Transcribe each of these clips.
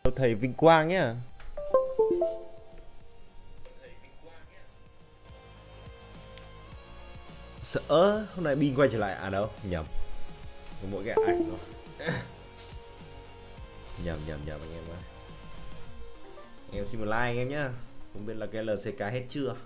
Thầy Vinh Quang nhá. Sợ hôm nay Bin quay trở lại à đâu nhầm, có mỗi cái ảnh thôi. nhầm anh em ơi. Anh em xin một like anh em nhá. Không biết là cái LCK hết chưa.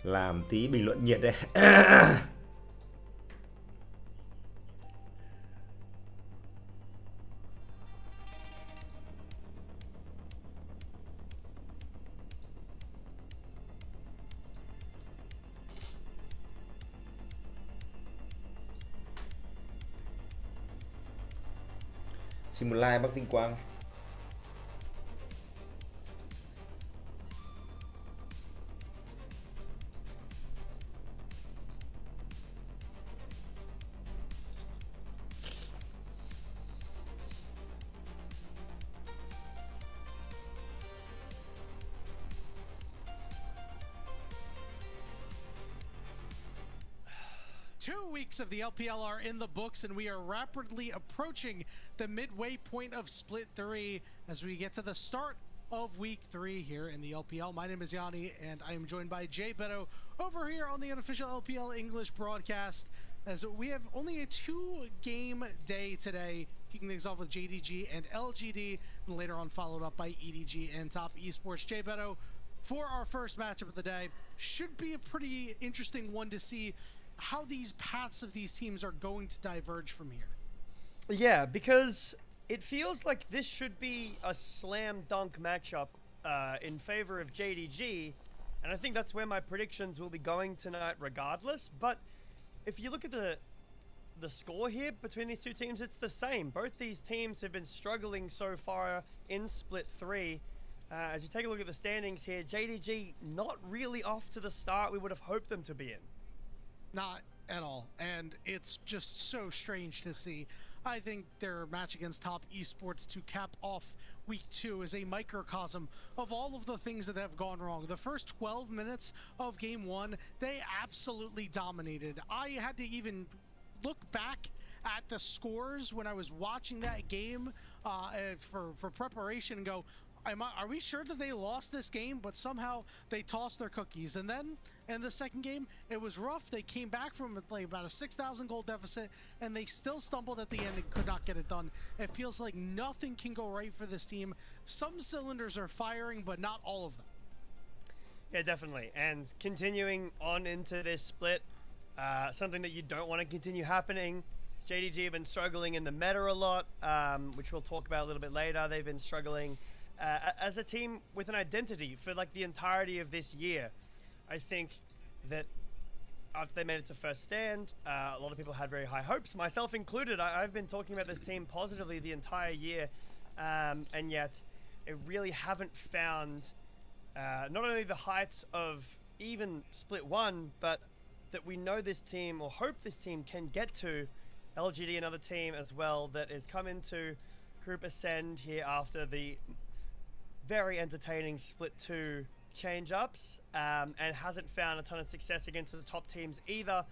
Làm tí bình luận nhiệt đây. Xin một like bác Vinh Quang. Two weeks of the LPL are in the books, and we are rapidly approaching the midway point of Split 3 as we get to the start of Week 3 here in the LPL. My name is Yanni, and I am joined by Jay Beto over here on the unofficial LPL English broadcast, as we have only a 2-game day today, kicking things off with JDG and LGD, and later on followed up by EDG and Top Esports. Jay Beto, for our first matchup of the day, should be a pretty interesting one to see how these paths of these teams are going to diverge from here. Yeah, because it feels like this should be a slam dunk matchup in favor of JDG, and I think that's where my predictions will be going tonight regardless. But if you look at the score here between these two teams, it's the same. Both these teams have been struggling so far in Split 3. As you take a look at the standings here, JDG not really off to the start we would have hoped them to be in. Not at all, and it's just so strange to see. I think their match against Top Esports to cap off Week 2 is a microcosm of all of the things that have gone wrong. The first 12 minutes of Game 1, they absolutely dominated. I had to even look back at the scores when I was watching that game for preparation and go, are we sure that they lost this game? But somehow they tossed their cookies. And then in the second game, it was rough. They came back from like about a 6,000 goal deficit, and they still stumbled at the end and could not get it done. It feels like nothing can go right for this team. Some cylinders are firing, but not all of them. Yeah, definitely. And continuing on into this split, something that you don't want to continue happening. JDG have been struggling in the meta a lot, which we'll talk about a little bit later. They've been struggling as a team with an identity for like the entirety of this year. I think that after they made it to first stand, a lot of people had very high hopes, myself included. I've been talking about this team positively the entire year, and yet it really haven't found not only the heights of even Split 1, but that we know this team, or hope this team can get to. LGD, another team as well that has come into Group Ascend here after the very entertaining Split 2 change-ups, and hasn't found a ton of success against the top teams either.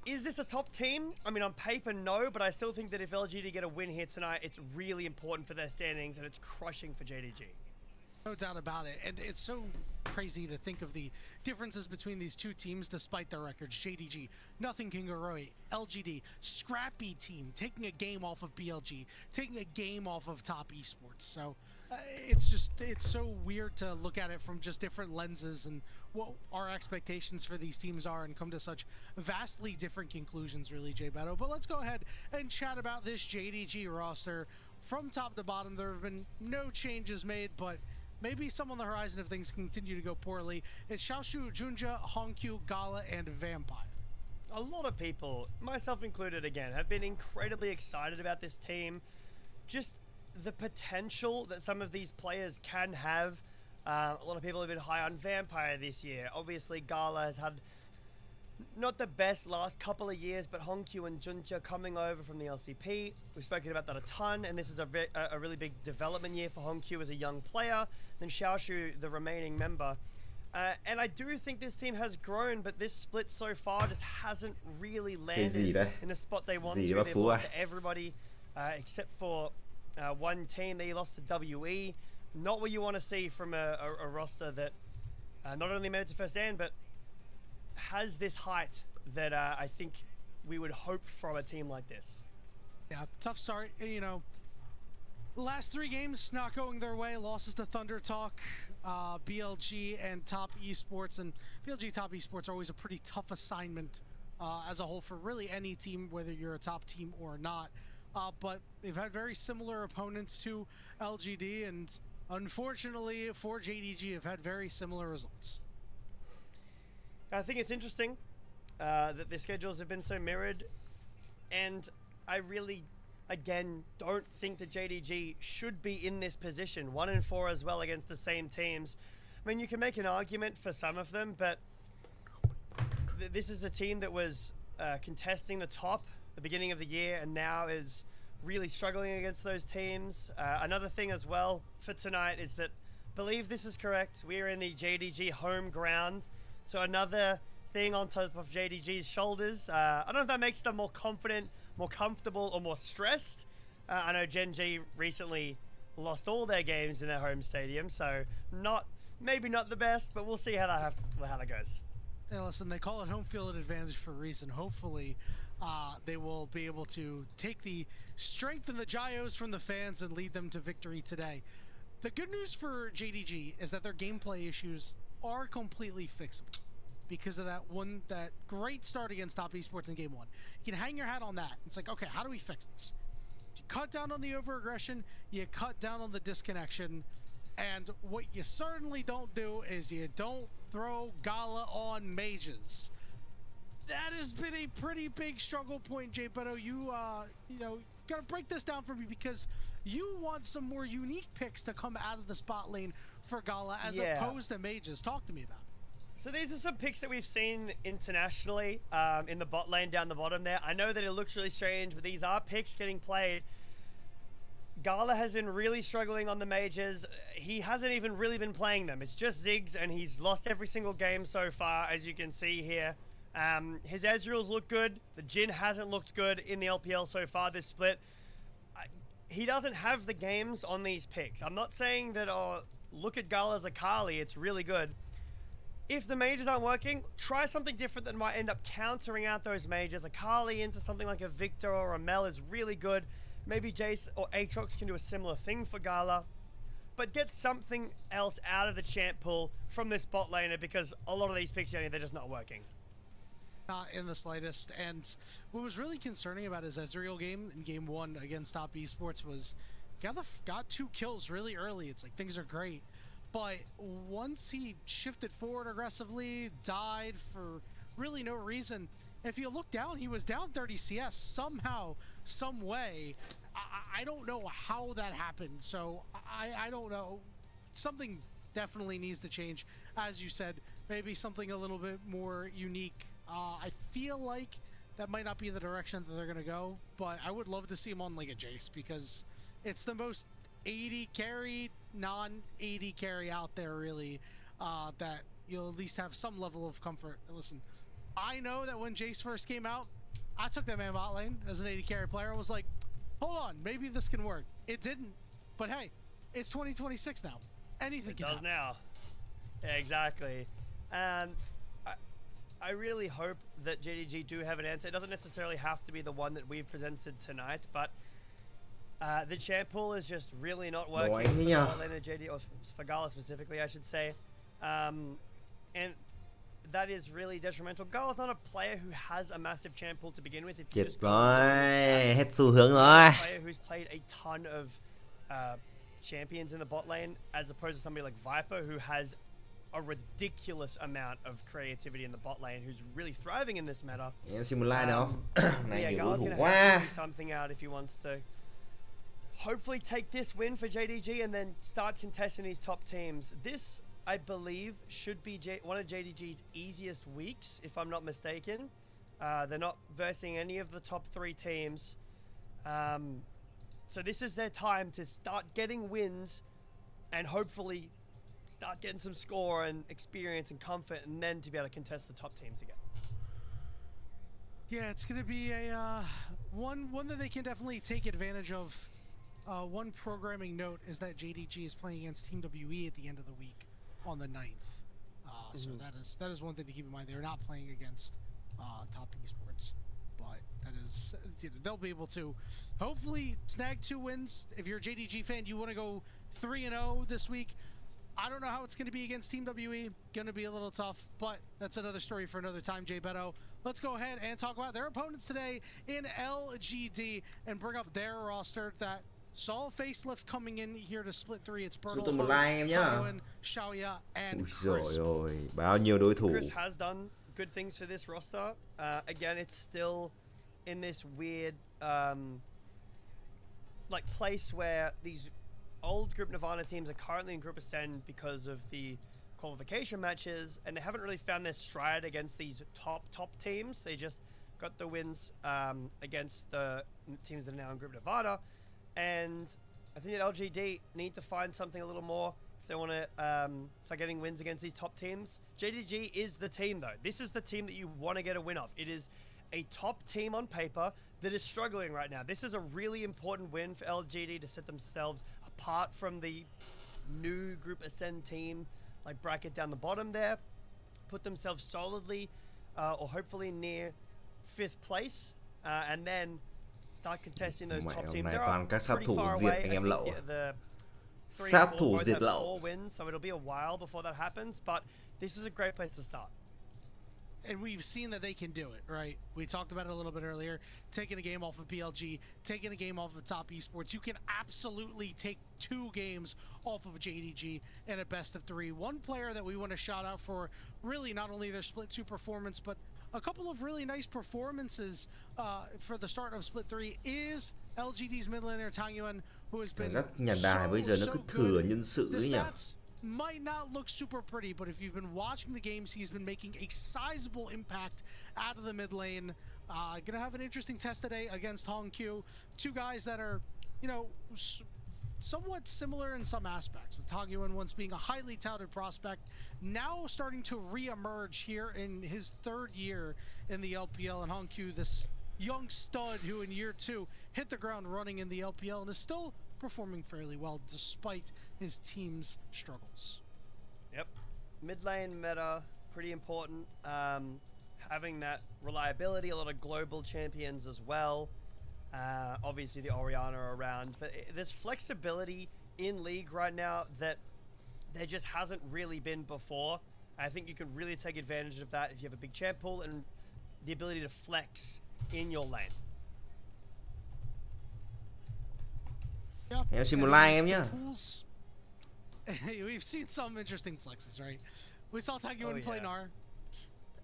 Is this a top team? I mean, on paper, no, but I still think that if LGD get a win here tonight, it's really important for their standings, and it's crushing for JDG. No doubt about it, and it's so crazy to think of the differences between these two teams despite their records. JDG, nothing can go right. LGD, scrappy team, taking a game off of BLG, taking a game off of Top Esports. So it's so weird to look at it from just different lenses and what our expectations for these teams are and come to such vastly different conclusions, really, Jay Beto. But let's go ahead and chat about this JDG roster from top to bottom. There have been no changes made, but maybe some on the horizon if things continue to go poorly. It's Xiaoshu, Junja, Hongqiu, Gala, and Vampire. A lot of people, myself included again, have been incredibly excited about this team. Just the potential that some of these players can have. A lot of people have been high on Vampire this year. Obviously, Gala has had not the best last couple of years, but Hongkyu and Juncha coming over from the LCP. We've spoken about that a ton, and this is a really big development year for Hongkyu as a young player. Then Xiaoshu, the remaining member. And I do think this team has grown, but this split so far just hasn't really landed in the spot they want to. They've lost to everybody except for one team. They lost to WE. Not what you want to see from a roster that not only made it to first stand, but has this height that I think we would hope from a team like this. Yeah, tough start. You know, last 3 games not going their way. Losses to Thunder Talk, BLG, and Top Esports. And BLG, Top Esports are always a pretty tough assignment as a whole for really any team, whether you're a top team or not. But they've had very similar opponents to LGD, and unfortunately for JDG, have had very similar results. I think it's interesting that the schedules have been so mirrored, and I really, again, don't think that JDG should be in this position. 1-4 as well against the same teams. I mean, you can make an argument for some of them, but this is a team that was contesting the top at the beginning of the year and now is really struggling against those teams. Another thing as well for tonight is that, believe this is correct, we are in the JDG home ground. So another thing on top of JDG's shoulders. I don't know if that makes them more confident, more comfortable, or more stressed. I know Gen G recently lost all their games in their home stadium, so maybe not the best, but we'll see how that goes. Hey, listen, they call it home field advantage for a reason. Hopefully, they will be able to take the strength and the gyos from the fans and lead them to victory today. The good news for JDG is that their gameplay issues are completely fixable because of that great start against Top Esports in game 1. You can hang your hat on that. It's like, okay, how do we fix this? You cut down on the over-aggression, you cut down on the disconnection, and what you certainly don't do is you don't throw Gala on mages. That has been a pretty big struggle point, Jay Beto. You know, gotta break this down for me because you want some more unique picks to come out of the spot lane for Gala as opposed to mages. Talk to me about it. So these are some picks that we've seen internationally in the bot lane down the bottom there. I know that it looks really strange, but these are picks getting played. Gala has been really struggling on the mages. He hasn't even really been playing them. It's just Ziggs, and he's lost every single game so far, as you can see here. His Ezreals look good. The Jhin hasn't looked good in the LPL so far this split. He doesn't have the games on these picks. I'm not saying that, oh, look at Gala's Akali, it's really good. If the mages aren't working, try something different that might end up countering out those mages. Akali into something like a Victor or a Mel is really good. Maybe Jace or Aatrox can do a similar thing for Gala. But get something else out of the champ pool from this bot laner because a lot of these picks, they're just not working. Not in the slightest. And what was really concerning about his Ezreal game in game 1 against Top Esports was got 2 kills really early. It's like things are great. But once he shifted forward aggressively, died for really no reason. If you look down, he was down 30 CS somehow, some way. I don't know how that happened. So I don't know. Something definitely needs to change. As you said, maybe something a little bit more unique. I feel like that might not be the direction that they're going to go, but I would love to see him on like a Jace because it's the most 80 carry, non-80 carry out there really, that you'll at least have some level of comfort. Listen, I know that when Jace first came out, I took that man bot lane as an 80 carry player. I was like, hold on, maybe this can work. It didn't, but hey, it's 2026 now. Anything can happen. It does now. Yeah, exactly. And I really hope that JDG do have an answer. It doesn't necessarily have to be the one that we've presented tonight, but the champ pool is just really not working for JD, or for Gala specifically, I should say. And that is really detrimental. Gala's not a player who has a massive champ pool to begin with. If you just hết xu hướng rồi. A player who's played a ton of champions in the bot lane, as opposed to somebody like Viper, who has a ridiculous amount of creativity in the bot lane, who's really thriving in this meta. Em xin một like nào. Này yeah, nhiều Gala's thủ gonna quá. have to figure something out if he wants to hopefully take this win for JDG and then start contesting these top teams. This I believe, should be one of JDG's easiest weeks, if I'm not mistaken. They're not versing any of the top 3 teams. So this is their time to start getting wins and hopefully start getting some score and experience and comfort, and then to be able to contest the top teams again. Yeah, it's going to be a one that they can definitely take advantage of. One programming note is that JDG is playing against Team WE at the end of the week on the 9th. So that is one thing to keep in mind. They're not playing against top esports, but that is, you know, they'll be able to hopefully snag 2 wins. If you're a JDG fan, you want to go 3-0 this week. I don't know how it's going to be against Team WE. Going to be a little tough, but that's another story for another time, Jay Beto. Let's go ahead and talk about their opponents today in LGD and bring up their roster that saw a facelift coming in here to split 3. It's Số một like em nhá. Shaoya, and Ui Chris. dồi ôi, bao nhiêu đối thủ. Chris has done good things for this roster. Again, it's still in this weird like place where these old Group Nirvana teams are currently in Group Ascend because of the qualification matches, and they haven't really found their stride against these top teams. They just got the wins against the teams that are now in Group Nirvana, and I think that LGD need to find something a little more if they want to start getting wins against these top teams. JDG is the team, though. This is the team that you want to get a win of. It is a top team on paper that is struggling right now. This is a really important win for LGD to set themselves apart from the new Group Ascend team, like bracket down the bottom there, put themselves solidly or hopefully near 5th place, and then start contesting those top teams. They're toàn các sát pretty thủ far diệt away. anh I em think lậu. the 3 Sát and 4 thủ both diệt have lậu. 4 wins, so it'll be a while before that happens, but this is a great place to start. And we've seen that they can do it, right? We talked about it a little bit earlier. Taking a game off of PLG, taking a game off of the top esports. You can absolutely take 2 games off of JDG in a best of 3. One player that we want to shout out for really not only their Split 2 performance, but a couple of really nice performances for the start of Split 3 is LGD's mid laner Tang Yuan, who has been Cảm giác nhà đài bây giờ nó cứ thừa nhân sự the ấy nhỉ. stats might not look super pretty, but if you've been watching the games, he's been making a sizable impact out of the mid lane. Gonna have an interesting test today against Hong Q. 2 guys that are, you know, somewhat similar in some aspects, with Tang Yuan once being a highly touted prospect, now starting to re-emerge here in his 3rd year in the LPL, and Hong Q, this young stud who in year 2 hit the ground running in the LPL and is still performing fairly well despite his team's struggles. Yep. Mid lane meta, pretty important. Having that reliability, a lot of global champions as well. Obviously the Orianna around, but there's flexibility in League right now that there just hasn't really been before. I think you can really take advantage of that if you have a big champ pool and the ability to flex in your lane. Yeah. Em xin một like em nhá. We've seen some interesting flexes, right? We saw Tang Yuan play Gnar.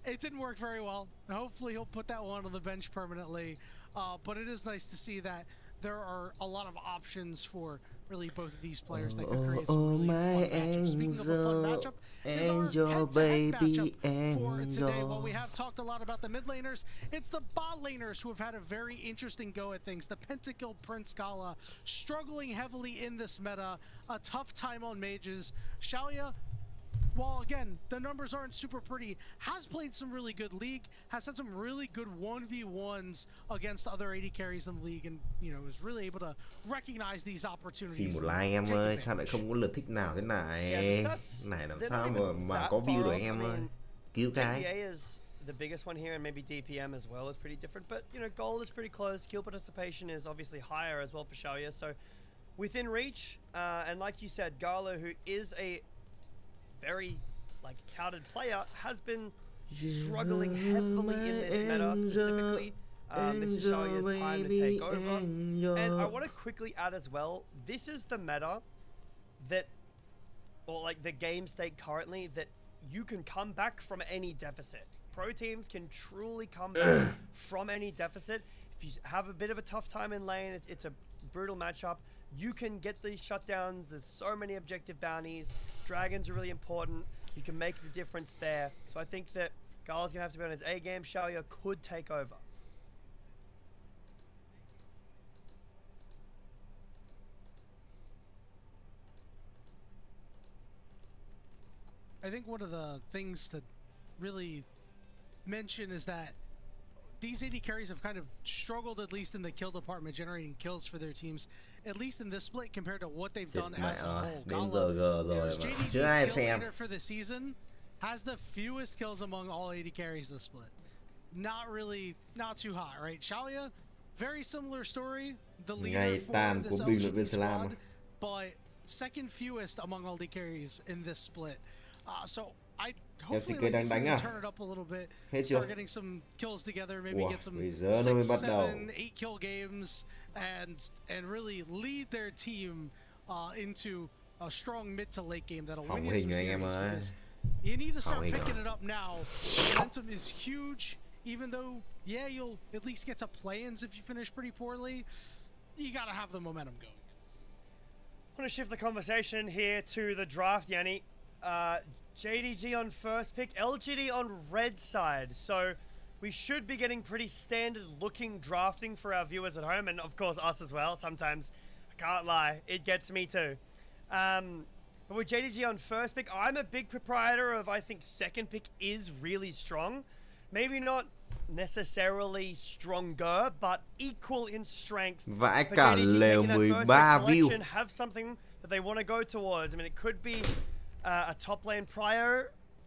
It didn't work very well. Hopefully he'll put that one on the bench permanently. But it is nice to see that there are a lot of options for really both of these players that could create some really fun matchups. Speaking of a fun matchup, is our head-to-head matchup for today. While we have talked a lot about the mid laners, it's the bot laners who have had a very interesting go at things. The Pentakill Prince Gala struggling heavily in this meta, a tough time on mages. Shaoya, while again the numbers aren't super pretty, has played some really good League, has had some really good 1v1s against other AD carries in the league, and you know is really able to recognize these opportunities. Xin một like em ơi, sao lại không có lượt thích nào thế này? Này làm sao mà có view được anh em ơi? Cứu cái. EMEA is the biggest one here, and maybe DPM as well is pretty different, but you know gold is pretty close. Skill participation is obviously higher as well for Shaoya, so within reach. And like you said, Galo, who is a very touted player, has been struggling heavily in this meta specifically. This is Shaoya's time to take over. And I want to quickly add as well, this is the meta that, or like the game state currently, that you can come back from any deficit. Pro teams can truly come back from any deficit. If you have a bit of a tough time in lane, it's a brutal matchup. you can get these shutdowns. There's so many objective bounties. Dragons are really important. You can make the difference there. So I think that Gala's going to have to be on his A game. Xiaoya could take over. I think one of the things to really mention is that these AD carries have kind of struggled, at least in the kill department, generating kills for their teams, at least in this split compared to what they've done as a whole. JDG's kill leader for the season has the fewest kills among all AD carries this split. Not too hot, right? Xiaoya, very similar story. The leader for this LGD squad, but second fewest among all AD carries in this split. So I hopefully like to see them turn it up a little bit, start getting some kills together, maybe get some 6, 7, 8 kill games, and really lead their team into a strong mid to late game that'll win you some series. You need to start picking it up now. Momentum is huge, even though, yeah, you'll at least get to play-ins if you finish pretty poorly. You gotta have the momentum going. I want to shift the conversation here to the draft, Yanni. JDG on first pick, LGD on red side. So we should be getting pretty standard looking drafting for our viewers at home, and of course us as well. Sometimes, I can't lie, it gets me too. But with JDG on first pick, I'm a big proprietor of, I think second pick is really strong. Maybe not necessarily stronger, but equal in strength. Vãi cả lều 13 view. Have something that they want to go towards. I mean, it could be a top lane prio,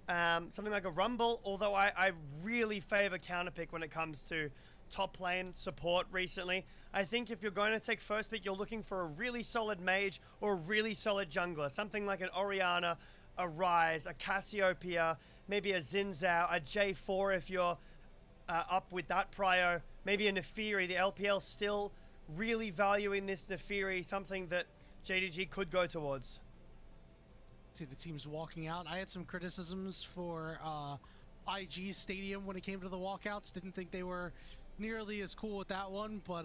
something like a rumble, although I really favor counterpick when it comes to top lane support recently. I think if you're going to take first pick, you're looking for a really solid mage or a really solid jungler, something like an Orianna, a Ryze, a Cassiopeia, maybe a Xin Zhao, a J4 if you're up with that prio, maybe a Nefiri. The LPL still really valuing this Nefiri, something that JDG could go towards. See the teams walking out. I had some criticisms for IG's stadium when it came to the walkouts. Didn't think they were nearly as cool with that one, but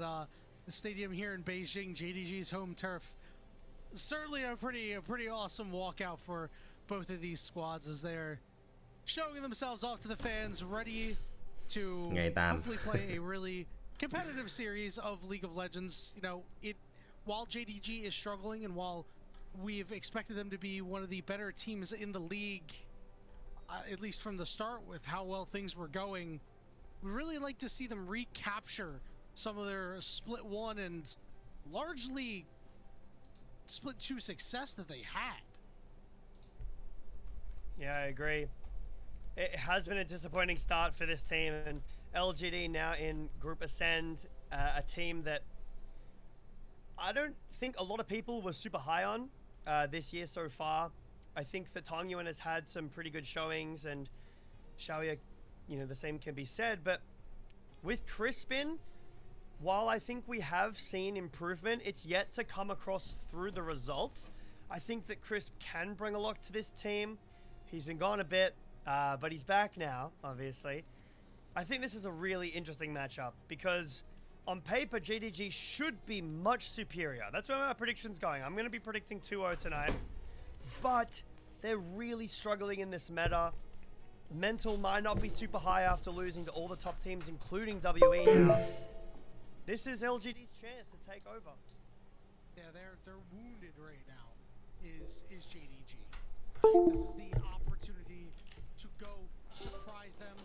the stadium here in Beijing, JDG's home turf, certainly a pretty awesome walkout for both of these squads as they're showing themselves off to the fans, ready to hopefully play a really competitive series of League of Legends. You know, while JDG is struggling and while we've expected them to be one of the better teams in the league, at least from the start with how well things were going, we really like to see them recapture some of their split 1 and largely split 2 success that they had. Yeah, I agree. It has been a disappointing start for this team, and LGD now in Group Ascend, a team that I don't think a lot of people were super high on this year so far. I think that Tong Yuan has had some pretty good showings, and Xiaoya, you know, the same can be said. But with Crispin, while I think we have seen improvement, it's yet to come across through the results. I think that Crisp can bring a lot to this team. He's been gone a bit, but he's back now, obviously. I think this is a really interesting matchup because on paper, JDG should be much superior. That's where my prediction's going. I'm going to be predicting 2-0 tonight. But they're really struggling in this meta. Mental might not be super high after losing to all the top teams, including WE now. This is LGD's chance to take over. Yeah, they're wounded right now, is JDG. Right? This is the opportunity to go surprise them.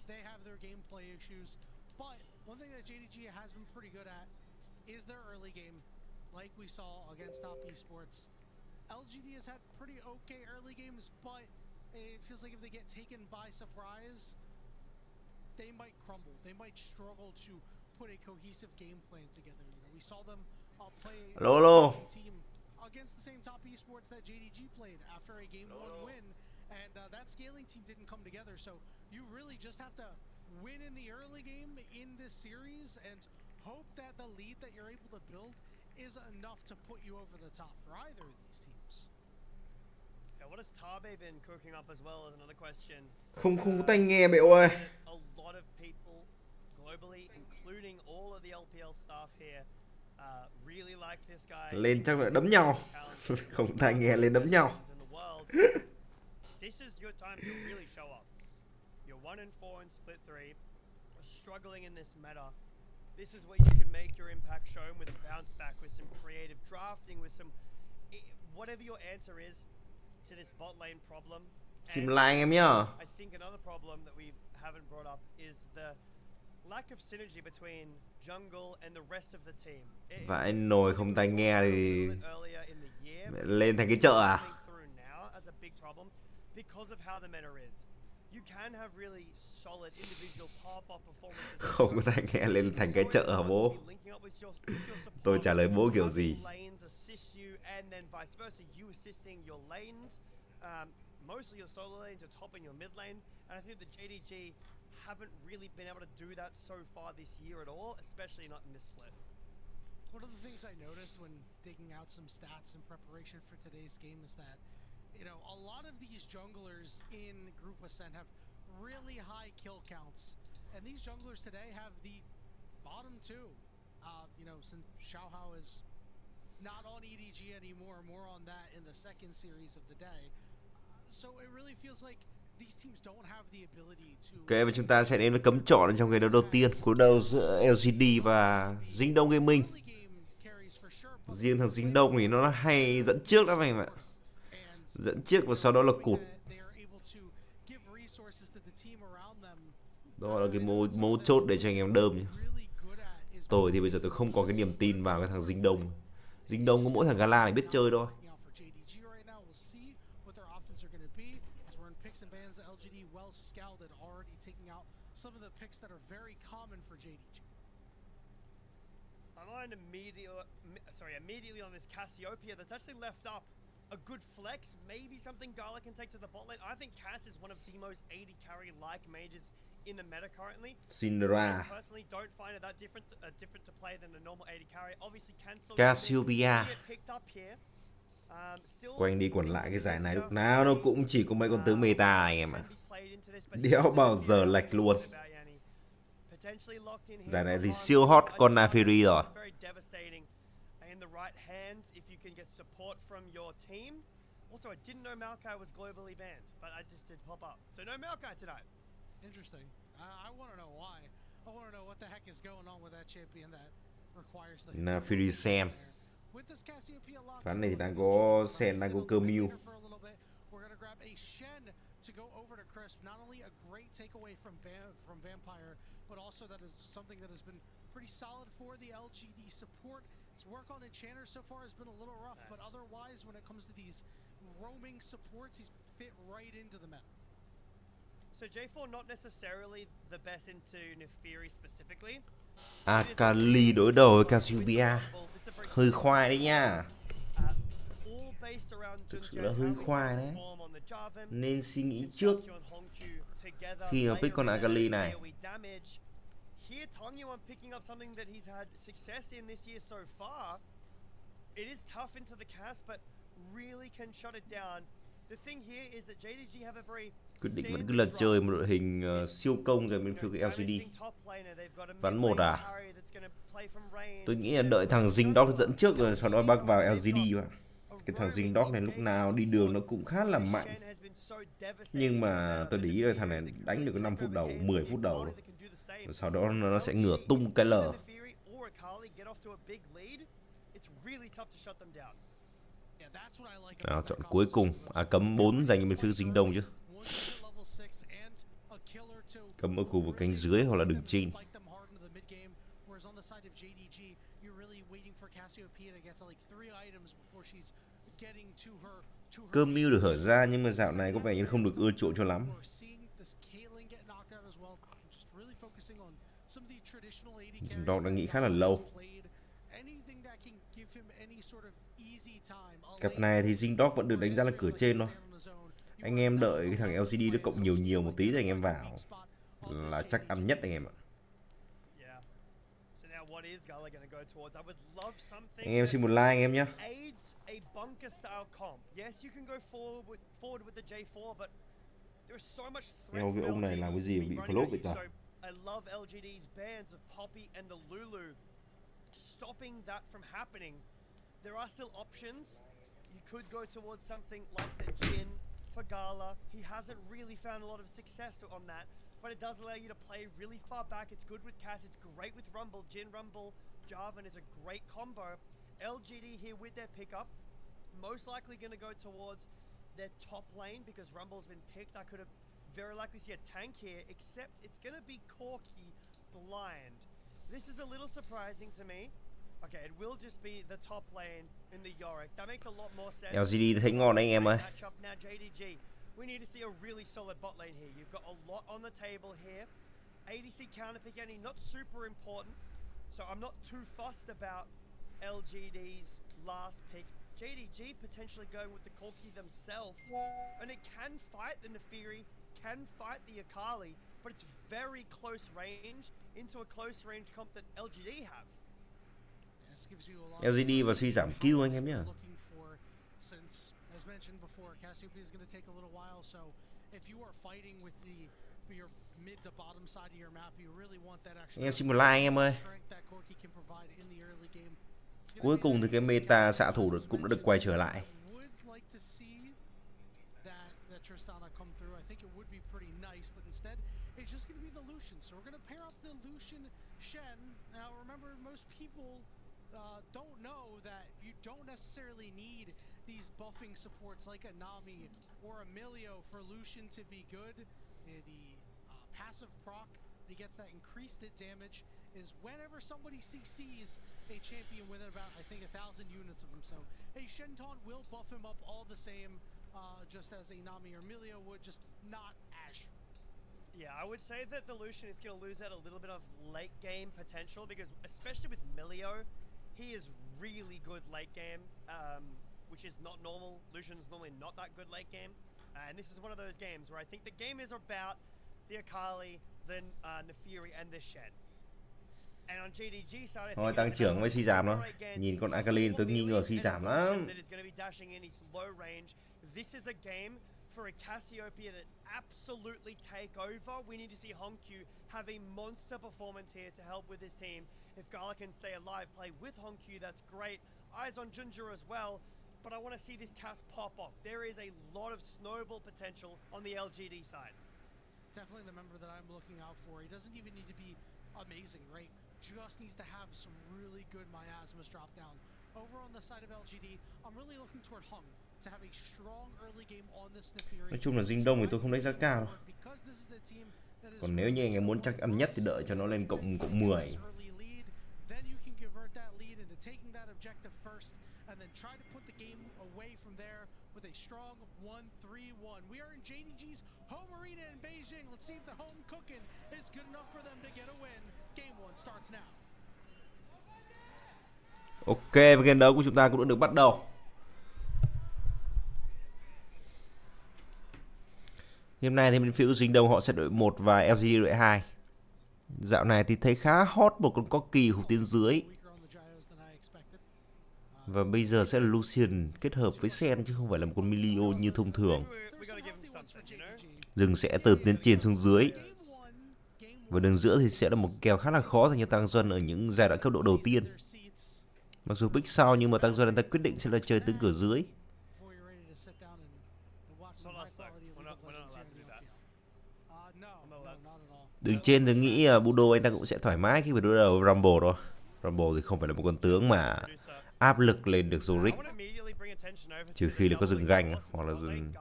They have their gameplay issues. But one thing that JDG has been pretty good at is their early game, like we saw against Top Esports. LGD has had pretty okay early games, but it feels like if they get taken by surprise, they might crumble. They might struggle to put a cohesive game plan together. You know, we saw them play a team against the same Top Esports that JDG played after a game 1 win, and that scaling team didn't come together. So you really just have to win in the early game in this series and hope that the lead that you're able to build is enough to put you over the top for either of these teams. Yeah, what has Tabe been cooking up as well is another question. Không có tai nghe mẹ ơi. A lot of people globally, including all of the LPL staff here, Really like this guy. Lên chắc phải đấm nhau. Không tai nghe lên đấm nhau. This is your time to really show up. You're 1-4 in split 3. You're struggling in this meta. This is where you can make your impact shown with a bounce back, with some creative drafting, with some whatever your answer is to this bot lane problem. Xin like anh em nhá. I think another problem that we haven't brought up is the lack of synergy between jungle and the rest of the team. Vãi nồi không tai nghe thì lên thành cái chợ à? Không có tai nghe lên thành cái chợ hả bố? Tôi trả lời bố kiểu gì? Mostly your solo lanes, your top and your mid lane, and I think the JDG haven't really been able to do that so far this year at all, especially not in this split. One of the things I noticed when digging out some stats in preparation for today's game is that, you know, a lot of these junglers in Group Ascent have really high kill counts, and these junglers today have the bottom two. You know, since Xiaohao is not on EDG anymore, more on that in the second series of the day. So it really feels like these teams don't have the ability to. Ok, và chúng ta sẽ đến với cấm chọn trong ngày đấu đầu tiên, cuộc đấu giữa LGD và Dinh Đông Gaming. Riêng thằng Dinh Đông thì nó hay dẫn trước lắm anh ạ. Dẫn trước và sau đó là cụt. Đó là cái mấu chốt để cho anh em đơm nhé. Tôi thì bây giờ tôi không có cái niềm tin vào cái thằng Dinh Đông. Dinh Đông có mỗi thằng Gala này biết chơi thôi. LGD well scouted, already taking out some of the picks that are very common for JDG. I'm on immediately on this Cassiopeia that's actually left up a good flex, maybe something Gala can take to the bot lane. I think Cass is one of the most AD carry-like mages in the meta currently. Syndra. I personally don't find it that different to play than a normal AD carry. Obviously, can still Cassiopeia. get picked up here. Quanh đi quẩn lại cái giải này lúc nào nó cũng chỉ có mấy con tướng meta anh em ạ. Đéo bao giờ lệch luôn. Giải này thì siêu hot con Nafiri rồi. Also, I didn't know Maokai was globally banned, but I just did pop up. So no Maokai tonight. Interesting. I want to know why. I want to know what the heck is going on with that champion that requires the Nafiri Sam. Ván này thì đang có Sen, đang có cơ mưu. To go over to Crisp, not only a great takeaway from Vampire, but also that is something that has been pretty solid for the LGD support. His work on Enchanter so far has been a little rough, but otherwise, when it comes to these roaming supports, he's fit right into the meta. So J4 not necessarily the best into Nefiri specifically. Akali đối đầu với Cassiopeia. Hơi khoai đấy nha. Thực sự là hơi khoai đấy. Nên suy nghĩ trước khi mà pick con Akali này. Here, Tongyuan picking up something that he's had success in this year so far. It is tough into the cast, but really can shut it down. The thing here is that JDG have a very quyết định vẫn cứ lật chơi một đội hình siêu công rồi bên phía cái LGD. Ván 1 à? Tôi nghĩ là đợi thằng Zingdog dẫn trước rồi sau đó bắc vào LGD bạn. Cái thằng Zingdog này lúc nào đi đường nó cũng khá là mạnh. Nhưng mà tôi để ý là thằng này đánh được có 5 phút đầu, 10 phút đầu rồi. Sau đó nó sẽ ngửa tung cái L. Nào, chọn cuối cùng. Cấm 4 dành cho bên phía Dinh Đông chứ. Cấm ở khu vực cánh dưới hoặc là đường trên. Cơm mưu được hở ra nhưng mà dạo này có vẻ như không được ưa chuộng cho lắm. Dinh Đông đã nghĩ khá là lâu. Cặp này thì Zingdog vẫn được đánh giá là cửa trên thôi. Anh em đợi cái thằng LCD nó cộng nhiều một tí rồi anh em vào là chắc ăn nhất anh em ạ. Anh em xin một like anh em nhé. Nghe cái ông này làm cái gì bị flop vậy ta? stopping that from happening, there are still options. You could go towards something like the Jhin for Gala. He hasn't really found a lot of success on that, but it does allow you to play really far back. It's good with Cass, it's great with Rumble. Jhin, Rumble, Jarvan is a great combo. LGD here with their pickup, most likely going to go towards their top lane because Rumble's been picked. I could have very likely see a tank here, except it's going to be Corki blind. This is a little surprising to me. Okay, it will just be the top lane in the Yorick. That makes a lot more sense. LGD thấy ngon đấy anh em ơi. Now JDG, we need to see a really solid bot lane here. You've got a lot on the table here. ADC counter pick any, not super important. So I'm not too fussed about LGD's last pick. JDG potentially going with the Corki themselves. And it can fight the Nefiri, can fight the Akali, but it's very close range into a close range comp that LGD have. LGD và suy giảm Q anh em nhé. Em xin một like anh em ơi. Cuối cùng thì cái meta xạ thủ cũng đã được quay trở lại. Don't know that you don't necessarily need these buffing supports like a Nami or Emilio for Lucian to be good. The passive proc that gets that increased hit damage is whenever somebody CCs a champion within about, I think, 1,000 units of him. So a Shenton will buff him up all the same, just as a Nami or Emilio would, just not as. Yeah, I would say that the Lucian is going to lose out a little bit of late game potential because, especially with Emilio, he is really good late game, which is not normal. Lucian's normally not that good late game. And this is one of those games where I think the game is about the Akali, the Nefiri, and the Shen. And on JDG side, Thôi tăng trưởng với suy giảm đó. Nhìn con Akali tôi nghi ngờ suy giảm lắm. This is a game for a Cassiopeia to absolutely take over. We need to see Hongq have a monster performance here to help with his team. If Gala can stay alive, play with Hongq, that's great. Eyes on Junjur as well, but I want to see this cast pop off. There is a lot of snowball potential on the LGD side. Definitely the member that I'm looking out for. He doesn't even need to be amazing, right? Just needs to have some really good miasmas drop down. Over on the side of LGD, I'm really looking toward Hung to have a strong early game on this Nefiri. Nói chung là dinh đông thì tôi không đánh giá cao đâu. Còn nếu như anh em muốn chắc ăn nhất thì đợi cho nó lên cộng 10. Then you can convert that lead into taking that objective first and then try to put the game away from there with a strong 1-3-1. We are in JDG's home arena in Beijing. Let's see if the home cooking is good enough for them to get a win. Game 1 starts now. Ok, và game đấu của chúng ta cũng đã được bắt đầu. Game này thì bên phía Dinh Đông họ sẽ đội 1 và LGD đội 2. Dạo này thì thấy khá hot một con Corki hụt tiến dưới. Và bây giờ sẽ là Lucian kết hợp với Sen chứ không phải là một con Milio như thông thường. Rừng sẽ từ tiến trên xuống dưới. Và đường giữa thì sẽ là một kèo khá là khó dành cho Tăng Duân ở những giai đoạn cấp độ đầu tiên. Mặc dù pick sau nhưng mà Tăng Duân ta quyết định sẽ là chơi tướng cửa dưới. Đường trên tôi nghĩ Budo anh ta cũng sẽ thoải mái khi phải đối đầu với Rumble thôi. Rumble thì không phải là một con tướng mà áp lực lên được Zurich. Trừ khi là có rừng ganh hoặc là rừng...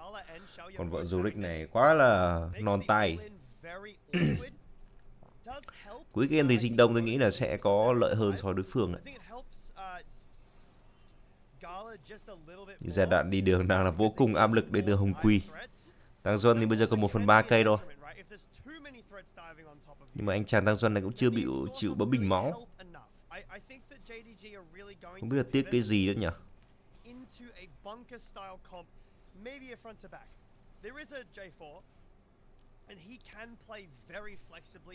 Còn vợ Zurich này quá là non tay. Cuối game thì Dinh Đông tôi nghĩ là sẽ có lợi hơn so với đối phương đấy. Giai đoạn đi đường đang là vô cùng áp lực đến từ Hồng Quy. Tăng Duân thì bây giờ còn 1/3 cây thôi. Nhưng mà anh chàng Tăng Duân này cũng chưa bị chịu bấm bình máu. Không biết là tiếc cái gì nữa nhỉ?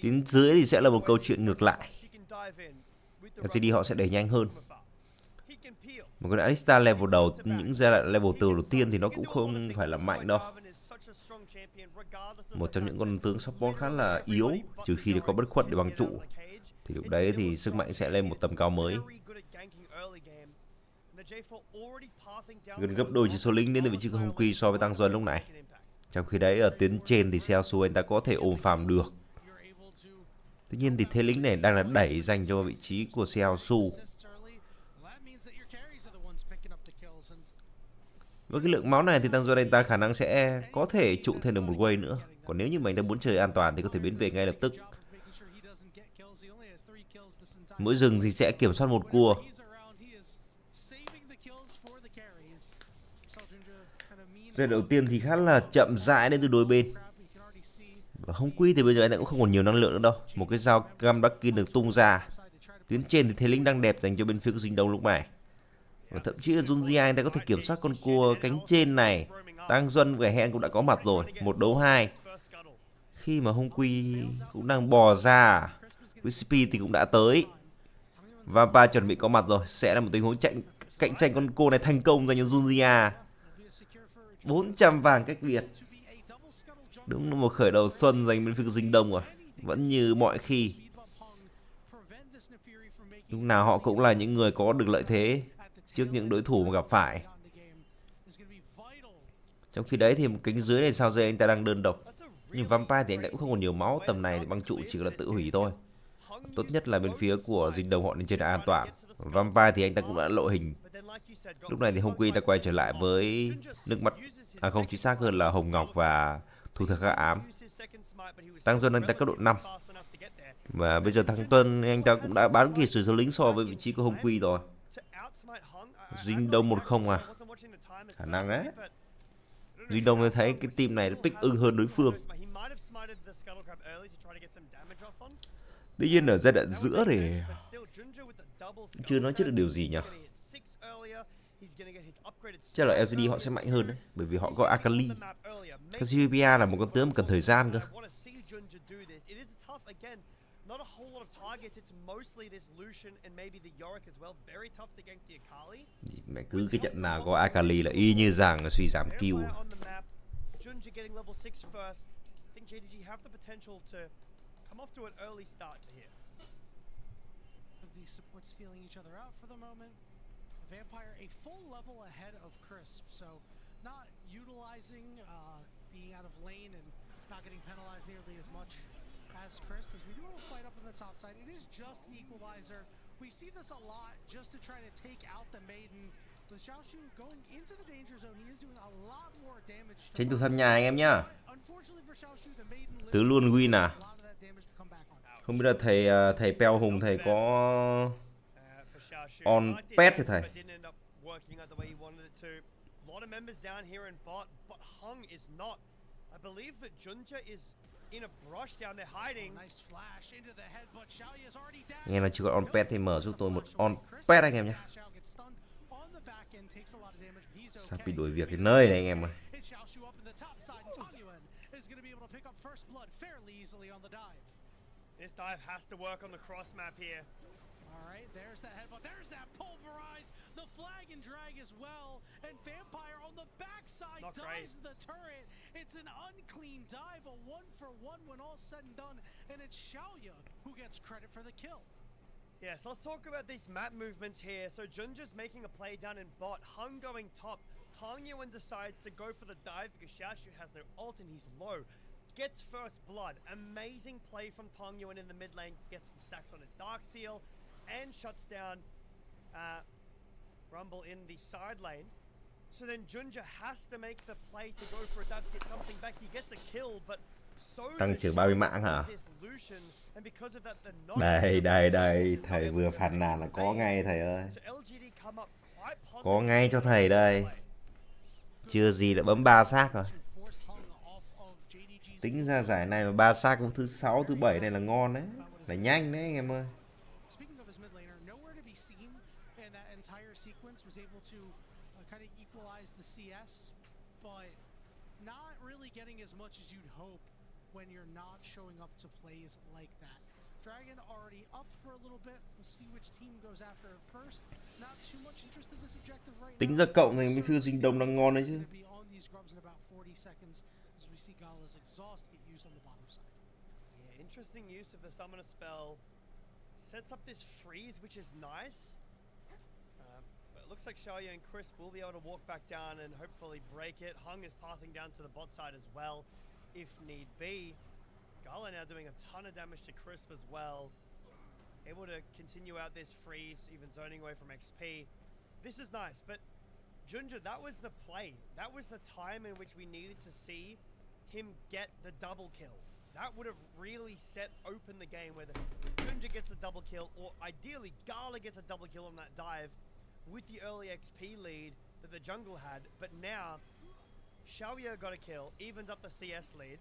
Tiến dưới thì sẽ là một câu chuyện ngược lại. LGD họ sẽ đẩy nhanh hơn. Một con Alistar level đầu, những giai đoạn level từ đầu tiên thì nó cũng không phải là mạnh đâu. Một trong những con tướng support khá là yếu, trừ khi có bất khuất để bằng trụ. thì lúc đấy thì sức mạnh sẽ lên một tầm cao mới. Gần gấp đôi chỉ số lính đến từ vị trí của Hồng Quy so với Tăng Duân lúc này. Trong khi đấy ở tuyến trên thì Celsius anh ta có thể ôm farm được. Tuy nhiên thì thế lính này đang là đẩy dành cho vị trí của Celsius. Với cái lượng máu này thì Tăng Duân anh ta khả năng sẽ có thể trụ thêm được một wave nữa. Còn nếu như mình đang muốn chơi an toàn thì có thể biến về ngay lập tức. Mỗi rừng thì sẽ kiểm soát một cua. Giai đầu tiên thì khá là chậm rãi đến từ đôi bên. Và Hồng Quy thì bây giờ anh ta cũng không còn nhiều năng lượng nữa đâu. Một cái dao cam Brakin được tung ra. Tuyến trên thì thế lính đang đẹp dành cho bên phía của Dinh Đông lúc này. Và thậm chí là Junji anh ta có thể kiểm soát con cua cánh trên này. Tăng Duân và Hen cũng đã có mặt rồi. 1 đấu 2. Khi mà Hồng Quy cũng đang bò ra, Crispy thì cũng đã tới. Vampire chuẩn bị có mặt rồi. Sẽ là một tình huống cạnh tranh con cô này thành công dành cho Junji. 400 vàng cách biệt. Đúng là một khởi đầu xuân dành bên phía Dinh Đông rồi. Vẫn như mọi khi. Lúc nào họ cũng là những người có được lợi thế trước những đối thủ mà gặp phải. Trong khi đấy thì một cánh dưới này sao dây anh ta đang đơn độc. Nhưng Vampire thì anh ta cũng không còn nhiều máu. Tầm này thì băng trụ chỉ là tự hủy thôi. Tốt nhất là bên phía của Dinh Đông họ nên chơi đã an toàn. Vampire thì anh ta cũng đã lộ hình. Lúc này thì Hồng Quy ta quay trở lại với nước mắt. Không, chính xác hơn là Hồng Ngọc và Thủ Thực Hạ Ám. Tăng Duân anh ta cấp độ 5. Và bây giờ thằng Tuân anh ta cũng đã bán kịp số lính so với vị trí của Hồng Quy rồi. Dinh Đông 1-0 à. Khả năng đấy. Dinh Đông thấy cái team này pick ưng hơn đối phương. Tuy nhiên ở giai đoạn giữa thì chưa nói trước được điều gì nhỉ. Chắc là LGD họ sẽ mạnh hơn đấy, bởi vì họ có Akali. Cassiopeia là một con tướng mà cần thời gian cơ. Mẹ cứ cái trận nào có Akali là y như rằng là suy giảm kill. Vampire a full level ahead of Crisp, so not utilizing being out of lane and not getting penalized nearly as much as Crisp, as we do have a fight up on the top side. It is just equalizer. We see this a lot just to try to take out the maiden. With Xiaoshu going into the danger zone, he is doing a lot more damage. Tranh thủ thăm nhà anh em nhá. Tứ luôn win à? Không biết là thầy Peo Hùng thầy có on pet thì thầy. Nghe là chưa có on pet thì mở giúp tôi một on pet anh em nhé. Sắp bị đuổi việc đến nơi này anh em ơi. This dive has to work on the cross map here. Alright, there's that headbutt, there's that pulverize, the flag and drag as well, and Vampire on the backside dives the turret. It's an unclean dive, a 1-for-1 when all's said and done, and it's Xiaoya who gets credit for the kill. Yes, let's talk about these map movements here. So Junja's making a play down in bot, Hung going top, Tong Yuan decides to go for the dive because Xiaoshu has no ult and he's low. Gets first blood, amazing play from Tong Yuan in the mid lane, gets some stacks on his Dark Seal, and shuts down Rumble in the side lane. So then Junja has to make the play to go for a dive to get something back. He gets a kill, but so tăng trưởng 30 mạng hả? Đây, thầy vừa phàn nàn là có ngay thầy ơi. Có ngay cho thầy đây. Chưa gì đã bấm 3 xác rồi. Tính ra giải này mà 3 xác thứ 6, thứ 7 này là ngon đấy. Là nhanh đấy anh em ơi. When you're not showing up to plays like that. Dragon already up for a little bit. We'll see which team goes after it first. Not too much interest in this objective right now. Tính ra cộng thì bên phía Dinh Đông đang ngon đấy chứ. Interesting use of the summoner spell. sets up this freeze, which is nice. But it looks like Xiaoya and Chris will be able to walk back down and hopefully break it. Hung is pathing down to the bot side as well, if need be. Gala now doing a ton of damage to Crisp as well. Able to continue out this freeze, even zoning away from XP. This is nice, but Junja, that was the play. That was the time in which we needed to see him get the double kill. That would have really set open the game, whether Junja gets a double kill or ideally Gala gets a double kill on that dive with the early XP lead that the jungle had. But now Xiaoya got a kill, evens up the CS lead.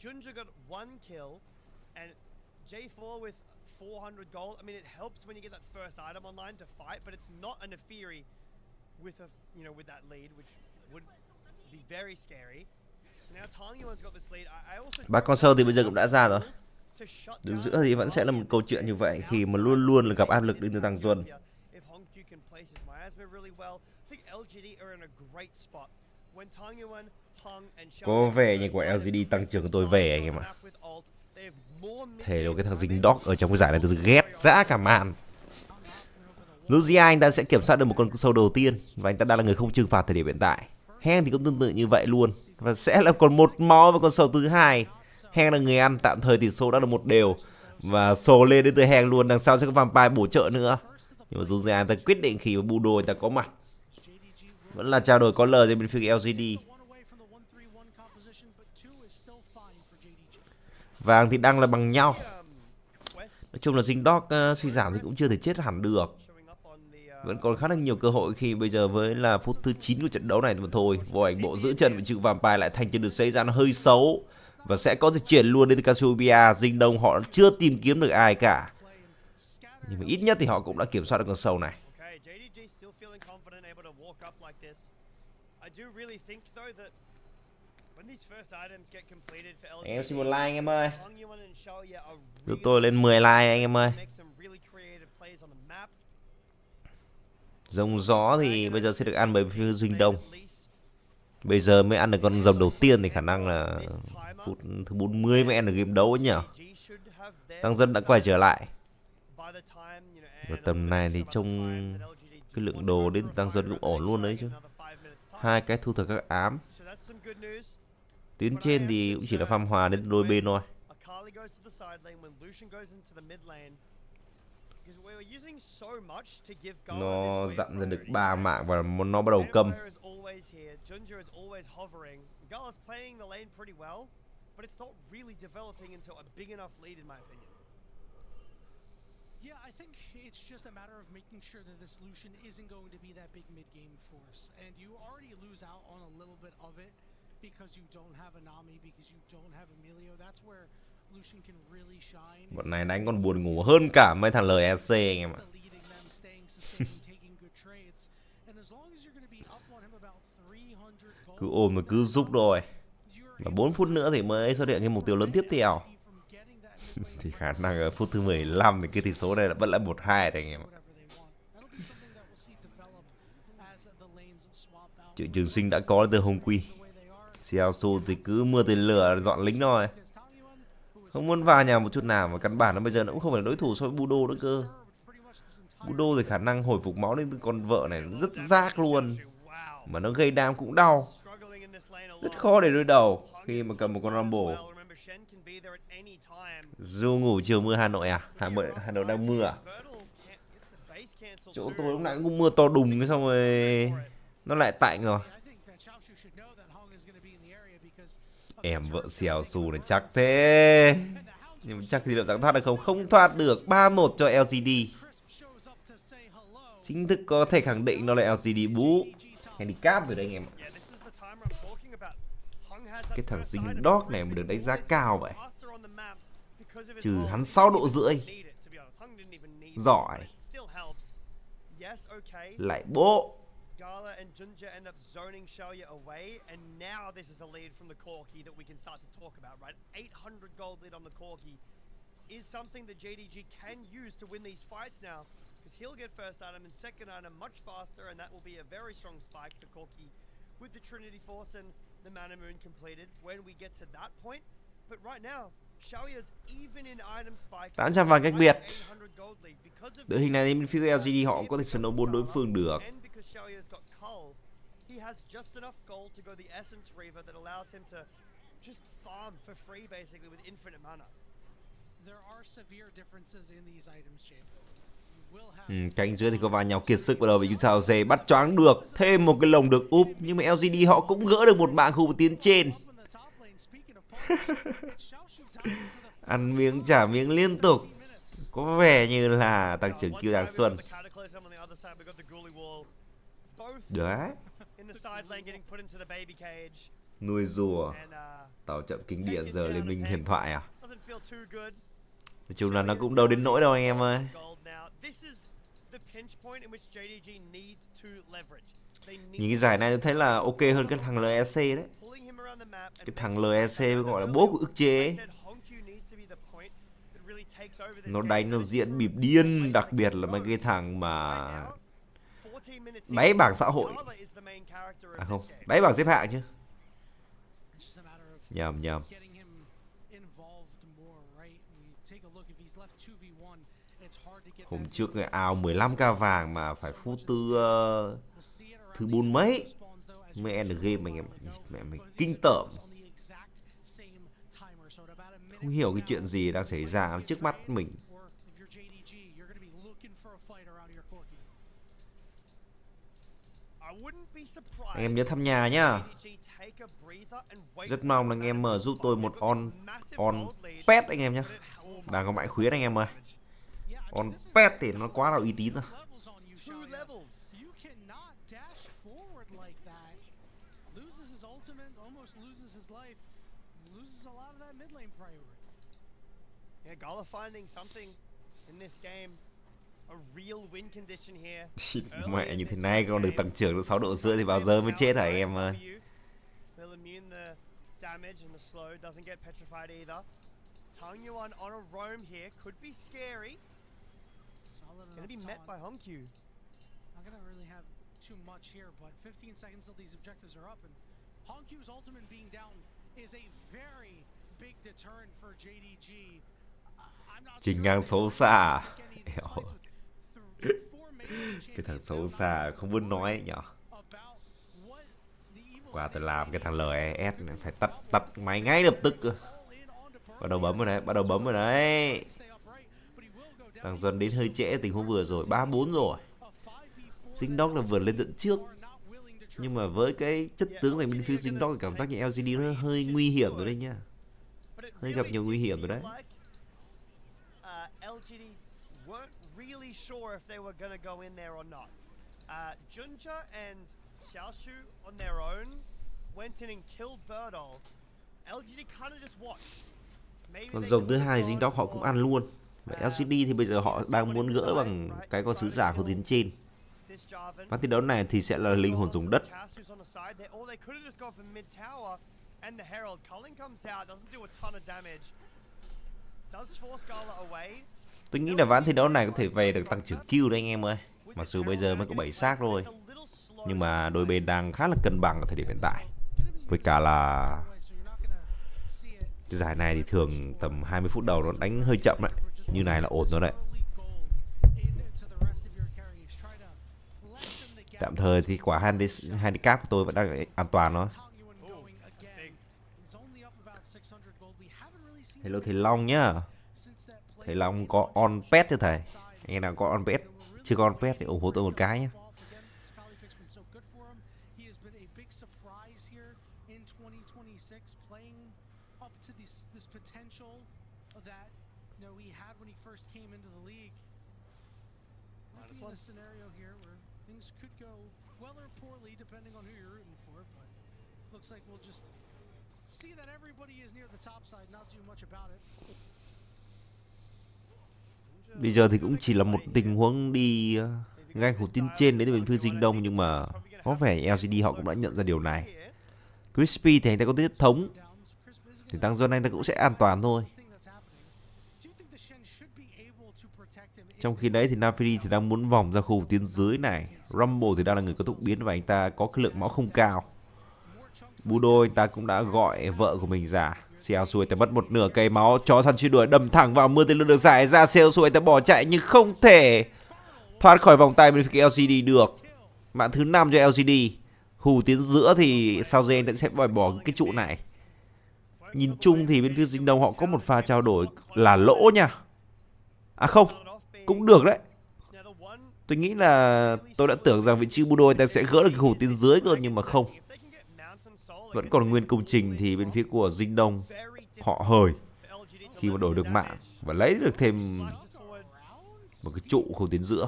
Junja got 1 kill, and J4 with 400 gold. I mean, it helps when you get that first item online to fight, but it's not a Nefiri with a with that lead, which would be very scary. Now Tangyuan's got this lead. I also Ba con sâu thì bây giờ cũng đã ra rồi. Đứng giữa thì vẫn sẽ là một câu chuyện như vậy khi mà luôn luôn là gặp áp lực đến từ thằng Duân. Có vẻ như quả LGD tăng trưởng của tôi về anh em ạ. Thể đâu cái thằng dính dog ở trong cái giải này tôi ghét dã cả man. Lucia anh ta sẽ kiểm soát được một con sâu đầu tiên và anh ta đang là người không trừng phạt thời điểm hiện tại. Heng thì cũng tương tự như vậy luôn và sẽ là còn một máu với con sâu thứ hai. Heng là người ăn, tạm thời tỷ số đã là 1 đều và sổ lên đến từ Heng luôn. Đằng sau sẽ có Vampire bổ trợ nữa. Nhưng mà Lucia anh ta quyết định khi mà Budo anh ta có mặt. Vẫn là trao đổi có lời trên bên phía LGD. Vàng thì đang là bằng nhau. Nói chung là dính dog suy giảm thì cũng chưa thể chết hẳn được. Vẫn còn khá là nhiều cơ hội khi bây giờ với là phút thứ 9 của trận đấu này mà thôi. Vô ảnh bộ giữ chân với chữ Vampire lại thành chân được xây ra nó hơi xấu. Và sẽ có thể chuyển luôn đến từ Cassiopeia. Dinh Đông họ chưa tìm kiếm được ai cả. Nhưng mà ít nhất thì họ cũng đã kiểm soát được con sâu này. Em xin một like anh em ơi. Giúp tôi lên 10 like anh em ơi. Rồng gió thì bây giờ sẽ được ăn bởi phía Dinh Đông. Bây giờ mới ăn được con rồng đầu tiên thì khả năng là phút thứ 40 mới ăn được game đấu ấy nhỉ. Tăng dân đã quay trở lại. Và tầm này thì trông cái lượng đồ đến tăng dân cũng ổn luôn đấy chứ. 2 cái thu thập các ám. Tuyến trên thì cũng chỉ là farm hòa đến đôi bên thôi. Nó dặn ra được 3 mạng và nó bắt đầu câm. Yeah, I think it's just a matter of making sure that this Lucian isn't going to be that big mid-game force. And you already lose out on a little bit of it because you don't have a Nami, because you don't have Emilio. That's where Lucian can really shine. Bọn này đánh còn buồn ngủ hơn cả mấy thằng LEC anh em ạ. Cứ ôm mà cứ giúp rồi. Và 4 phút nữa thì mới xuất hiện cái mục tiêu lớn tiếp theo. Thì khả năng ở phút thứ 15 thì cái tỷ số này là vẫn là 1-2 đấy anh em ạ. Triệu Trường Sinh đã có từ Hồng Quy. Xiaosu thì cứ mưa tên lửa dọn lính thôi. Không muốn vào nhà một chút nào mà căn bản nó bây giờ nó cũng không phải là đối thủ so với Budo nữa cơ. Budo thì khả năng hồi phục máu đến từ con vợ này rất rác luôn. Mà nó gây đam cũng đau. Rất khó để đối đầu khi mà cầm một con Rumble. Du ngủ chiều mưa Hà Nội à? Hà Nội đang mưa à? Chỗ tôi lúc nãy cũng mưa to đùng xong rồi nó lại tạnh rồi. Em vợ xèo xù này chắc thế. Nhưng mà chắc thì liệu rằng thoát được không? Không thoát được. 3-1 cho LGD. Chính thức có thể khẳng định nó là LGD bú handicap rồi đấy anh em ạ. Cái thằng dính dog này mà được đánh giá cao vậy. Trừ hắn 6 độ rưỡi. Giỏi. Lại bố. Gala and Junja end up zoning Xiaoya away, and now this is a lead from the Corki that we can start to talk about, right? 800 gold lead on the Corki is something that JDG can use to win these fights now, because he'll get first item and second item much faster, and that will be a very strong spike for Corki with the Trinity Force and the Mana Moon completed when we get to that point. But right now, 800 vàng cách biệt. Đội hình này bên phía LGD họ cũng có thể snowball đối phương được. He has just enough gold to go the Essence Reaver that allows him to just farm for free basically with infinite mana. There are severe differences in these items, James. Cánh dưới thì có va nhau kiệt sức, bắt đầu bị sao dê bắt choáng được, thêm một cái lồng được úp, nhưng mà LGD họ cũng gỡ được một mạng khu tiến trên. Ăn miếng trả miếng liên tục, có vẻ như là tăng trưởng kill Đàng Xuân. Đấy. Nuôi rùa, tàu chậm kinh điển giờ Liên Minh Huyền Thoại à? Nói chung là nó cũng đâu đến nỗi đâu anh em ơi. Nhìn cái giải này tôi thấy là ok hơn cái thằng LEC đấy. Cái thằng LEC gọi là bố của ức chế ấy. Nó đánh nó diễn bịp điên, đặc biệt là mấy cái thằng mà đáy bảng xã hội. À không, đáy bảng xếp hạng chứ. Nhầm. Hôm trước người ao 15k vàng mà phải phút thứ 4 mấy mới end game mày kinh tởm. Không hiểu cái chuyện gì đang xảy ra trước mắt mình. Anh em nhớ thăm nhà nhá. Rất mong là anh em mở giúp tôi một on pet anh em nhá. Đang có mãi khuyến anh em ơi. On pet thì nó quá là uy tín rồi. Mẹ như thế này còn được tăng trưởng được 6 độ rưỡi thì bao giờ mới chết hả anh em ơi. Gonna be met by Honkyu. Not gonna really have too much here, but 15 seconds till these objectives are up, and Honkyu's ultimate being down is a very big deterrent for JDG. Trình ngang xấu xa. Cái thằng xấu xa không muốn nói nhở. Qua tôi làm cái thằng LES này phải tắt máy ngay lập tức cơ. Bắt đầu bấm rồi đấy. Thằng Duân đến hơi trễ tình huống vừa rồi, 3-4 rồi. Dinh Dog là vượt lên dẫn trước. Nhưng mà với cái chất tướng dành bên phía Dinh Dog thì cảm giác như LGD nó hơi nguy hiểm rồi đấy nha. Hơi gặp nhiều nguy hiểm rồi đấy. Còn dòng thứ hai Dinh Dog họ cũng ăn luôn. LGD thì bây giờ họ đang muốn gỡ bằng cái con sứ giả của tiến trên. Và thi đấu này thì sẽ là linh hồn dùng đất. Tôi nghĩ là ván thi đấu này có thể về được tăng trưởng kill đấy anh em ơi. Mặc dù bây giờ mới có 7 xác thôi, nhưng mà đôi bên đang khá là cân bằng ở thời điểm hiện tại. Với cả là cái giải này thì thường tầm 20 phút đầu nó đánh hơi chậm đấy. Như này là ổn rồi đấy. Tạm thời thì quả handicap của tôi vẫn đang an toàn đó. Hello thầy Long nhá. Thầy Long có on pet chứ thầy. Anh em nào có on pet, chưa có on pet thì ủng hộ tôi một cái nhé. A scenario here where things could go well or poorly depending on who you're rooting for, but looks like we'll just see that everybody is near the top side, not do much about it. Bây giờ thì cũng chỉ là một tình huống đi gai khổ tiến trên đến từ bên phía Dinh Đông, nhưng mà có vẻ LGD họ cũng đã nhận ra điều này. Crispy thì anh ta có tiết thống, thì tăng dân anh ta cũng sẽ an toàn thôi. Trong khi đấy thì Nafiri thì đang muốn vòng ra khu tiến dưới này. Rumble thì đang là người có tốc biến và anh ta có cái lượng máu không cao. Budo anh ta cũng đã gọi vợ của mình ra. Xeo xuôi ta mất một nửa cây máu, chó săn truy đuổi đâm thẳng vào mưa tên lửa được giải ra. Xeo xuôi ta bỏ chạy nhưng không thể thoát khỏi vòng tay bên phía LGD được. Mạng thứ 5 cho LGD. Hù tiến giữa thì sau đây anh ta sẽ bỏ cái trụ này. Nhìn chung thì bên phía Dinh Đông họ có một pha trao đổi là lỗ nha. À không, cũng được đấy. Tôi nghĩ là tôi đã tưởng rằng vị trí Budo anh ta sẽ gỡ được cái hù tiến dưới cơ, nhưng mà không. Vẫn còn nguyên công trình thì bên phía của Dinh Đông họ hời khi mà đổi được mạng và lấy được thêm một cái trụ hù tiến giữa.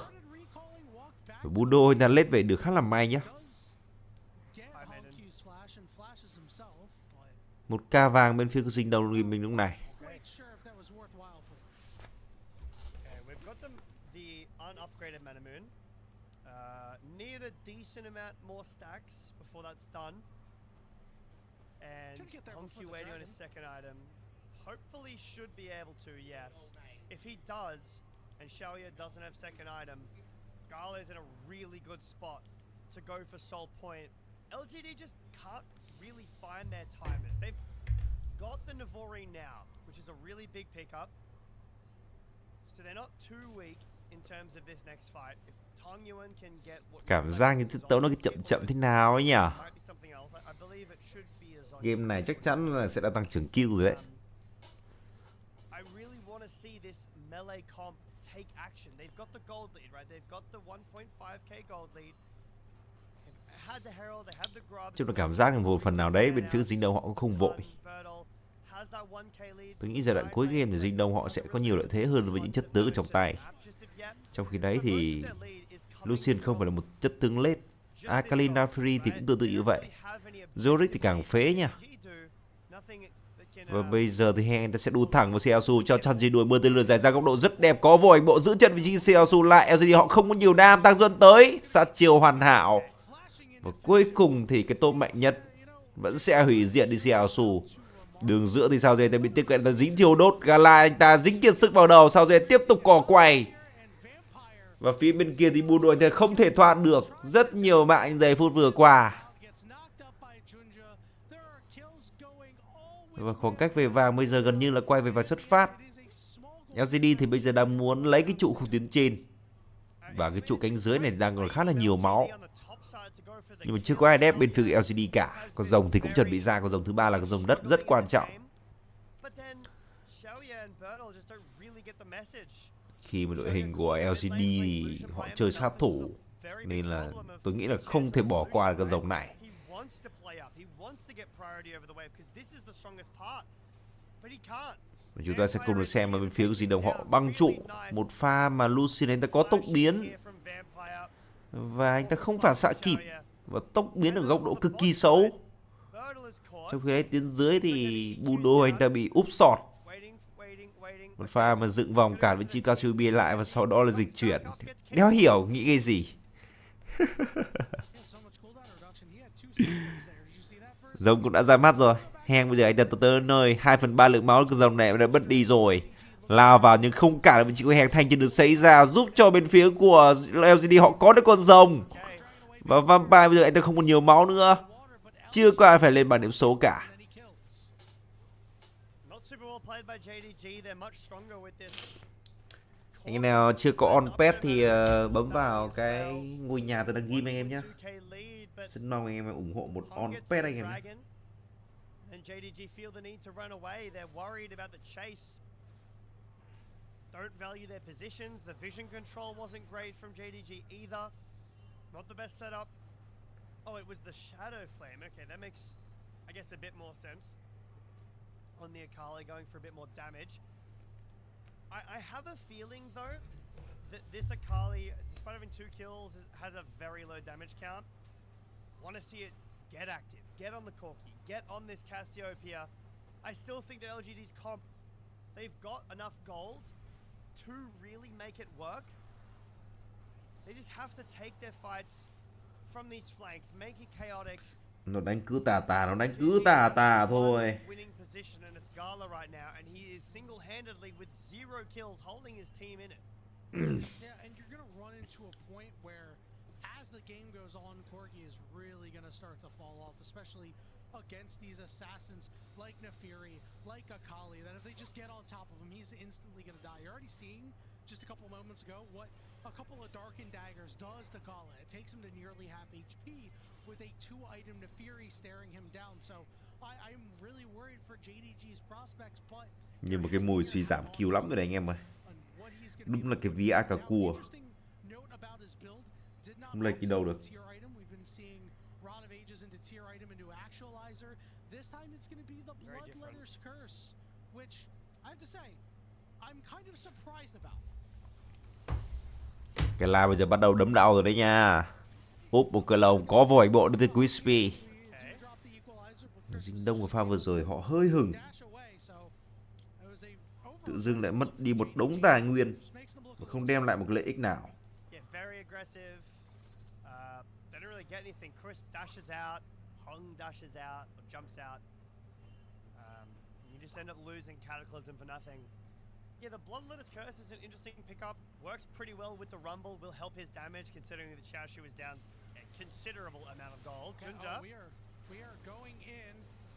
Và Budo anh ta lết về được khá là may nhá. Một ca vàng bên phía của Dinh Đông mình lúc này. Need a decent amount more stacks before that's done. And Honky waiting on his second item. Hopefully should be able to, yes. If he does, and Xiaoya doesn't have second item, Gala is in a really good spot to go for Soul Point. LGD just can't really find their timers. They've got the Navori now, which is a really big pickup. So they're not too weak in terms of this next fight. Cảm giác như tấu nó chậm chậm thế nào ấy nhỉ? Game này chắc chắn là sẽ đã tăng trưởng kill rồi đấy. Chung là cảm giác là một phần nào đấy bên phía Dinh Đông họ cũng không vội. Tôi nghĩ giai đoạn cuối game thì Dinh Đông họ sẽ có nhiều lợi thế hơn với những chất tướng ở trong tay. Trong khi đấy thì Lucian không phải là một chất tướng late. Alkalina Free thì cũng tương tự như vậy. Zoric thì càng phế nha. Và bây giờ thì anh ta sẽ đu thẳng vào Seosu cho Chanji đuổi mưa tên lửa dài ra góc độ rất đẹp, có vội bộ giữ chân vị trí Seosu lại. LGD họ không có nhiều đam, tăng dần tới sát chiều hoàn hảo. Và cuối cùng thì cái tôm mạnh nhất vẫn sẽ hủy diệt đi Seosu. Đường giữa thì sao dây ta bị tiếp cận là dính thiêu đốt. Gala anh ta dính kiệt sức vào đầu, sao dây tiếp tục cò quay. Và phía bên kia thì Budo anh ta không thể thoát được. Rất nhiều mạng giây phút vừa qua. Và khoảng cách về vàng bây giờ gần như là quay về vài xuất phát. LGD thì bây giờ đang muốn lấy cái trụ khung tuyến trên. Và cái trụ cánh dưới này đang còn khá là nhiều máu. Nhưng mà chưa có ai đép bên phía LGD cả. Con rồng thì cũng chuẩn bị ra. Con rồng thứ ba là con rồng đất rất quan trọng. Khi mà đội hình của LGD họ chơi sát thủ, nên là tôi nghĩ là không thể bỏ qua con rồng này. Và chúng ta sẽ cùng được xem mà bên phía của Dinh Đông họ băng trụ. Một pha mà Lucian anh ta có tốc biến và anh ta không phản xạ kịp. Và tốc biến ở góc độ cực kỳ xấu. Trong khi đấy tuyến dưới thì Budo anh ta bị úp sọt. Một pha mà dựng vòng cản với Chikasubi lại và sau đó là dịch chuyển. Đéo hiểu nghĩ cái gì. Rồng cũng đã ra mắt rồi. Heng bây giờ anh ta tới nơi 2/3 lượng máu của rồng này đã mất đi rồi. Lao vào nhưng không cản được vị trí của Heng. Thanh chưa được xảy ra giúp cho bên phía của LGD họ có được con rồng. Và Vampire bây giờ anh ta không còn nhiều máu nữa. Chưa có ai phải lên bảng điểm số cả. Anh em nào chưa có on pet thì bấm vào cái ngôi nhà tôi đang ghim anh em nhé. Xin mong anh em ủng hộ một on pet anh em nhé. JDG feel the need to run away. They're worried about the chase. Don't value their positions. The vision control wasn't great from JDG either. Not the best setup. Oh, it was the shadow flame. Okay, that makes, I guess, a bit more sense. On the Akali going for a bit more damage. I have a feeling though that this Akali, despite having 2 kills, has a very low damage count. Want to see it get active, get on the Corki, get on this Cassiopeia. I still think that LGD's comp, they've got enough gold to really make it work. They just have to take their fights from these flanks, make it chaotic. Nó đánh cứ tà thôi. Winning position and it's Gala right now and he is single-handedly with 0 kills holding his team in it. Yeah, and you're going to run into a point where as the game goes on, Corgi is really going to start to fall off, especially against these assassins like Nefiri, like Akali, that if they just get on top of him, he's instantly going to die. You're already seeing just a couple moments ago what a couple of darkened daggers does to Kala. It takes him to nearly half HP with a 2-item Nefiri staring him down. So I'm really worried for JDG's prospects, but Nhưng mà cái mùi suy giảm kill lắm rồi đấy anh em ơi. Đúng là cái ví Akaku à. Không lệch đi đâu được. Cái la bây giờ bắt đầu đấm đau rồi đấy nha. Úp một cái lồng có vòi bộ đến từ Crispy. Dính đông của pha vừa rồi họ hơi hừng. Tự dưng lại mất đi một đống tài nguyên và không đem lại một lợi ích nào. Yeah, the Bloodletter's Curse is an interesting pickup. Works pretty well with the Rumble. Will help his damage considering that Xiaoshu is down a considerable amount of gold. Junja. We are going in.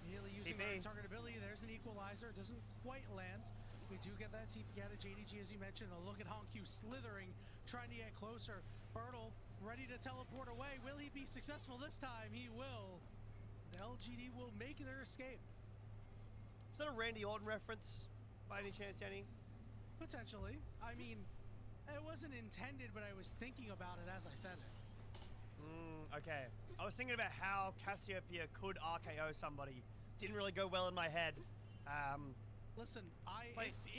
Nearly using our target ability. There's an equalizer. It doesn't quite land. We do get that TP out of JDG as you mentioned. A look at Hongq slithering, trying to get closer. Bertle ready to teleport away. Will he be successful this time? He will. The LGD will make their escape. Is that a Randy Orton reference by any chance, Jenny? Potentially. I mean, it wasn't intended, but I was thinking about it as I said it. Okay. I was thinking about how Cassiopeia could RKO somebody. Didn't really go well in my head. Listen,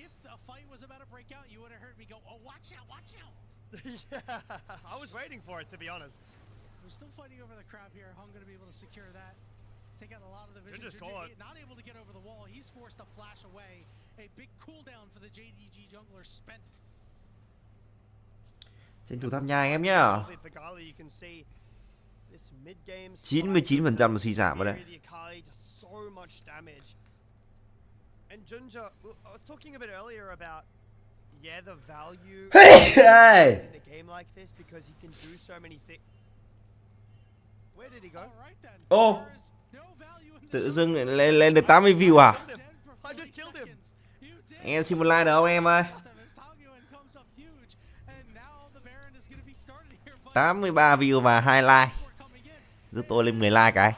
if a fight was about to break out, you would have heard me go, "Oh, watch out, watch out!" Yeah, I was waiting for it, to be honest. We're still fighting over the crab here. Hung going to be able to secure that. Take out a lot of the vision. Not able to get over the wall. He's forced to flash away. A big cooldown for the JDG jungler spent. Tranh thủ tham gia anh em nhá. 99% là suy giảm rồi đấy. And Junja, I was talking a bit earlier about the value in a game like this because he can do so many things. Where did he go? Ô, tự dưng lên được 80 view à? I just killed him. Em xin một like được không em ơi? 83 view và 2 like. Giúp tôi lên 10 like cái.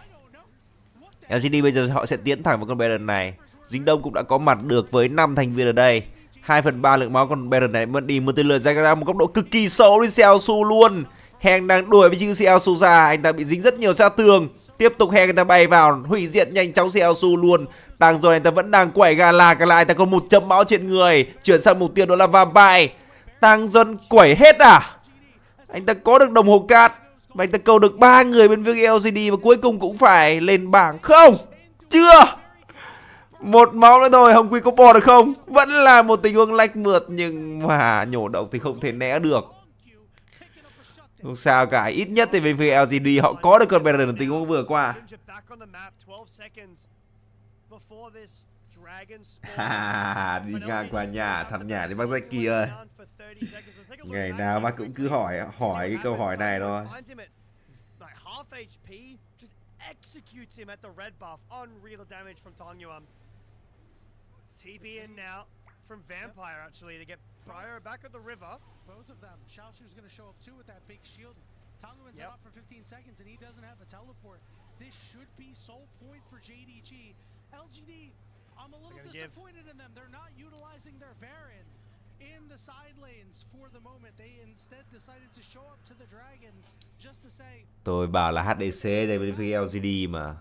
LGD bây giờ họ sẽ tiến thẳng vào con Baron này. Dính Đông cũng đã có mặt được với 5 thành viên ở đây. 2/3 lượng máu con Baron này mất đi. Một tên lửa ra ra một góc độ cực kỳ xấu đến Xiaoshu luôn. Heng đang đuổi với chữ Xiaoshu ra, anh ta bị dính rất nhiều ra tường. Tiếp tục Heng, anh ta bay vào hủy diệt nhanh chóng Xiaoshu luôn. Đang rồi anh ta vẫn đang quẩy gà là cả lại, anh ta có 1 chấm máu trên người. Chuyển sang mục tiêu đó là Vampire. Tăng dân quẩy hết à? Anh ta có được đồng hồ cát và anh ta câu được 3 người bên phía LGD và cuối cùng cũng phải lên bảng không? Chưa. 1 máu nữa thôi, Hồng Quy có bỏ được không? Vẫn là một tình huống lách mượt nhưng mà nhổ động thì không thể né được. Không sao cả, ít nhất thì bên phía LGD họ có được con Baron ở tình huống vừa qua. Đi ngang qua nhà, thăm nhà đi bác Jack kia. Ngày nào bác cũng cứ hỏi cái câu hỏi này thôi. TP in now from Vampire actually to get Pryor back at the river. Both of them. Xiaoshu's going to show up too with that big shield. Tanguin's up for 15 seconds and he doesn't have the teleport. This should be sole point for JDG. LGD, I'm a little disappointed in them. They're not utilizing their Baron in the side lanes for the moment. They instead decided to show up to the Dragon just to say. Tôi bảo là HDC dành bên phía LGD mà.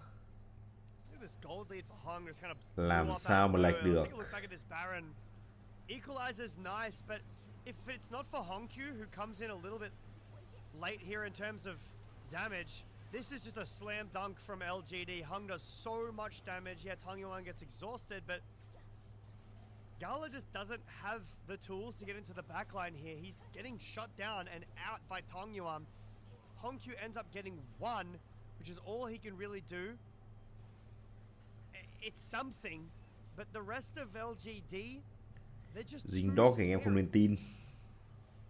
Làm sao mà lệch được. Equalizer's nice, but if it's not for Hongq who comes in a little bit late here in terms of damage, this is just a slam dunk from LGD. Hung does so much damage. Yeah, Tong Yuan gets exhausted, but Gala just doesn't have the tools to get into the backline here. He's getting shut down and out by Tong Yuan. Hongq ends up getting 1, which is all he can really do. It's something, but the rest of LGD, Dính đó thì anh em không nên tin.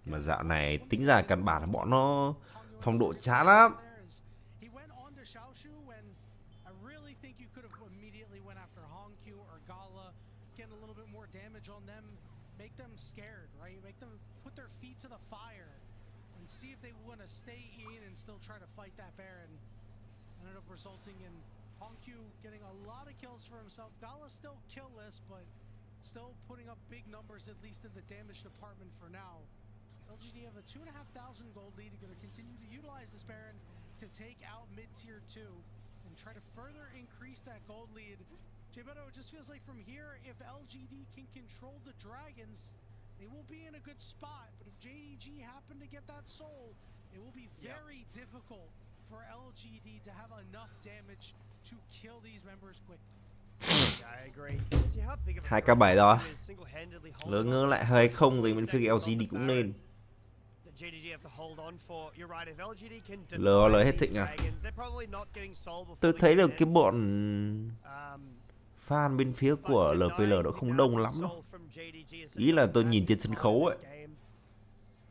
Mà dạo này tính ra căn bản là bọn nó phong độ chán lắm. I really think you could have immediately went after Hongq or Gala, get a little bit more damage on them, make them scared, right? Make them put their feet to the fire and see if they want to stay in and still try to fight that Baron. Ended up resulting in Hongq getting a lot of kills for himself. Gala's still killless, but still putting up big numbers, at least in the damage department for now. LGD have a 2,500 gold lead. Going to continue to utilize this Baron to take out mid-tier 2 and try to further increase that gold lead. J-Beto, it just feels like from here, if LGD can control the dragons, they will be in a good spot. But if JDG happen to get that soul, it will be very difficult for LGD to have enough damage to kill these members quickly. Yeah, I agree. See how big of a 2k7 rồi. threat is single-handedly holding Lỡ on ngớ to lại that 2-0 thì bên phía second LGD from cũng the lên. Baron that JDG have to hold on for. You're right, if LGD can Lỡ deny hết these thịnh à? dragons, they're probably not getting soul before Tôi the thấy game được cái ends. bọn Um, fan bên phía but của denying LPL nó the không amount đông of lắm đâu. soul from JDG is Ý là such a tôi nhìn trên massive sân part khấu of ấy. this game.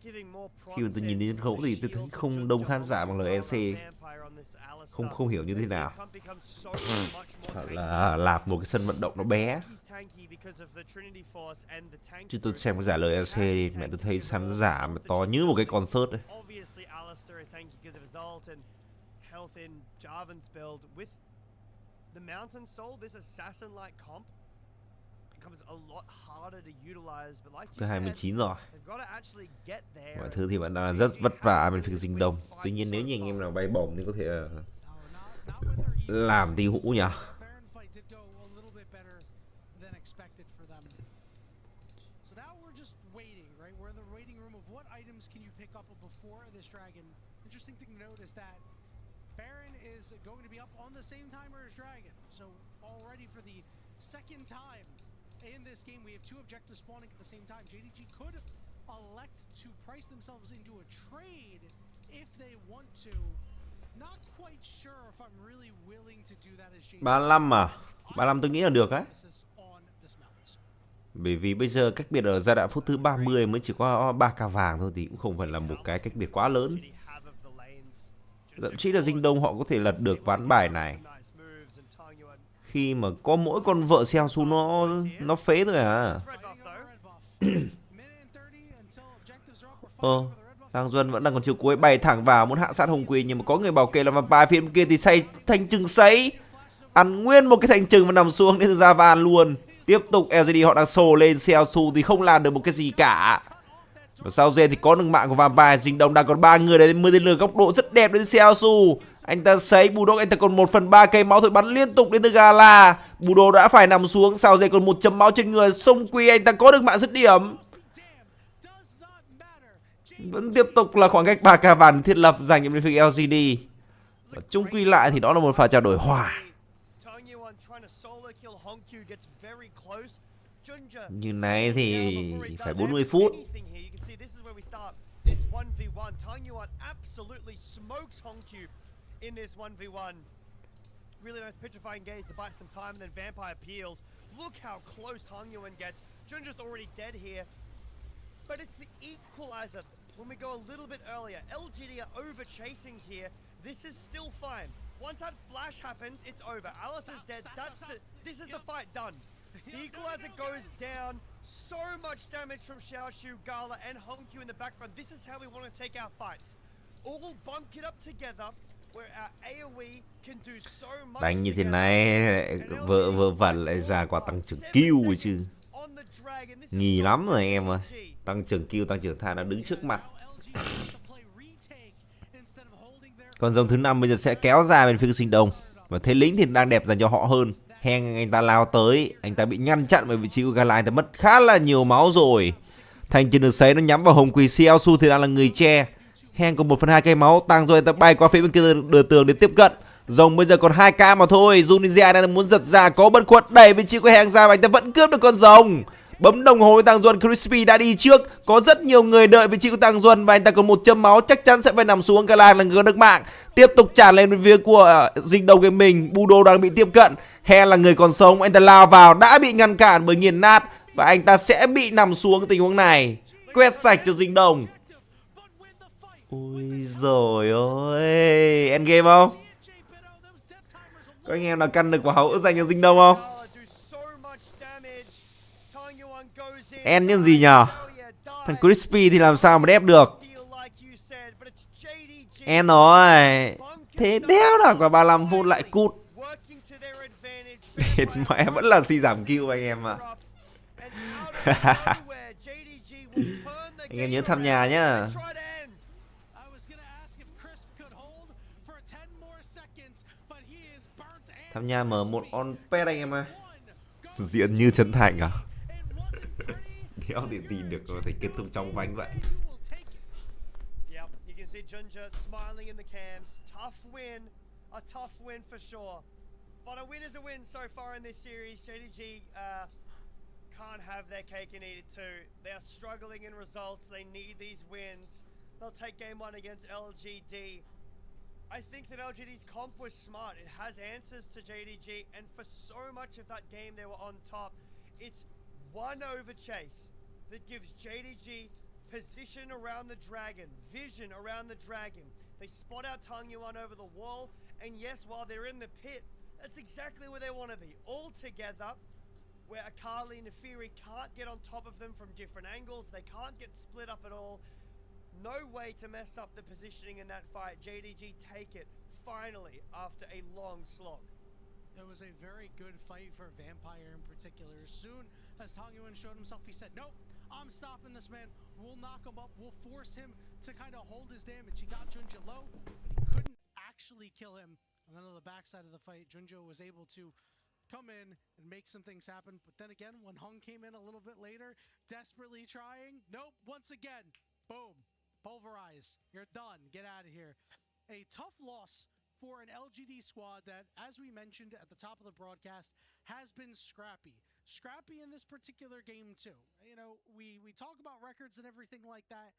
Giving more Khi mà tôi nhìn trên sân khấu thì tôi thấy không đông khán giả bằng LEC. Không hiểu như thế nào. Thật là làm một cái sân vận động nó bé. Chứ tôi xem cái giải LEC thì mẹ tôi thấy khán giả mà to như một cái concert ấy. Thứ 29 rồi. Mọi thứ thì vẫn đang rất vất vả bên phía Dinh Đông. Tuy nhiên nếu như anh em nào bay bổng thì có thể làm tí hũ nhỉ. In this game, we have two objectives spawning at the same time. JDG could elect to price themselves into a trade if they want to. Not quite sure if I'm really willing to do that as JDG. 35 à? 35 tôi nghĩ là được đấy. Bởi vì bây giờ cách biệt ở giai đoạn phút thứ 30 mới chỉ có 3k vàng thôi thì cũng không phải là một cái cách biệt quá lớn. Thậm chí là Dinh Đông họ có thể lật được ván bài này. Khi mà có mỗi con vợ xeo su nó phế thôi à. Thằng Duân vẫn đang còn chiều cuối bay thẳng vào muốn hạ sát Hồng Quỳ, nhưng mà có người bảo kê là vampire. Phía bên kia thì say thanh trừng sấy, ăn nguyên một cái thanh trừng và nằm xuống đến ra van luôn. Tiếp tục LGD họ đang sồ lên, xeo su thì không làm được một cái gì cả. Và sau dê thì có được mạng của vampire. Dinh Đông đang còn 3 người đấy, 10 tên lửa góc độ rất đẹp đến xeo su. Anh ta sấy bù đô, anh ta còn 1/3 cây máu thôi, bắn liên tục đến từ Gala. Bù đô đã phải nằm xuống, sau dây còn 1 chấm máu trên người. Sông Quy anh ta có được mạng dứt điểm. Vẫn tiếp tục là khoảng cách 3k vàng thiết lập dành cho bên phía LGD. Và chung quy lại thì đó là một pha trao đổi hòa. Như này thì phải 40 phút. In this 1v1, really nice petrifying gaze to buy some time, and then Vampire peels. Look how close Tang Yuan gets. Junja's already dead here, but it's the equalizer. When we go a little bit earlier, LGD are over chasing here. This is still fine. Once that flash happens, it's over. Alice is dead. This is the fight done. The equalizer goes down. So much damage from Xiaoshu, Gala, and Hongqiu in the background. This is how we want to take our fights. All bunk it up together. Đánh như thế này vợ vẩn lại ra quả tăng trưởng kill rồi chứ. Nghỉ lắm rồi anh em ơi. Tăng trưởng kill, tăng trưởng thà đã đứng trước mặt. Con rồng thứ 5 bây giờ sẽ kéo ra bên phía Dinh Đông. Và thế lính thì đang đẹp dành cho họ hơn. Heng anh ta lao tới, anh ta bị ngăn chặn bởi vị trí của Gala, anh ta mất khá là nhiều máu rồi. Thành trên được sấy nó nhắm vào Hồng Quỳ. Xiaosu thì đang là người che. Heng còn 1/2 cây máu, tăng rồi ta bay qua phía bên kia đường tường để tiếp cận. Rồng bây giờ còn 2k mà thôi. Junizia đang muốn giật ra, có bất khuất đẩy bên chiếc của Heng ra và anh ta vẫn cướp được con rồng. Bấm đồng hồ với Tăng Duân, Crispy đã đi trước. Có rất nhiều người đợi vị trí của Tăng Duân và anh ta còn 1 chấm máu, chắc chắn sẽ phải nằm xuống. Gala là người được mạng. Tiếp tục tràn lên bên phía của Dinh Đông của mình. Budo đang bị tiếp cận. Heng là người còn sống, anh ta lao vào đã bị ngăn cản bởi nghiền nát và anh ta sẽ bị nằm xuống tình huống này. Quét sạch cho Dinh Đông. Ôi giời ơi, endgame không? Có anh em nào căn được quả hậu dành cho Dinh Đông không? En những gì nhờ? Thằng Crispy thì làm sao mà đép được? En nói thế đéo nào quả 35 phút lại cút. Mẹ vẫn là suy giảm kill anh em ạ. Anh em nhớ thăm nhà nhá. Thăm nhà mở một on pet anh em ơi. Diện như chân thành à? Đéo thể tin được có thể kết thúc trong quanh vậy. A tough win for sure. But a win is a win so far in this series. JDG can't have their cake and eat it too. They are struggling in results. They need these wins. They'll take game 1 against LGD. I think that LGD's comp was smart. It has answers to JDG, and for so much of that game they were on top. It's one over chase that gives JDG position around the dragon, vision around the dragon. They spot out Tang Yuan over the wall, and yes, while they're in the pit, that's exactly where they want to be, all together, where Akali and Nefiri can't get on top of them from different angles. They can't get split up at all. No way to mess up the positioning in that fight. JDG take it, finally, after a long slog. It was a very good fight for Vampire in particular. As soon as Tang Yuan showed himself, he said, nope, I'm stopping this man. We'll knock him up. We'll force him to kind of hold his damage. He got Junja low, but he couldn't actually kill him. And then on the backside of the fight, Junjo was able to come in and make some things happen. But then again, when Hung came in a little bit later, desperately trying, nope, once again, boom, pulverize. You're done. Get out of here. A tough loss for an LGD squad that, as we mentioned at the top of the broadcast, has been scrappy. Scrappy in this particular game too. You know, we talk about records and everything like that.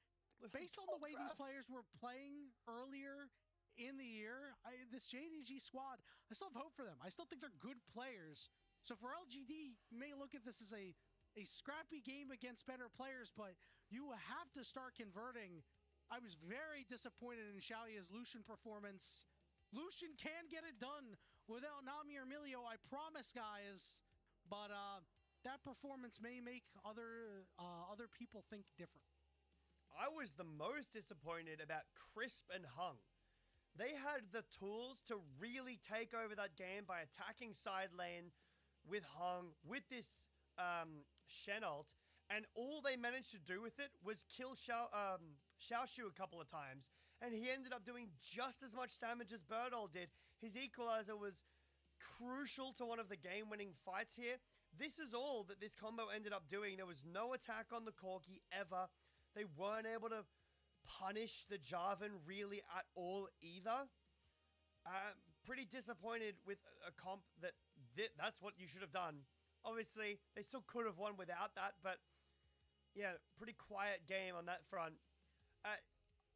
Based on the way these players were playing earlier in the year, this JDG squad, I still have hope for them. I still think they're good players. So for LGD, you may look at this as a scrappy game against better players, but you have to start converting. I was very disappointed in Xiaoya's Lucian performance. Lucian can get it done without Nami or Emilio, I promise, guys. But that performance may make other people think different. I was the most disappointed about Crisp and Hung. They had the tools to really take over that game by attacking side lane with Hung, with this Shen ult, and all they managed to do with it was kill Xiaoshu a couple of times, and he ended up doing just as much damage as Birdall did. His equalizer was crucial to one of the game-winning fights here. This is all that this combo ended up doing. There was no attack on the Corki ever. They weren't able to punish the Jarvan really at all either. Pretty disappointed with a comp that's what you should have done. Obviously, they still could have won without that, but yeah, pretty quiet game on that front.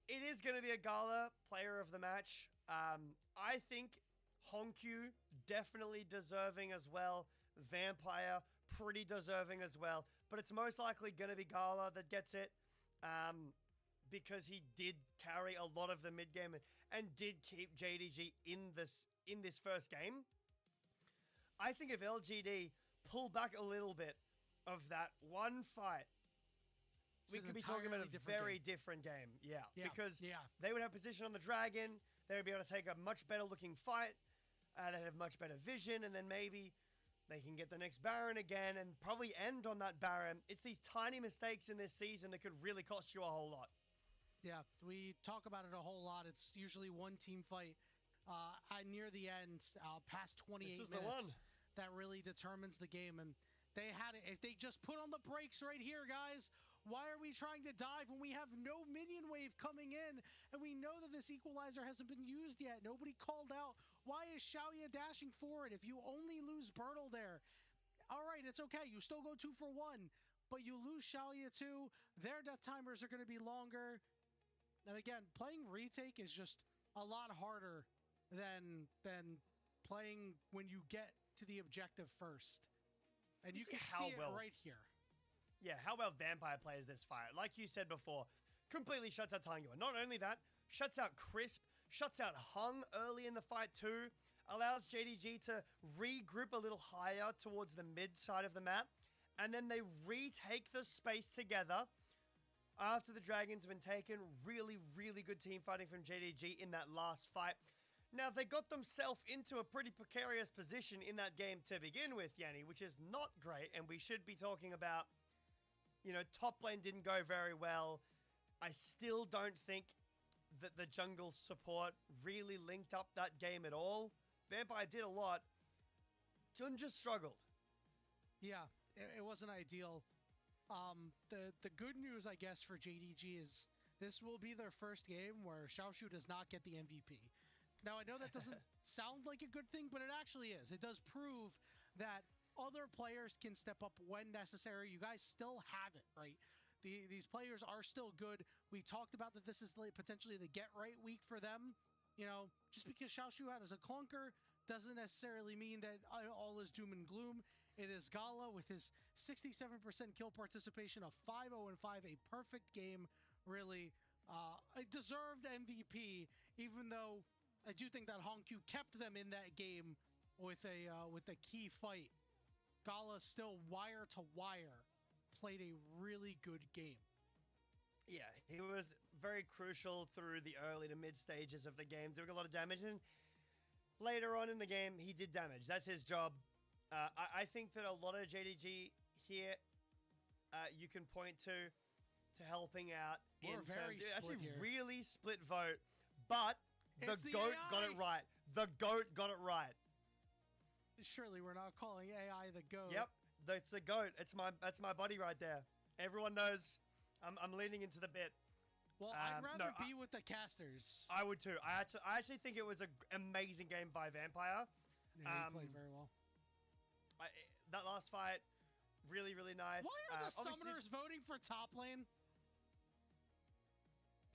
It is going to be a Gala player of the match. I think Honkyu definitely deserving as well. Vampire pretty deserving as well, but it's most likely going to be Gala that gets it. Because he did carry a lot of the mid game and did keep JDG in this first game. I think if LGD pull back a little bit of that one fight, we could be talking about a very different game. Yeah, because they would have position on the dragon. They would be able to take a much better looking fight. They'd have much better vision, and then maybe they can get the next Baron again and probably end on that Baron. It's these tiny mistakes in this season that could really cost you a whole lot. Yeah, we talk about it a whole lot. It's usually one team fight near the end, past 28 minutes, that really determines the game. And they had it. If they just put on the brakes right here, guys, why are we trying to dive when we have no minion wave coming in? And we know that this equalizer hasn't been used yet. Nobody called out. Why is Xiaoya dashing forward if you only lose Bertle there? All right, it's okay. You still go 2 for 1, but you lose Xiaoya too. Their death timers are going to be longer. And again, playing retake is just a lot harder than playing when you get to the objective first. And you can see it right here. Yeah, how well Vampire plays this fight. Like you said before, completely shuts out Tang Yuan. Not only that, shuts out Crisp, shuts out Hung early in the fight too. allows JDG to regroup a little higher towards the mid side of the map, and then they retake the space together after the Dragons have been taken. Really, really good team fighting from JDG in that last fight. Now, they got themselves into a pretty precarious position in that game to begin with, Yanni, which is not great, and we should be talking about, you know, top lane didn't go very well. I still don't think that the jungle support really linked up that game at all. Vampire did a lot. Jun just struggled. Yeah, it wasn't ideal. The good news, I guess, for JDG is this will be their first game where Xiaoshu does not get the MVP. Now, I know that doesn't sound like a good thing, but it actually is. It does prove that other players can step up when necessary. You guys still have it, right? These players are still good. We talked about that this is potentially the get-right week for them. You know, just because Xiaoshu has a clunker doesn't necessarily mean that all is doom and gloom. It is Gala with his 67% kill participation, a 5-0-5, a perfect game, really. A deserved MVP, even though I do think that Hongq kept them in that game with a key fight. Gala still wire to wire played a really good game. Yeah, he was very crucial through the early to mid stages of the game, doing a lot of damage, and later on in the game, he did damage. That's his job. I think that a lot of JDG here you can point to helping out in terms of actually really split vote, but the GOAT got it right. The GOAT got it right. Surely we're not calling AI the GOAT. Yep, that's the GOAT. That's my buddy right there. Everyone knows I'm leaning into the bit. Well, I'd rather be with the casters. I would too. I actually think it was an amazing game by Vampire. Yeah, he played very well. That last fight, really, really nice. Why are the summoners voting for top lane?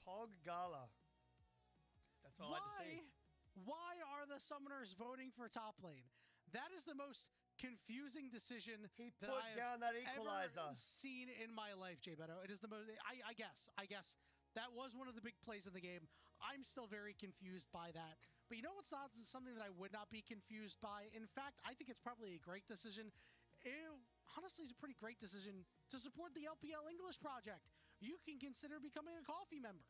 Pog Gala. That's all I had to say. Why are the summoners voting for top lane? That is the most confusing decision he put down that equalizer ever seen in my life, Jay Beto. It is the most. I guess that was one of the big plays of the game. I'm still very confused by that. But you know what's not something that I would not be confused by? In fact, I think it's probably a great decision. It honestly is a pretty great decision to support the LPL English project. You can consider becoming a coffee member.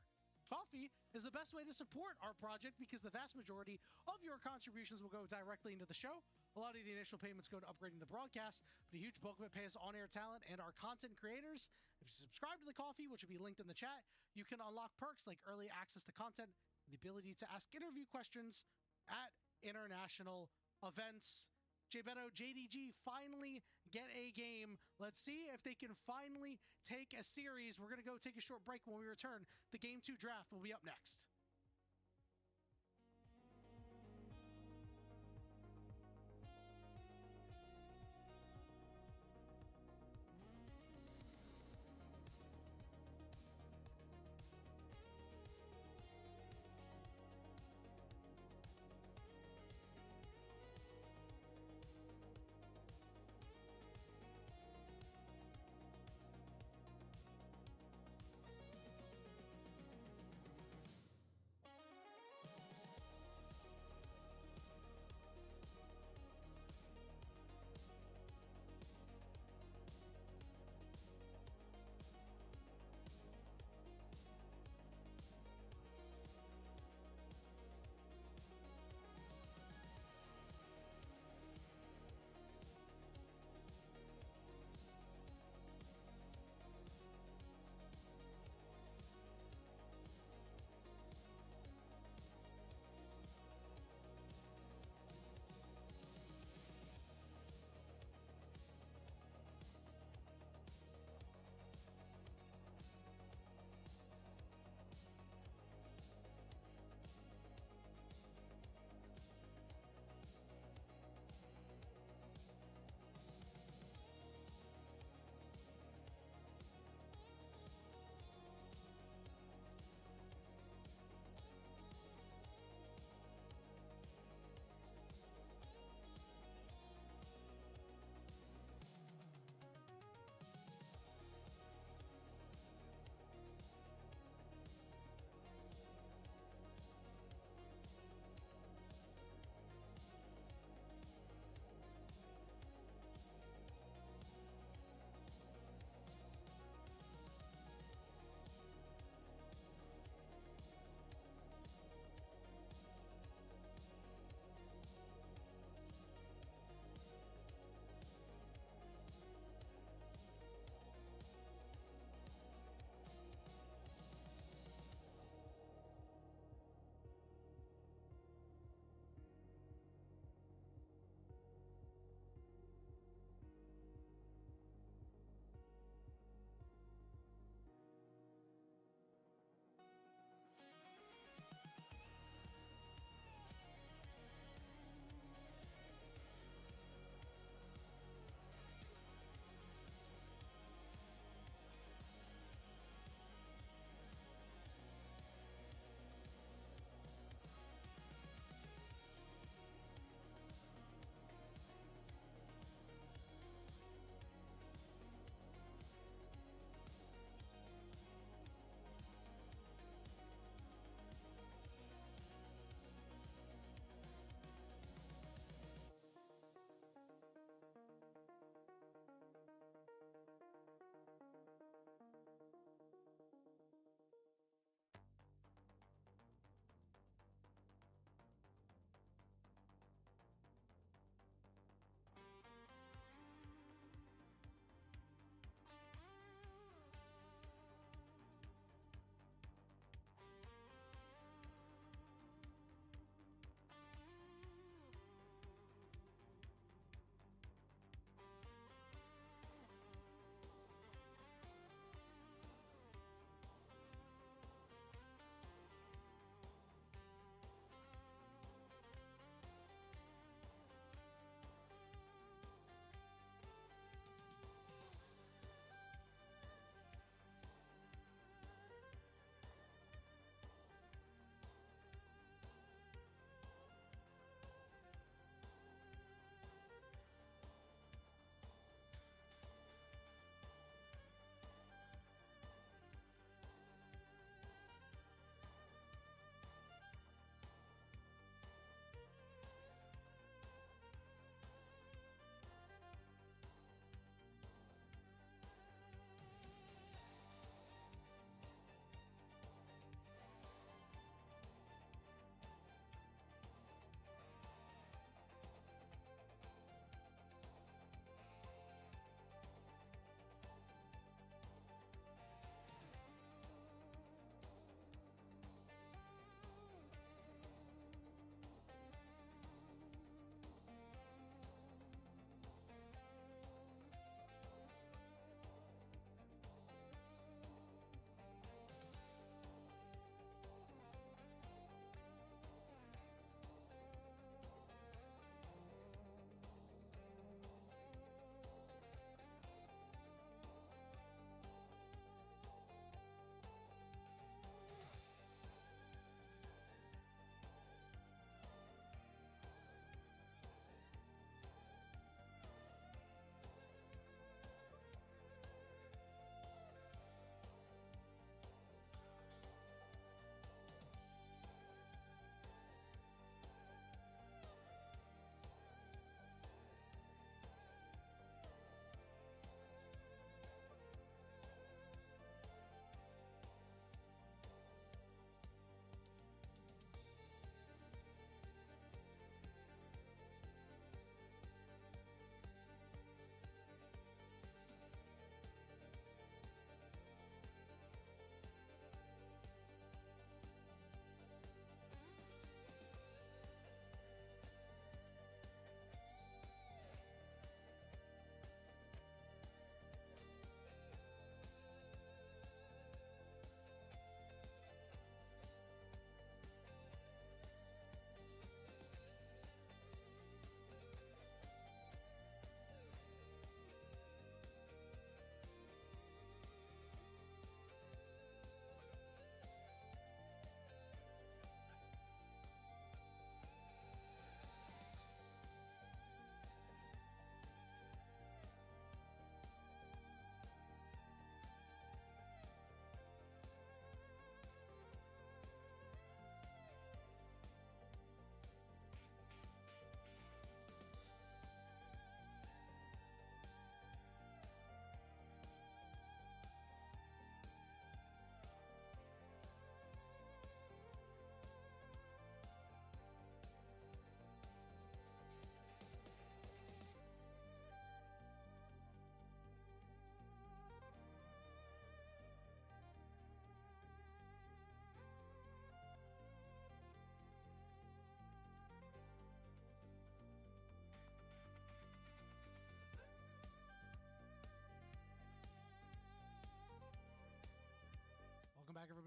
Coffee is the best way to support our project because the vast majority of your contributions will go directly into the show. A lot of the initial payments go to upgrading the broadcast, but a huge bulk of it pays on-air talent and our content creators. If you subscribe to the coffee, which will be linked in the chat, you can unlock perks like early access to content, the ability to ask interview questions at international events. Beto, JDG finally get a game. Let's see if they can finally take a series. We're going to go take a short break. When we return, the Game 2 draft will be up next.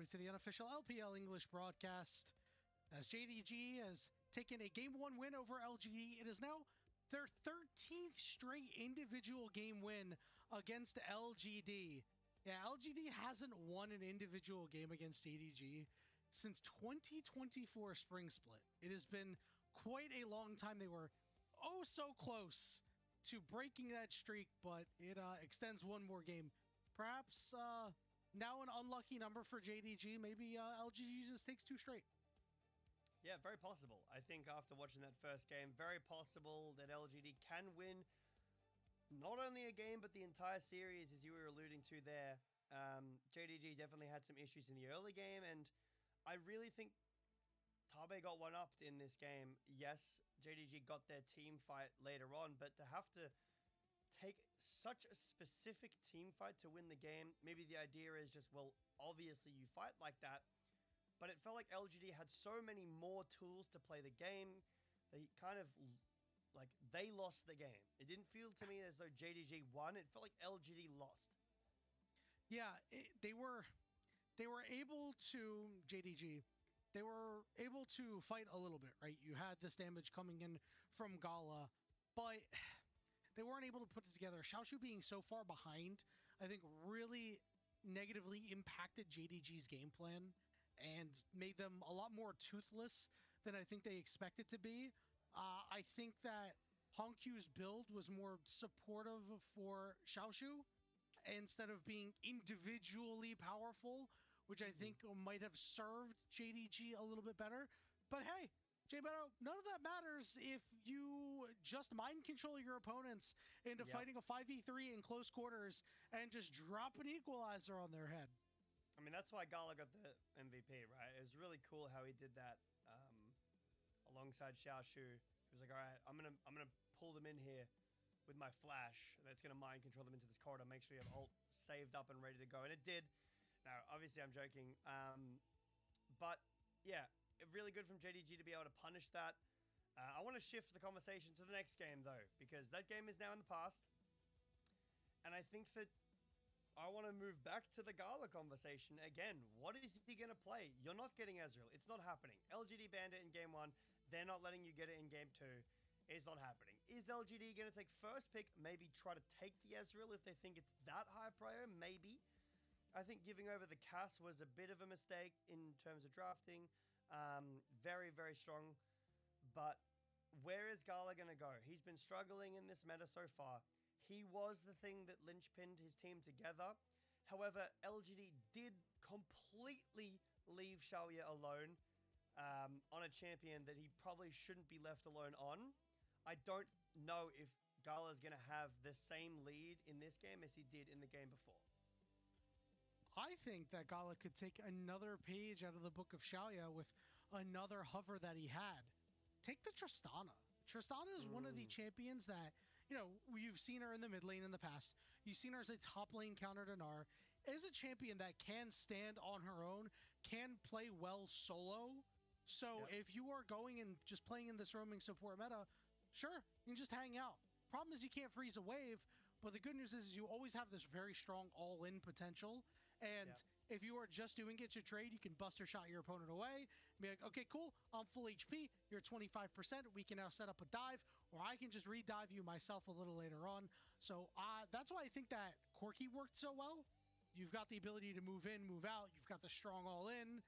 everybody, to the unofficial LPL English broadcast. As JDG has taken a Game 1 win over LGD, it is now their 13th straight individual game win against LGD. Yeah, LGD hasn't won an individual game against JDG since 2024 Spring Split. It has been quite a long time. They were oh so close to breaking that streak, but it extends one more game. Perhaps now an unlucky number for JDG. Maybe LGD just takes 2 straight. Yeah, very possible. I think after watching that first game, very possible that LGD can win not only a game, but the entire series, as you were alluding to there. JDG definitely had some issues in the early game, and I really think Tabe got one-upped in this game. Yes, JDG got their team fight later on, but to have to take such a specific team fight to win the game, maybe the idea is just, well, obviously you fight like that, but it felt like LGD had so many more tools to play the game. They kind of, like, they lost the game. It didn't feel to me as though JDG won. It felt like LGD lost. Yeah, they were able to, JDG, they were able to fight a little bit, right? You had this damage coming in from Gala, but they weren't able to put it together. Xiaoshu being so far behind, I think, really negatively impacted JDG's game plan and made them a lot more toothless than I think they expected to be. I think that Honkyu's build was more supportive for Xiaoshu instead of being individually powerful, which I think might have served JDG a little bit better. But hey, J Beto, none of that matters if you just mind control your opponents into fighting a 5v3 in close quarters and just drop an equalizer on their head. I mean, that's why Gala got the MVP, right? It was really cool how he did that alongside Xiaoshu. He was like, all right, I'm gonna pull them in here with my flash. That's gonna mind control them into this corridor. Make sure you have ult saved up and ready to go. And it did. Now, obviously, I'm joking. But yeah, really good from JDG to be able to punish that. I want to shift the conversation to the next game, though, because that game is now in the past. And I think that I want to move back to the Gala conversation again. What is he going to play? You're not getting Ezreal. It's not happening. LGD banned it in game 1. They're not letting you get it in game 2. It's not happening. Is LGD going to take first pick? Maybe try to take the Ezreal if they think it's that high prior? Maybe. I think giving over the Cass was a bit of a mistake in terms of drafting. Very, very strong. But where is Gala going to go? He's been struggling in this meta so far. He was the thing that linchpinned his team together. However, LGD did completely leave Xiaoya alone on a champion that he probably shouldn't be left alone on. I don't know if Gala is going to have the same lead in this game as he did in the game before. I think that Gala could take another page out of the book of Xiaoya with another hover that he had. Take the Tristana. Tristana is one of the champions that, you know, you've seen her in the mid lane in the past. You've seen her as a top lane counter to Gnar. Is a champion that can stand on her own, can play well solo. So if you are going and just playing in this roaming support meta, sure, you can just hang out. Problem is you can't freeze a wave, but the good news is you always have this very strong all-in potential. And if you are just doing it to trade, you can buster shot your opponent away and be like, okay, cool, I'm full HP, you're 25%, we can now set up a dive, or I can just re-dive you myself a little later on. So that's why I think that Corki worked so well. You've got the ability to move in, move out, you've got the strong all-in.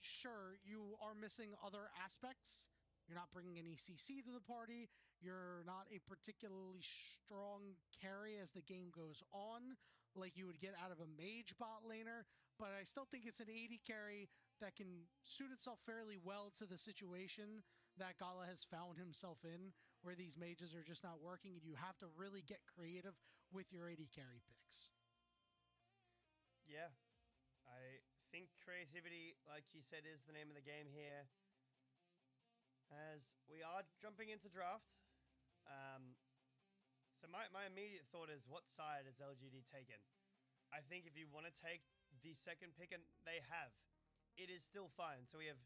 Sure, you are missing other aspects. You're not bringing any CC to the party. You're not a particularly strong carry as the game goes on, like you would get out of a mage bot laner. But I still think it's an 80 carry that can suit itself fairly well to the situation that Gala has found himself in, where these mages are just not working, and you have to really get creative with your 80 carry picks. Yeah, I think creativity, like you said, is the name of the game here. As we are jumping into draft. So my immediate thought is, what side has LGD taken? I think if you want to take the second pick, and they have, it is still fine. So we have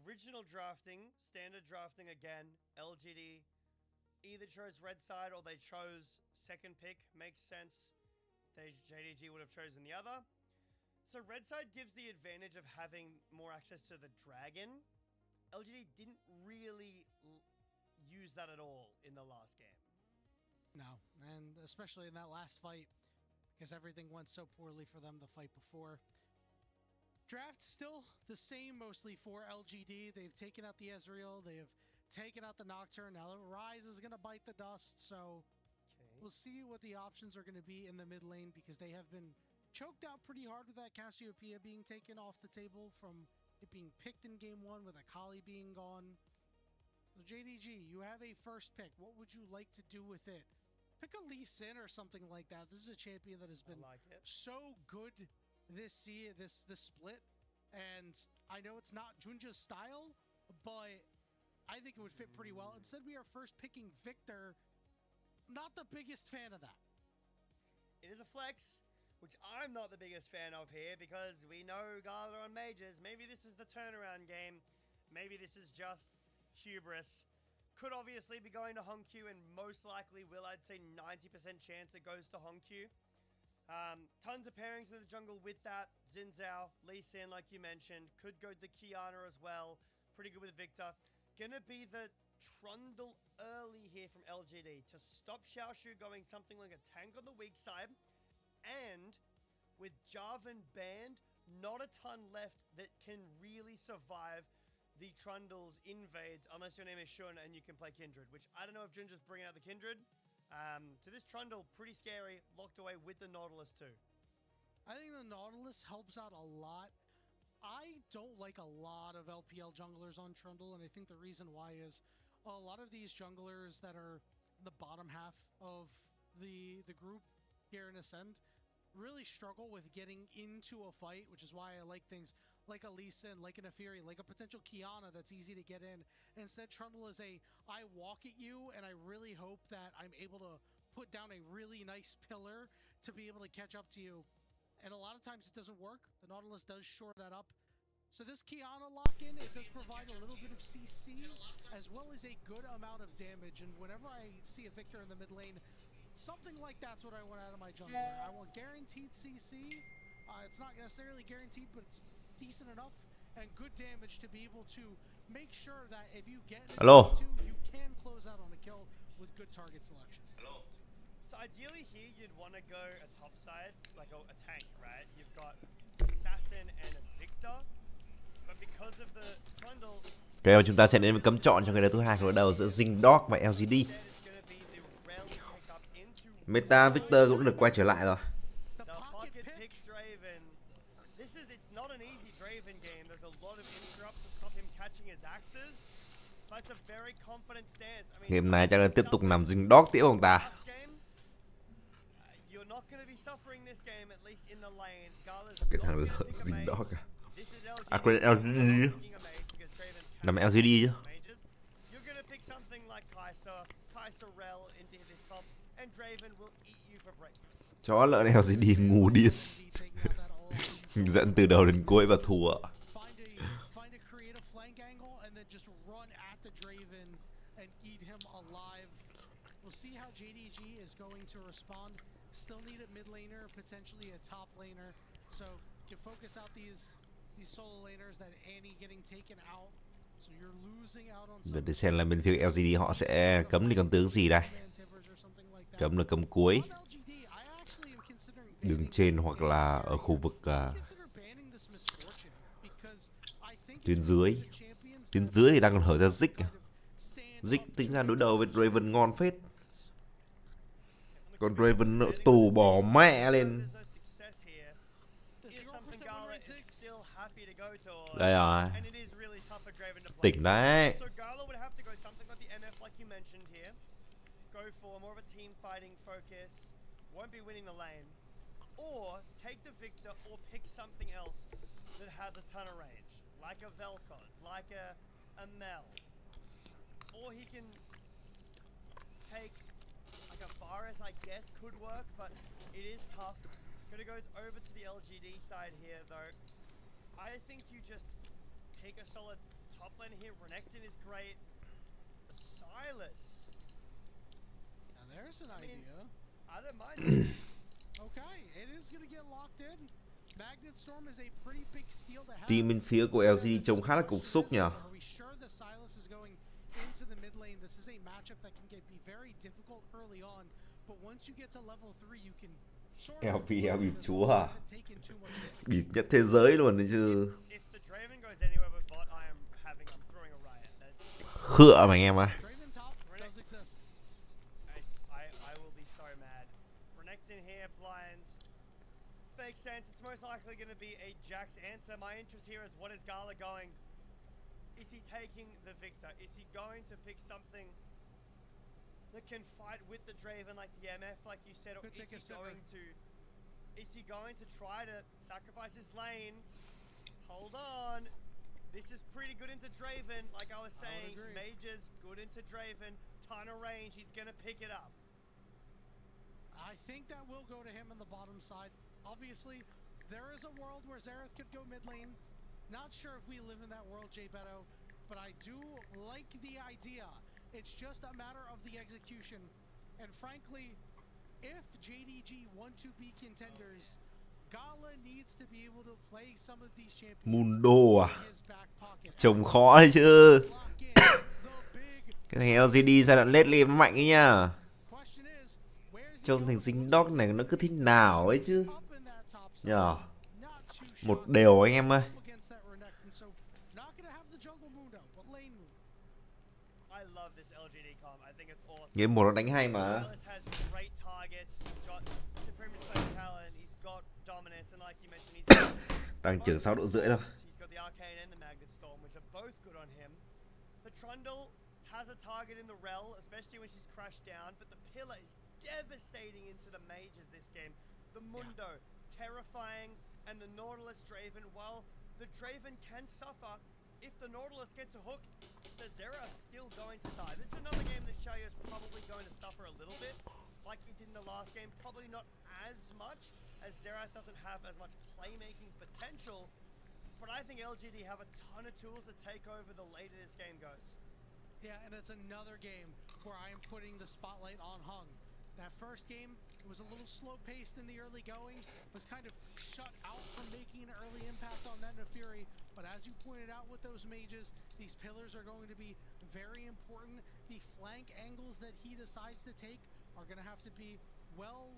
original drafting, standard drafting again, LGD either chose red side or they chose second pick. Makes sense. JDG would have chosen the other. So red side gives the advantage of having more access to the dragon. LGD didn't really use that at all in the last game. No, and especially in that last fight, because everything went so poorly for them the fight before. Draft still the same mostly for LGD. They've taken out the Ezreal, they have taken out the Nocturne. Now the Rise is going to bite the dust, so we'll see what the options are going to be in the mid lane, because they have been choked out pretty hard with that Cassiopeia being taken off the table from it being picked in game 1 with Akali being gone. So JDG, you have a first pick. What would you like to do with it? Pick a Lee Sin or something like that. This is a champion that has been so good this split, and I know it's not Junja's style, but I think it would fit pretty well. Instead, we are first picking Victor. Not the biggest fan of that. It is a flex, which I'm not the biggest fan of here, because we know Gala on Mages. Maybe this is the turnaround game. Maybe this is just hubris. Could obviously be going to Honq, and most likely will. I'd say 90% chance it goes to Honq. Tons of pairings in the jungle with that. Xin Zhao, Lee Sin, like you mentioned. Could go to Kiana as well. Pretty good with Victor. Gonna be the Trundle early here from LGD to stop Xiaoshu going something like a tank on the weak side. And with Jarvan banned, not a ton left that can really survive the Trundle's invades, unless your name is Shun and you can play Kindred, which I don't know if Junja's bringing out the Kindred. So this Trundle, pretty scary, locked away with the Nautilus too. I think the Nautilus helps out a lot. I don't like a lot of LPL junglers on Trundle, and I think the reason why is a lot of these junglers that are the bottom half of the group here in Ascend really struggle with getting into a fight, which is why I like things like a Lee Sin, like an Afiri, like a potential Kiana that's easy to get in. Instead, Trundle is I walk at you, and I really hope that I'm able to put down a really nice pillar to be able to catch up to you. And a lot of times it doesn't work. The Nautilus does shore that up. So this Kiana lock-in, it does provide a little bit of CC, as well as a good amount of damage. And whenever I see a Victor in the mid lane, something like that's what I want out of my jungler. I want guaranteed CC. It's not necessarily guaranteed, but it's decent enough and good damage to be able to make sure that if you get into you can close out on a kill with good target selection. So ideally here, you'd want to go a top side, like a tank, right? You've got Assassin and a Victor, but because of the Trundle... Ok, chúng ta sẽ đến với cấm chọn trong cái đấu thứ hai của đối đầu giữa Zingdog và LGD. Meta Victor cũng được quay trở lại rồi. Game này chắc là tiếp tục nằm Zingdog tiếp ông ta. Cái thằng Zingdog à? À quên, LGD. Nằm LGD chứ. Chó lợn LGD ngu điên. Dẫn từ đầu đến cuối và thua. See how JDG is going to respond. Still need a mid laner, potentially a top laner. So you focus out these solo laners that Annie getting taken out. So you're losing out on some. Để xem là bên phía LGD họ sẽ cấm đi con tướng gì đây. Cấm là cấm cuối. Đường trên hoặc là ở khu vực tuyến dưới. Tuyến dưới thì đang còn hở ra Zik. Zik tính ra đối đầu với Draven ngon phết. Còn Draven nợ tù bỏ mẹ lên. Đây rồi. Tỉnh đấy. Or he can take like a Varus, I guess, could work, but it is tough. Gonna go over to the LGD side here, though. I think you just take a solid top lane here. Renekton is great. Silas. Now there's an idea. I don't mind. Okay, it is gonna get locked in. Magnet Storm is a pretty big steal to have. Team bên phía của LGD trông khá là cục xúc nhỉ. Are we sure that Silas is going into the mid lane? This is a matchup that can be very difficult early on, but once you get to level 3 you can sort of LPL bịp chúa à? take in too much damage. Bịp nhất thế giới luôn đấy chứ. If the Draven goes anywhere but bot, I'm throwing a riot. Khựa mà anh em à. Draven top does exist. I will be so mad. Renekton here, blinds. Makes sense. It's most likely going to be a Jack's answer. My interest here is what is Gala going? Is he taking the Victor? Is he going to pick something that can fight with the Draven like the MF, like you said, or is he going to try to sacrifice his lane? Hold on. This is pretty good into Draven, like I was saying. Mages good into Draven. Ton of range. He's going to pick it up. I think that will go to him on the bottom side. Obviously, there is a world where Xerath could go mid lane. Not sure if we live in that world, J Beto, but I do like the idea. It's just a matter of the execution. And frankly, if JDG want to be contenders, Gala needs to be able to play some of these champions Mundo à? in his back pocket. Trông khó đấy chứ. Lock in the big Cái thằng LGD giai đoạn late game nó mạnh ấy nha. question is, where's he Trông thằng going? dính dog này nó cứ thích nào ấy chứ. Up in that top side. Nhờ. Not too Một sure. đều anh em ơi. Against that Renekton, so not gonna have the jungle Mundo, but lane move. I love this LGD comp. I think it's awesome. Game 1 nó đánh hay mà. Silas has great targets. He's got supreme respect talent. He's got dominance, and like you mentioned, he's got Tăng trưởng 6,5 độ thôi. He's got the arcane and the magnet storm, which are both good on him. The Trundle has a target in the Rel, especially when she's crashed down, but the pillar is devastating into the mages this game. The Mundo, terrifying, and the Nautilus Draven, while the Draven can suffer, if the Nautilus gets a hook, the Xerath's still going to die. This is another game that Xiao is probably going to suffer a little bit, like he did in the last game. Probably not as much, as Xerath doesn't have as much playmaking potential, but I think LGD have a ton of tools to take over the later this game goes. Yeah, and it's another game where I am putting the spotlight on Hung. That first game, it was a little slow-paced in the early going, was kind of shut out from making an early impact on that Fury. But as you pointed out with those mages, these pillars are going to be very important. The flank angles that he decides to take are going to have to be well,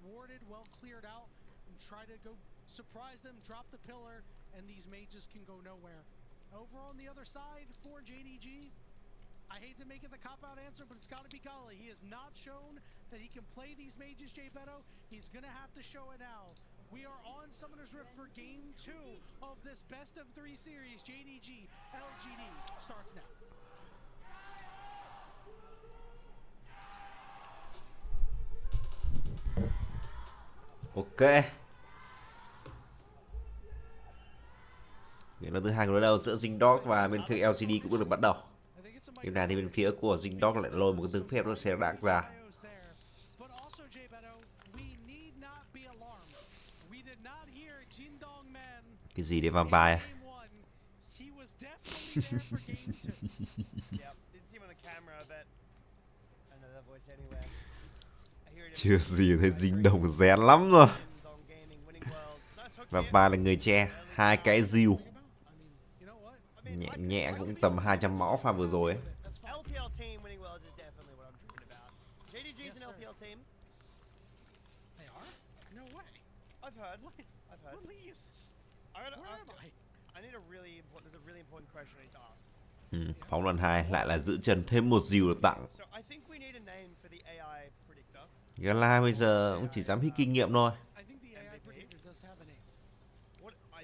warded, well cleared out, and try to go surprise them, drop the pillar, and these mages can go nowhere. Over on the other side for JDG, I hate to make it the cop-out answer, but it's got to be Gala. He has not shown that he can play these mages, J Beto. He's going to have to show it now. We are on Summoner's Rift for Game 2 of this best of 3 series. JDG, LGD starts now. Ok. Game đấu thứ hai của đối đầu giữa Zingdog và bên phía LGD cũng được bắt đầu. Game này thì bên phía của Zingdog lại lôi một cái tướng phép nó sẽ đạn ra. Cái gì để vampire? Chưa gì thấy dính đồng rén lắm rồi. Vampire là người che, 2 cái diều. Nhẹ nhẹ cũng tầm 200 máu pha vừa rồi ấy. LPL team winning worlds is definitely what I'm dreaming about. JDG is an LPL team. They are? No way. I've heard. What league is this? Where am I? I need a really important. There's a really important question I need to ask. Phóng lần 2 lại là giữ chân thêm một diều được tặng. So I think we need a name for the AI predictor. Gala bây giờ cũng chỉ dám hít kinh nghiệm thôi. I think the AI predictor does have a name.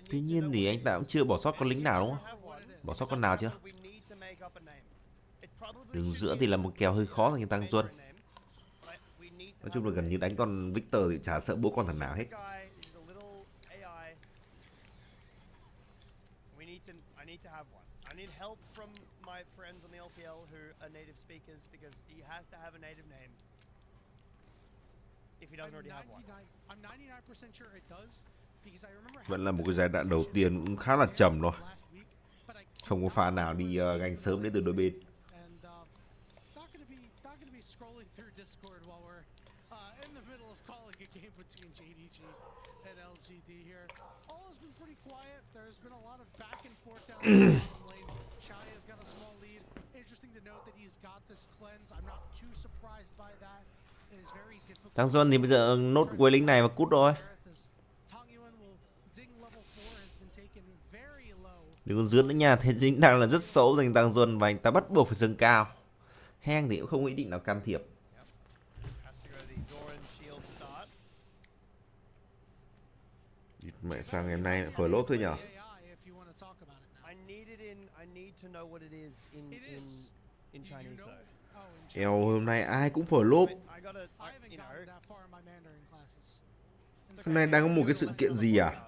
Tuy nhiên thì anh ta cũng chưa bỏ sót con lính nào đúng không? Bỏ sót con nào chưa? Đường giữa thì là một kèo hơi khó dành cho Tăng Duân. Nói chung là gần như đánh con Victor thì chả sợ bố con thằng nào hết. I need help from my friends on the LPL who are native speakers because he has to have a native name. If he doesn't already have one. I'm 99% sure it does. Vẫn là một cái giai đoạn đầu tiên cũng khá là trầm thôi. Không có pha nào đi ganh sớm đến từ đôi bên. in the middle of calling a game between JDG and LGD here. All has been pretty quiet. There's been a lot of back and forth down the bottom lane. Shaya's got a small lead. Interesting to note that he's got this cleanse. I'm not too surprised by that. It is very difficult. Thằng Duân thì bây giờ nốt quấy lính này và cút rồi. Đừng có dướn nữa nha, thế chính đang là rất xấu dành thằng Duân và anh ta bắt buộc phải dâng cao. Heng thì cũng không ý định nào can thiệp. Mẹ sang ngày hôm nay phở lốp thôi nhở? Eo hôm nay ai cũng phở lốp. Hôm nay đang có một cái sự kiện gì à?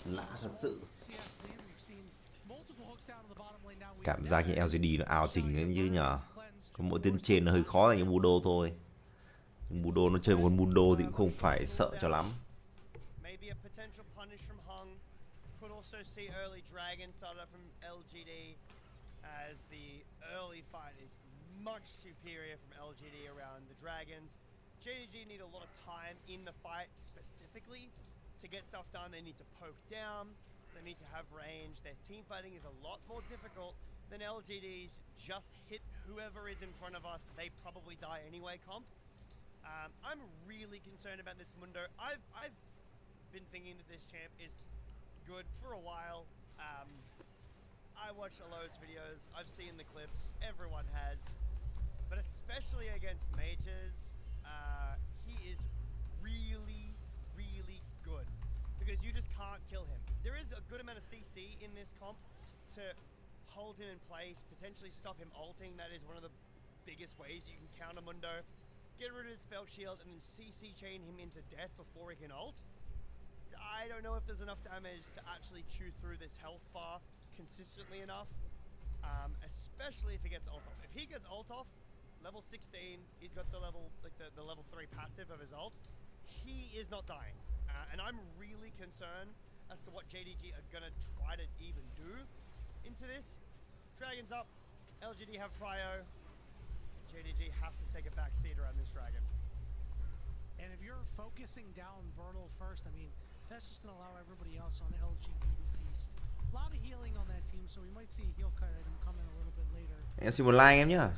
Lạ thật sự. Cảm giác như LGD nó ảo trình ấy chứ nhở. Có mỗi tên trên nó hơi khó là những Budo thôi. Nhưng Budo nó chơi một con Budo thì cũng không phải sợ cho lắm. JDG need a lot of time in the fight specifically to get stuff done. They need to poke down, they need to have range. Their team fighting is a lot more difficult than LGD's just hit whoever is in front of us. They probably die anyway comp. I'm really concerned about this Mundo. I've been thinking that this champ is good for a while. I watch a lot of videos, I've seen the clips, everyone has. But especially against mages, he is really, really good because you just can't kill him. There is a good amount of CC in this comp to hold him in place, potentially stop him ulting. That is one of the biggest ways you can counter Mundo. Get rid of his spell shield and then CC chain him into death before he can ult. I don't know if there's enough damage to actually chew through this health bar consistently enough, especially if he gets ult off. If he gets ult off, level 16, he's got the level the level 3 passive of his ult. He is not dying, and I'm really concerned as to what JDG are gonna try to even do into this. Dragon's up, LGD have prio. JDG have to take a back seat around this dragon. And if you're focusing down Bertle first, I mean, that's just gonna allow everybody else on LGD to feast. A lot of healing on that team, so we might see a heal cut item come in a little bit later. Em xin một like em nhá.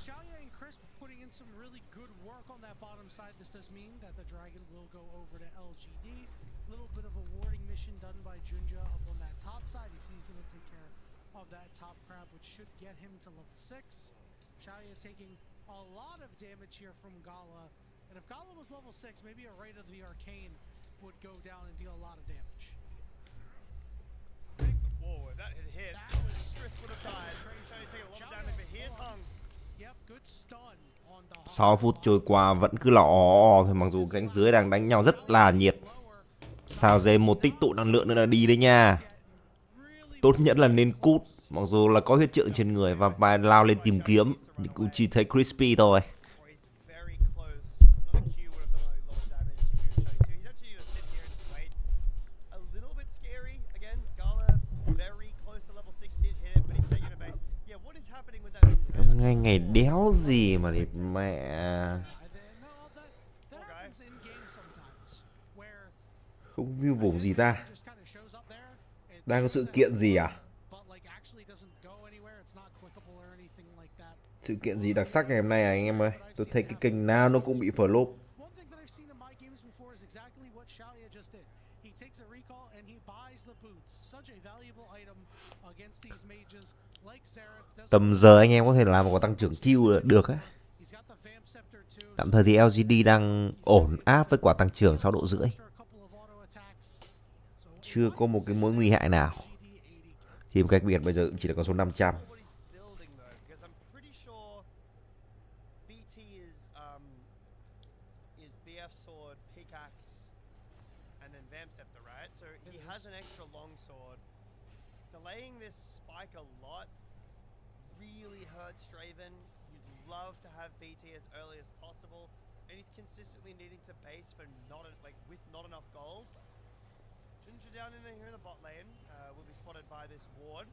Some really good work on that bottom side. This does mean that the dragon will go over to LGD. A little bit of a warding mission done by Junja up on that top side. He's going to take care of that top crab, which should get him to level 6. Shaya taking a lot of damage here from Gala. And if Gala was level 6, maybe a Rite of the Arcane would go down and deal a lot of damage. Whoa, if that had hit, Striss would have died. Shaya's taking a lot of damage, but here's Hung. Yep, good stun. 6 phút trôi qua vẫn cứ là ó thôi, mặc dù cánh dưới đang đánh nhau rất là nhiệt. Sao dê một tích tụ năng lượng nữa là đi đấy nha. Tốt nhất là nên cút, mặc dù là có huyết trượng trên người và lao lên tìm kiếm, nhưng cũng chỉ thấy crispy thôi. Ngay ngày đéo gì mà thì mẹ không view vùng gì ta. Đang có sự kiện gì à? Sự kiện gì đặc sắc ngày hôm nay à anh em ơi? Tôi thấy cái kênh nào nó cũng bị flop. Tầm giờ anh em có thể làm một quả tăng trưởng Q được á. Tạm thời thì LGD đang ổn áp với quả tăng trưởng 6,5 độ. Chưa có một cái mối nguy hại nào. Team cách biệt bây giờ cũng chỉ là con số 500. love to have BT as early as possible, and he's consistently needing to base for with not enough gold. Ginger down in here in the bot lane will be spotted by this ward.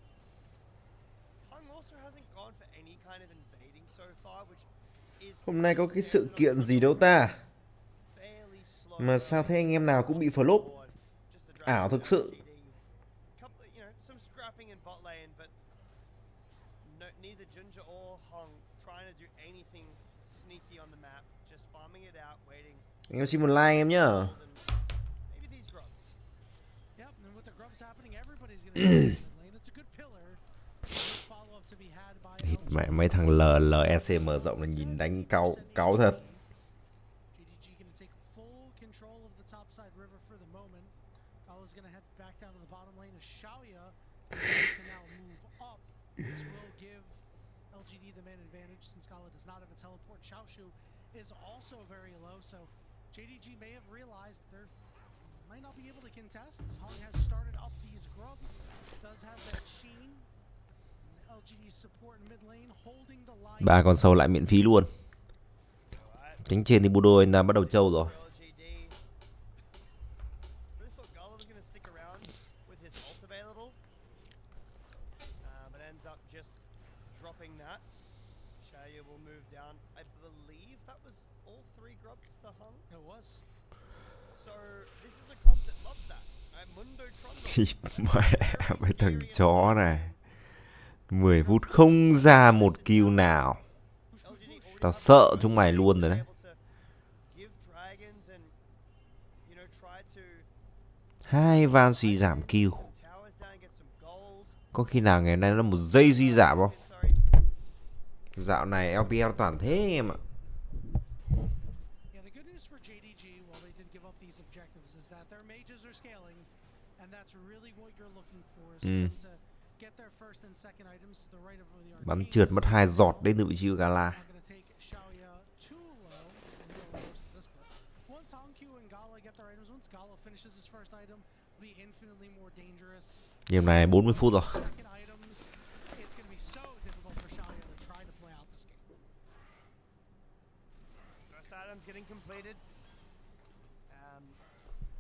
Hung also hasn't gone for any kind of invading so far, which is Hôm nay có cái sự kiện gì đâu ta? fairly slow. Mà sao thế anh em nào cũng bị flop? Ảo thực sự. Some scrapping in bot lane, but neither Ginger or Hung trying to do anything sneaky on the map, just farming it out, waiting. Anh em xin một like em nhá. Maybe these grubs. Yep, and with the grubs happening, everybody's gonna be in the lane. It's a good pillar. Follow up to be had by Thịt mẹ mấy thằng LLEC mở rộng là nhìn đánh cáu thật. JDG gonna take full control of the top side river for the moment. Gala's gonna head back down to the bottom lane as Xiaoya to now move up. This will give LGD the main advantage since Gala does not have a teleport. Xiaoshu is also very low, so JDG may have realized they might not be able to contest as Hung has started up these grubs. Does have that sheen. LGD support in mid lane holding the line. Ba con sâu lại miễn phí luôn. Cánh trên thì Budo anh đã bắt đầu trâu rồi. LGD. Really thought Gala was going to stick around with his ult available, but ends up just dropping that. Shaya will move down. I believe that was all 3 grubs to Hung. It was. So this is a comp that loves that. Mundo Trundle. Thịt mẹ mấy thằng chó này. 10 phút không ra một kill nào. Tao sợ chúng mày luôn rồi đấy. 2 van suy giảm kill. Có khi nào ngày nay nó là 1 giây suy giảm không? Dạo này LPL toàn thế em ạ. Yeah, the good news for JDG while they didn't give up these objectives is that their mages are scaling, and that's really what you're looking for is for them to get their first and second items to the right of the arcane. Bắn trượt mất 2 giọt đến từ vị trí của Gala. Not gonna take Xiaoya too low, so he'll go most of this, but once Hongqiu and Gala get their items, once Gala finishes his first item, it'll be infinitely more dangerous. Game này 40 phút rồi. Second items, it's gonna be so difficult for Xiaoya to try to play out this game. First item's getting completed.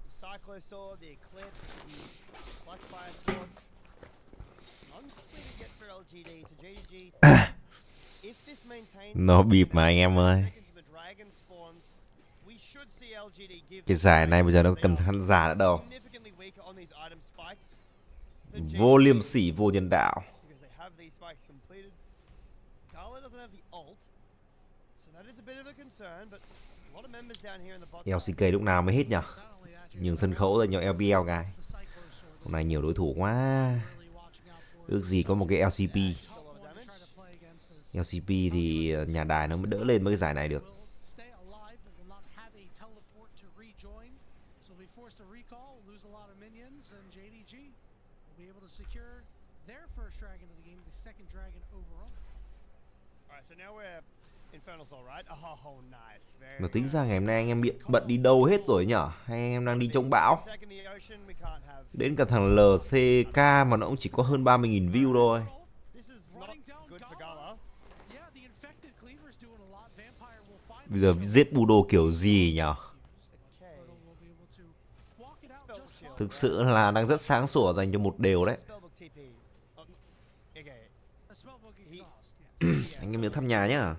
The Cyclo Sword, the Eclipse, the Black Fire Sword. Unclear to get for LGD, so JDG, if this maintains... Nó bịp mà anh em ơi. the dragon spawns, we should see LGD give Cái giải này bây giờ nó cầm khán giả nữa đâu. significantly weaker on these item spikes. Vô liêm sỉ, vô nhân đạo. Because they have these spikes completed. Gala doesn't have the ult, so that is a bit of a concern, but a lot of members down here in the bot LCK lúc nào mới hết nhỉ? Nhường sân khấu rồi nhờ LPL cái. Hôm nay nhiều đối thủ quá. Ước gì có một cái LCP. LCP thì nhà đài nó mới đỡ lên với cái giải này được. Mà tính ra ngày hôm nay anh em bận đi đâu hết rồi nhở? Hay anh em đang đi chống bão? Đến cả thằng LCK mà nó cũng chỉ có hơn 30.000 view thôi. Bây giờ giết Budo kiểu gì nhở? Thực sự là đang rất sáng sủa dành cho một đều đấy. Anh em nhớ thăm nhà nhá.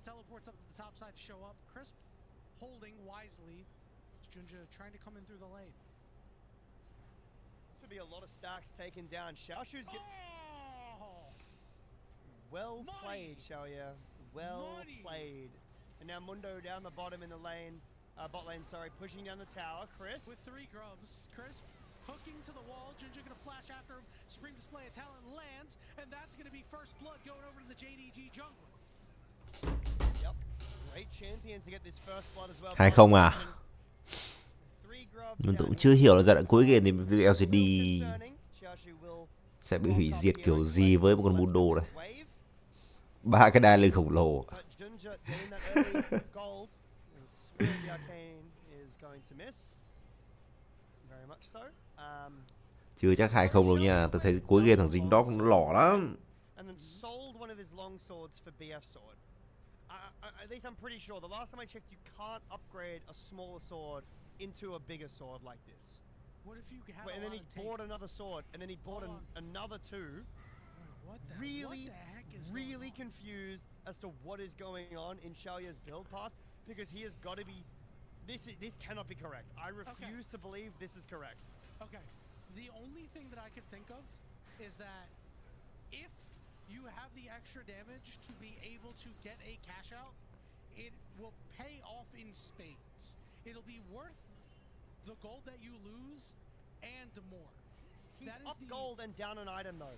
Teleports up to the top side to show up. Crisp holding wisely. Junja trying to come in through the lane. Should be a lot of stacks taken down. Xiaoshu's get well played, Xiaoya. Well played. And now Mundo down the bottom in the lane. Bot lane, sorry, pushing down the tower. Crisp with 3 grubs. Crisp hooking to the wall. Junja gonna flash after him. Spring display of talent lands, and that's gonna be first blood going over to the JDG jungle. 2-0 à? Nhưng tôi cũng chưa hiểu là giai đoạn cuối game thì LGD sẽ bị hủy diệt kiểu gì với một con Budo đây. 3 cái đai lưng khổng lồ. Chưa chắc 2-0 đâu nha. Tôi thấy cuối game thằng dính đó nó lỏ lắm. And then sold one of his long swords for BF sword. At least I'm pretty sure. The last time I checked, you can't upgrade a smaller sword into a bigger sword like this. What if you had And then he bought another sword, and then he bought another two. what the heck is Really confused as to what is going on in Xiaoya's build path, because he has got to be. This cannot be correct. I refuse to believe this is correct. Okay. The only thing that I could think of is that if you have the extra damage to be able to get a cash out, it will pay off in spades. It'll be worth the gold that you lose and more. He's up gold and down an item though.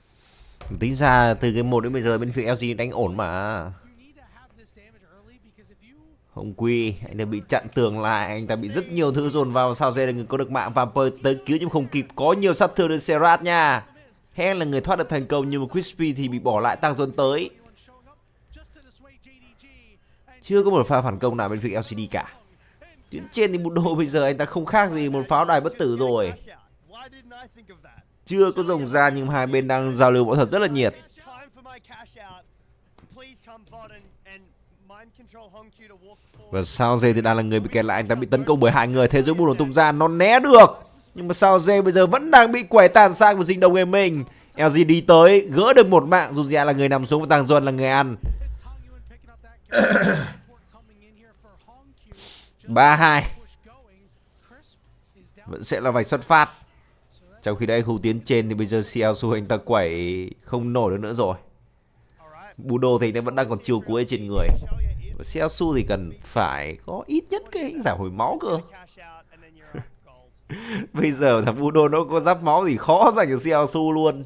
Tính ra từ game 1 đến bây giờ bên phía LG đánh ổn mà. You need to have this damage early because if you Hồng Quy, anh ta bị chặn tường lại, anh ta bị rất nhiều thứ dồn vào, sao dê là người có được mạng và tới cứu nhưng không kịp, có nhiều sát thương đến Serat nha. Hen là người thoát được thành công nhưng mà Crispy thì bị bỏ lại, tăng dồn tới. Chưa có một pha phản công nào bên phía LCD cả. Tuyến trên thì Budo bây giờ anh ta không khác gì một pháo đài bất tử rồi. Chưa có rồng ra nhưng hai bên đang giao lưu võ thuật rất là nhiệt. Và sao dê thì đang là người bị kẹt lại, anh ta bị tấn công bởi hai người, thế giới bùn tung ra, nó né được. Nhưng mà sao dê bây giờ vẫn đang bị quẩy tàn sang của dinh đồng em mình. LGD tới, gỡ được một mạng, dù là người nằm xuống và Tàng Duân là người ăn. 3-2. Vẫn sẽ là vạch xuất phát. Trong khi đây khu tiến trên thì bây giờ Xiaosu anh ta quẩy không nổi được nữa rồi. Budo thì anh vẫn đang còn chiều cuối trên người. Và Xiaosu thì cần phải có ít nhất cái giảm hồi máu cơ. Bây giờ thằng Budo nó có giáp máu thì khó dành cho Xiaosu luôn.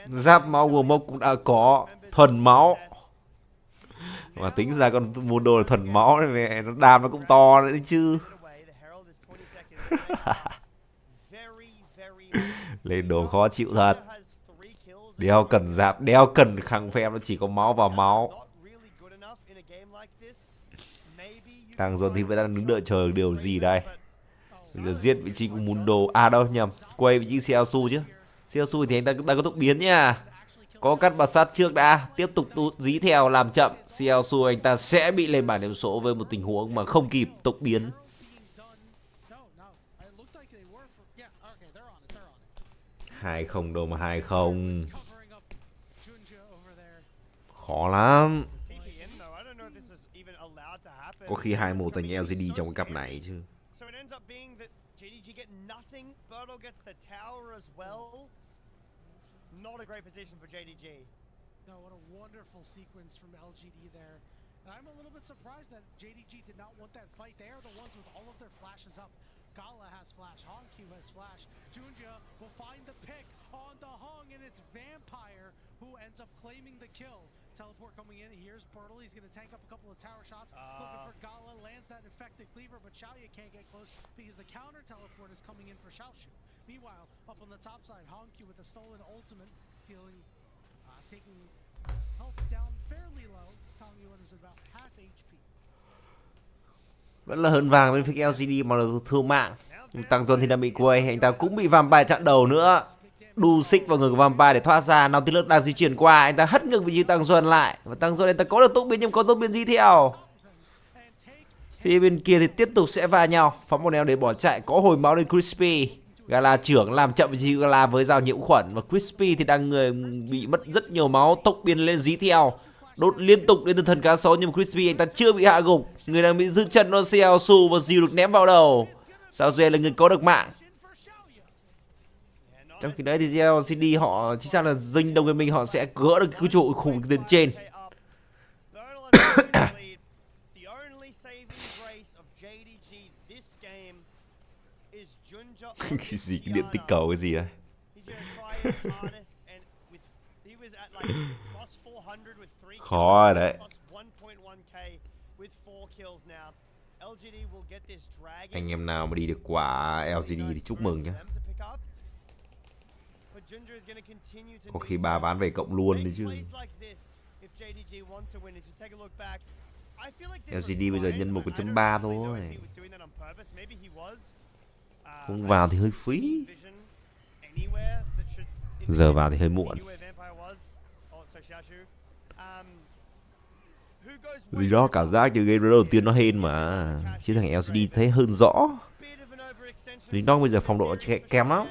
Giáp máu của Mốc cũng đã có, thuần máu. Mà tính ra con Budo là thuần máu này, nó đam nó cũng to đấy chứ. Lên đồ khó chịu thật. Đeo cần giáp, đeo cần khăng phép, nó chỉ có máu vào máu. Tàng Duân thì vẫn đang đứng đợi chờ điều gì đây. Bây giờ giết vị trí của Mundo. À đâu nhầm, quay vị trí Xiaosu chứ. Xiaosu thì anh ta đang có tốc biến nha. Có cắt bà sát trước đã, tiếp tục dí theo làm chậm. Xiaosu anh ta sẽ bị lên bảng điểm số với một tình huống mà không kịp tốc biến. 2-0 đâu mà 2-0. Khó lắm. Có khi 2-1 thành LGD trong cái cặp này chứ. Not a great position for JDG. No, what a wonderful sequence from LGD there. And I'm a little bit surprised that JDG did not want that fight. They are the ones with all of their flashes up. Gala has flash, Hongq has flash. Junja will find the pick on the Hong, and it's Vampire who ends up claiming the kill. Teleport coming in, here's Portal, he's going to tank up a couple of tower shots. Looking for Gala, lands that infected cleaver, but Xiaoya can't get close because the counter teleport is coming in for Xiaoshu. Meanwhile, up on the top side, Hongq with a stolen ultimate, dealing, taking his health down fairly low. He's telling you is about half HP. Vẫn là hơn vàng bên phía LGD mà là thương mạng. Tàng Duân thì đang bị quay, anh ta cũng bị Vampire chặn đầu nữa. Đu xích vào người của Vampire để thoát ra. Nào Nautilus đang di chuyển qua, anh ta hất ngược vị trí Tàng Duân lại. Và Tàng Duân anh ta có được tốc biến nhưng có tốc biến di theo. Phía bên kia thì tiếp tục sẽ va nhau. Phóng một neo để bỏ chạy, có hồi máu đến Crispy. Gala trưởng làm chậm vị trí Gala với dao nhiễm khuẩn. Và Crispy thì đang người bị mất rất nhiều máu, tốc biến lên dí theo. Đốt liên tục đến từ thần cá sấu nhưng mà Crispy anh ta chưa bị hạ gục. Người đang bị giữ chân nó Xiaosu và dìu được ném vào đầu. Sao Dê là người có được mạng. Trong khi đấy thì LCD họ chính xác là dinh đồng người mình, họ sẽ gỡ được cái trụ khủng lên trên. Cái gì, cái điện tích cầu cái gì đấy. Khó rồi đấy. Anh em nào mà đi được quả LGD thì chúc mừng nhé. Có khi 3 ván về cộng luôn đấy chứ. LGD bây giờ nhân 1.3 thôi. Không vào thì hơi phí. Giờ vào thì hơi muộn. Vì đó cảm giác như game đầu tiên nó hên mà. Chứ thằng LCD thấy hơn rõ. Vì nó bây giờ phong độ nó kém lắm.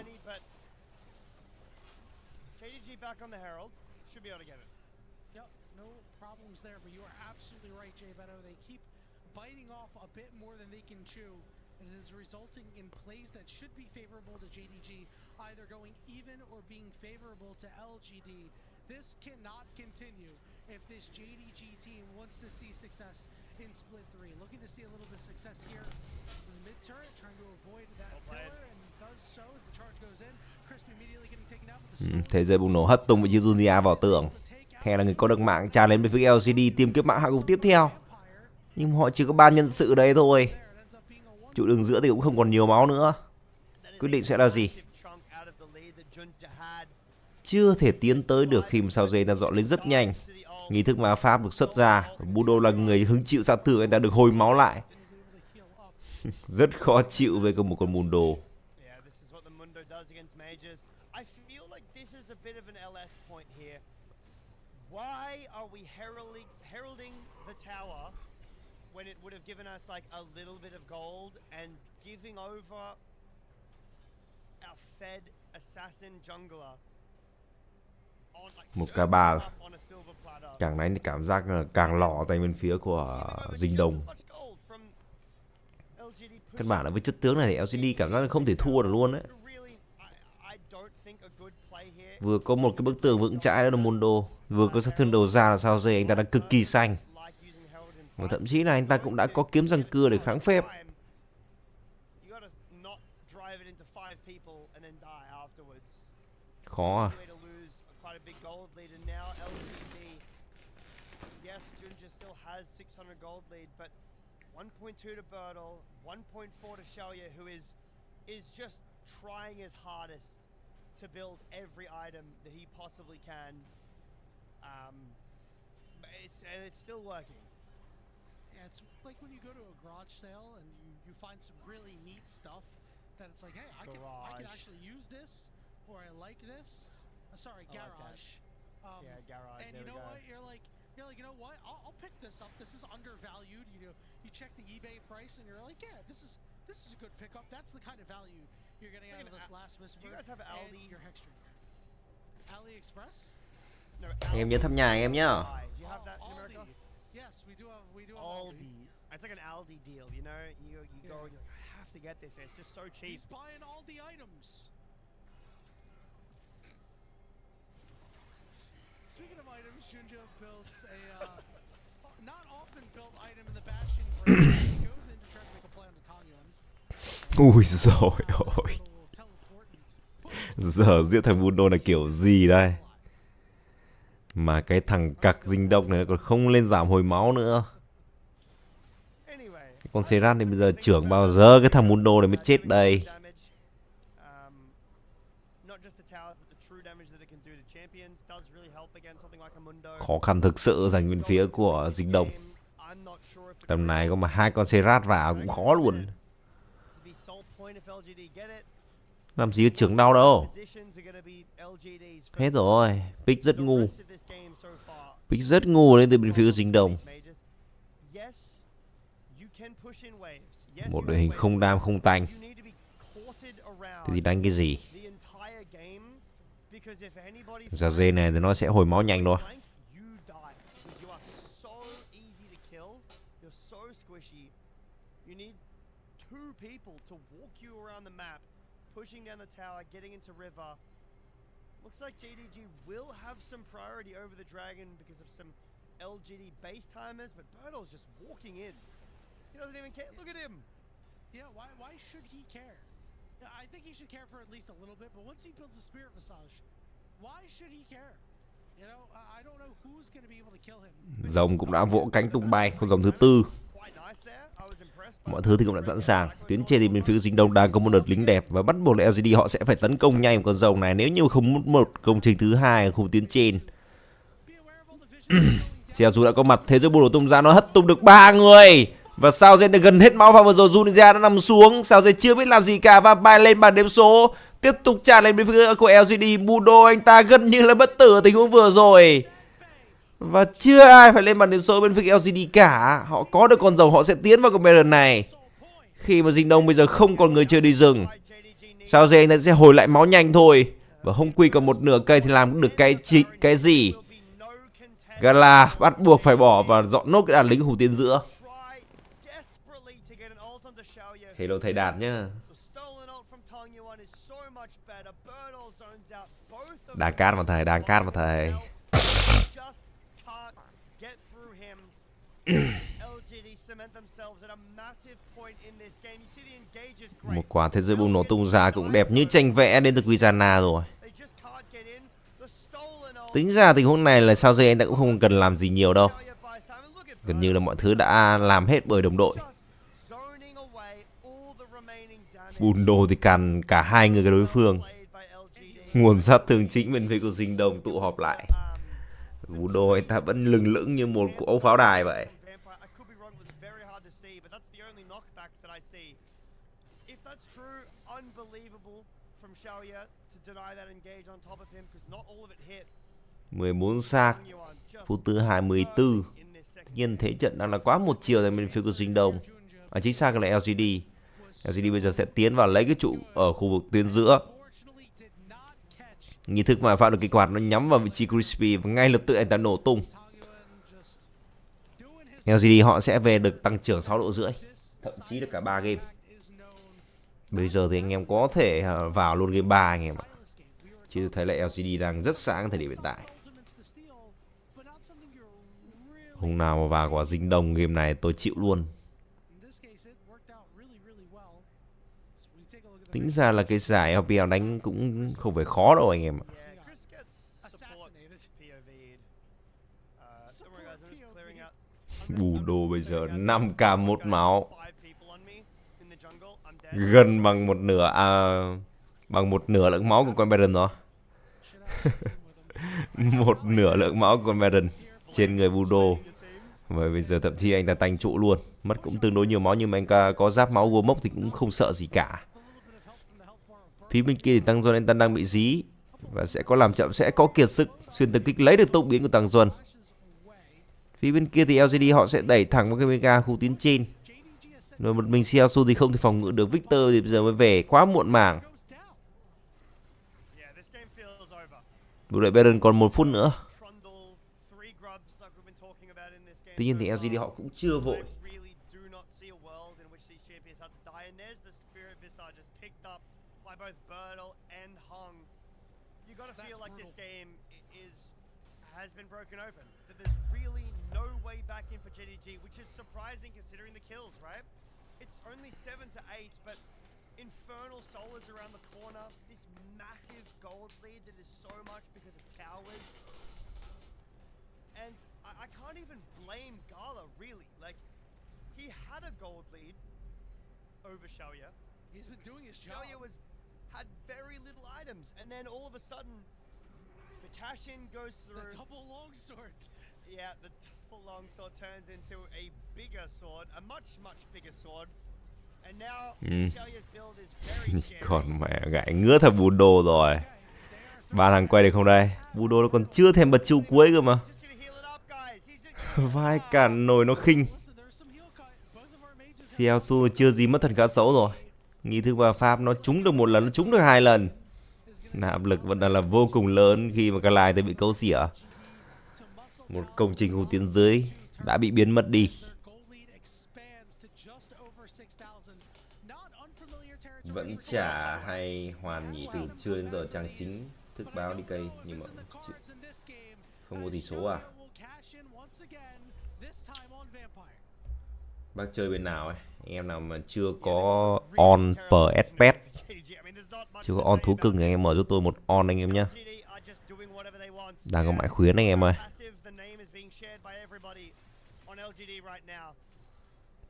And it is resulting in plays that should be favorable to JDG, either going even or being favorable to LGD. This cannot continue if this JDG team wants to see success in split 3. Looking to see a little bit of success here in the mid turret, trying to avoid that pillar, and does so as the charge goes in. Crispy immediately getting taken out with the Thế giới bùng nổ hất tung với chiếc Junia vào tường. Hay là người có được mạng tràn lên bên phía LCD tìm kiếm mạng hạ gục tiếp theo. Nhưng họ chỉ có 3 nhân sự đấy thôi. Trụ đường giữa thì cũng không còn nhiều máu nữa. Quyết định sẽ là gì? Chưa thể tiến tới được khi mà sao dây ta dọn lên rất nhanh. Nghi thức ma pháp được xuất ra. Budo là người hứng chịu sát thương, anh ta được hồi máu lại. Rất khó chịu với một con Mundo. When it would have given us like a little bit of gold and giving over our fed assassin jungler on like một k 3 càng đánh thì cảm giác là càng lỏ tay bên phía của Dinh Đông. Căn bản là với chất tướng này thì LGD cảm giác là không thể thua được luôn đấy. Vừa có một cái bức tường vững chãi đó là Mundo, vừa có sát thương đầu ra là sao dây anh ta đang cực kỳ xanh. Và thậm chí là anh ta cũng đã có kiếm răng cưa để kháng phép. Khó à. Yeah, it's like when you go to a garage sale and you find some really neat stuff that it's like, hey, I can actually use this, or I like this. Sorry, garage. Yeah, garage. And you know what? You're like, you know what? I'll pick this up. This is undervalued. You know, you check the eBay price and you're like, yeah, this is a good pickup. That's the kind of value you're getting out of this last whisper. Do you guys have Aldi? Your Hextra. AliExpress? No, Em nhớ thăm nhà em nhá. Do you have that in America? Yes, we do have Aldi. It's like an Aldi deal, you know? You go and you're like, I have to get this. It's just so cheap. He's buying Aldi items. Speaking of items, Junja builds a not often built item in the Bastion brand. He goes in to try to make a play on the Tanyan. Ui dồi ôi. Giờ giết thằng Mundo là kiểu gì đây? Mà cái thằng cặc Dinh Đông này còn không lên giảm hồi máu nữa. Cái con Serrat này bây giờ trưởng bao giờ cái thằng Mundo này mới chết đây. Khó khăn thực sự dành bên phía của Dinh Đông. Tầm này có mà 2 con Serrat vào cũng khó luôn. Làm gì có trưởng đau đâu. Hết rồi. Pick rất ngu. Pick rất ngu lên từ bên phía Dinh Đông. Một đội hình không đam không tanh. Thế thì đánh cái gì? Giờ dê này thì nó sẽ hồi máu nhanh thôi. Pushing down the tower, getting into river. Looks like JDG will have some priority over the dragon because of some LGD base timers, but Bertle's just walking in. He doesn't even care. Look at him. Yeah, why should he care? Yeah, I think he should care for at least a little bit, but once he builds a spirit massage, why should he care? You know, I don't know who's going to be able to kill him. Rồng cũng đã vỗ cánh tung bay, con rồng thứ tư. Mọi thứ thì cũng đã sẵn sàng. Tuyến trên thì bên phía Dinh Đông đang có một đợt lính đẹp và bắt buộc là LGD họ sẽ phải tấn công nhanh con rồng này nếu như không muốn một công trình thứ hai ở khu tuyến trên. Dù đã có mặt, thế giới bùng nổ tung ra, nó hất tung được 3 người. Và sao Gen gần hết máu, và vừa rồi Junia đã nằm xuống. Sao Gen chưa biết làm gì cả và bay lên bàn đếm số. Tiếp tục tràn lên bên phía của LGD. Budo anh ta gần như là bất tử ở tình huống vừa rồi. Và chưa ai phải lên bàn đếm số bên phía LGD cả. Họ có được con rồng, họ sẽ tiến vào con này. Khi mà Dinh Đông bây giờ không còn người chơi đi rừng, sao Gen anh ta sẽ hồi lại máu nhanh thôi. Và không quy còn một nửa cây thì làm được cái gì. Gala bắt buộc phải bỏ và dọn nốt cái đàn lính hủ tiến giữa. Hello thầy Đạt nhá. Đàn cát mà thầy, đàn cát mà thầy. Một quả thế giới bùng nổ tung ra cũng đẹp như tranh vẽ đến từ Quizana rồi. Tính ra tình huống này là sao dây anh ta cũng không cần làm gì nhiều đâu. Gần như là mọi thứ đã làm hết bởi đồng đội. Bundo thì càn cả hai người đối phương. Nguồn sát thương chính bên phía của Dinh Đông tụ họp lại. Bundo anh ta vẫn lừng lững như một cỗ pháo đài vậy. Mười 14 xác, phút thứ 24. Tất nhiên thế trận đang là quá một chiều tại bên phía của Dinh Đông. Chính xác là LGD. LGD bây giờ sẽ tiến vào lấy cái trụ ở khu vực tuyến giữa. Nghi thức mà phạm được cái quạt nó nhắm vào vị trí Crispy và ngay lập tức anh ta nổ tung. LGD họ sẽ về được tăng trưởng 6 độ rưỡi, thậm chí được cả 3 game. Bây giờ thì anh em có thể vào luôn game 3 anh em ạ. Chứ thấy là LGD đang rất sáng thời điểm hiện tại. Hôm nào mà vào quả Dinh Đông game này tôi chịu luôn. Tính ra là cái giải LPL đánh cũng không phải khó đâu anh em ạ. Bù đồ bây giờ 5k 1 máu. Gần bằng một nửa lượng máu của con Baron đó. Một nửa lượng máu của con Baron trên người Budo. Và bây giờ thậm chí anh ta tanh trụ luôn. Mất cũng tương đối nhiều máu, nhưng mà anh ta có giáp máu gô mốc thì cũng không sợ gì cả. Phía bên kia thì Tăng Duân anh ta đang bị dí và sẽ có làm chậm, sẽ có kiệt sức. Xuyên tấn kích lấy được tốc biến của Tăng Duân. Phía bên kia thì LGD họ sẽ đẩy thẳng vào cái mega khu tiến trên. Rồi một mình Xiaosu thì không thể phòng ngự được. Victor thì bây giờ mới về quá muộn màng. Bộ đội Baron còn 1 phút nữa. Tuy nhiên thì LGD họ cũng chưa vội. Has been broken open, that there's really no way back in for JDG, which is surprising considering the kills, right? It's only 7 to 8, but Infernal Soul is around the corner. This massive gold lead that is so much because of towers. And I can't even blame Gala, really. Like, he had a gold lead over Xiaoya. He's been doing his job. Xiaoya had very little items, and then all of a sudden, the cash-in goes through. The double longsword. Yeah, the double longsword turns into a bigger sword, a much bigger sword. And now Xiaoya's build is very scary. Còn mẹ gãi ngứa thật Budo rồi. 3 thằng quay được không đây? Budo nó còn chưa thèm bật chiêu cuối cơ mà. Vai cản nồi nó khinh. Xiaosu chưa gì mất thần khá xấu rồi. Nghi thức và pháp nó trúng được 1 lần, nó trúng được 2 lần. Áp lực vẫn là vô cùng lớn khi mà Kalai bị cấu xỉa. Một công trình hủ tiến dưới đã bị biến mất đi. Vẫn chả hay hoàn nhỉ, từ chưa đến giờ trang chính thức báo đi cây, nhưng mà không có tỷ số à? Bác chơi bên nào ấy? Anh em nào mà chưa có on PSPet, chưa có on thú cưng thì anh em mở cho tôi một on anh em nhé. Đang có mãi khuyến anh em ơi.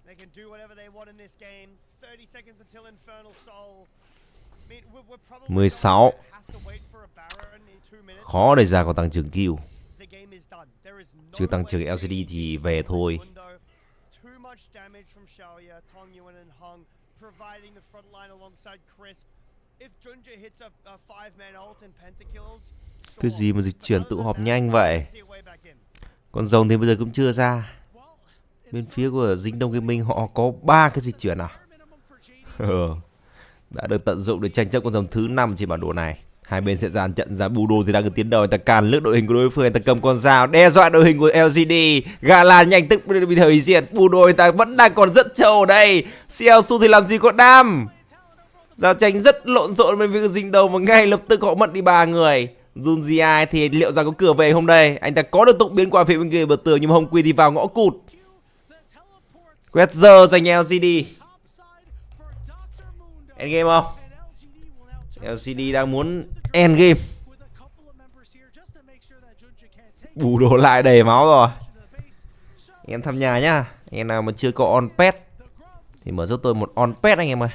They can do whatever they want in this game. 30 seconds until Infernal Soul. 16. Khó để ra có tăng trưởng kill. Chưa tăng trưởng LCD thì về thôi. Too much damage from Xiaoya, Tong Yuan and Hung providing the front line alongside Crisp. If Junja hits a 5-man ult and pentakills, Cái gì mà dịch chuyển tụ họp nhanh vậy? Con rồng thì bây giờ cũng chưa ra. Bên phía của Dinh Đông Gaming họ có 3 cái dịch chuyển à? Đã được tận dụng để tranh chấp con rồng thứ 5 trên bản đồ này. Hai bên sẽ dàn trận ra. Budo thì đang cứ tiến đầu, người ta càn lướt đội hình của đối phương, người ta cầm con dao đe dọa đội hình của LGD. Gala nhanh tức bị thời diện. Budo người ta vẫn đang còn rất trâu ở đây. CLSU thì làm gì có đam. Giao tranh rất lộn xộn bên phía Dinh Đông, mà ngay lập tức họ mất đi 3 người. Junji thì liệu rằng có cửa về không đây? Anh ta có được tụng biến qua phía bên kia bờ tường, nhưng mà Hồng Quy thì vào ngõ cụt. Quét giờ dành LGD. Endgame không? LCD đang muốn endgame. Bù đồ lại đầy máu rồi. Anh em thăm nhà nhá. Anh em nào mà chưa có on pet thì mở giúp tôi một on pet anh em ơi.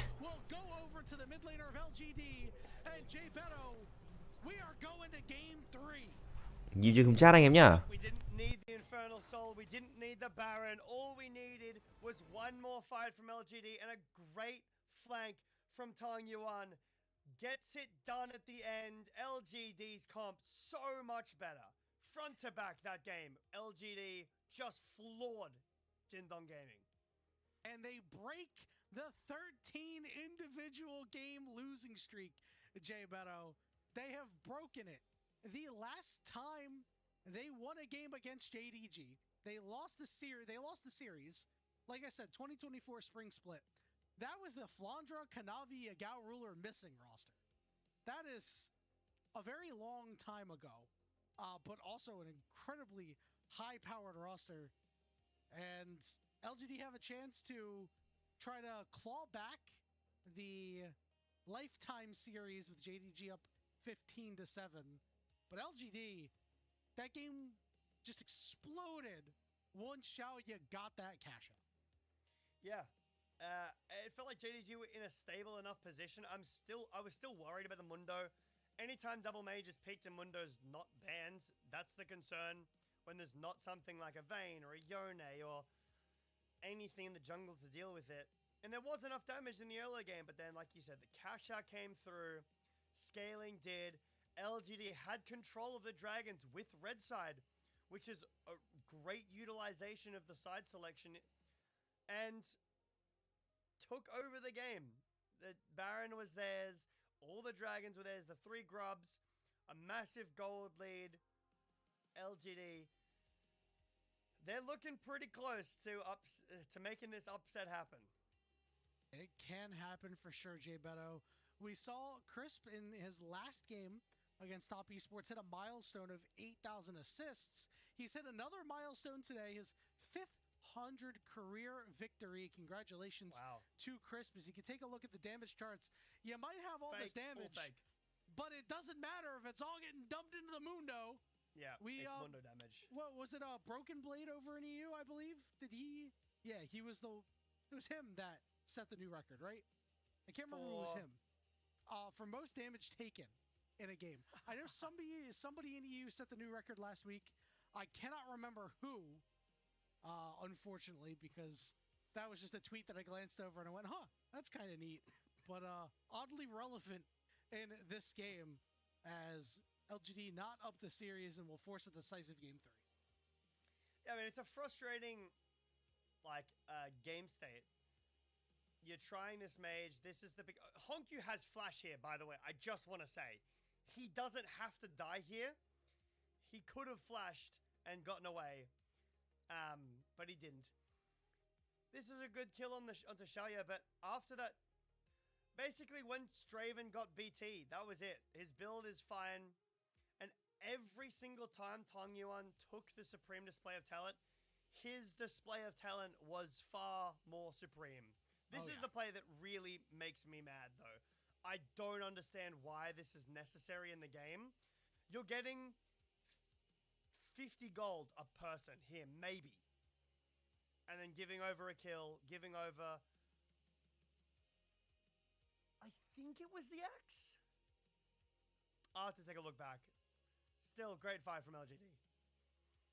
Ghi chưa không chat anh em nhá. From Tong Yuan gets it done at the end. LGD's comp so much better. Front to back that game. LGD just floored Jindong Gaming. And they break the 13 individual game losing streak, Jay Beto. They have broken it. The last time they won a game against JDG, they lost the series. Like I said, 2024 spring split. That was the Flandra, Kanavi, Yagao Ruler missing roster. That is a very long time ago, but also an incredibly high-powered roster. And LGD have a chance to try to claw back the lifetime series with JDG up 15-7. But LGD, that game just exploded once Xiaoya got that cash out. Yeah. It felt like JDG were in a stable enough position. I was still worried about the Mundo. Anytime double mage is peaked and Mundo's not banned, that's the concern. When there's not something like a Vayne or a Yone or anything in the jungle to deal with it. And there was enough damage in the early game, but then, like you said, the cash out came through. Scaling did. LGD had control of the dragons with red side, which is a great utilization of the side selection. And took over the game. The Baron was theirs, all the dragons were theirs, the 3 grubs, a massive gold lead. LGD, they're looking pretty close to making this upset happen. It can happen for sure, Jay Beto. We saw Crisp in his last game against Top Esports hit a milestone of 8,000 assists. He's hit another milestone today, his 5th 100 career victory. Congratulations to Crisp. As you can take a look at the damage charts, you might have all this damage, but it doesn't matter if it's all getting dumped into the Mundo. Yeah, it's Mundo damage. What was it? A Broken Blade over in EU, I believe. Did he? Yeah, it was him that set the new record, right? I can't remember who was him. For most damage taken in a game. I know somebody in EU set the new record last week. I cannot remember who. Unfortunately, because that was just a tweet that I glanced over and I went, huh, that's kind of neat. But oddly relevant in this game as LGD not up the series and will force a decisive game 3. Yeah, I mean, it's a frustrating, game state. You're trying this mage. This is the big... Honkyu has flash here, by the way. I just want to say. He doesn't have to die here. He could have flashed and gotten away. But he didn't. This is a good kill onto Xiaoya, but after that, basically when Straven got BT, that was it. His build is fine, and every single time Tong Yuan took the supreme display of talent, his display of talent was far more supreme. This is the play that really makes me mad, though. I don't understand why this is necessary in the game. You're getting 50 gold a person here, maybe. And then giving over a kill, giving over... I think it was the axe? I'll have to take a look back. Still, great fight from LGD.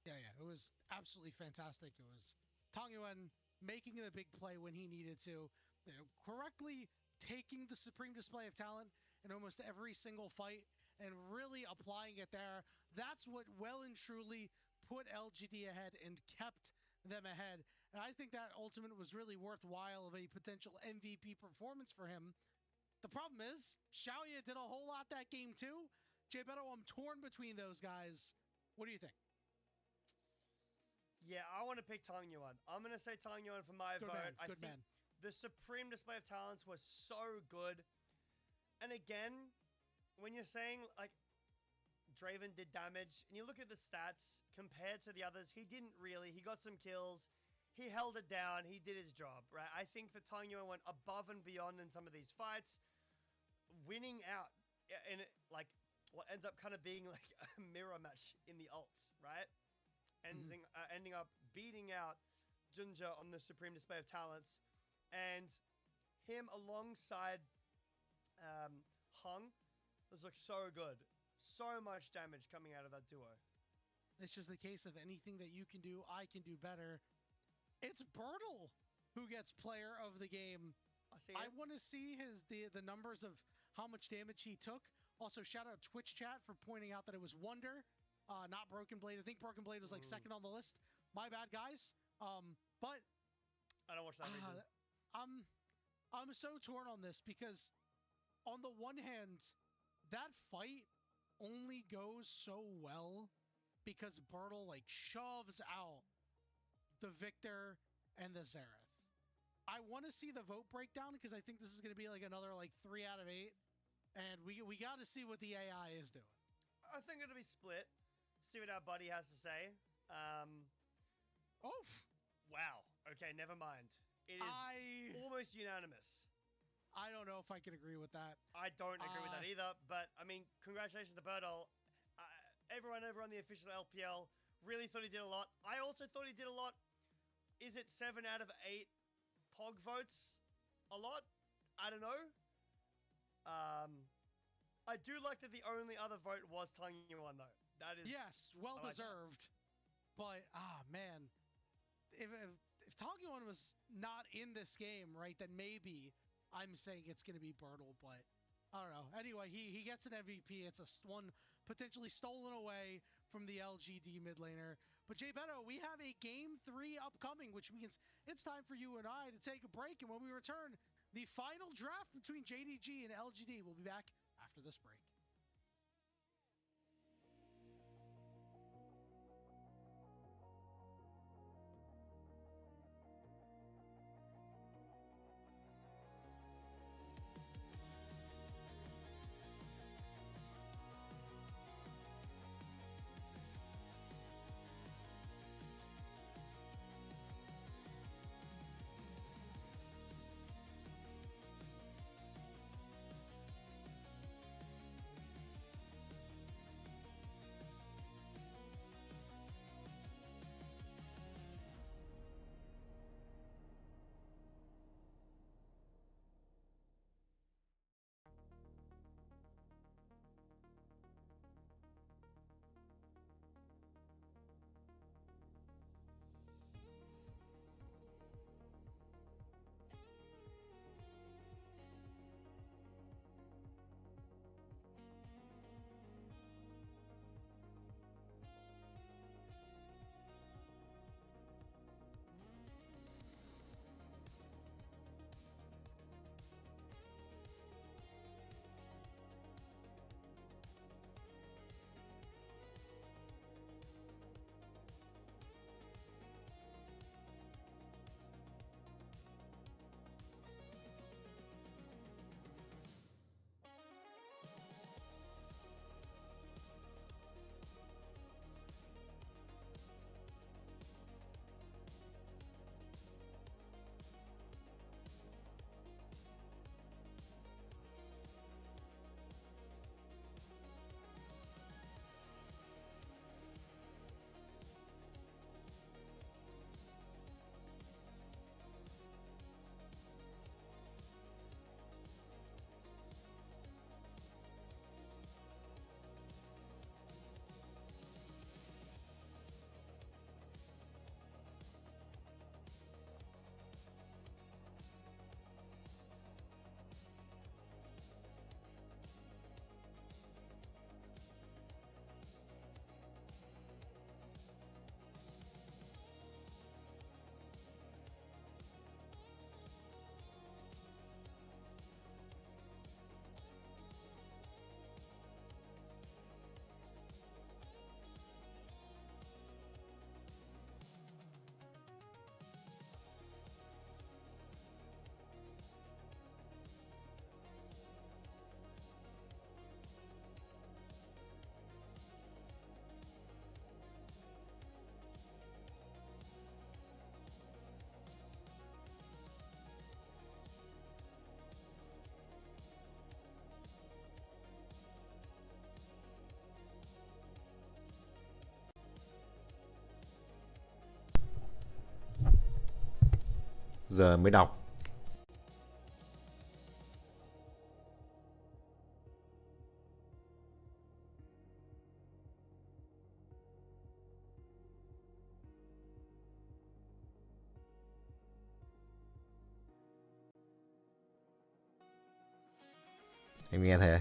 Yeah, it was absolutely fantastic. It was Tong Yuan making the big play when he needed to, correctly taking the supreme display of talent in almost every single fight and really applying it there. That's what well and truly put LGD ahead and kept them ahead. And I think that ultimate was really worthwhile of a potential MVP performance for him. The problem is, Xiaoye did a whole lot that game too. Jay Beto, I'm torn between those guys. What do you think? Yeah, I want to pick Tong Yuan. I'm going to say Tong Yuan for my vote. I think the supreme display of talents was so good. And again, when you're saying, like, Draven did damage, and you look at the stats compared to the others, he didn't really. He got some kills. He held it down. He did his job, right? I think that Tong Yuan went above and beyond in some of these fights, winning out in, like, what ends up kind of being like a mirror match in the ults, right? Ending up beating out Junja on the supreme display of talents, and him alongside Hung, this looks so good. So much damage coming out of that duo. It's just the case of anything that you can do, I can do better. It's Bertle who gets player of the game. I want to see the numbers of how much damage he took. Also, shout out Twitch chat for pointing out that it was Wonder, not Broken Blade. I think Broken Blade was like second on the list. My bad, guys. But I don't watch that region. I'm so torn on this because on the one hand, that fight only goes so well because Bertle like shoves out the Victor and the Xerath. I want to see the vote breakdown because I think this is going to be like another like 3 out of 8, and we got to see what the AI is doing. I think it'll be split. See what our buddy has to say. Oh, wow. Okay, never mind. It is almost unanimous. I don't know if I can agree with that. I don't agree with that either, but I mean, congratulations to Bertle. Everyone over on the official LPL really thought he did a lot. I also thought he did a lot. Is it 7 out of 8 POG votes a lot? I don't know. I do like that the only other vote was Tong Yuan though. That is, yes, well deserved. But man, if Tong Yuan was not in this game, right, then maybe I'm saying it's going to be Bertle, but I don't know. Anyway, he gets an MVP. It's one potentially stolen away from the LGD mid laner. But Jay Beto, we have a game 3 upcoming, which means it's time for you and I to take a break. And when we return, the final draft between JDG and LGD. We'll be back after this break. Giờ mới đọc. Em nghe thấy.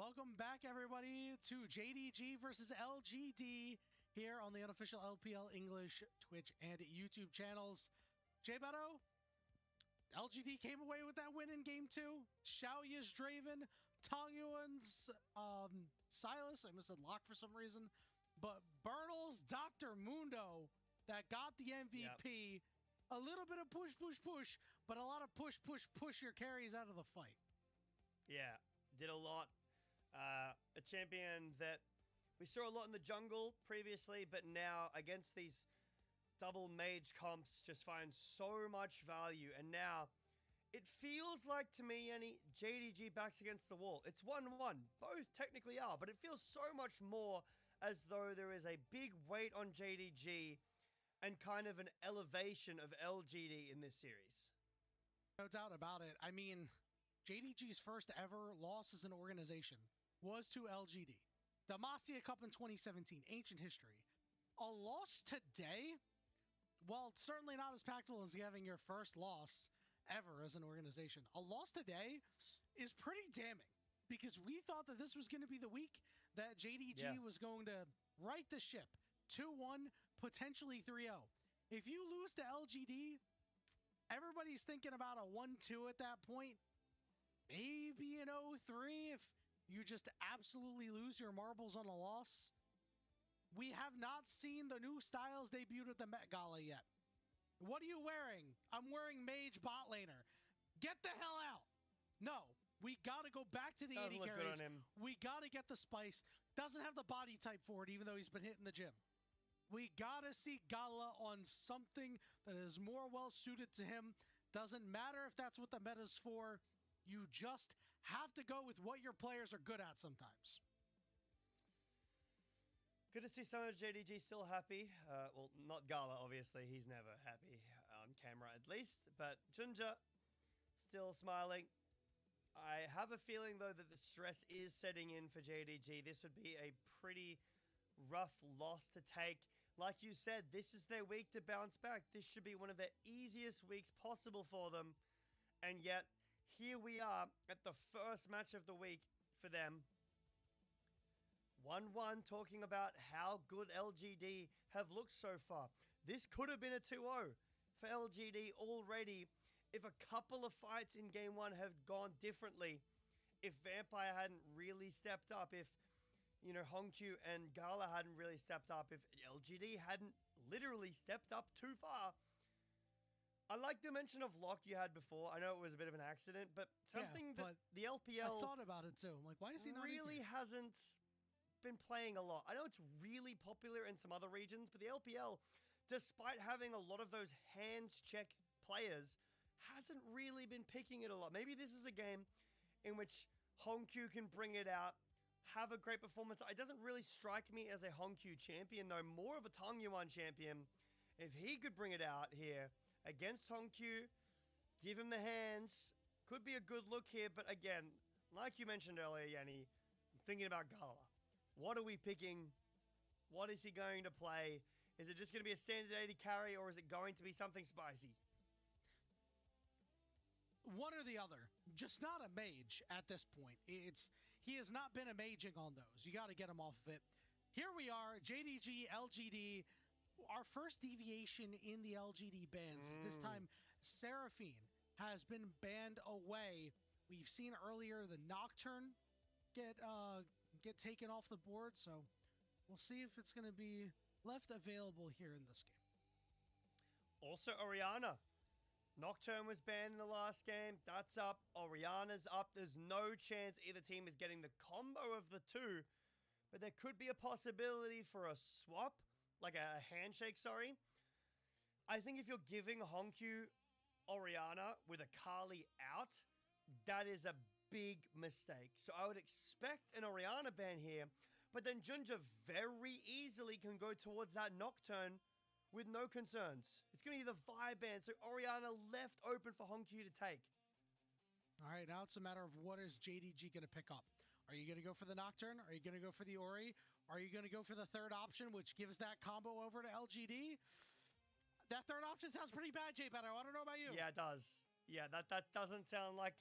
Welcome back, everybody, to JDG versus LGD here on the unofficial LPL English Twitch and YouTube channels. J Beto, LGD came away with that win in game 2. Xiaoya's Draven, Tongyuan's Silas, I almost said Lock for some reason, but Bertle's Dr. Mundo that got the MVP. Yep. A little bit of push, but a lot of push your carries out of the fight. Yeah, did a lot. A champion that we saw a lot in the jungle previously, but now against these double mage comps just finds so much value. And now it feels like to me, Yanni, JDG backs against the wall. It's 1-1. Both technically are, but it feels so much more as though there is a big weight on JDG and kind of an elevation of LGD in this series. No doubt about it. I mean, JDG's first ever loss as an organization was to LGD. Demacia Cup in 2017, ancient history. A loss today, while certainly not as impactful as having your first loss ever as an organization, a loss today is pretty damning because we thought that this was going to be the week that JDG was going to right the ship. 2-1, potentially 3-0. If you lose to LGD, everybody's thinking about a 1-2 at that point. Maybe an 0-3 if you just absolutely lose your marbles on a loss. We have not seen the new styles debuted at the Met Gala yet. What are you wearing? I'm wearing Mage bot laner. Get the hell out. No, we got to go back to the AD carries. We got to get the spice. Doesn't have the body type for it, even though he's been hitting the gym. We got to see Gala on something that is more well suited to him. Doesn't matter if that's what the meta's for. You just have to go with what your players are good at sometimes. Good to see some of JDG still happy. Well, not Gala, obviously. He's never happy on camera, at least. But Junja, still smiling. I have a feeling, though, that the stress is setting in for JDG. This would be a pretty rough loss to take. Like you said, this is their week to bounce back. This should be one of the easiest weeks possible for them. And yet, here we are at the first match of the week for them. 1-1, talking about how good LGD have looked so far. This could have been a 2-0 for LGD already if a couple of fights in game 1 have gone differently. If Vampire hadn't really stepped up, if, you know, Hongq and Gala hadn't really stepped up, if LGD hadn't literally stepped up too far. I like the mention of Lock you had before. I know it was a bit of an accident, but something that the LPL... I thought about it too. I'm like, why is he not really hasn't been playing a lot. I know it's really popular in some other regions, but the LPL, despite having a lot of those hands check players, hasn't really been picking it a lot. Maybe this is a game in which Hongq can bring it out, have a great performance. It doesn't really strike me as a Hongq champion, though, more of a Tongyuan champion. If he could bring it out here against Hongq, give him the hands, could be a good look here. But again, like you mentioned earlier, Yanni, I'm thinking about Gala. What are we picking? What is he going to play? Is it just going to be a standard AD carry, or is it going to be something spicy? One or the other. Just not a mage at this point. He has not been a maging on those. You got to get him off of it. Here we are, JDG, LGD. Our first deviation in the LGD bans. This time, Seraphine has been banned away. We've seen earlier the Nocturne get taken off the board, so we'll see if it's going to be left available here in this game. Also, Orianna. Nocturne was banned in the last game. That's up. Orianna's up. There's no chance either team is getting the combo of the two, but there could be a possibility for a swap, like a handshake, sorry. I think if you're giving Hongq Orianna with a Kali out, that is a big mistake. So I would expect an Orianna ban here, but then Junja very easily can go towards that Nocturne with no concerns. It's going to be the vibe ban, so Orianna left open for Hongq to take. All right, now it's a matter of what is JDG going to pick up. Are you going to go for the Nocturne? Are you going to go for the Ori? Are you going to go for the third option, which gives that combo over to LGD? That third option sounds pretty bad, J Beto. I don't know about you. Yeah, it does. Yeah, that doesn't sound like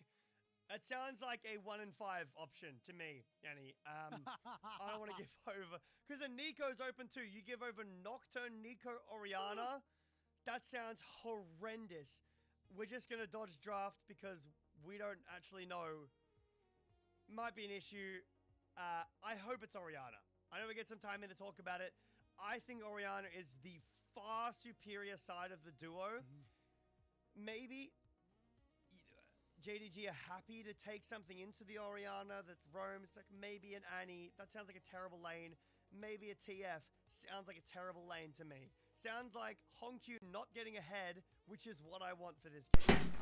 It sounds like a 1 in 5 option to me, Yanni. I don't want to give over because the Nico's open too. You give over Nocturne, Nico, Orianna. That sounds horrendous. We're just gonna dodge draft because we don't actually know. Might be an issue. I hope it's Orianna. I know we get some time in to talk about it. I think Orianna is the far superior side of the duo. Maybe JDG are happy to take something into the Orianna that roams. It's like maybe an Annie. That sounds like a terrible lane. Maybe a TF. Sounds like a terrible lane to me. Sounds like Honkyu not getting ahead, which is what I want for this game.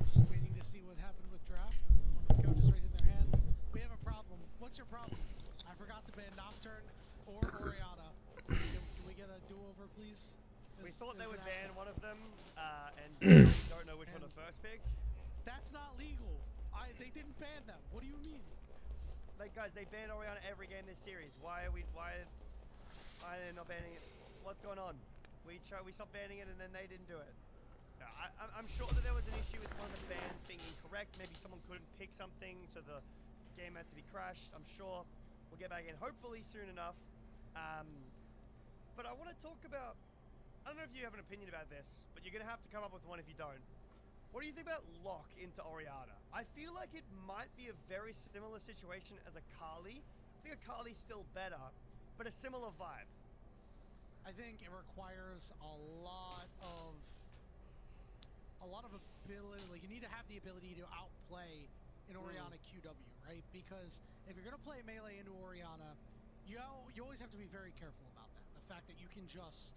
Just waiting to see what happened with draft. One of the coaches raising their hand. We have a problem. What's your problem? I forgot to ban Nocturne or Orianna. Can we get a do-over, please? We thought they would ban one of them, and don't know which one to first pick. That's not legal. They didn't ban them. What do you mean? Like, guys, they banned Orianna every game this series. Why are they not banning it? What's going on? We stopped banning it, and then they didn't do it. No, I'm sure that there was an issue with one of the bans being incorrect. Maybe someone couldn't pick something, so the game had to be crashed. I'm sure we'll get back in hopefully soon enough. But I want to talk about, I don't know if you have an opinion about this, but you're going to have to come up with one if you don't. What do you think about lock into Orianna? I feel like it might be a very similar situation as a Kali. I think a Kali's still better, but a similar vibe. I think it requires a lot of ability. Like, you need to have the ability to outplay an Orianna QW, right? Because if you're going to play melee into Orianna, you always have to be very careful about that. The fact that you can just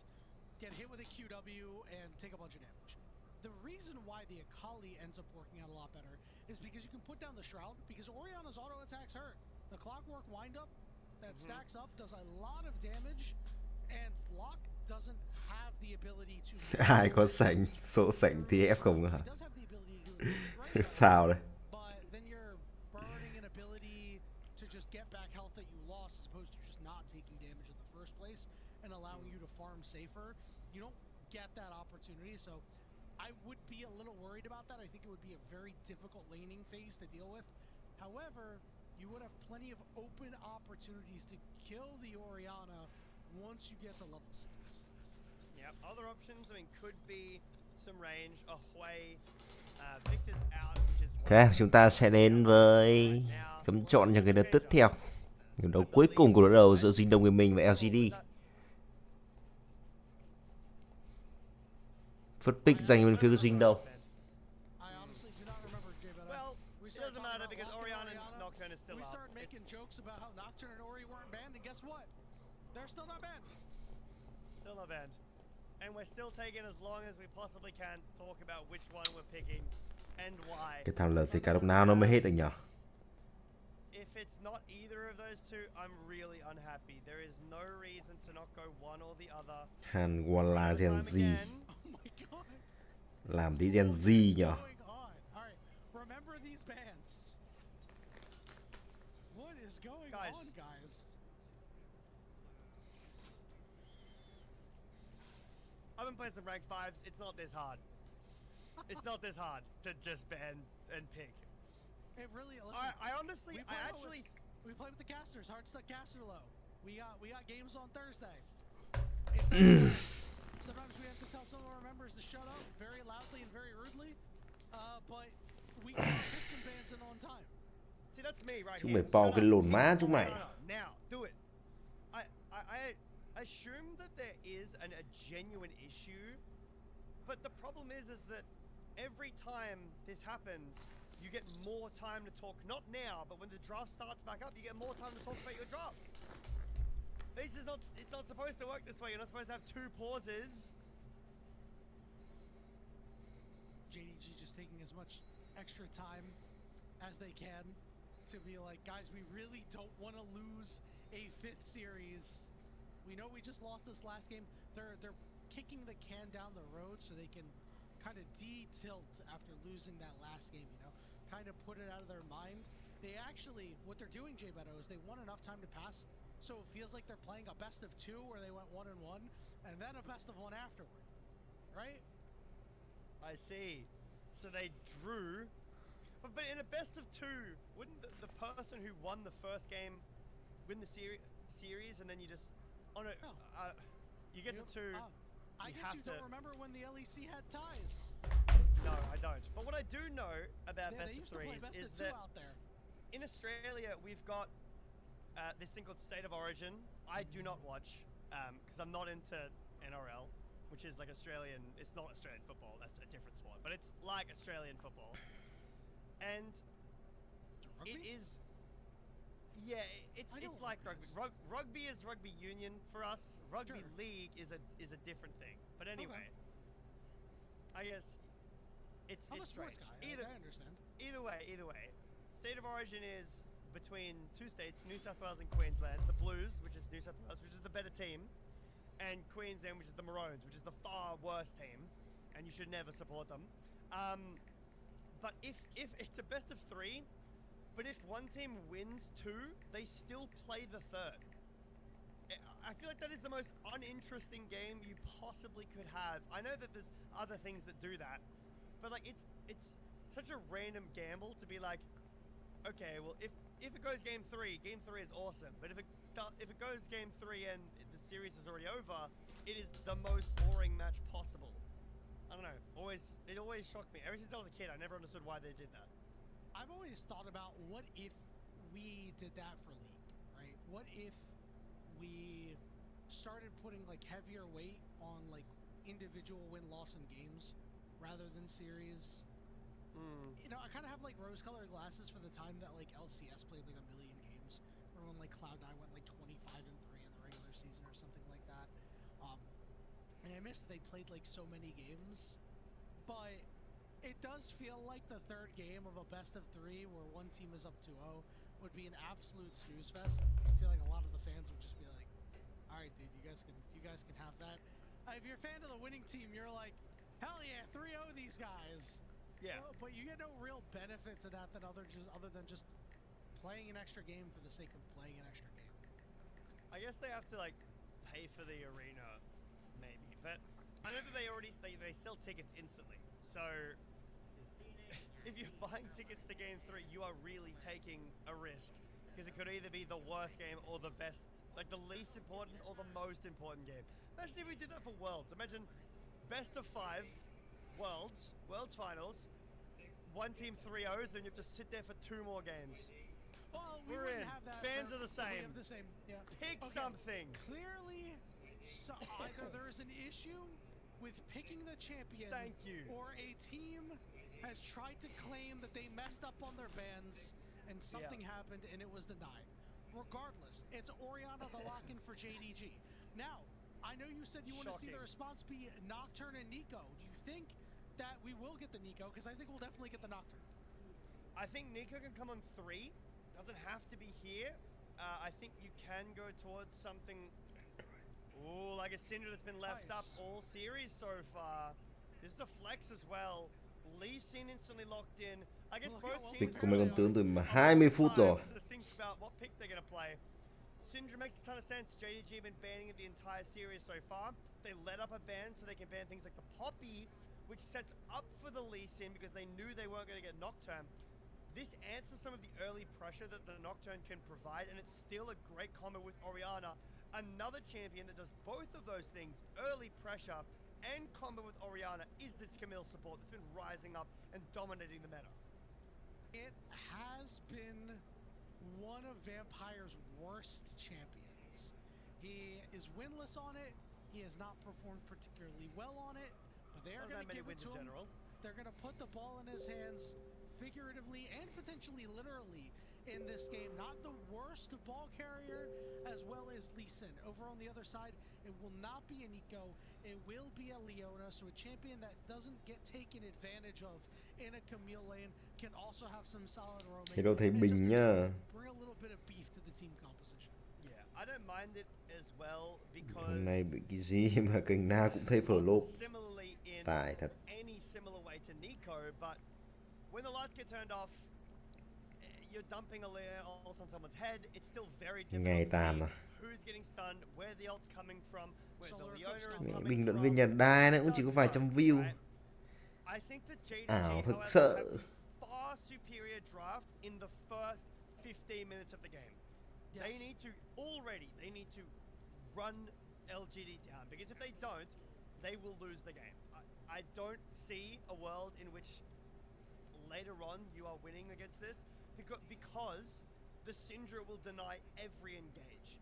get hit with a QW and take a bunch of damage. The reason why the Akali ends up working out a lot better is because you can put down the Shroud, because Orianna's auto attacks hurt. The Clockwork windup that stacks up does a lot of damage, and Lock doesn't have the ability to... Ai có sảnh số sảnh TF không hả? He does have the ability to do it right Sao đấy? but then you're burning an ability to just get back health that you lost as opposed to just not taking damage in the first place and allowing you to farm safer. You don't get that opportunity, so I would be a little worried about that. I think it would be a very difficult laning phase to deal with. However, you would have plenty of open opportunities to kill the Orianna once you get to level 6. Yep, other options, I mean, could be some range, a Hui, Victor's out, which is... Ok, chúng ta sẽ đến với chấm chọn cho cái đợt tiếp theo. Trận đấu cuối cùng của đối đầu giữa Dinh Đông Liên Minh và LGD. First pick dành bên phía Dinh Đông. Well, it doesn't matter because Orianna and Nocturne is still We up. started making jokes about how Nocturne and Ori weren't banned, and guess what? They're still not banned. Still not banned. And we're still taking as long as we possibly can to talk about which one we're picking and why. Cái thằng LCK lúc nào nó mới hết được nhỉ? If it's not either of those two, I'm really unhappy. There is no reason to not go one or the other. Hàn Won là Gen Z. Oh my god. Làm tí Gen Z nhỉ? Alright, remember these bans. What is going on, guys? I've been playing some ranked 5s. It's not this hard. It's not this hard to just ban and pick. It really. Listen, I honestly, we played with the casters. Hard stuck caster low. We got games on Thursday. It's sometimes we have to tell some of our members to shut up very loudly and very rudely. But we can pick some bans in on time. See, that's me right Chúng here. mày po cái lồn má chúng mày. Now, do it. I assume that there is a genuine issue, but the problem is that every time this happens, you get more time to talk. Not now, but when the draft starts back up, you get more time to talk about your draft. This is not. It's not supposed to work this way. You're not supposed to have 2 pauses. JDG just taking as much extra time as they can to be like, guys, we really don't want to lose a 5th series. We know we just lost this last game. They're kicking the can down the road so they can kind of de-tilt after losing that last game, you know, kind of put it out of their mind. They actually, what they're doing, J Beto, is they want enough time to pass, so it feels like they're playing a best of 2 where they went 1-1, and then a best of 1 afterward, right? I see. So they drew But in a best of two, wouldn't the person who won the first game win the series, and then you just on a you get to two. I guess you don't remember when the LEC had ties. No, I don't. But what I do know about best of threes is that out there. In Australia we've got this thing called State of Origin. I do not watch because I'm not into NRL, which is like Australian. It's not Australian football. That's a different sport, but it's like Australian football. And it is, yeah, it's like rugby. Rugby is rugby union for us. Rugby league is a different thing. But anyway, I guess it's strange. I understand. Either way, State of Origin is between two states, New South Wales and Queensland. The Blues, which is New South Wales, which is the better team, and Queensland, which is the Maroons, which is the far worse team, and you should never support them. But if it's a best of three, but if one team wins two, they still play the third. I feel like that is the most uninteresting game you possibly could have. I know that there's other things that do that, but like it's such a random gamble to be like, okay, well if it goes game three is awesome, but if it goes game three and the series is already over, it is the most boring match possible. I don't know. It always shocked me. Ever since I was a kid, I never understood why they did that. I've always thought about what if we did that for League, right? What if we started putting like heavier weight on like individual win-loss in games rather than series? You know, I kind of have like rose-colored glasses for the time that like LCS played like a million games, or when like Cloud9 went like 25-3 in the regular season or something like that. And I miss that they played like so many games, but it does feel like the third game of a best of three where one team is up 2-0 would be an absolute snooze fest. I feel like a lot of the fans would just be like, all right, dude, you guys can have that. If you're a fan of the winning team, you're like, hell yeah, 3-0 these guys. Yeah. But you get no real benefit to that other than just playing an extra game for the sake of playing an extra game. I guess they have to like pay for the arena, maybe. But I know that they sell tickets instantly. So if you're buying tickets to game three, you are really taking a risk, because it could either be the worst game or the best, like the least important or the most important game. Imagine if we did that for Worlds. Imagine best of 5 Worlds finals, one team 3-0s, then you have to sit there for 2 more games. Well, We're in. Have that. Fans are the same. We have the same. Yeah. Pick something. Clearly, either there is an issue with picking the champion. Thank you. Or a team has tried to claim that they messed up on their bans and something happened and it was denied. Regardless, it's Orianna the lock-in for JDG. Now, I know you said you want to see the response be Nocturne and Nico. Do you think that we will get the Nico? Because I think we'll definitely get the Nocturne. I think Nico can come on 3. Doesn't have to be here. I think you can go towards something. Ooh, like a Syndra that's been left up all series so far. This is a flex as well. Lee Sin instantly locked in. I guess both teams Pick của mấy con tướng từ 20 phút rồi. to think about what pick they're gonna play. Syndra makes a ton of sense. JDG have been banning it the entire series so far. They let up a ban so they can ban things like the Poppy, which sets up for the Lee Sin because they knew they weren't going to get Nocturne. This answers some of the early pressure that the Nocturne can provide, and it's still a great combo with Orianna. Another champion that does both of those things, early pressure and combo with Orianna, is this Camille support that's been rising up and dominating the meta. It has been one of Vampire's worst champions. He is winless on it. He has not performed particularly well on it, but they are going to give it to him. They're going to put the ball in his hands, figuratively and potentially literally, in this game. Not the worst ball carrier, as well as Lee Sin. Over on the other side, it will not be a Nico. It will be a Leona, so a champion that doesn't get taken advantage of in a Camille lane can also have some solid roaming. Thì đâu thấy bình nhá. Bring a little bit of beef to the team composition. Yeah, I don't mind it as well because hôm nay bị cái gì mà kênh na cũng thấy phở lốp. Similarly in Tài thật. any similar way to Nico, but when the lights get turned off, you're dumping a ult on someone's head. It's still very difficult to see who's getting stunned, where the ult's coming from, where the Leona is coming from. Bình luận viên nhà đài nó cũng chỉ có vài trăm view. I think that JDG, Ảo thực however, sự. have far far superior draft in the first 15 minutes of the game. Yes. They need to run LGD down, because if they don't, they will lose the game. I don't see a world in which later on you are winning against this, because the Syndra will deny every engage.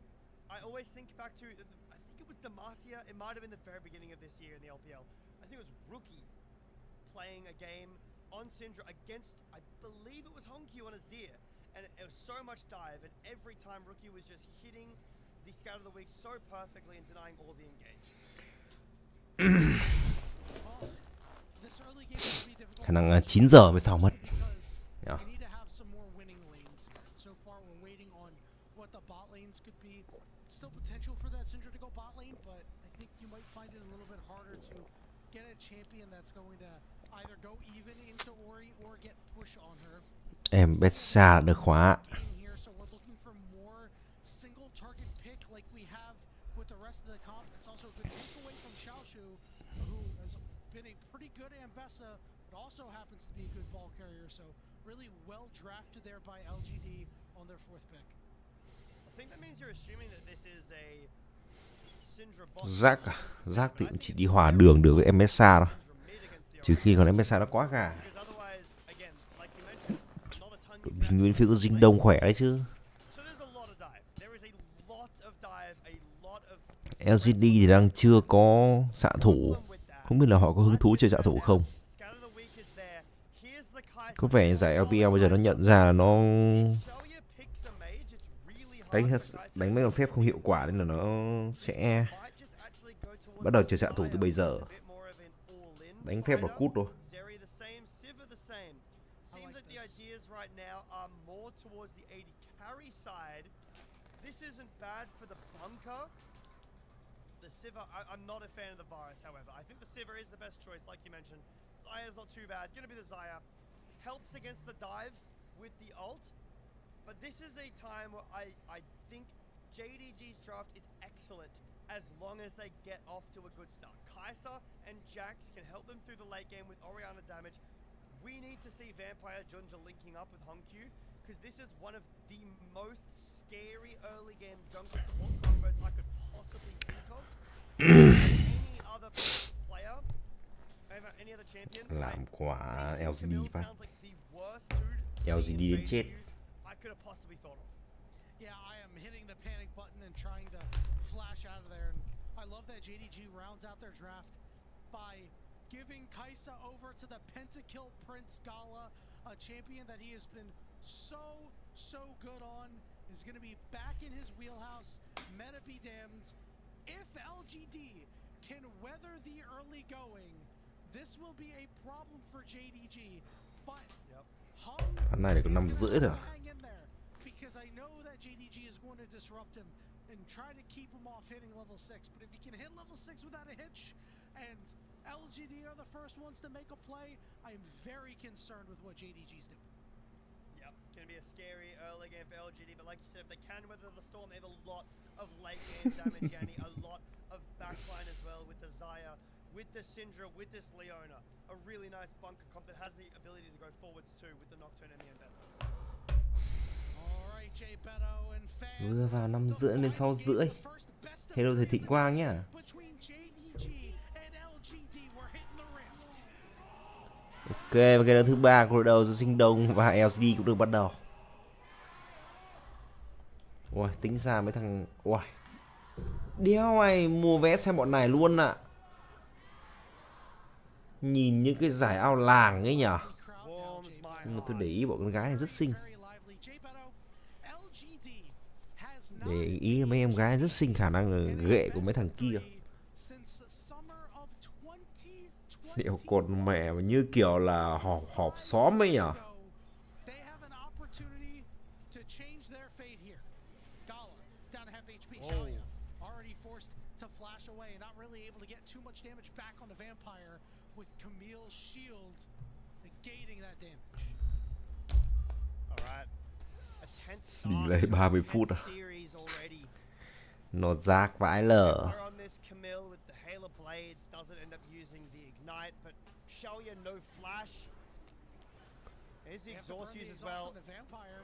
I always think back to, I think it was Demacia, it might have been the very beginning of this year in the LPL. I think it was Rookie playing a game on Syndra against, I believe it was Honkyu on Azir, and it was so much dive, and every time Rookie was just hitting the scout of the week so perfectly and denying all the engage. Khả năng 9 giờ mới xong mất. Yeah. Still potential for that Syndra to go bot lane, but I think you might find it a little bit harder to get a champion that's going to either go even into Ori or get push on her. Em bet xa được khóa. So we're looking for more single target pick like we have with the rest of the comp. It's also a good takeaway from Xiaoshu, who has been a pretty good Ambessa, but also happens to be a good ball carrier. So really well drafted there by LGD on their 4th pick. I think that means you're assuming that this is a Syndra bot. Giác thì cũng chỉ đi hòa đường được với EMEA thôi. Trừ khi còn EMEA nó quá gà. Đội bình nguyên phía có dinh đông khỏe đấy chứ. LGD thì đang chưa có xạ thủ. Không biết là họ có hứng thú chơi xạ thủ không. Có vẻ giải LPL bây giờ nó nhận ra là nó đánh mấy con phép không hiệu quả, nên là nó sẽ bắt đầu chơi xạ thủ từ bây giờ. Đánh phép là cút thôi. I'm not a fan of the virus, however. I think the Sivir is the best choice, like you mentioned. Zaya's not too bad. Gonna be the Zaya. Helps against the dive with the ult. But this is a time where I think JDG's draft is excellent as long as they get off to a good start. Kai'Sa and Jax can help them through the late game with Orianna damage. We need to see Vampire Junja linking up with Honkyu, because this is one of the most scary early game jungle support combos I could possibly think of. Any other player, any other champion, làm quả LGD phát. sounds like the worst dude LGD đến chết. I could have possibly thought of. Yeah, I am hitting the panic button and trying to flash out of there. And I love that JDG rounds out their draft by giving Kai'Sa over to the Pentakill Prince Gala, a champion that he has been so good on, is going to be back in his wheelhouse. Meta be damned. If LGD can weather the early going, this will be a problem for JDG. But Hắn này được 5 rưỡi rồi. because I know that JDG is going to disrupt him and try to keep him off hitting level 6. But if he can hit level 6 without a hitch, and LGD are the first ones to make a play, I am very concerned with what JDG's doing. Yep, gonna be a scary early game for LGD, but like you said, if they can weather the storm, they have a lot of late game damage, Yanni, a lot of backline as well with the Zaya, with the Syndra, with this Leona. A really nice bunker comp that has the ability to go forwards too with the Nocturne and the Ambessa. Alright, Jay Beto and fans. Vừa vào 5 rưỡi lên 6 rưỡi. Hello thầy Thịnh Quang nhá. Ok, và cái đấu thứ 3 của đội đầu giữa Sinh Đông và LGD cũng được bắt đầu. Ôi, tính ra mấy thằng... Ôi, đéo ai mua vé xem bọn này luôn ạ. Nhìn những cái giải ao làng ấy nhở. Nhưng mà tôi để ý bọn con gái này rất xinh. Để ý mấy em gái rất xinh, khả năng là ghệ của mấy thằng kia. Liệu con mẹ mà như kiểu là họp xóm ấy nhở. Đi lấy 30 phút à. Nó rác vãi lở. Here's the They have to exhaust burn the use as exhaust well. on the vampire.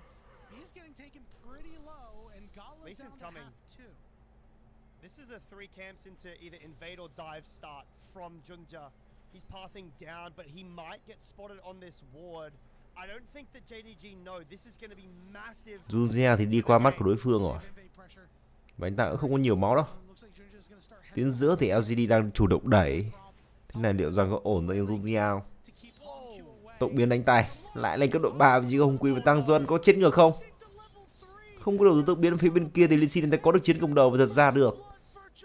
He's getting taken pretty low, and Gala's Mason's down to coming. half too. This is a 3 camps into either invade or dive start from Junja. He's pathing down, but he might get spotted on this ward. I don't think that JDG know this is going to be massive. Junja thì đi qua mắt của đối phương rồi. Invade pressure. Và anh ta cũng không có nhiều máu đâu. Looks like Junja's gonna start Tuyến heading giữa thì LGD đang chủ động đẩy. Thế này liệu rằng có ổn cho Junja không? to keep Hongkyu away. Tốc biến đánh tay. Lại lên cấp độ 3 với Hồng Quy và Tăng Duân có chết ngược không? Không có đầu tư tốc biến phía bên kia thì Lee Sin anh ta có được chiến công đầu và giật ra được.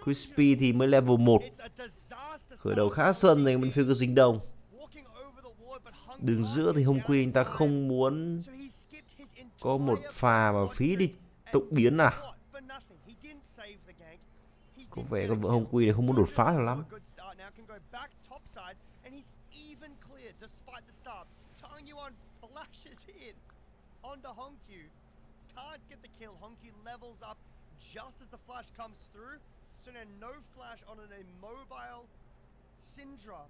Crispy thì mới level 1. It's a disaster. Khởi đầu khá xuân này bên phía của dính đông. Walking over the ward, but Hung Đường giữa thì Hồng Quy anh ta không muốn so he skipped his có một entire pha mà phí đi tốc biến à. for nothing. He didn't save the gank. He Có didn't vẻ get con a vợ kill. Hồng Quy này không muốn đột phá cho lắm. A good start now, can go back topside, and he's even cleared despite the start. Telling you on flashes in onto Hongkyu. Can't get the kill. Hongkyu levels up just as the flash comes through. So now no flash on an immobile Syndra.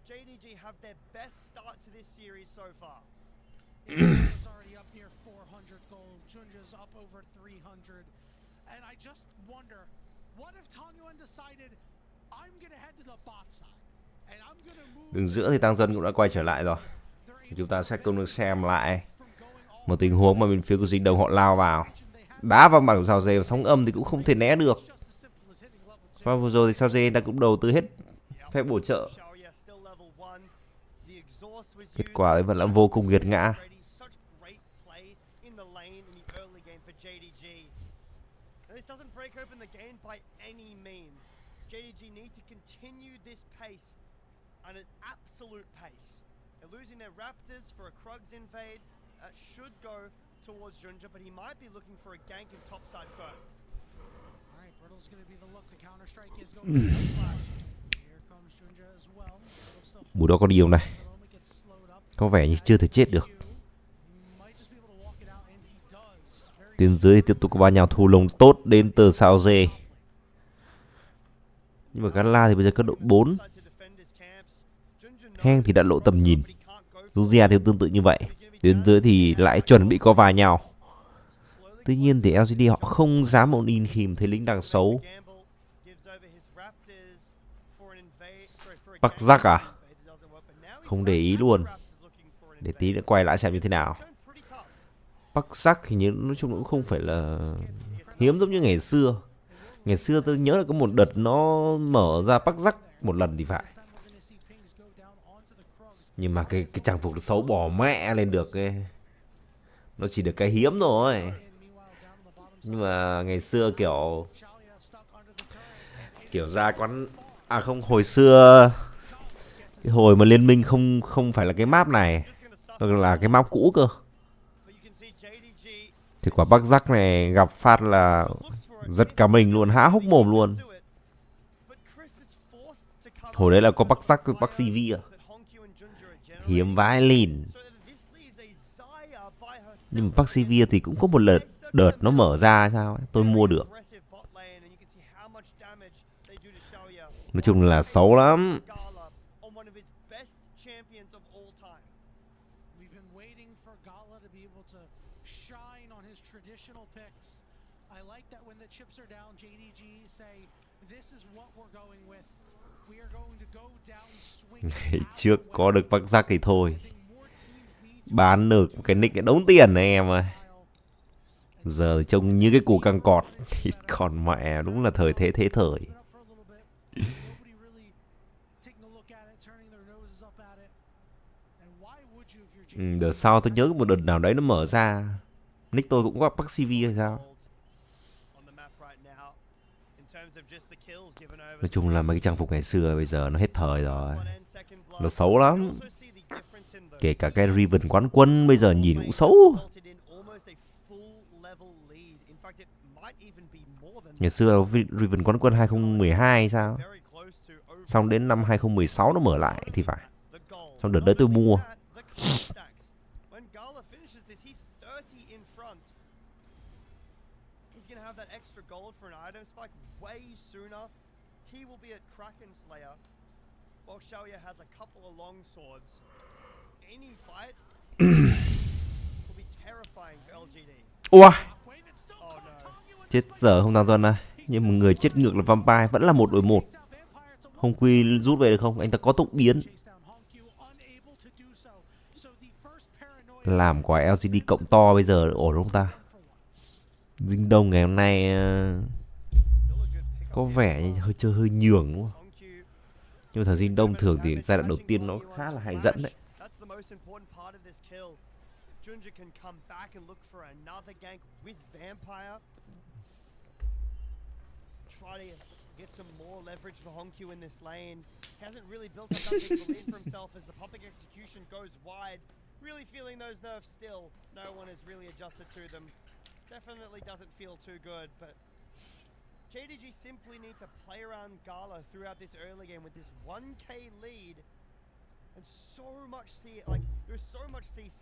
JDG have their best start to this series so far. It's already up near 400 gold. Junja's up over 300. And I just wonder, what if Tangyuan decided, I'm gonna head to the bot side, and I'm gonna move Đường giữa thì Tăng Duân cũng đã quay trở lại rồi. Chúng ta sẽ cùng được xem lại một tình huống mà bên phía của dính đông họ lao vào. Đá vào mặt của Sao Dê và sóng âm thì cũng không thể né được. just as simple as hitting level 2. Và vừa rồi thì Sao Dê đã cũng đầu tư hết phép bổ trợ. Shaoya still level 1. The exhaust was Kết used. quả thì vẫn là vô cùng nghiệt ngã. Such great play in the lane in the early game for JDG. And this doesn't break open the game by any means. JDG need to continue this pace at an absolute pace. They're losing their Raptors for a Krugs invade. Should go towards Junja, but he might be looking for a gank in topside first. All right, Brittle's gonna be the look. The counter strike is going to be flash. Here comes Junja as well. Brittle still Bù đó có điều này. moment gets slowed up. Có vẻ như chưa thể chết được. Might just be able to walk it out, and he does. Very Tuyến dưới thì tiếp tục có va nhào thù lồng tốt đến từ Sao Dê. Nhưng mà Gala thì bây giờ cấp độ 4. To defend his camps. Junja knows Heng thì đã lộ tầm nhìn. but he can't go for Junja thì tương tự như vậy. Tuyến dưới thì lại chuẩn bị có va nhào. slowly. Tuy nhiên thì LGD họ không dám ổn in khi mà thấy lính đang xấu. Gamble gives over his Raptors for an invade. Sorry, for a Bắc gank. Giác à? Invade doesn't work, but now he's Không để ý luôn. Raptors looking for an Để invade. tí nữa quay lại xem như thế nào. Turned pretty tough. Bắc Giác thì nói chung cũng không phải là hiếm giống như ngày xưa. Ngày xưa tôi nhớ là có một đợt nó mở ra Bắc Giác một lần thì phải. This time we're gonna see pings go down onto the Krugs. Nhưng mà cái trang phục xấu bỏ mẹ lên được cái. Nó chỉ được cái hiếm thôi. And meanwhile, down on the bottom side, Nhưng mà ngày xưa kiểu Shaoya stuck under the turret. kiểu ra quán à không, hồi xưa cái hồi mà Liên Minh không phải là cái map này, mà là cái map cũ cơ. But you can see JDG Thì quả Bắc Giác này gặp phát là looks for it. giật cả mình luôn, há hốc mồm luôn. Do it. But Chris is forced to come Hồi đấy là có Bắc Giác với Bắc CV à. that Hongkyu and Junja are generating. Hiếm vãi lìn. So this leaves a Zaya by herself. Nhưng mà Bắc CV thì cũng có một đợt nó mở ra hay sao ấy. Tôi mua được. Aggressive bot lane, and you can see how much damage they do to Shaoya. Nói chung là xấu lắm. Gala on one of his best champions of all time. We've been waiting for Gala to be able to shine on his traditional picks. I like that when the chips are down, JDG say, this is what we're going with. We are going to go down swinging. Ngày trước có được Bắc Giác thì thôi. I think more teams need to Bán được cái nick cái đống tiền này em ơi. style. Giờ thì trông như cái củ căng cọt. Thì còn mẹ đúng là thời thế thời. Open up for a little bit. Nobody really taking a look at it, turning their noses up at it. And why would you if you're JDG? Đợt sau tôi nhớ có một đợt nào đấy nó mở ra. Nick tôi cũng có Bắc CV hay sao. On the map right now, in terms of just the kills given over. Nói chung là mấy cái trang phục ngày xưa bây giờ nó hết thời rồi. One and second blood. Nó xấu lắm. Also see the difference in those. Kể cả cái Riven quán quân bây giờ nhìn cũng xấu. Resulted in almost a full level lead. In fact, it might even be more than Ngày xưa Riven quán quân 2012 hay sao. very close to over Xong đến năm 2016 nó mở lại thì phải. the goal. Xong đợt đấy tôi mua. The clutch stacks. When Gala finishes this, he's 30 in front. He's gonna have that extra gold for an item spike way sooner. He will be at Kraken Slayer, while Shaoya has a couple of long swords. Any fight, will be terrifying for LGD. Ủa, Wave, it's still Oh caught no. Tom, you chết giờ không thằng Duân à. Nhưng mà người chết ngược là Vampire, vẫn là 1 đối 1. takes out Vampire to Hồng Quy rút về được không? Anh ta có tốc biến. chase down Hongq, unable to do so. So the first paranoia Làm quả LGD cộng to bây giờ ổn không ta? Dinh Đông ngày hôm nay Still a good pick có up vẻ here như for chơi hơi nhường đúng không? Hongq. Nhưng mà thằng Dinh Đông thường thì giai đoạn đầu tiên nó khá là hay dẫn đấy. That's the most important part of this kill. Junja can come back and look for another gank with Vampire. Try to get some more leverage for Hongq in this lane. He hasn't really built up that big of a lead for himself as the puppet execution goes wide. Really feeling those nerfs still. No one has really adjusted to them. Definitely doesn't feel too good, but JDG simply need to play around Gala throughout this early game with this 1k lead and so much there's so much CC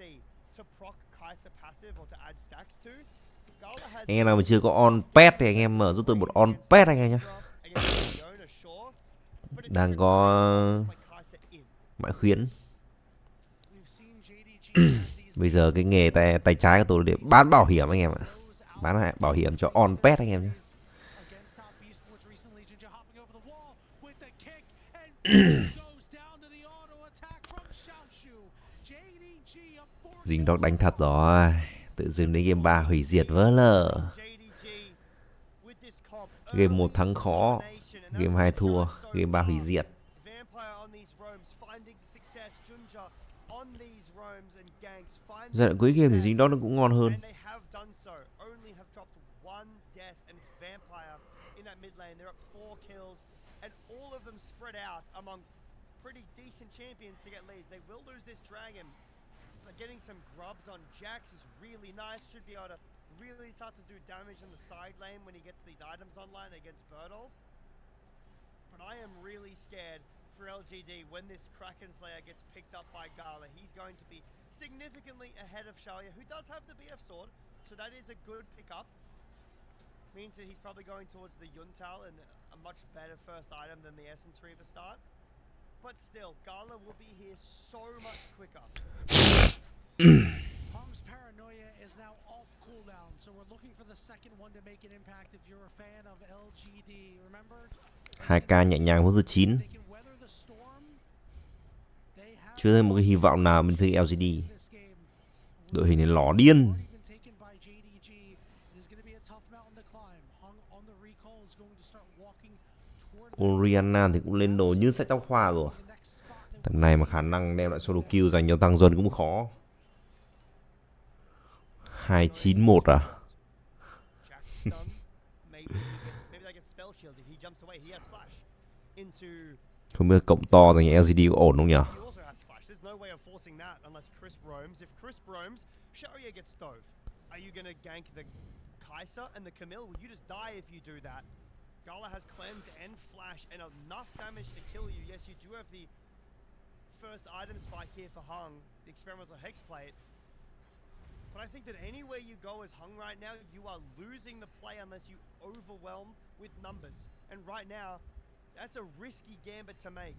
to proc Kai'Sa passive or to add stacks to. Gala has Anh em nào mà chưa có on pet thì anh em mở giúp tôi một on pet anh em nhé. Đang có mãi khuyến. Bây giờ cái nghề tay trái của tôi để bán bảo hiểm anh em ạ. Bán bảo hiểm cho on pet anh em nhé. Dính đọc đánh thật rồi. Tự dưng đến game 3 hủy diệt vỡ lờ. Game 1 thắng khó, game 2 thua, game 3 hủy diệt. Giai đoạn cuối game thì dính đó nó cũng ngon hơn. Getting some grubs on Jax is really nice. Should be able to really start to do damage in the side lane when he gets these items online against Birdolf. But I am really scared for LGD when this Kraken Slayer gets picked up by Gala. He's going to be significantly ahead of Shalia, who does have the BF sword, so that is a good pickup. Means that he's probably going towards the Yuntal and a much better first item than the Essence Reaver start. But still, Gala will be here so much quicker. Hong's paranoia is now off cooldown, so we're looking for the second one to make an impact if you're a fan of LGD. Remember? 2k nhẹ nhàng phút thứ 9. They can weather the storm. They have Chưa thấy một cái hy vọng nào bên phía LGD. Đội hình này lỏ điên. even taken by JDG. It is going to be a tough mountain to climb. Hong on the recall is going to start walking toward Oriana thì cũng lên đồ như sách giáo khoa rồi. Thằng này mà khả năng đem lại solo kill dành cho thằng Duân cũng khó. 291 à? Không biết cộng to dành cho LGD có ổn không nhỉ? Gala has cleanse and flash and enough damage to kill you. Yes, you do have the first item spike here for Hung, the experimental hex plate. But I think that anywhere you go as Hung right now, you are losing the play unless you overwhelm with numbers. And right now, that's a risky gambit to make.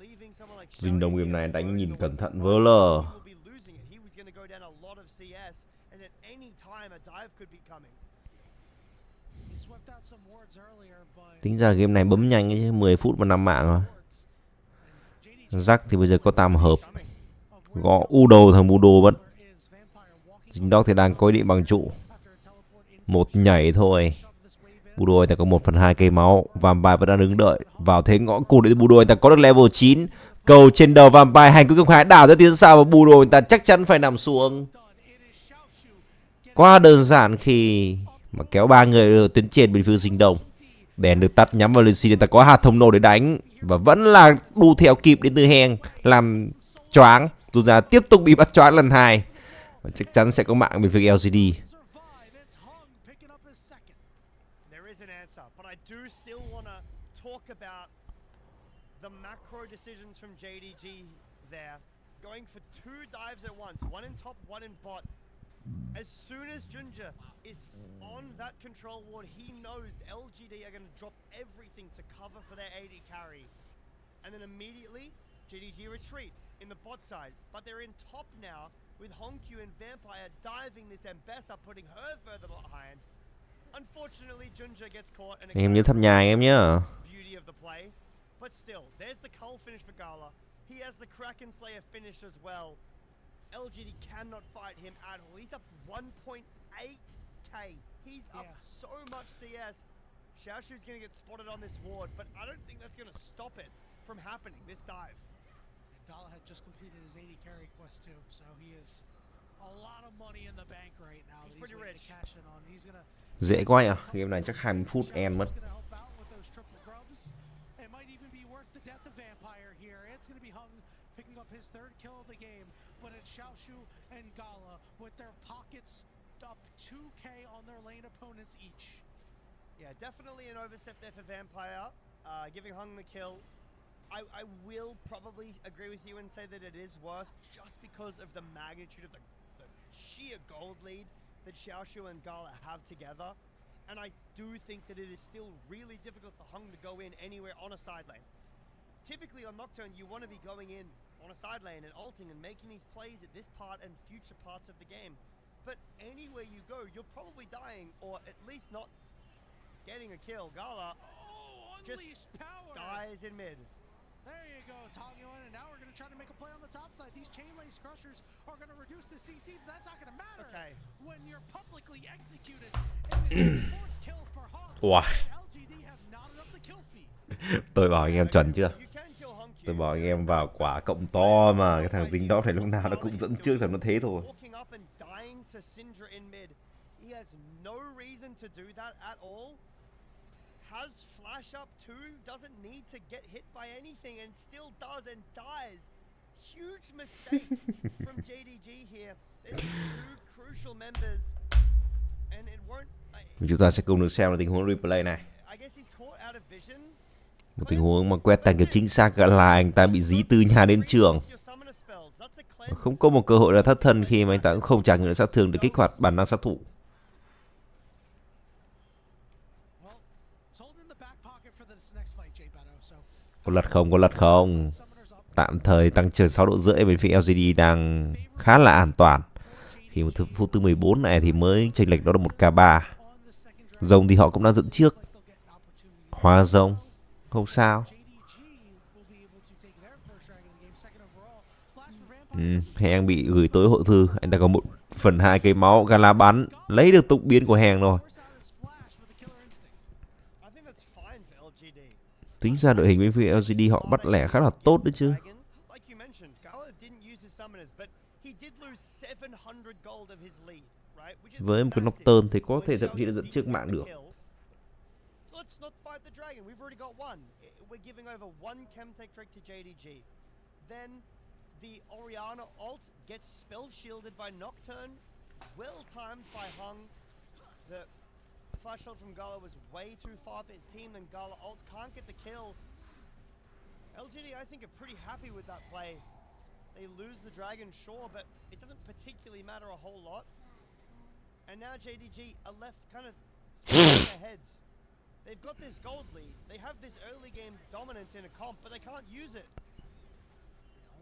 Leaving someone like Dinh Đông game này đánh nhìn cẩn thận vỡ lờ. he will be losing it. He was going to go down a lot of CS, and at any time a dive could be coming. He swept out some wards earlier, but Tính ra game này bấm nhanh chứ 10 phút mà 5 mạng rồi. Jack thì bây giờ có tam hợp. Gõ u đầu thằng Budo vẫn. Dính đó thì đang có ý định bằng trụ. Một nhảy thôi. Budo anh ta có 1/2 cây máu. Vampire vẫn đang đứng đợi. Vào thế ngõ cụt để Budo anh ta có được level 9. Cầu trên đầu Vampire hành cuối cùng hai đảo ra tiến xa và Budo anh ta chắc chắn phải nằm xuống. Quá đơn giản khi mà kéo 3 người ở tuyến trên bên phía Dinh Đông. Đèn được tắt nhắm vào Lucy, người ta có hạt thông nổ để đánh và vẫn là đu theo kịp đến từ Heng làm choáng. Dù ra tiếp tục bị bắt choáng lần 2 và chắc chắn sẽ có mạng bên phía LGD. There is an answer, but I do still want to talk about the macro decisions from JDG there. Going for 2 dives at once, one in top, one in bot. As soon as Junja is on that control ward, he knows LGD are going to drop everything to cover for their AD carry. And then immediately, JDG retreat in the bot side. But they're in top now, with Honkyu and Vampire diving this Mbessa, putting her further behind. Unfortunately, Junja gets caught and Em nhớ thăm nhà em nhá. beauty of the play. But still, there's the Cull finish for Gala. He has the Kraken Slayer finished as well. LGD cannot fight him at all. He's up 1.8k. He's up so much CS. Xiaoshu's going to get spotted on this ward, but I don't think that's going to stop it from happening, this dive. Gala had just completed his 80 carry quest too, so he is a lot of money in the bank right now. He's pretty waiting rich. to cash in on. He's gonna Dễ quá nhỉ. Game này chắc 20 phút end mất. gonna help out with those triple grubs. It might even be worth the death of Vampire here. It's gonna be Hung picking up his third kill of the game, but it's Xiaoshu and Gala with their pockets up 2k on their lane opponents each. Yeah, definitely an overstep there for Vampire, giving Hung the kill. I will probably agree with you and say that it is worth just because of the magnitude of the sheer gold lead that Xiaoshu and Gala have together. And I do think that it is still really difficult for Hung to go in anywhere on a side lane. Typically on Nocturne, you want to be going in on a side lane and ulting and making these plays at this part and future parts of the game. But anywhere you go, you're probably dying or at least not getting a kill. Gala just dies in mid. There you go, Tangyuan, and now we're going to try to make a play on the top side. These chain lace crushers are going to reduce the CC, but that's not going to matter when you're publicly executed. And the fourth kill for Hung. Wow. LGD have knotted up the kill feed. Tôi bảo anh em chuẩn chưa? You can kill Honkyu. Tôi bảo anh em vào quả cộng to mà cái thằng dính đó thì lúc nào nó cũng dẫn trước rồi nó thế thôi. Walking up and dying to Syndra in mid. He has no reason to do that at all. Has flash up too, doesn't need to get hit by anything and still does and dies. Huge mistake from JDG here. There's two crucial members and it won't. Chúng ta sẽ cùng được xem là tình huống replay này. I guess he's caught out of vision. Một tình huống mà quét tay kiểu chính xác là anh ta bị dí từ nhà đến trường. Không có một cơ hội là thất thân khi mà anh ta cũng không trả người sát thương để kích hoạt bản năng sát thủ. Có lật không? Có lật không? Tạm thời tăng trời 6 độ rưỡi bên phía LGD đang khá là an toàn. Khi mà phút thứ 14 này thì mới chênh lệch đó là 1k3. Rồng thì họ cũng đã dẫn trước. Hóa rồng không sao. Hàng bị gửi tới hội thư. Anh ta có 1/2 cây máu. Gala bắn lấy được tục biến của Hàng rồi. Tính ra đội hình bên phía LGD họ bắt lẻ khá là tốt đấy chứ. Với một cái Nocturne thì có thể thậm chí là dẫn trước mạng được. The Orianna ult gets spell shielded by Nocturne, well timed by Hung. The flash shot from Gala was way too far for his team, and Gala ult can't get the kill. LGD, I think, are pretty happy with that play. They lose the dragon, sure, but it doesn't particularly matter a whole lot. And now JDG are left kind of scratching their heads. They've got this gold lead. They have this early game dominance in a comp, but they can't use it.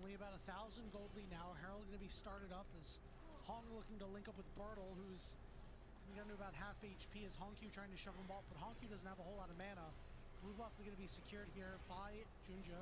Only about 1,000 gold lead now. Herald going to be started up as Hong looking to link up with Bartle, who's down to about half HP as Honkyu trying to shove him off, but Honkyu doesn't have a whole lot of mana. Blue buff is going to be secured here by Junja.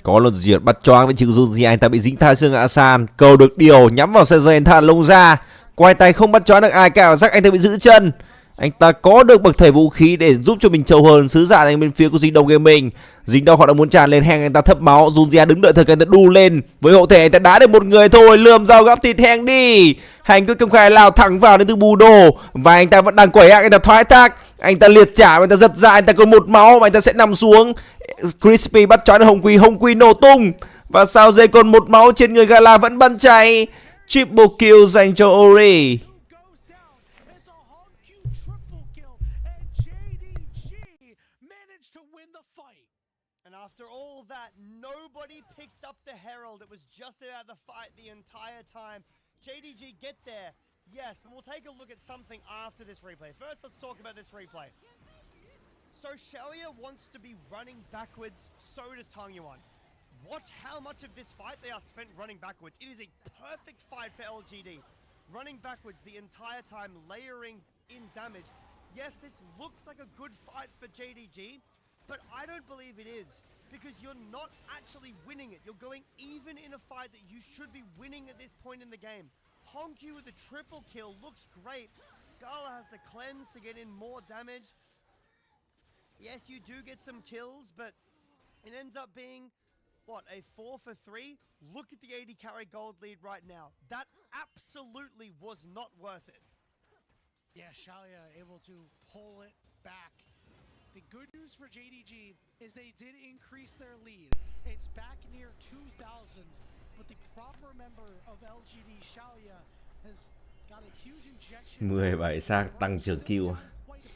Có luật diệt bắt choáng với chữ Junji, anh ta bị dính thai xương Asan, cầu được điều nhắm vào sợi dây thản lông ra, quay tay không bắt choáng được ai cả, rắc anh ta bị giữ chân. Anh ta có được bậc thể vũ khí để giúp cho mình trâu hơn sứ giả bên phía của Dính Đông Gaming. Dính Đông họ đã muốn tràn lên Heng, anh ta thấp máu. Junji đứng đợi thời anh ta đu lên với hộ thể, anh ta đá được một người thôi, lườm dao gắp thịt Heng đi. Hành quyết công khai lao thẳng vào đến từ bù đồ và anh ta vẫn đang quẩy hạng, anh ta thoái thác, anh ta liệt trả, anh ta giật ra, anh ta còn một máu và anh ta sẽ nằm xuống. Crispy bắt choáng được Hồng Quy nổ tung và sao dây còn một máu trên người Gala vẫn bắn chạy. Triple kill dành cho Ori. After all that, nobody picked up the Herald. It was just about the fight the entire time. JDG get there, yes, but we'll take a look at something after this replay. First, let's talk about this replay. So Xiaoya wants to be running backwards, so does Tangyuan. watch how much of this fight they are spent running backwards. It is a perfect fight for LGD. Running backwards the entire time, layering in damage. Yes, this looks like a good fight for JDG, but I don't believe it is, because you're not actually winning it. You're going even in a fight that you should be winning at this point in the game. Honky with a triple kill looks great. Gala has the cleanse to get in more damage. Yes, you do get some kills, but it ends up being, what, a 4 for 3? Look at the 80 carry gold lead right now. That absolutely was not worth it. Yeah, Shalia able to pull it back. The good news for JDG is they did increase their lead. It's back near 2,000, but the proper member of LGD, Shalia, has got a huge injection. 17 xác tăng trưởng kill.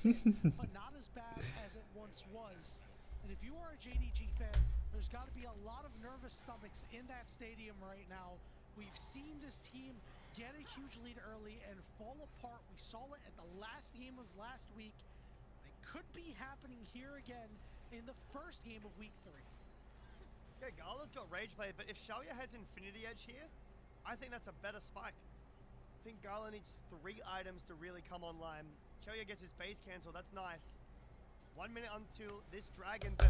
But not as bad as it once was. And if you are a JDG fan, there's got to be a lot of nervous stomachs in that stadium right now. We've seen this team get a huge lead early and fall apart. We saw it at the last game of last week. It could be happening here again in the first game of week 3. Okay, Gala's got rage play, but if Shalia has Infinity Edge here, I think that's a better spike. I think Gala needs 3 items to really come online. Shalia gets his base cancel, that's nice. 1 minute until this dragon, but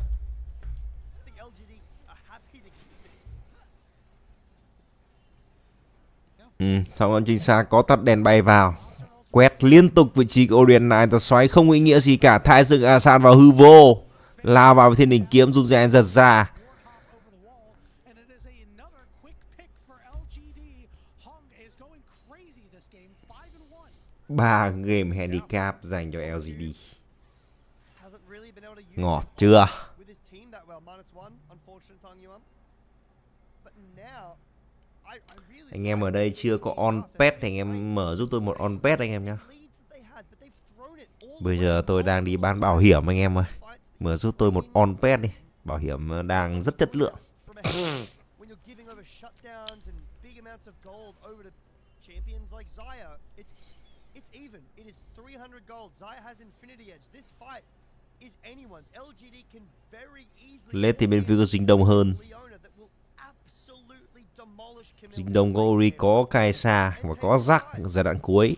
I think LGD are happy to keep this. Xong rồi chính xác có tắt đèn bay vào, quét liên tục vị trí của Orion này, ta xoáy không ý nghĩa gì cả, thái dựng Asan vào hư vô, lao vào với thiên đình kiếm rung rẽ giật ra. 3 game handicap dành cho LGD. Ngọt chưa? Anh em ở đây chưa có on pet thì anh em mở giúp tôi một on pet anh em nhé. Bây giờ tôi đang đi bán bảo hiểm anh em ơi. Mở giúp tôi một on pet đi. Bảo hiểm đang rất chất lượng. Lết thì bên phía có dính đông hơn. Dính đông có Ori, có Kaisa và có Jack giai đoạn cuối.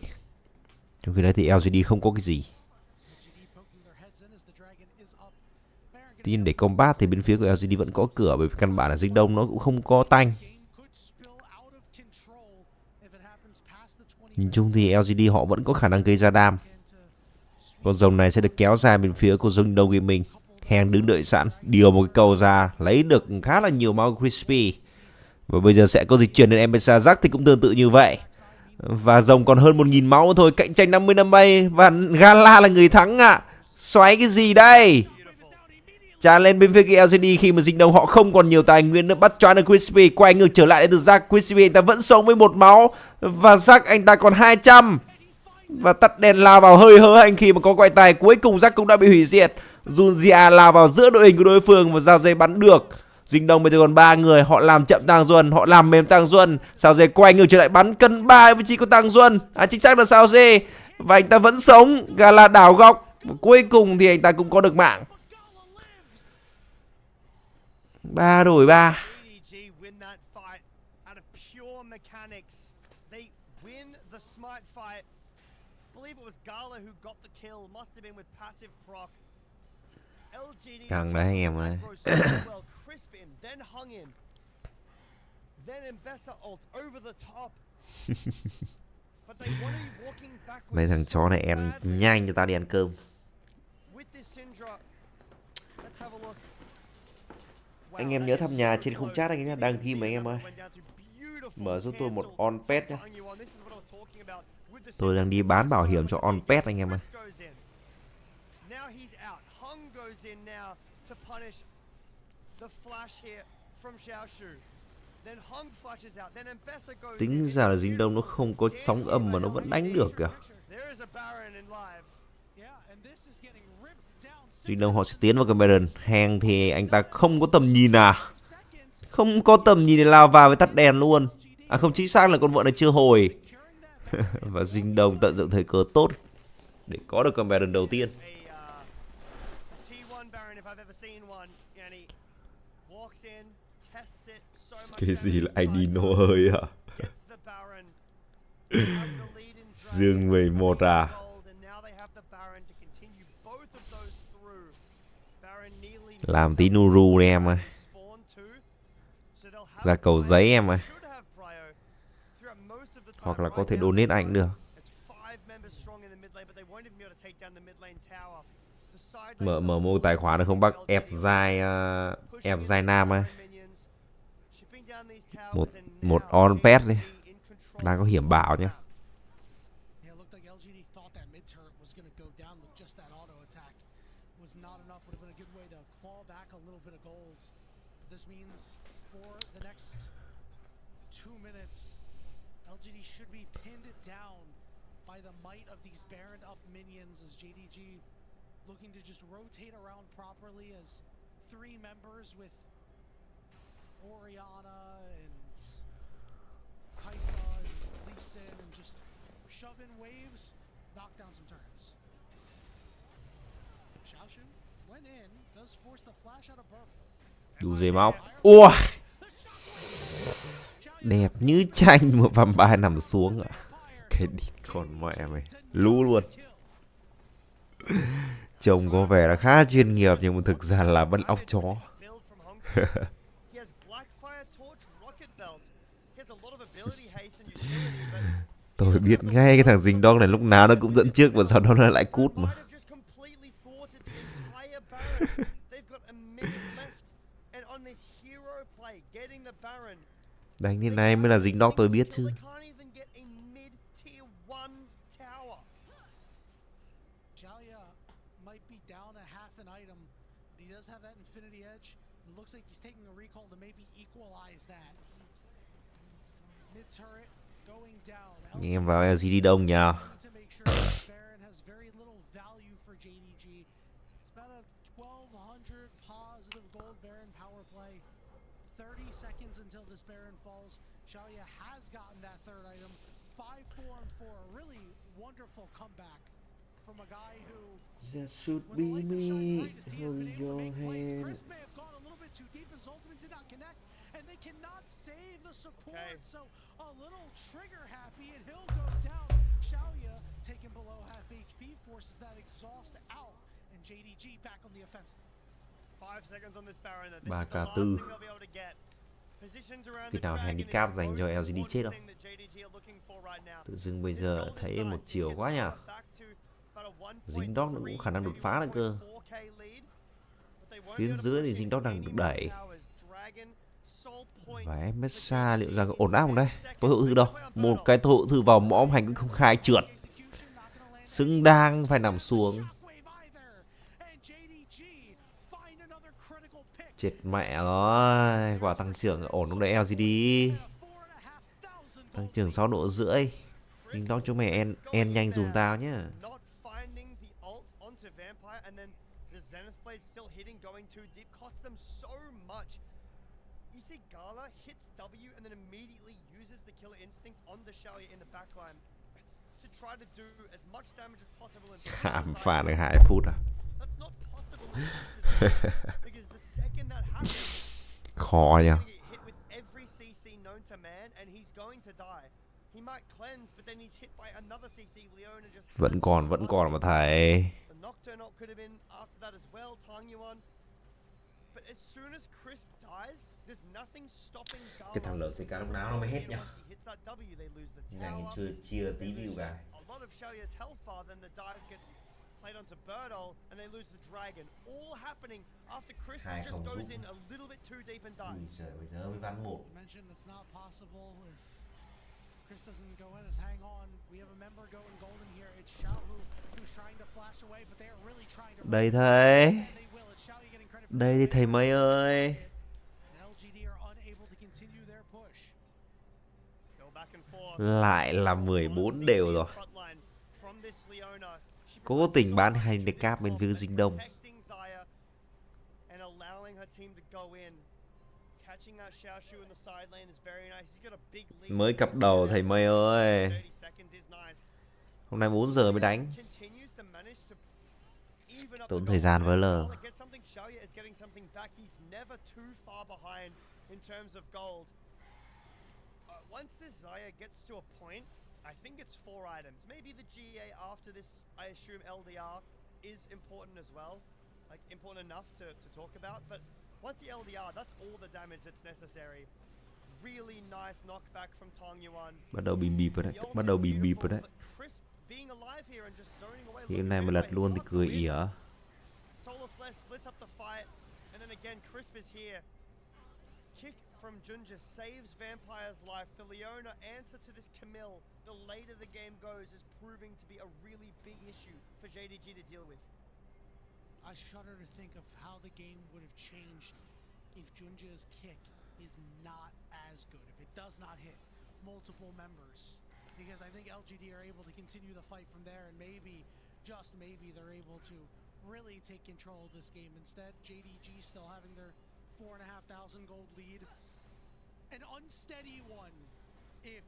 Trong khi đấy thì LGD không có cái gì. Tuy nhiên để combat thì bên phía của LGD vẫn có cửa, bởi vì căn bản là dính đông nó cũng không có tanh. Nhìn chung thì LGD họ vẫn có khả năng gây ra đam. Con rồng này sẽ được kéo ra bên phía của dính đông gaming. Hàng đứng đợi sẵn, điều một cái cầu ra, lấy được khá là nhiều máu crispy. Và bây giờ sẽ có dịch chuyển đến EMEA. Jack thì cũng tương tự như vậy. Và rồng còn hơn 1000 máu thôi, cạnh tranh 50-50 và Gala là người thắng ạ. Xoáy cái gì đây? Tràn lên bên phía cái LGD khi mà dính đông họ không còn nhiều tài nguyên nữa, bắt cho được crispy, quay ngược trở lại từ Jack. Crispy anh ta vẫn sống với 1 máu và Jack anh ta còn 200. Và tắt đèn lao vào hơi hớ hành khi mà có quay tài. Cuối cùng Jack cũng đã bị hủy diệt. Junjia lao vào giữa đội hình của đối phương và Giao dây bắn được. Dính đông bây giờ còn 3 người, họ làm chậm Tang Duân, họ làm mềm Tang Duân. Sao dê quay ngược trở lại bắn cân 3 vị trí của Tang Duân. Chính xác là Sao dê. Và anh ta vẫn sống, Gala đảo góc. Cuối cùng thì anh ta cũng có được mạng. 3 đổi 3. Càng đấy anh em ơi. Mấy thằng chó này em nhanh cho tao đi ăn cơm. Anh em nhớ thăm nhà trên khung chat anh em nhé, đang ghi mà anh em ơi. Mở giúp tôi một on pet nhé. Tôi đang đi bán bảo hiểm cho on pet anh em ơi. Tính ra là dính đông nó không có sóng âm mà nó vẫn đánh được kìa. Dính đông họ sẽ tiến vào cái Baron. Hàng thì anh ta không có tầm nhìn à. Không có tầm nhìn để lao vào với tắt đèn luôn. À không, chính xác là con vợ này chưa hồi. Và dính đông tận dụng thời cơ tốt để có được con Baron đầu tiên. contests it so much. Cái gì là better. ID nổ hơi à? Gets the Baron. Have the lead in Dương Dragon, 11 à? gold, and now they have the Baron to continue both of those through. Baron nearly Làm tí Nuru đi em ơi. spawn too. So they'll have Ra cầu giấy em ơi. should have prio throughout most of the time. Hoặc là có Right thể now, donate ảnh được. it's 5 members strong in the mid lane, but they won't even be able to take down the mid lane tower. The side Mở lanes mở are mô full tài of khoản được không bác? Ép dai ép dai nam ơi. shipping down these towers, Một and một now on pet đi. JDG in control Đang có of hiểm the bảo nhá. map. Yeah, it looked like LGD thought that mid turret was going to go down with just that auto attack. Was not enough. Would have been a good way to claw back a little bit of gold. This means for the next 2 minutes, LGD should be pinned down by the might of these Baron up minions as JDG looking to just rotate around properly as 3 members with Oriana and Kaisa and Lee Sin and just shove in waves, knock down some turrets. Xiaoshu went in, does force the flash out of purple. Đủ dây máu. Ui, đẹp như tranh một vampire nằm xuống ạ. Cái đít con mẹ mày. Lú luôn. Trông có vẻ là khá chuyên nghiệp nhưng mà thực ra là vẫn óc chó. Build from Hong Kong. He has Blackfire Torch, Rocket Belt. He has a lot of ability haste and utility, but Tôi biết ngay cái thằng Dinh Dog này lúc nào nó cũng dẫn trước và sau đó nó lại cút might mà. have just completely thwarted the entire Baron. They've got a minute left, and on this hero play, getting the Baron, Đánh thế này mới là Dinh Dog tôi biết chứ. they can't even get a mid tier 1 tower. Xiaoya might be down a half an item, but he does have that Infinity Edge. It looks like he's taking a recall to maybe equalize that. Mid turret going down. Anh em vào LGD đông nhờ. To make sure that Baron has very little value for JDG. It's about a 1200 positive gold Baron power play. 30 seconds until this Baron falls. Xiaoya has gotten that third item. 5-4-4. A really wonderful comeback from a guy who, That should when be the lights are shining me. brightest, he has Hold been able to your make plays. hand. Chris may have gone a little bit too deep. His ultimate did not connect, and they cannot save the support. Okay. So a little trigger happy, and he'll go down. Xiaoya taken below half HP, forces that exhaust out, and JDG back on the offensive. 5 seconds on this Baron. This is the 3k4. last thing they'll be able to get. Positions around Khi the nào dragon handicap is dành the cho most LGD important chết đâu. thing that JDG are looking for right now. Tự dưng bây This giờ gold is thấy nice. một He chiều gets quá nhỉ. back to about a 1.3, Dính Dog nó cũng khả năng đột phá được cơ. 1.4K lead, but they won't Phía be able to dưới thì push Dính in Dog đang any được more đẩy. towers. Dragon, Soul Point, Và for EMEA liệu JDG rằng in ổn áp không đây? 30 Tối hậu thư seconds. đâu? Play on Một Battle. cái tối hậu thư vào mõm hành cũng không khai trượt. Execution not gonna land. Xứng đáng phải nằm xuống. Shockwave either. And JDG find another critical pick. Chết mẹ rồi. Quả tăng trưởng ổn không đấy LGD. 4,500 Tăng trưởng 6,5 độ. Dính Dog cho mày en nhanh dùm tao nhá. Not finding the ult onto Vampire, and then the Zenith Blade still hitting, going too deep, cost them so much. You see Gala hits W and then immediately uses the killer instinct on the Xiaoya in the backline to try to do as much damage as possible. And Hàm phản được 2 phút à? that's not possible in this position, because the second that happens, Khó he's nhỉ. gonna get hit with every CC known to man, and he's going to die. He might cleanse, but then he's hit by another CC. Leona just Vẫn còn mà thầy. The Nocturne ult could have been after that as well, Tang Yuan. But as soon as Crisp dies, there's nothing stopping Gala. Cái thằng LCK lúc nào nó mới hết nhá. Once he hits that W, they lose the Nhà tower. chưa chia tí They view lose cả. a lot of Xiaoya's health bar, then the dive gets played onto Birdol, and they lose the dragon. All happening after Crisp Hai just không goes dung. in a little bit too deep and Ui dies. giời, bây giờ mới ván 1. Mentioned it's not possible if Chris doesn't go in. As hang on, we have a member going golden here. It's Xiaohu who's trying to flash away, but they are really trying to. Đây thầy. And they will. It's Xiaoyu getting credit for Đây thì the thầy mấy ơi. And LGD are unable to continue their push. Still back and forth. Lại là 14 đều rồi. Frontline from this Leona. She Cố provides tình so bán much handicap bên phía defense Dinh Đông. protecting Xayah and allowing her team to go in. Catching that Xiaoshu in the side lane is very nice. He's got a big lead. Mới cặp đầu thầy mây ơi. 30 seconds is nice. Hôm nay 4 giờ mới đánh. Continues to manage to even up Tốn the thời gian goal. với L. Gala gets something, Xiaoya is getting something back. He's never too far behind in terms of gold. Once this Xayah gets to a point, I think it's 4 items. Maybe the GA after this, I assume LDR is important as well. Like, important enough to talk about. But once the LDR, that's all the damage that's necessary. Really nice knockback from Tong Yuan. Bắt đầu bìm bịp rồi đấy, The bắt đầu ultimate bìm bịp rồi beautiful, đấy. but Crisp being alive here and just zoning away. Khi Look này at mà Midway, lật he luôn thì got the cười win. ỉa. Solar Flash splits up the fight, and then again Crisp is here. Kick from Junja saves Vampire's life. The Leona answer to this Camille, the later the game goes, is proving to be a really big issue for JDG to deal with. I shudder to think of how the game would have changed if Junja's kick is not as good, if it does not hit multiple members. Because I think LGD are able to continue the fight from there, and maybe, just maybe, they're able to really take control of this game. Instead, JDG still having their 4,500 gold lead. An unsteady one, if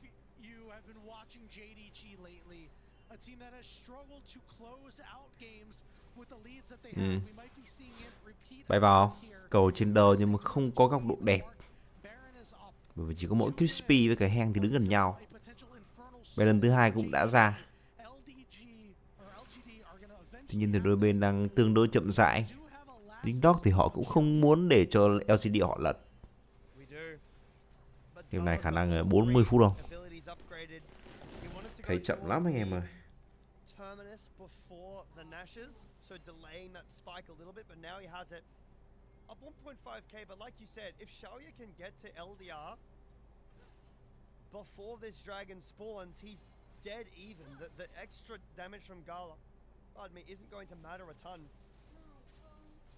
you have been watching JDG lately. A team that has struggled to close out games with the leads that they have. We might be seeing it repeat. Bay vào, cầu trên đầu nhưng mà không có góc độ đẹp. Bởi vì chỉ có mỗi Crispy với cả Hang thì đứng gần nhau. Bên lần thứ hai cũng đã ra. Tuy nhiên thì đôi bên đang tương đối chậm rãi. Tính đó thì họ cũng không muốn để cho LCD họ lật. Game này khả năng là 40 phút đâu. Thấy chậm lắm anh em ơi. So delaying that spike a little bit, but now he has it up 1.5k. But like you said, if Xiaoya can get to LDR before this dragon spawns, he's dead even. The extra damage from Gala, pardon me, isn't going to matter a ton.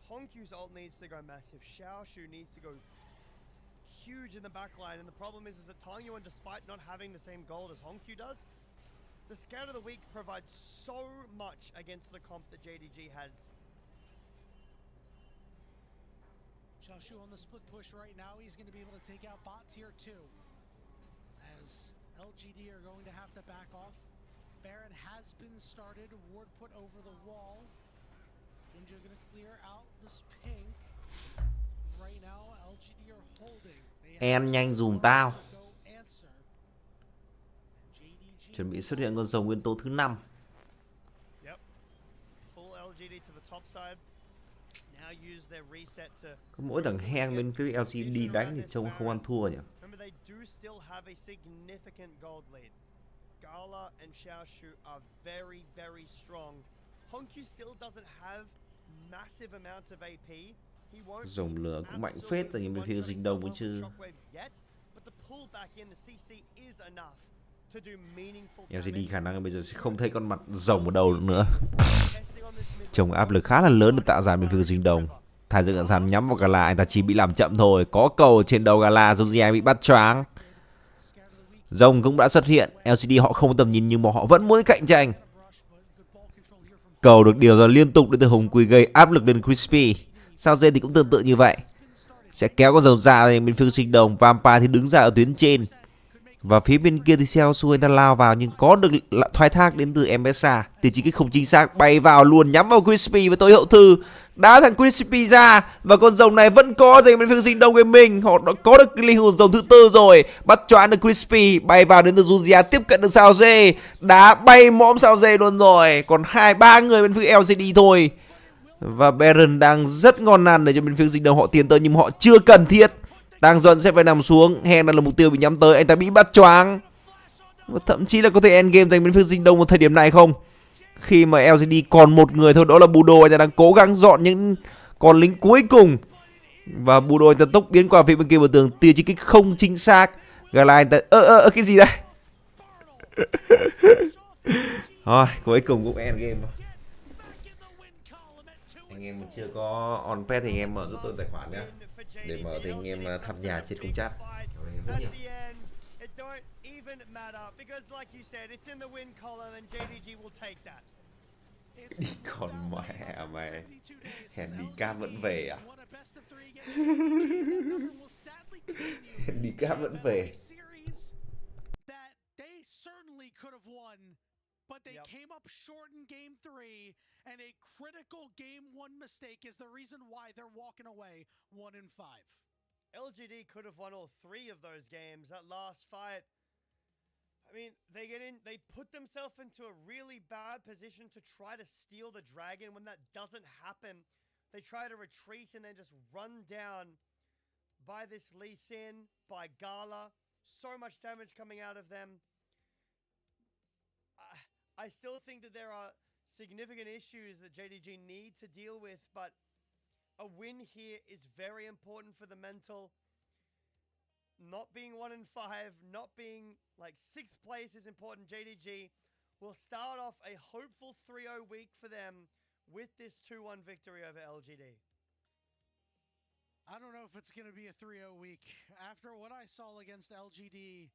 Honkyu's ult needs to go massive. Xiaoshu needs to go huge in the backline, and the problem is that Tong Yuan, despite not having the same gold as Honkyu does, the Scout of the Week provides so much against the comp that JDG has. Xiaoshu on the split push right now. He's going to be able to take out bot tier 2. As LGD are going to have to back off. Baron has been started. Ward put over the wall. Junja going to clear out this pink. Right now, LGD are holding. Em nhanh dùm tao. Chuẩn bị xuất hiện con rồng nguyên tố thứ 5. Có mỗi thằng Hang bên phía LCD đánh thì trông không ăn thua nhỉ. Gala and Xiaoshu are very, very strong. Honkyu still doesn't have massive amounts of AP. Rồng lửa cũng mạnh phết rồi, nhưng bên phía dính đông cũng chưa. LGD khả năng bây giờ sẽ không thấy con mặt rồng ở đâu nữa. Trông áp lực khá là lớn để tạo ra bên phía dính đông. Thái dương dàn nhắm vào Gala, anh ta chỉ bị làm chậm thôi. Có cầu trên đầu Gala, Josie bị bắt choáng. Rồng cũng đã xuất hiện. LCD họ không có tầm nhìn nhưng mà họ vẫn muốn cạnh tranh. Cầu được điều ra liên tục đến từ Hùng Quỳ gây áp lực lên Crispy. Sao dê thì cũng tương tự như vậy. Sẽ kéo con rồng ra bên phía sinh đồng. Vampire thì đứng ra ở tuyến trên. Và phía bên kia thì Xeo Su anh ta lao vào, nhưng có được thoái thác đến từ EMEA. Thì chỉ cái không chính xác bay vào luôn, nhắm vào Crispy với tối hậu thư. Đá thằng Crispy ra. Và con rồng này vẫn có dành bên phía sinh đông của mình. Họ đã có được cái linh hồn rồng thứ 4 rồi. Bắt choáng được Crispy. Bay vào đến từ Juzia, tiếp cận được sao dê. Đá bay mõm sao dê luôn rồi. Còn 2-3 người bên phía LGD thôi. Và Baron đang rất ngon ăn để cho bên phía sinh đông họ tiến tới, nhưng họ chưa cần thiết. Đang dần sẽ phải nằm xuống. Hèn là mục tiêu bị nhắm tới. Anh ta bị bắt choáng. Và thậm chí là có thể end game dành bên phía Dinh Đông một thời điểm này không. Khi mà LGD còn một người thôi, đó là Budo. Anh ta đang cố gắng dọn những con lính cuối cùng. Và Budo anh ta tốc biến qua phía bên kia bờ tường. Tia chỉ kích không chính xác. Gala anh ta cái gì đây. Thôi cuối cùng cũng end game rồi. Anh em chưa có on pet thì anh em mở giúp tôi tài khoản nhé. Để mở thì anh em thăm nhà trên cùng chat. Đi còn mẹ mày. Hèn đi cam vẫn về à? Đi cam vẫn về. but they came up short in game 3, and a critical game 1 mistake is the reason why they're walking away 1-5. LGD could have won all 3 of those games. That last fight, I mean, they put themselves into a really bad position to try to steal the dragon. When that doesn't happen, they try to retreat and then just run down by this Lee Sin, by Gala. So much damage coming out of them. I still think that there are significant issues that JDG need to deal with, but a win here is very important for the mental. Not being 1-5, not being like 6th place is important. JDG will start off a hopeful 3-0 week for them with this 2-1 victory over LGD. I don't know if it's going to be a 3-0 week. After what I saw against LGD,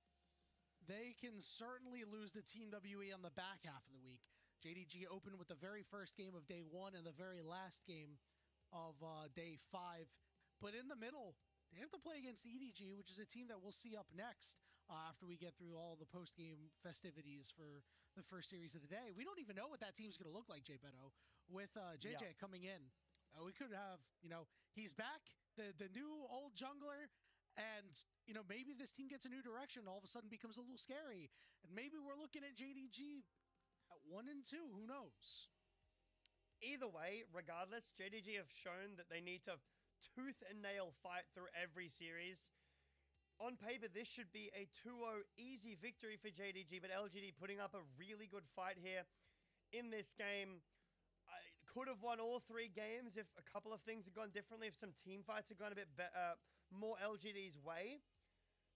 they can certainly lose the Team WE on the back half of the week. JDG opened with the very first game of day 1 and the very last game of day 5. But in the middle, they have to play against EDG, which is a team that we'll see up next after we get through all the post-game festivities for the first series of the day. We don't even know what that team's going to look like, Jay Beto, with JJ coming in. We could have, he's back, the new old jungler, and, maybe this team gets a new direction, all of a sudden becomes a little scary. And maybe we're looking at JDG at 1-2, who knows? Either way, regardless, JDG have shown that they need to tooth and nail fight through every series. On paper, this should be a 2-0 easy victory for JDG, but LGD putting up a really good fight here in this game. I could have won all 3 games if a couple of things had gone differently, if some team fights had gone a bit more LGD's way.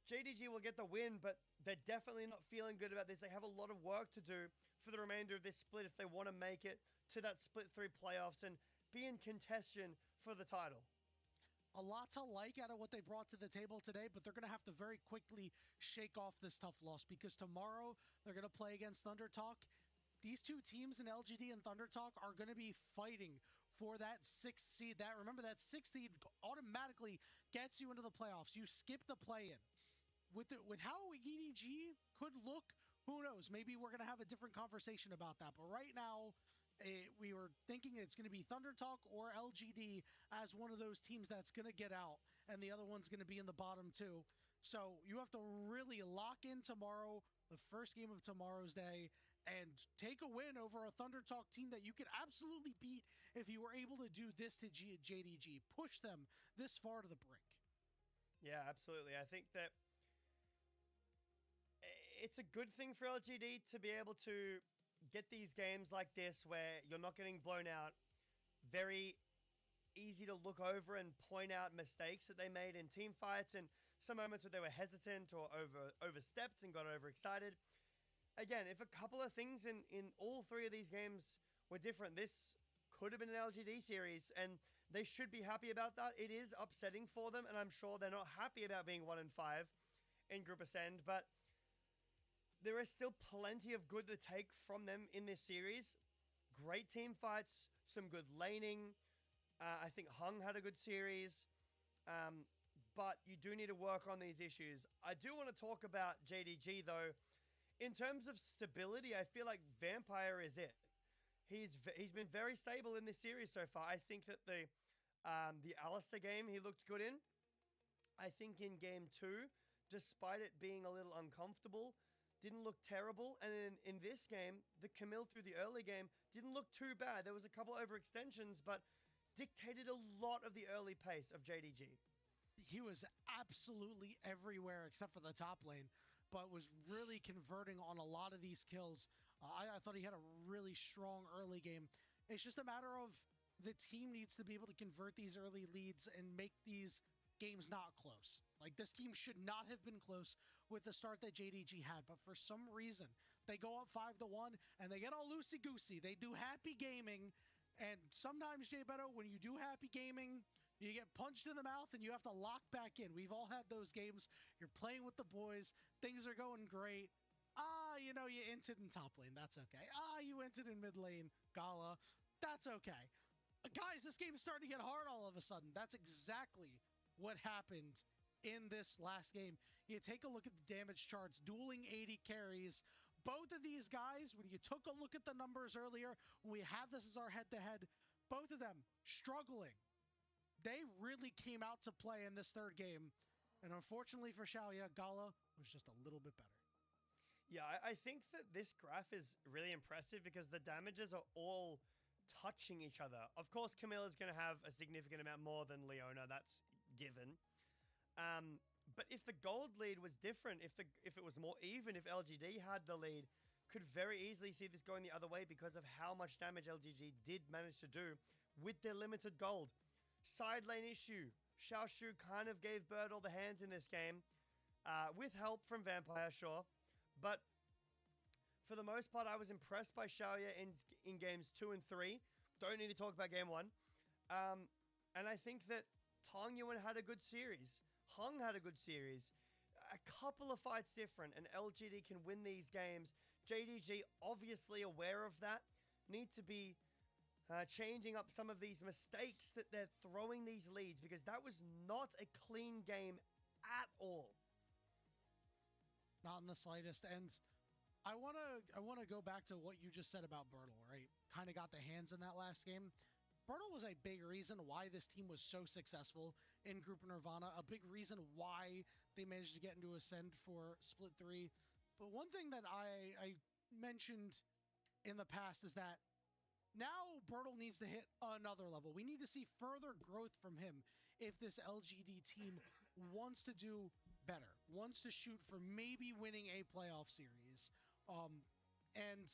JDG will get the win, but they're definitely not feeling good about this. They have a lot of work to do for the remainder of this split if they want to make it to that split 3 playoffs and be in contention for the title. A lot to like out of what they brought to the table today, but they're going to have to very quickly shake off this tough loss because tomorrow they're going to play against Thunder Talk. These 2 teams in LGD and Thunder Talk are going to be fighting for that 6th seed. Remember, that 6th seed automatically gets you into the playoffs. You skip the play-in. With how EDG could look, who knows? Maybe we're going to have a different conversation about that. But right now, we were thinking it's going to be Thunder Talk or LGD as one of those teams that's going to get out, and the other one's going to be in the bottom 2. So you have to really lock in tomorrow, the first game of tomorrow's day, and take a win over a Thunder Talk team that you could absolutely beat if you were able to do this to JDG, push them this far to the brink. Yeah, absolutely. I think that it's a good thing for LGD to be able to get these games like this where you're not getting blown out. Very easy to look over and point out mistakes that they made in team fights and some moments where they were hesitant or overstepped and got overexcited. Again, if a couple of things in all 3 of these games were different, this could have been an LGD series, and they should be happy about that. It is upsetting for them, and I'm sure they're not happy about being 1-5 in Group Ascend, but there is still plenty of good to take from them in this series. Great team fights, some good laning. I think Hung had a good series. But you do need to work on these issues. I do want to talk about JDG, though. In terms of stability, I feel like Vampire is it. He's been very stable in this series so far. I think that the Alistair game he looked good in. I think in game 2, despite it being a little uncomfortable, didn't look terrible. And in this game, the Camille through the early game didn't look too bad. There was a couple overextensions, but dictated a lot of the early pace of JDG. He was absolutely everywhere except for the top lane, but was really converting on a lot of these kills. I thought he had a really strong early game. It's just a matter of the team needs to be able to convert these early leads and make these game's not close. Like, this game should not have been close with the start that JDG had, but for some reason they go up 5-1 and they get all loosey-goosey. They do happy gaming, and sometimes, Jay Beto, when you do happy gaming, you get punched in the mouth and you have to lock back in. We've all had those games. You're playing with the boys, things are going great. You inted in top lane, that's okay. You inted in mid lane, Gala, that's okay. Guys, this game is starting to get hard all of a sudden. That's exactly what happened in this last game. You take a look at the damage charts, dueling 80 carries, both of these guys, when you took a look at the numbers earlier, when we had this as our head-to-head, both of them struggling. They really came out to play in this third game. And unfortunately for Xiaoya, Gala was just a little bit better. Yeah, I think that this graph is really impressive because the damages are all touching each other. Of course, Camilla's going to have a significant amount more than Leona. That's given. But if the gold lead was different, if it was more even, if LGD had the lead, could very easily see this going the other way because of how much damage LGD did manage to do with their limited gold. Side lane issue. Xiaoshu kind of gave Birdle the hands in this game, with help from Vampire, sure. But for the most part, I was impressed by Xiaoya in games 2 and 3. Don't need to talk about game 1. And I think that Tong Yuan had a good series. Hung had a good series. A couple of fights different, and LGD can win these games. JDG, obviously aware of that, need to be changing up some of these mistakes that they're throwing these leads, because that was not a clean game at all. Not in the slightest. And I want to go back to what you just said about Birdle, right? Kind of got the hands in that last game. Birdle was a big reason why this team was so successful in Group Nirvana, a big reason why they managed to get into Ascend for Split 3. But one thing that I mentioned in the past is that now Birdle needs to hit another level. We need to see further growth from him if this LGD team wants to do better, wants to shoot for maybe winning a playoff series. And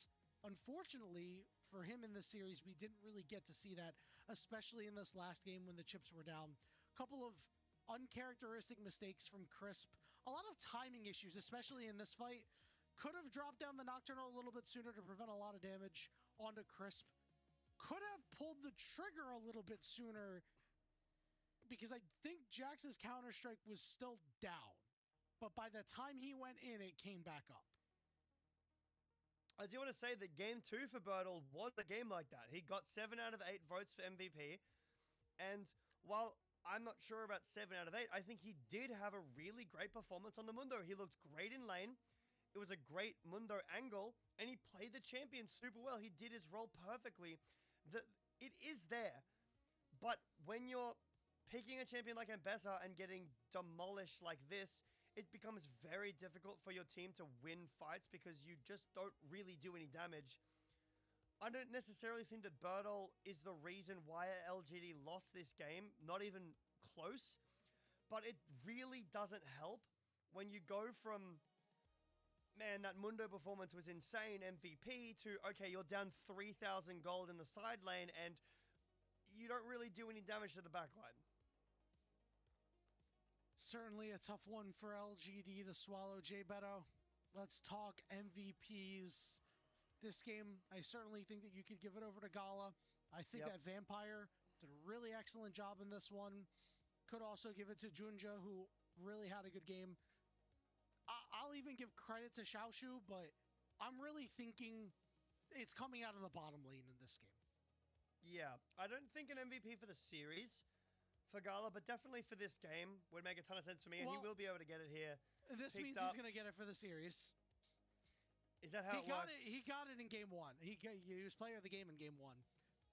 unfortunately for him in this series, we didn't really get to see that, especially in this last game when the chips were down. A couple of uncharacteristic mistakes from Crisp. A lot of timing issues, especially in this fight. Could have dropped down the Nocturnal a little bit sooner to prevent a lot of damage onto Crisp. Could have pulled the trigger a little bit sooner because I think Jax's Counter-Strike was still down. But by the time he went in, it came back up. I do want to say that game 2 for Birdle was a game like that. He got 7 out of 8 votes for MVP. And while I'm not sure about 7 out of 8, I think he did have a really great performance on the Mundo. He looked great in lane. It was a great Mundo angle. And he played the champion super well. He did his role perfectly. It is there. But when you're picking a champion like Ambessa and getting demolished like this, it becomes very difficult for your team to win fights because you just don't really do any damage. I don't necessarily think that Birdle is the reason why LGD lost this game, not even close, but it really doesn't help when you go from, man, that Mundo performance was insane, MVP, to, okay, you're down 3,000 gold in the side lane and you don't really do any damage to the backline. Certainly a tough one for LGD to swallow, Jay Beto. Let's talk MVPs. This game, I certainly think that you could give it over to Gala. I think that Vampire did a really excellent job in this one. Could also give it to Junja, who really had a good game. I'll even give credit to Xiaoshu, but I'm really thinking it's coming out of the bottom lane in this game. Yeah, I don't think an MVP for the series for Gala, but definitely for this game would make a ton of sense for me, and he will be able to get it here. This means he's going to get it for the series. Is that how it works? He got it in game 1. He was player of the game in game 1.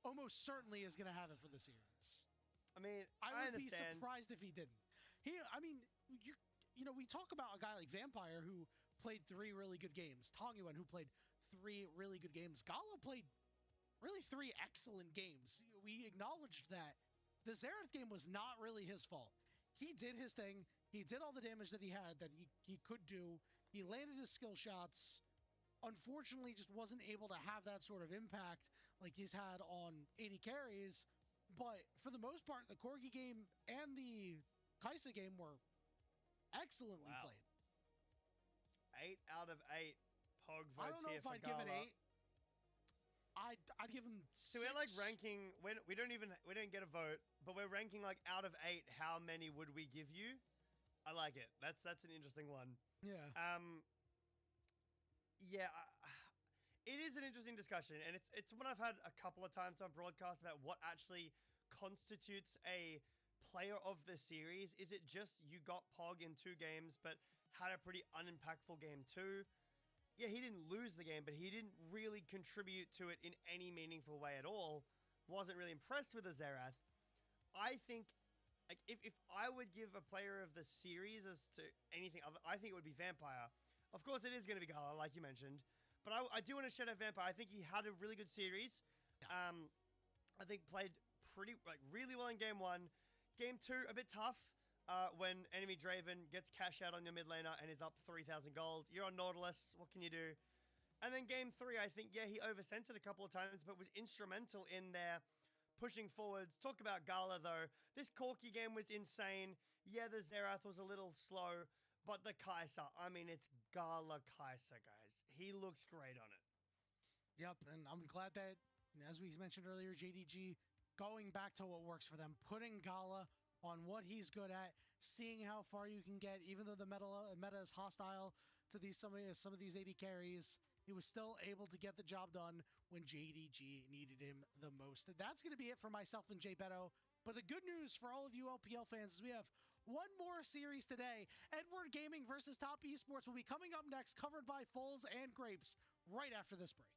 Almost certainly is going to have it for the series. I mean, I would be surprised if he didn't. You know, we talk about a guy like Vampire who played 3 really good games. Tong Yuan, who played 3 really good games. Gala played really 3 excellent games. We acknowledged that the Xerath game was not really his fault. He did his thing. He did all the damage that he had, that he could do. He landed his skill shots. Unfortunately, just wasn't able to have that sort of impact like he's had on 80 carries. But for the most part, the Corgi game and the Kaisa game were excellently played. 8 out of 8 Pog votes. I don't know here if for I'd Gala. give it 8. I'd give him 6. So we're like ranking, we don't get a vote, but we're ranking like out of 8, how many would we give you? I like it. That's an interesting one. Yeah. Yeah, it is an interesting discussion, and it's one I've had a couple of times on broadcast about what actually constitutes a player of the series. Is it just you got Pog in 2 games, but had a pretty unimpactful game 2? yeah, he didn't lose the game, but he didn't really contribute to it in any meaningful way at all. Wasn't really impressed with the Xerath. I think, like, if I would give a player of the series as to anything other, I think it would be Vampire. Of course, it is going to be Gala, like you mentioned. But I do want to shout out Vampire. I think he had a really good series. I think played really well in game 1. Game 2, a bit tough. When enemy Draven gets cash out on your mid laner and is up 3,000 gold. You're on Nautilus. What can you do? And then game 3, I think, yeah, he overcentered a couple of times, but was instrumental in their pushing forwards. Talk about Gala, though. This Corki game was insane. Yeah, the Xerath was a little slow, but the Kai'Sa, I mean, it's Gala Kai'Sa, guys. He looks great on it. Yep, and I'm glad that, as we mentioned earlier, JDG going back to what works for them, putting Gala on what he's good at, seeing how far you can get, even though the meta is hostile to some of these AD carries, he was still able to get the job done when JDG needed him the most. That's going to be it for myself and Jay Beto. But the good news for all of you LPL fans is we have one more series today. Edward Gaming versus Top Esports will be coming up next, covered by Foles and Grapes, right after this break.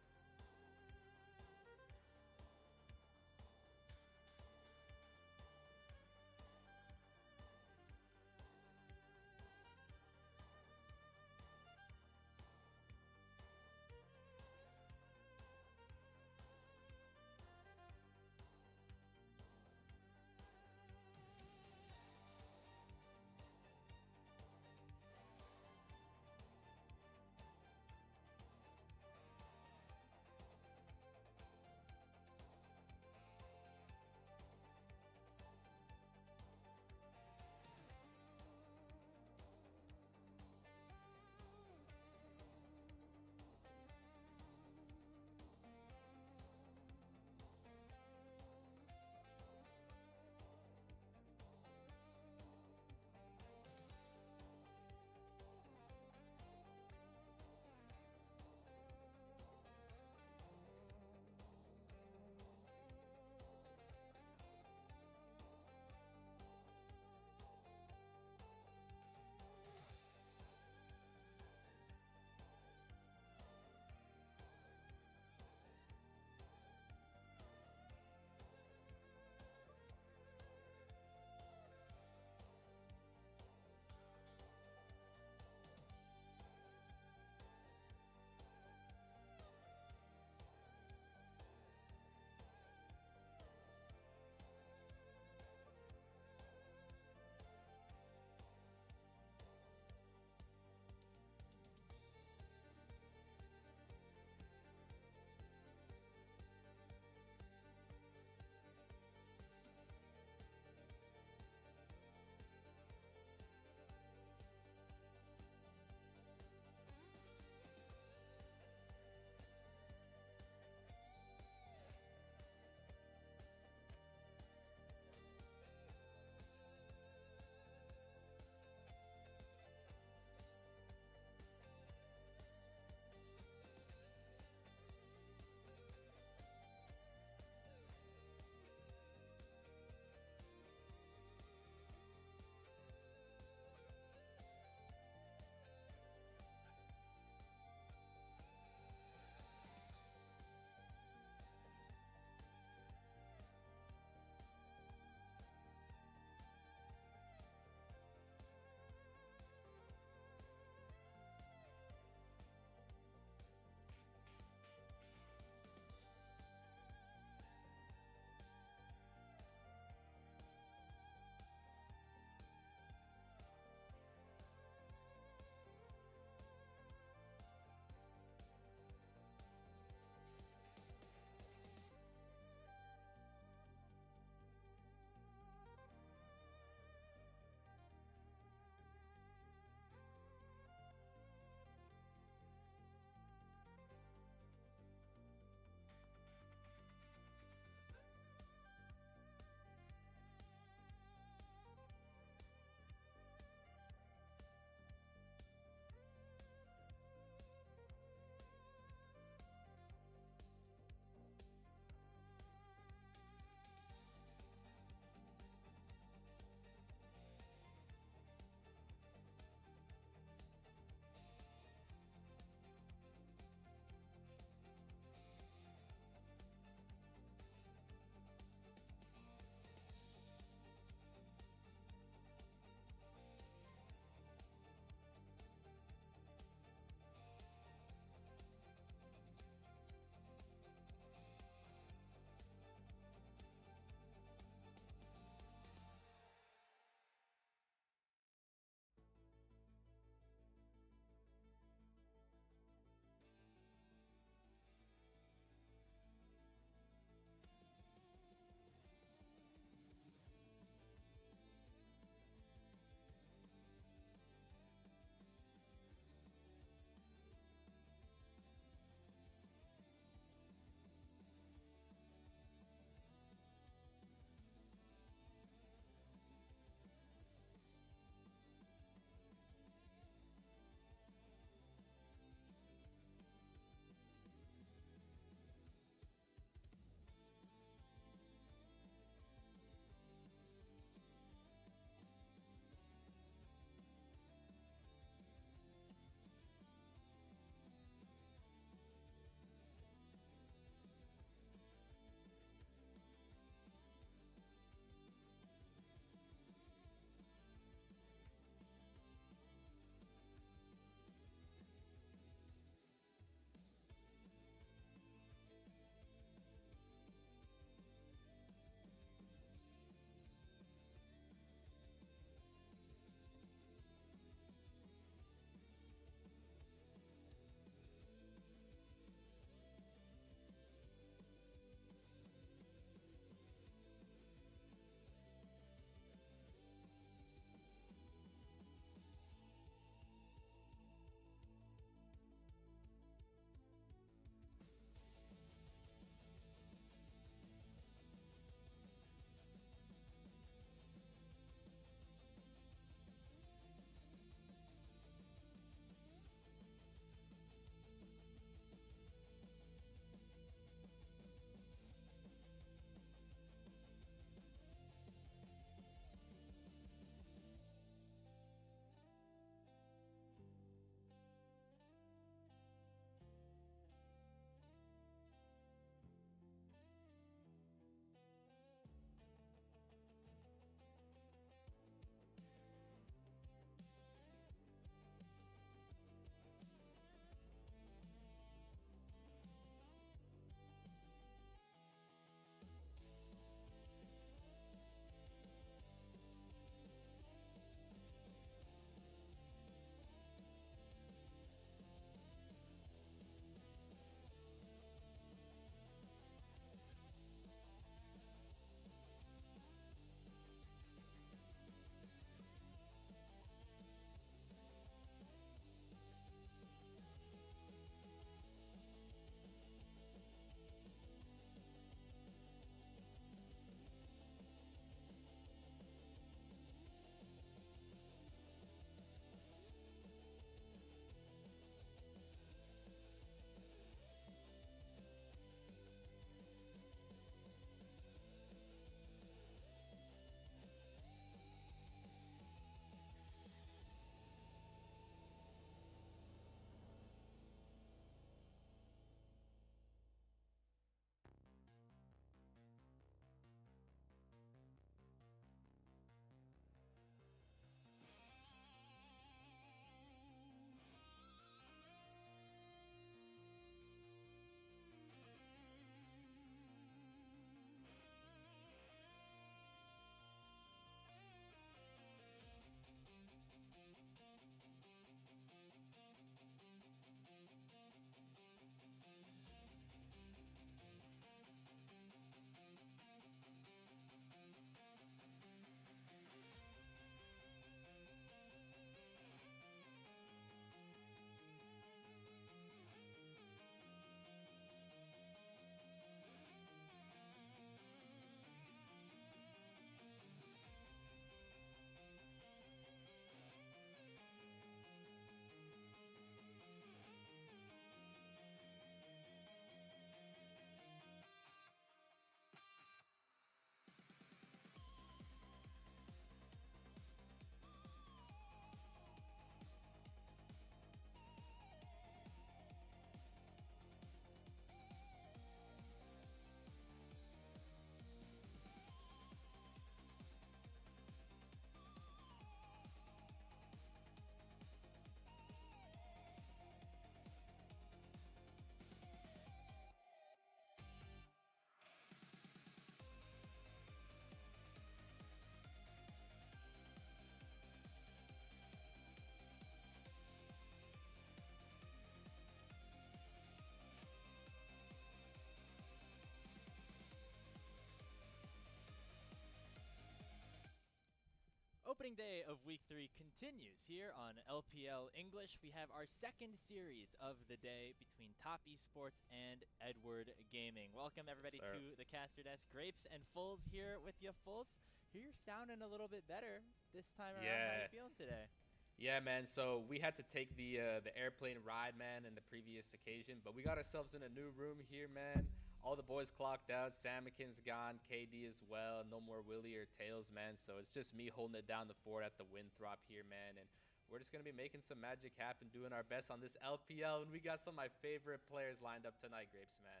opening day of Week 3 continues here on LPL English. We have our second series of the day between Top Esports and Edward Gaming. Welcome everybody to the caster desk. Grapes and Fulls here with you. Fulls, you're sounding a little bit better this time around. How are you feeling today? Yeah, man. So we had to take the airplane ride, man, in the previous occasion, but we got ourselves in a new room here, man. All the boys clocked out. Samikin's gone, KD as well. No more Willie or Tails, man. So it's just me holding it down the fort at the Winthrop here, man. And we're just gonna be making some magic happen, doing our best on this LPL. And we got some of my favorite players lined up tonight, Grapes, man.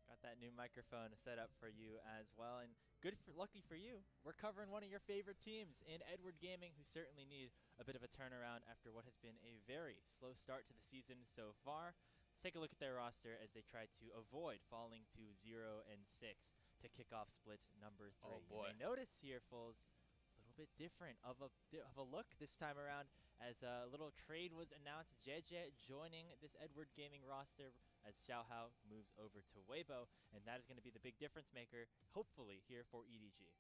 Got that new microphone set up for you as well, and lucky for you, we're covering one of your favorite teams in Edward Gaming, who certainly need a bit of a turnaround after what has been a very slow start to the season so far. Let's take a look at their roster as they try to avoid falling to 0-6 to kick off split number 3. Oh boy! You may notice here, Fulls, a little bit different of a look this time around, as a little trade was announced. JJ joining this Edward Gaming roster as Xiaohao moves over to Weibo, and that is going to be the big difference maker, hopefully, here for EDG.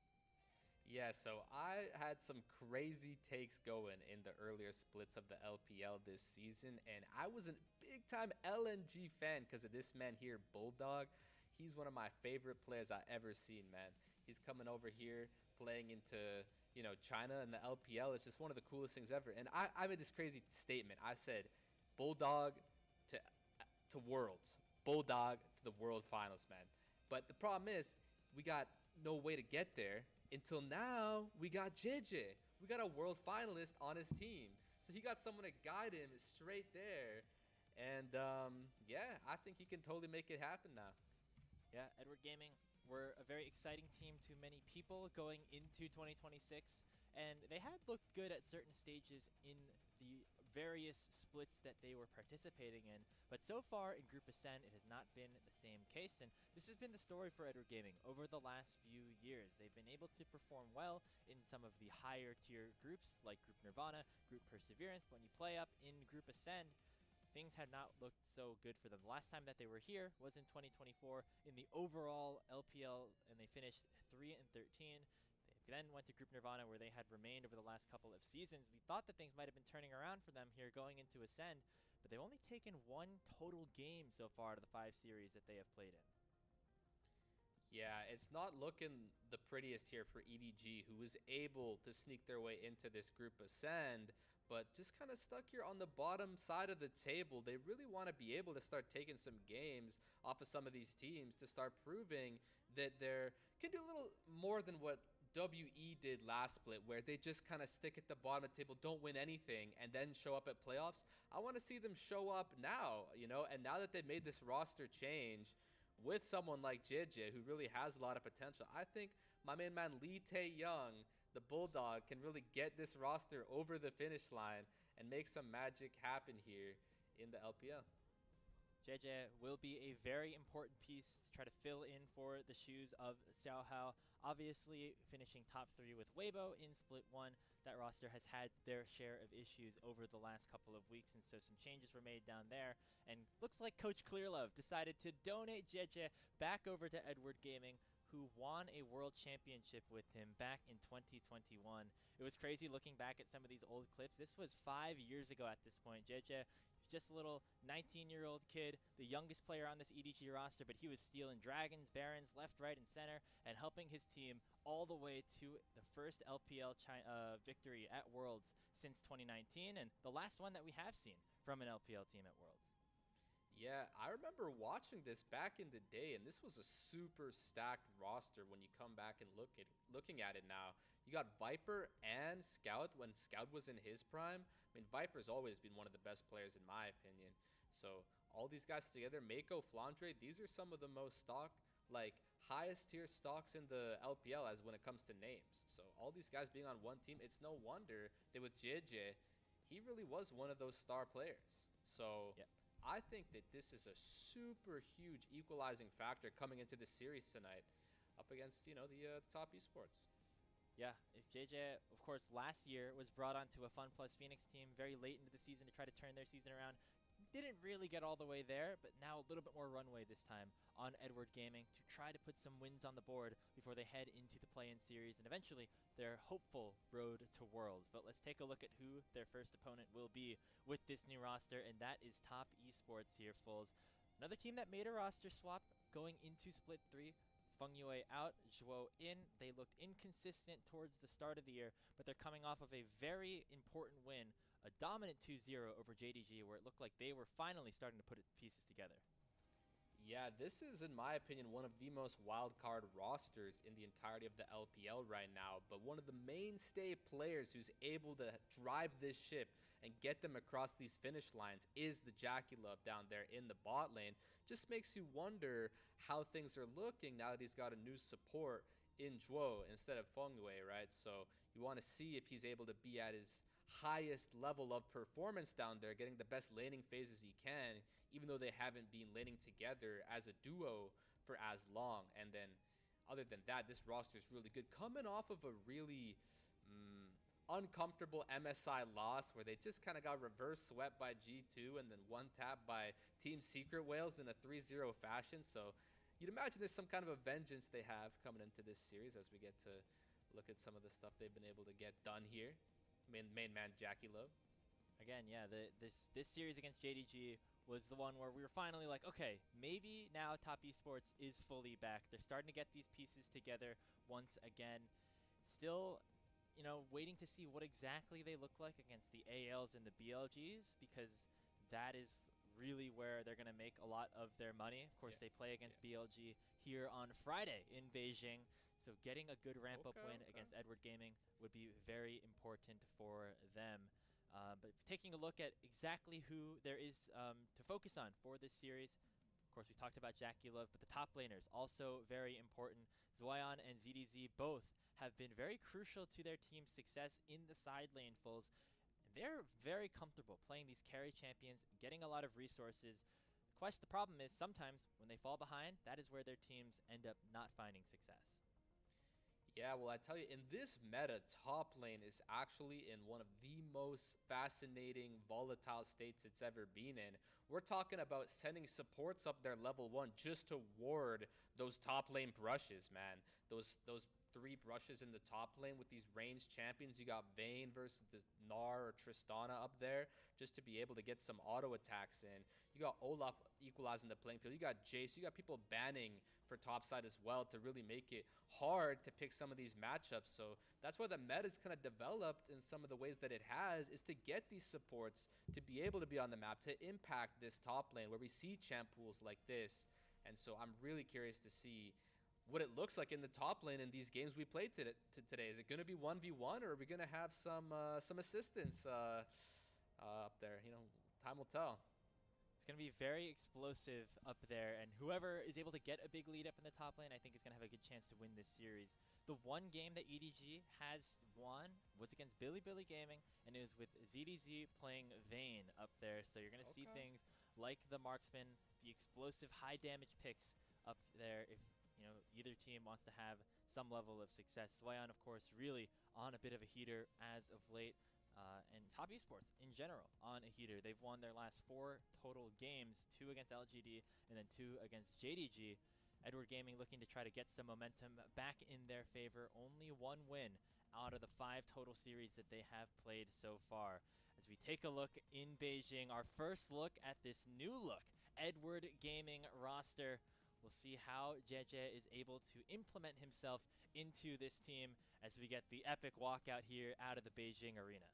Yeah, so I had some crazy takes going in the earlier splits of the LPL this season, and I was a big-time LNG fan because of this man here, Bulldog. He's one of my favorite players I've ever seen, man. He's coming over here, playing into, you know, China and the LPL. It's just one of the coolest things ever. And I made this crazy statement. I said, Bulldog to Worlds. Bulldog to the World Finals, man. But the problem is, we got no way to get there until now. We got JJ. We got a World Finalist on his team. So he got someone to guide him straight there. And, yeah, I think he can totally make it happen now. Yeah, Edward Gaming, we're a very exciting team to many people going into 2026. And they had looked good at certain stages in the various splits that they were participating in. But so far in Group Ascend, it has not been the same case. And this has been the story for Edward Gaming over the last few years. They've been able to perform well in some of the higher tier groups like Group Nirvana, Group Perseverance. But when you play up in Group Ascend, things had not looked so good for them. The last time that they were here was in 2024 in the overall LPL, and they finished 3-13. They then went to Group Nirvana, where they had remained over the last couple of seasons. We thought that things might have been turning around for them here going into Ascend, but they've only taken one total game so far to the 5 series that they have played in. Yeah, it's not looking the prettiest here for EDG, who was able to sneak their way into this Group Ascend, but just kind of stuck here on the bottom side of the table. They really want to be able to start taking some games off of some of these teams to start proving that they can do a little more than what WE did last split, where they just kind of stick at the bottom of the table, don't win anything, and then show up at playoffs. I want to see them show up now, you know, and now that they've made this roster change with someone like JJ, who really has a lot of potential, I think my main man Lee Tae-young, the Bulldog, can really get this roster over the finish line and make some magic happen here in the LPL. JJ will be a very important piece to try to fill in for the shoes of Xiaohao. Obviously, finishing top 3 with Weibo in Split 1, that roster has had their share of issues over the last couple of weeks, and so some changes were made down there. And looks like Coach Clearlove decided to donate JJ back over to Edward Gaming, who won a world championship with him back in 2021. It was crazy looking back at some of these old clips. This was 5 years ago at this point. JJ was just a little 19-year-old kid, the youngest player on this EDG roster, but he was stealing dragons, barons, left, right, and center, and helping his team all the way to the first LPL victory at Worlds since 2019, and the last one that we have seen from an LPL team at Worlds. Yeah, I remember watching this back in the day, and this was a super stacked roster when you come back and looking at it now. You got Viper and Scout when Scout was in his prime. I mean, Viper's always been one of the best players in my opinion. So all these guys together, Mako, Flandre, these are some of the most highest tier stocks in the LPL as when it comes to names. So all these guys being on one team, it's no wonder that with JJ, he really was one of those star players. So yeah, I think that this is a super huge equalizing factor coming into the series tonight up against, you know, the top esports. Yeah, if JJ, of course, last year was brought onto a Fun Plus Phoenix team very late into the season to try to turn their season around. didn't really get all the way there, but now a little bit more runway this time on Edward Gaming to try to put some wins on the board before they head into the play-in series and eventually their hopeful road to Worlds. But let's take a look at who their first opponent will be with this new roster, and that is Top Esports here, Fulls. Another team that made a roster swap going into Split 3. Feng Yue out, Zhuo in. They looked inconsistent towards the start of the year, but they're coming off of a very important win, a dominant 2-0 over JDG, where it looked like they were finally starting to put pieces together. Yeah, this is, in my opinion, one of the most wildcard rosters in the entirety of the LPL right now, but one of the mainstay players who's able to drive this ship and get them across these finish lines is the JackeyLove down there in the bot lane. Just makes you wonder how things are looking now that he's got a new support in Zhuo instead of Feng Yue, right? So you want to see if he's able to be at his highest level of performance down there, getting the best laning phases he can, even though they haven't been laning together as a duo for as long. And then other than that, this roster is really good, coming off of a really uncomfortable MSI loss where they just kind of got reverse swept by G2 and then one tap by Team Secret Whales in a 3-0 fashion. So you'd imagine there's some kind of a vengeance they have coming into this series as we get to look at some of the stuff they've been able to get done here. Main man JackeyLove. Again, yeah, this series against JDG was the one where we were finally like, okay, maybe now Top Esports is fully back. They're starting to get these pieces together once again. Still, you know, waiting to see what exactly they look like against the ALs and the BLGs, because that is really where they're going to make a lot of their money. Of course, they play against BLG here on Friday in Beijing. So getting a good ramp-up win against Edward Gaming would be very important for them. But taking a look at exactly who there is to focus on for this series, of course, we talked about JackeyLove, but the top laners also very important. Zoyan and ZDZ both have been very crucial to their team's success in the side lane fulls. They're very comfortable playing these carry champions, getting a lot of resources. The problem is sometimes when they fall behind, that is where their teams end up not finding success. Yeah, well, I tell you, in this meta, top lane is actually in one of the most fascinating, volatile states it's ever been in. We're talking about sending supports up their level 1 just to ward those top lane brushes, man. Those 3 brushes in the top lane with these ranged champions. You got Vayne versus the Gnar or Tristana up there just to be able to get some auto attacks in. You got Olaf equalizing the playing field. You got Jace. You got people banning for topside as well to really make it hard to pick some of these matchups. So that's why the meta's kind of developed in some of the ways that it has, is to get these supports to be able to be on the map, to impact this top lane where we see champ pools like this. And so I'm really curious to see what it looks like in the top lane in these games we played today. Is it going to be 1v1, or are we going to have some assistance up there? You know, time will tell. It's going to be very explosive up there, and whoever is able to get a big lead up in the top lane, I think is going to have a good chance to win this series. The one game that EDG has won was against Billy Gaming, and it was with ZDZ playing Vayne up there. So you're going to see things like the marksman, the explosive high damage picks up there if either team wants to have some level of success. Zoyan, of course, really on a bit of a heater as of late, and Top Esports in general on a heater. They've won their last 4 total games, 2 against LGD and then 2 against JDG. Edward Gaming looking to try to get some momentum back in their favor. Only 1 win out of the 5 total series that they have played so far. As we take a look in Beijing, our first look at this new look Edward Gaming roster. We'll see how JJ is able to implement himself into this team as we get the epic walkout here out of the Beijing arena.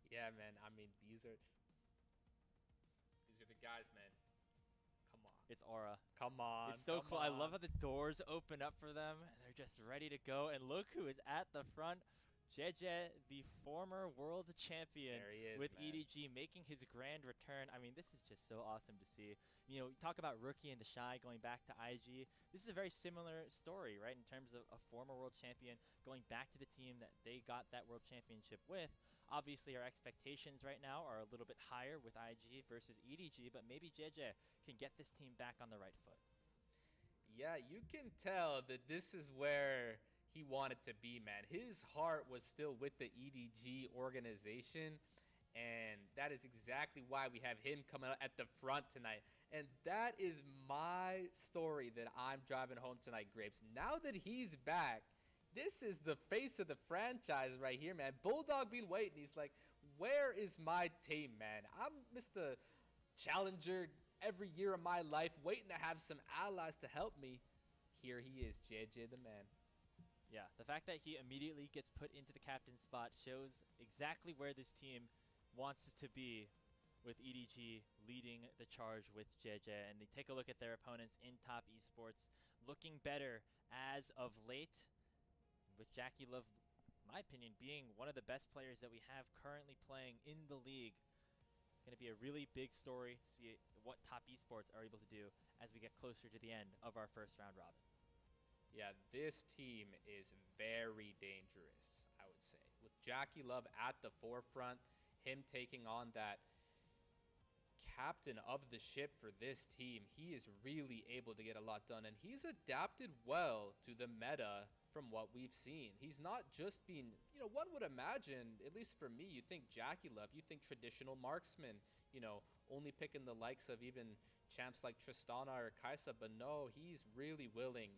Yeah, man. I mean, these are the guys, man. Come on. It's Aura. Come on. It's so cool. I love how the doors open up for them, and they're just ready to go. And look who is at the front. JJ, the former world champion, there he is, with man. EDG making his grand return. I mean, this is just so awesome to see. You know, you talk about Rookie and the Shy going back to IG. This is a very similar story, right, in terms of a former world champion going back to the team that they got that world championship with. Obviously, our expectations right now are a little bit higher with IG versus EDG, but maybe JJ can get this team back on the right foot. Yeah, you can tell that this is where he wanted to be, man. His heart was still with the EDG organization, And that is exactly why we have him coming out at the front tonight. And that is my story that I'm driving home tonight, Grapes. Now that he's back, this is the face of the franchise right here, man. Bulldog been waiting. He's like, where is my team, man? I'm Mr. Challenger every year of my life, waiting to have some allies to help me. Here he is, JJ the man. Yeah, the fact that he immediately gets put into the captain spot shows exactly where this team wants it to be, with EDG leading the charge with JJ. And they take a look at their opponents in top esports, looking better as of late, with Jackie Love, in my opinion, being one of the best players that we have currently playing in the league. It's going to be a really big story to see what top esports are able to do as we get closer to the end of our first round robin. Yeah, this team is very dangerous, I would say. With Jackie Love at the forefront, him taking on that captain of the ship for this team, he is really able to get a lot done. And he's adapted well to the meta from what we've seen. He's not just been, you know, one would imagine, at least for me, you think Jackie Love, you think traditional marksman, you know, only picking the likes of even champs like Tristana or Kaisa, but no, he's really willing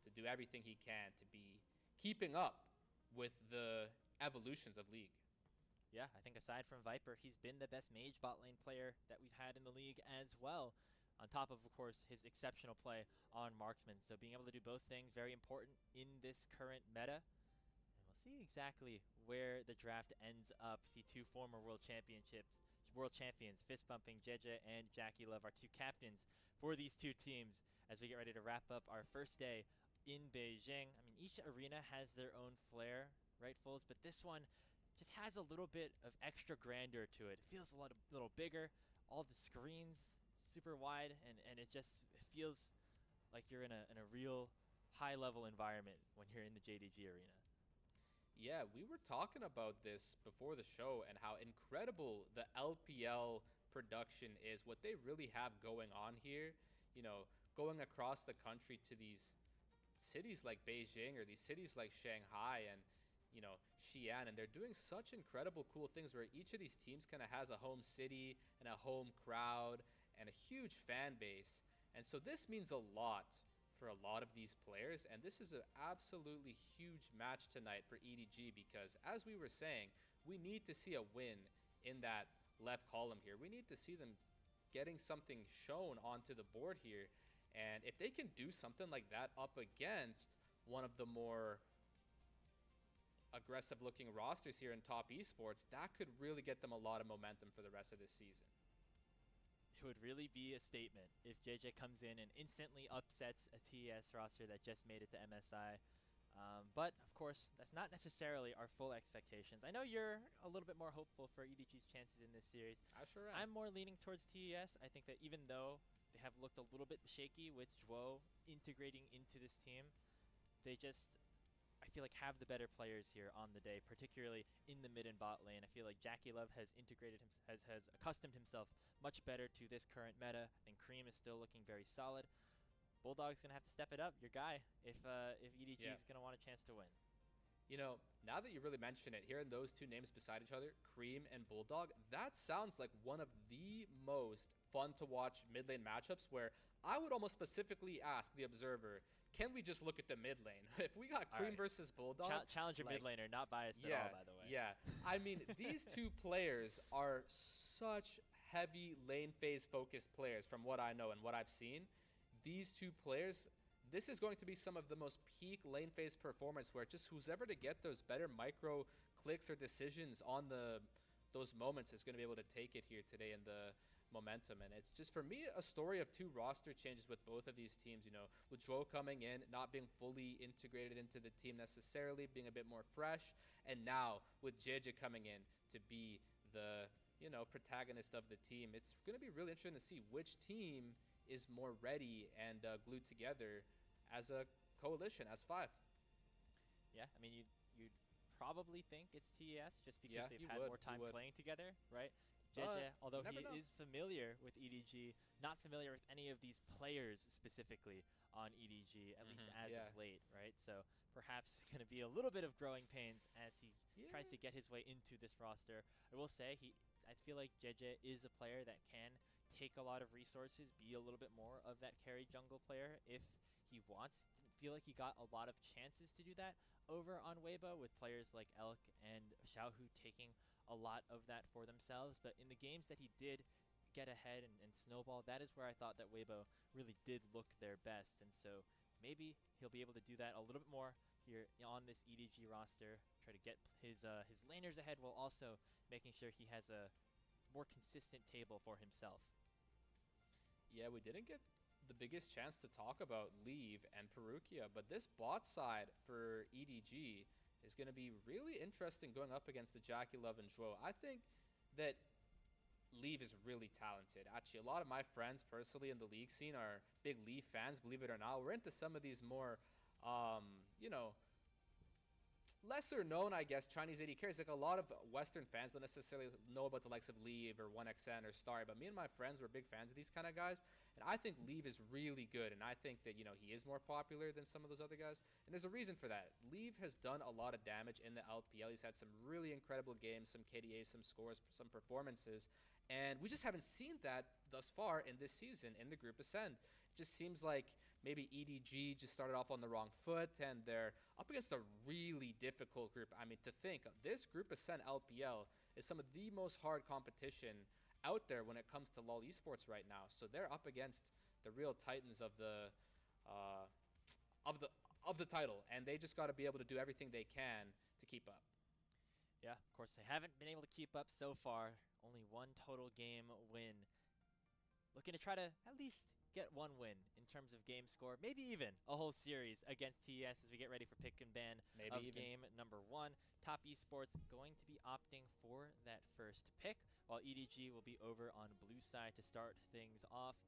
to do everything he can to be keeping up with the evolutions of League. Yeah, I think aside from Viper, he's been the best mage bot lane player that we've had in the league as well. On top of course, his exceptional play on marksman. So being able to do both things, very important in this current meta. And we'll see exactly where the draft ends up. See two former world champions, fist bumping JJ and Jackie Love, our two captains for these two teams, as we get ready to wrap up our first day in Beijing. I mean, each arena has their own flair, right, Foles? But this one just has a little bit of extra grandeur to it. It feels a little bigger. All the screens super wide, and it just feels like you're in a real high level environment when you're in the JDG arena. Yeah, we were talking about this before the show and how incredible the LPL production is, what they really have going on here. You know, going across the country to these cities like Beijing or these cities like Shanghai and, you know, Xi'an, and they're doing such incredible cool things where each of these teams kind of has a home city and a home crowd and a huge fan base. And so this means a lot for a lot of these players, and this is an absolutely huge match tonight for EDG because, as we were saying, we need to see a win in that left column here. We need to see them getting something shown onto the board here, and if they can do something like that up against one of the more aggressive looking rosters here in top esports, that could really get them a lot of momentum for the rest of this season. It would really be a statement if JJ comes in and instantly upsets a TES roster that just made it to MSI. But, of course, that's not necessarily our full expectations. I know you're a little bit more hopeful for EDG's chances in this series. I sure am. I'm more leaning towards TES. I think that even though they have looked a little bit shaky with Zhuo integrating into this team, they just, I feel like, have the better players here on the day, particularly in the mid and bot lane. I feel like Jackie Love has integrated, has accustomed himself much better to this current meta, and Cream is still looking very solid. Bulldog's going to have to step it up, your guy, if EDG is going to want a chance to win. You know, now that you really mention it, hearing those two names beside each other, Cream and Bulldog, that sounds like one of the most fun to watch mid lane matchups, where I would almost specifically ask the observer, can we just look at the mid lane? If we got Cream versus Bulldog. Challenger mid laner, not biased at all, by the way. Yeah. I mean, these two players are such heavy lane phase focused players from what I know and what I've seen. These two players, this is going to be some of the most peak lane phase performance, where just who's ever to get those better micro clicks or decisions on those moments is going to be able to take it here today in the momentum. And it's just, for me, a story of two roster changes with both of these teams. You know, with Dro coming in, not being fully integrated into the team necessarily, being a bit more fresh, and now with JJ coming in to be the, you know, protagonist of the team. It's going to be really interesting to see which team is more ready and glued together as a coalition, as five. Yeah, I mean, you'd probably think it's TES just because they've had more time playing together, right? JJ, although he is familiar with EDG, not familiar with any of these players specifically on EDG, at least as of late, right? So perhaps going to be a little bit of growing pains as he tries to get his way into this roster. I will say, I feel like JJ is a player that can take a lot of resources, be a little bit more of that carry jungle player if he wants. Didn't feel like he got a lot of chances to do that over on Weibo with players like Elk and Xiaohu taking a lot of that for themselves. But in the games that he did get ahead and snowball, that is where I thought that Weibo really did look their best. And so maybe he'll be able to do that a little bit more here on this EDG roster, try to get his laners ahead while also making sure he has a more consistent table for himself. Yeah, we didn't get the biggest chance to talk about Leave and Perukia, but this bot side for EDG is going to be really interesting going up against the Jackie Love and Zhuo. I think that Leave is really talented. Actually, a lot of my friends personally in the league scene are big Leave fans, believe it or not. We're into some of these more, you know, lesser known, I guess, Chinese AD carries. Like a lot of Western fans don't necessarily know about the likes of Leave or 1xN or Star, but me and my friends were big fans of these kind of guys. And I think Leave is really good, and I think that, you know, he is more popular than some of those other guys. And there's a reason for that. Leave has done a lot of damage in the LPL. He's had some really incredible games, some KDAs, some scores, some performances. And we just haven't seen that thus far in this season in the Group Ascend. It just seems like maybe EDG just started off on the wrong foot, and they're up against a really difficult group. I mean, to think, this Group Ascend LPL is some of the most hard competition out there when it comes to LoL esports right now. So they're up against the real titans of the title, and they just got to be able to do everything they can to keep up. Yeah, of course, they haven't been able to keep up so far. Only one total game win. Looking to try to at least get one win in terms of game score. Maybe even a whole series against TES as we get ready for pick and ban of game number 1. Top Esports going to be opting for that first pick, while EDG will be over on blue side to start things off.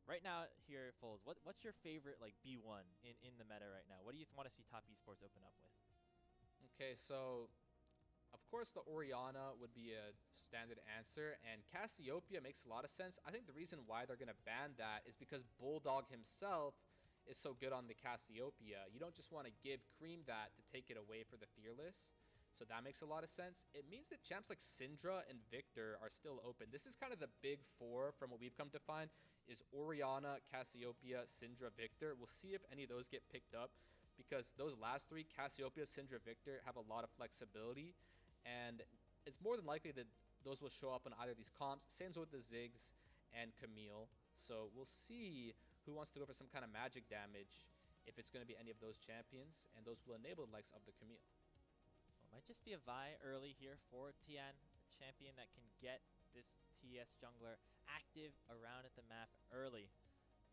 Right now here, Foles, what's your favorite like B1 in the meta right now? What do you want to see Top Esports open up with? Okay, so of course, the Orianna would be a standard answer, and Cassiopeia makes a lot of sense. I think the reason why they're going to ban that is because Bulldog himself is so good on the Cassiopeia. You don't just want to give Cream that to take it away for the Fearless, so that makes a lot of sense. It means that champs like Syndra and Victor are still open. This is kind of the big four from what we've come to find, is Orianna, Cassiopeia, Syndra, Victor. We'll see if any of those get picked up, because those last three, Cassiopeia, Syndra, Victor, have a lot of flexibility. And it's more than likely that those will show up on either of these comps. Same with the Ziggs and Camille. So we'll see who wants to go for some kind of magic damage, if it's going to be any of those champions. And those will enable the likes of the Camille. Well, it might just be a Vi early here for Tian, a champion that can get this TS jungler active around at the map early.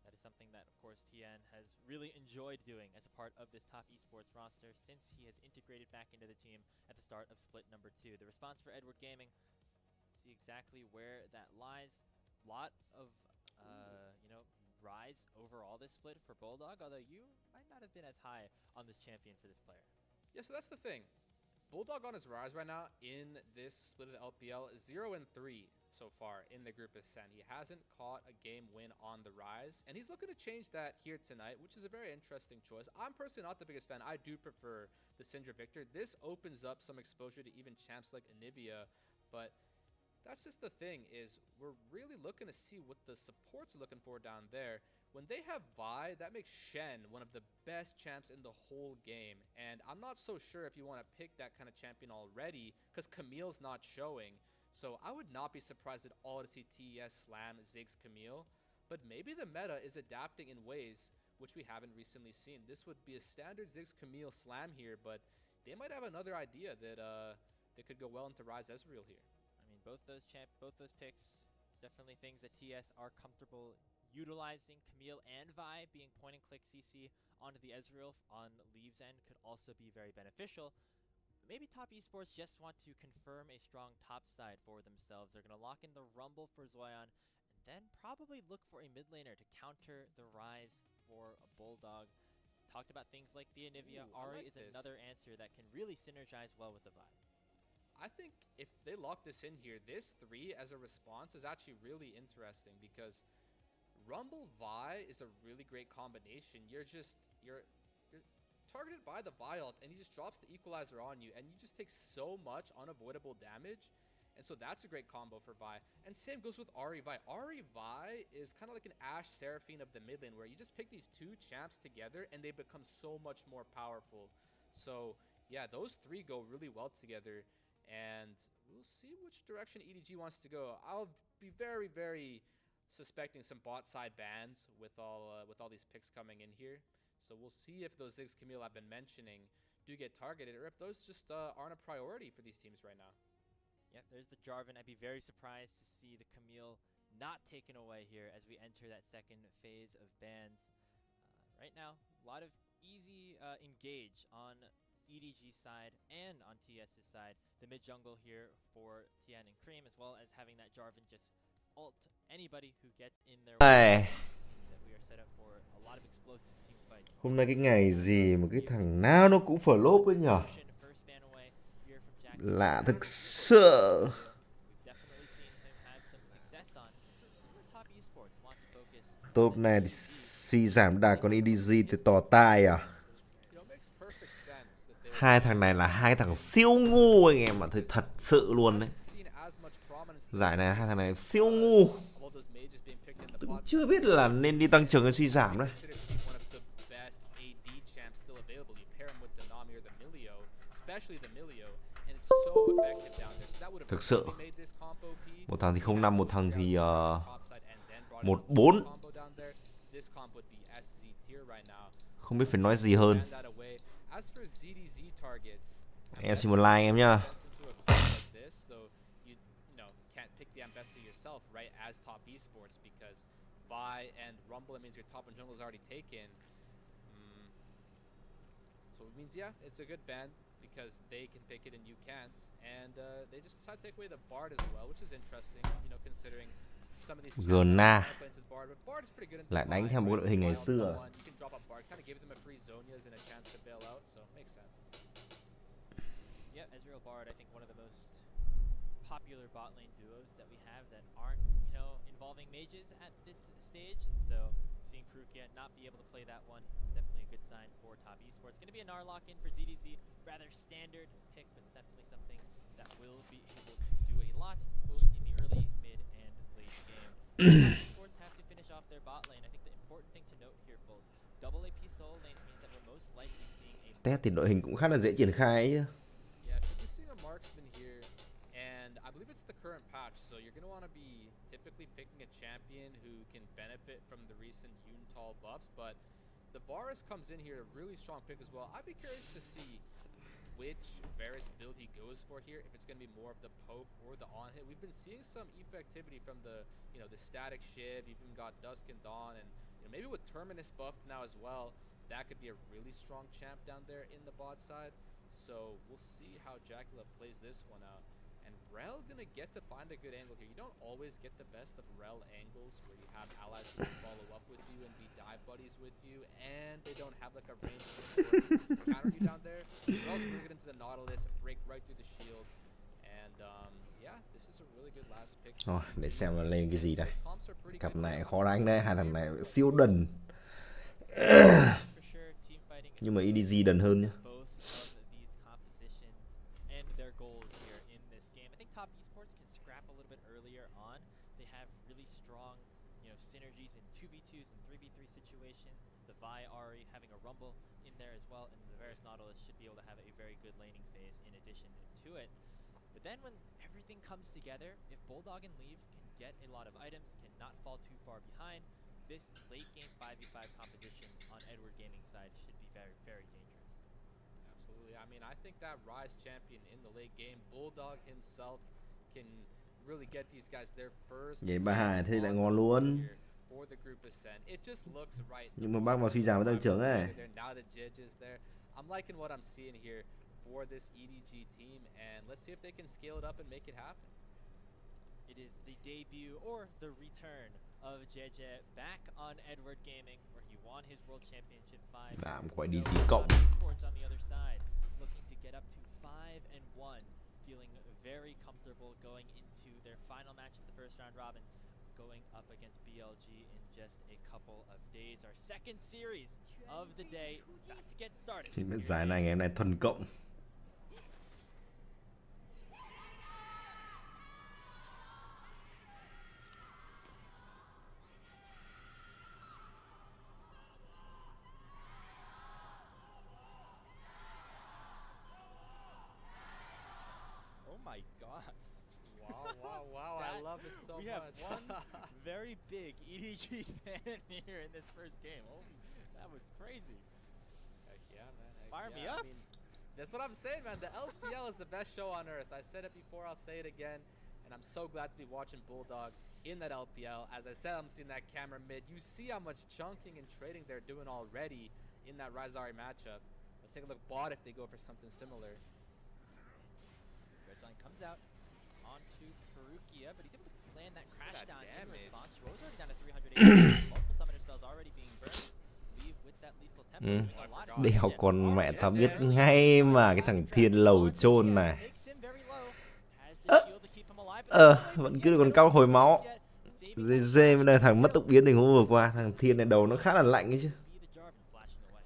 That is something that, of course, Tian has really enjoyed doing as a part of this Top Esports roster since he has integrated back into the team at the start of split number 2. The response for Edward Gaming, see exactly where that lies. Lot of, you know, rise overall this split for Bulldog, although you might not have been as high on this champion for this player. Yeah, so that's the thing. Bulldog on his rise right now in this split of the LPL is 0-3 so far in the Group Ascend. He hasn't caught a game win on the rise, and he's looking to change that here tonight, which is a very interesting choice. I'm personally not the biggest fan. I do prefer the Syndra Victor. This opens up some exposure to even champs like Anivia, but that's just the thing, is we're really looking to see what the supports are looking for down there. When they have Vi, that makes Shen one of the best champs in the whole game, and I'm not so sure if you want to pick that kind of champion already, because Camille's not showing. So I would not be surprised at all to see TES slam Ziggs Camille, but maybe the meta is adapting in ways which we haven't recently seen. This would be a standard Ziggs Camille slam here, but they might have another idea that they could go well into Rise Ezreal here. I mean, both those picks, definitely things that TS are comfortable utilizing. Camille and Vi being point and click CC onto the Ezreal on Leave's end could also be very beneficial. Maybe Top Esports just want to confirm a strong top side for themselves. They're going to lock in the Rumble for Zoyan, and then probably look for a mid laner to counter the rise for a Bulldog. Talked about things like the Anivia. Ahri is another answer that can really synergize well with the Vi. I think if they lock this in here, this 3 as a response is actually really interesting, because Rumble Vi is a really great combination. You're targeted by the Vi ult, and he just drops the equalizer on you, and you just take so much unavoidable damage. And so that's a great combo for Vi. And same goes with Ahri Vi. Ahri Vi is kind of like an Ashe Seraphine of the mid lane, where you just pick these two champs together and they become so much more powerful. So yeah, those three go really well together, and we'll see which direction EDG wants to go. I'll be very, very suspecting some bot side bans with all these picks coming in here. So we'll see if those Ziggs Camille I've been mentioning do get targeted, or if those just aren't a priority for these teams right now. Yep, there's the Jarvan. I'd be very surprised to see the Camille not taken away here as we enter that second phase of bans. Right now, a lot of easy engage on EDG side and on TS's side. The mid jungle here for Tian and Cream, as well as having that Jarvan just ult anybody who gets in their way. That we are set up for a lot of explosive team fights. Hôm nay cái ngày gì mà cái thằng nào nó cũng flop ấy nhở? First ban away here from Jack. Lạ thực sự. We've definitely seen him have some success on. Top esports want to focus. Top này thì suy giảm đà, còn EDG thì tỏ tai à? Hai thằng này là hai thằng siêu ngu anh em ạ, thôi thật sự luôn đấy. Giải này hai thằng này siêu ngu. Tôi cũng chưa biết là nên đi tăng trưởng hay suy giảm đấy. Thực sự một thằng thì 05, một thằng thì 14. Không biết phải nói gì hơn. Em xin một like em nhá. Vi and Rumble, it means your top and jungle is already taken. So it means, yeah, it's a good ban because they can pick it and you can't. And they just decide to take away the Bard as well, which is interesting, you know, considering some of these Gna Bard. But Bard is pretty good lại đánh theo một đội hình ngày xưa. You can drop a Bard, kind of give them a free Zonias and a chance to bail out, so makes sense. Yeah, Ezreal Bard, I think one of the most popular bot lane duos that we have that aren't, you know, involving mages at this stage, and so seeing Prukia not be able to play that one is definitely a good sign for top esports. Going to be a Gnar lock in for ZDZ, rather standard pick, but it's definitely something that will be able to do a lot both in the early, mid, and late game. Esports have to finish off their bot lane. I think the important thing to note here, Bulls, double AP solo lane means that we're most likely seeing a TES thì đội hình cũng khá là dễ triển khai ấy chứ. Yeah, so we're seeing a marksman here, and I believe it's the current patch, so you're going to want to be typically picking a champion who can benefit from the recent Yuntal buffs, but the Varus comes in here, a really strong pick as well. I'd be curious to see which Varus build he goes for here, if it's going to be more of the poke or the on hit. We've been seeing some effectivity from the, you know, the static shiv, even got Dusk and Dawn, and you know, maybe with Terminus buffed now as well, that could be a really strong champ down there in the bot side. So we'll see how Jackula plays this one out. And Rel gonna get to find a good angle here. You don't always get the best of Rel angles where you have allies who can follow up with you and be dive buddies with you, and they don't have like a range to counter you down there. Rel's really get into the Nautilus and break right through the shield. And yeah, this is a really good last pick. Để xem là lên cái gì đây. Cặp này khó đánh đấy, hai thằng này siêu đần. Nhưng mà EDG đần hơn nhá. Synergies in 2v2s and 3v3 situations. The Vi Ahri having a rumble in there as well, and the Varus Nautilus should be able to have a very good laning phase in addition to it. But then when everything comes together, if Bulldog and Leave can get a lot of items, cannot fall too far behind, this late game 5v5 composition on Edward Gaming side should be very, very dangerous. Absolutely. I mean, I think that Rise champion in the late game, Bulldog himself can really get these guys their first. Vậy 3-2 thế lại ngon luôn. Nhưng mà bác vào suy giảm với tăng trưởng ấy. I'm liking what I'm seeing here for this EDG team, and let's see if they can scale it up and make it happen. It is the debut or the return of JJ back on Edward Gaming, where he won his World Championship 5. Làm quay EDG cộng. Sports on the other side, looking to get up to 5-1, feeling very comfortable going into their final match of the first round robin, going up against BLG in just a couple of days. Our second series of the day about to get started. Thì giải này ngày hôm nay thuần cộng. my god. Wow, wow, wow! I That- love it so we have much. one very big EDG fan here in this first game. Oh, that was crazy. Heck yeah, man. Heck Fire me yeah. up. I mean, that's what I'm saying, man. The LPL is the best show on earth. I said it before, I'll say it again. And I'm so glad to be watching Bulldog in that LPL. As I said, I'm seeing that camera mid. You see how much chunking and trading they're doing already in that Rizari matchup. Let's take a look bot if they go for something similar. Redline comes out onto Perukia, but he's able to land that crash that down in damage. response. Rose already down to 300 HP. Multiple summoner spells already being burned. Leave with that lethal tempo. Doing a lot of Đéo damage. còn mẹ tao biết ngay mà cái thằng thiên lầu chôn này. Takes him very low. Has the shield to keep him alive, but still able Vẫn to cứ get còn rid cao of hồi him máu. yet. Saving that JDG mới là thằng mất tốc biến tình huống vừa qua. Thằng thiên này đầu nó khá là lạnh ấy chứ. be the Jarvan flashing away.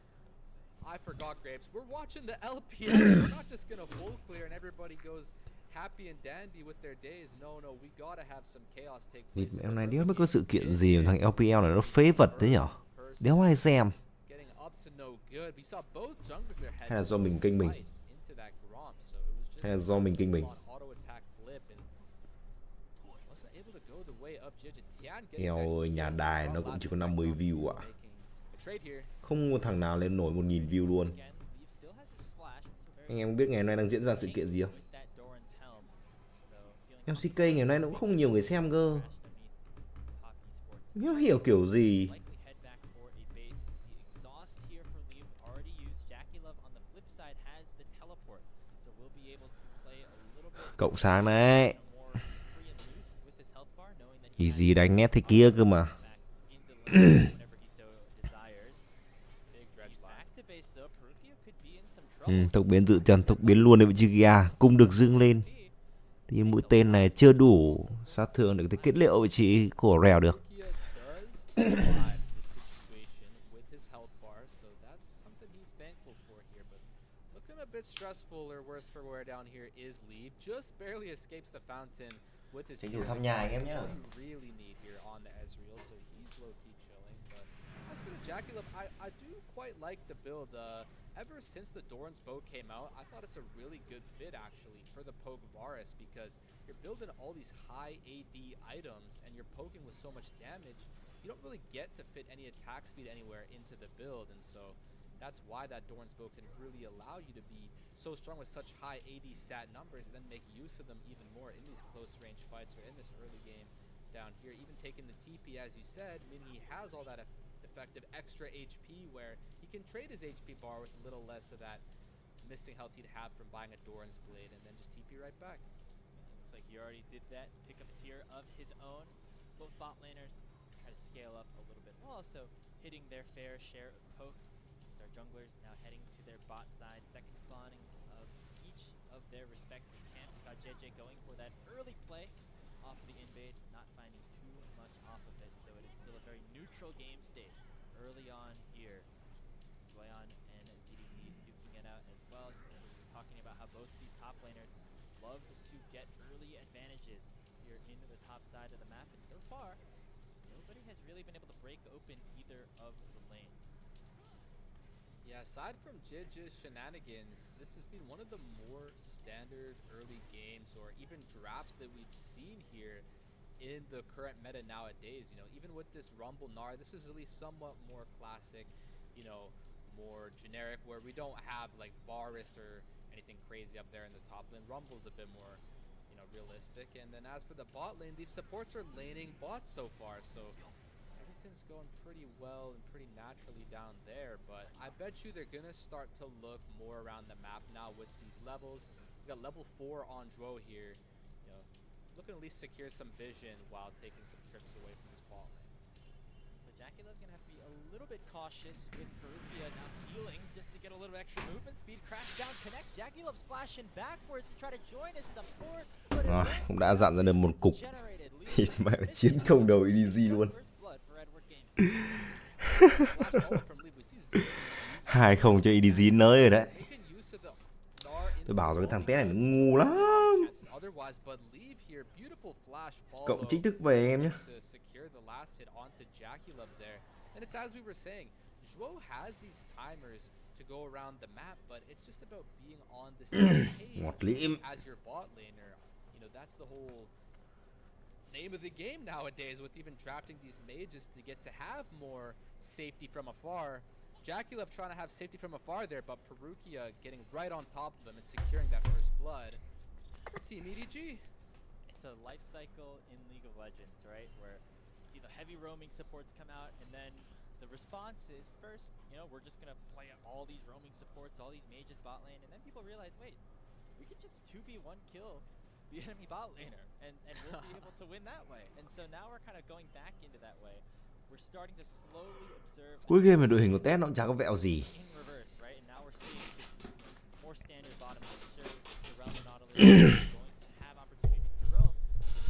I forgot, Grapes. We're watching the LPL. We're not just gonna full clear and everybody goes happy and dandy with their days. No, no, we gotta have some chaos take Địt place. mẹ hôm nay đéo biết có sự kiện gì mà thằng LPL này nó phế vật thế nhở? Đéo ai xem. Getting up to no good. We saw both junglers there head Hay là do mình kênh mình? into that Gromp, so it was just Hay là do mình kênh mình? on auto attack flip and wasn't able to go the way of JDG. Tian getting Eo back ơi, to nhà the đài Gromp nó cũng last chỉ có attack 50 Gromp view ạ. making a trade here. Không có thằng nào lên nổi 1000 view luôn. Again, Leaf still has his flash, so very Anh em biết ngày hôm nay đang diễn ra sự kiện gì không? with that Doran's helm. So feeling LCK ngày hôm nay nó cũng không nhiều người xem cơ. crashed underneath top esports. Đéo hiểu kiểu gì. Likely head back for a base. You see exhaust here for Leaf already used. Jackie Love on the flip side has the teleport, so we'll be able to play a little bit Cộng sáng đấy. more free and loose with his health bar, knowing that he has Gì đánh nét thế kia cơ mà. back into the lane whenever he so desires. Big dredge line. Back to base though, Perukia could be in some Ừ, trouble. tốc biến dự trần, tốc biến luôn đến vị trí Gia. Cung được dương lên. Thì mũi tên này chưa đủ sát thương để có thể kết liễu vị trí của Rèo được. Perukia does survive the situation with his health bar, so that's something he's thankful for here. But looking a bit stressful or worse for wear down here is Leave. Just barely escapes the fountain with his Tranh thủ gear. thăm nhà anh em That's nhá. all you really need here on the Ezreal, so he's low-key chilling. But as for the Jackie Love, I do quite like the build. Ever since the Doran's bow came out, I thought it's a really good fit actually for the Poke Varus because you're building all these high AD items and you're poking with so much damage, you don't really get to fit any attack speed anywhere into the build, and so that's why that Doran's bow can really allow you to be so strong with such high AD stat numbers and then make use of them even more in these close range fights or in this early game down here, even taking the TP as you said, meaning he has all that effective extra HP where he can trade his HP bar with a little less of that missing health he'd have from buying a Doran's blade and then just TP right back. Looks like he already did that. Pick up a tier of his own. Both bot laners try to scale up a little bit while also hitting their fair share of poke. As our junglers now heading to their bot side, second spawning of each of their respective camps. We saw JJ going for that early play off of the invade, not finding too much off of it, so it is still a very neutral game state early on here. Swayon and JDG duking it out as well. We're talking about how both these top laners love to get early advantages here into the top side of the map, and so far, nobody has really been able to break open either of the lanes. Yeah, aside from JJ's shenanigans, this has been one of the more standard early games or even drafts that we've seen here in the current meta nowadays. You know, even with this Rumble Gnar, this is at least somewhat more classic, you know, more generic, where we don't have like Varus or anything crazy up there in the top lane. Rumble's a bit more, you know, realistic. And then as for the bot lane, these supports are laning bots so far, so everything's going pretty well and pretty naturally down there. But I bet you they're gonna start to look more around the map now with these levels. We got level 4 on Dro here, you know, looking to at least secure some vision while taking some trips away from this bot lane. So Jackie Love's gonna have to be a little bit cautious with Perukia now healing just to get a little extra movement speed. Crash down, connect. Jackie Love's flashing backwards to try to join his support, but it Rồi, won't cũng đã dặn ra được một cục. generated. Thì mẹ chiến công đầu EDG luôn. First blood for Edward Gaming. Flash follow from Leaf, we see Ziggs 2-0 cho EDG nới rồi đấy. making use of the Gnar into Tôi bảo rồi cái thằng the té này nó roaming ngu lắm. chances otherwise, but Leaf here, beautiful flash follow Cộng chính thức về em nhé. to secure the last hit onto Jackie Love there. And it's as we were saying, Zhuo has these timers to go around the map, but it's just about being on the same Ngọt page lịm. as your bot laner. You know, that's the whole name of the game nowadays, with even drafting these mages to get to have more safety from afar. Jaculov trying to have safety from afar there, but Perukia getting right on top of them and securing that first blood. For Team EDG. It's a life cycle in League of Legends, right? Where you see the heavy roaming supports come out, and then the response is first, you know, we're just gonna play all these roaming supports, all these mages bot lane, and then people realize, wait, we could just 2v1 kill the enemy bot laner, and we'll be able to win that way. And so now we're kind of going back into that way. We're starting to slowly observe Cuối game thì đội hình của TES nó cũng chả có vẹo gì. in reverse, right? And now we're seeing this more standard bottom lane serve. The realm of Nautilus is going to have opportunities to roam.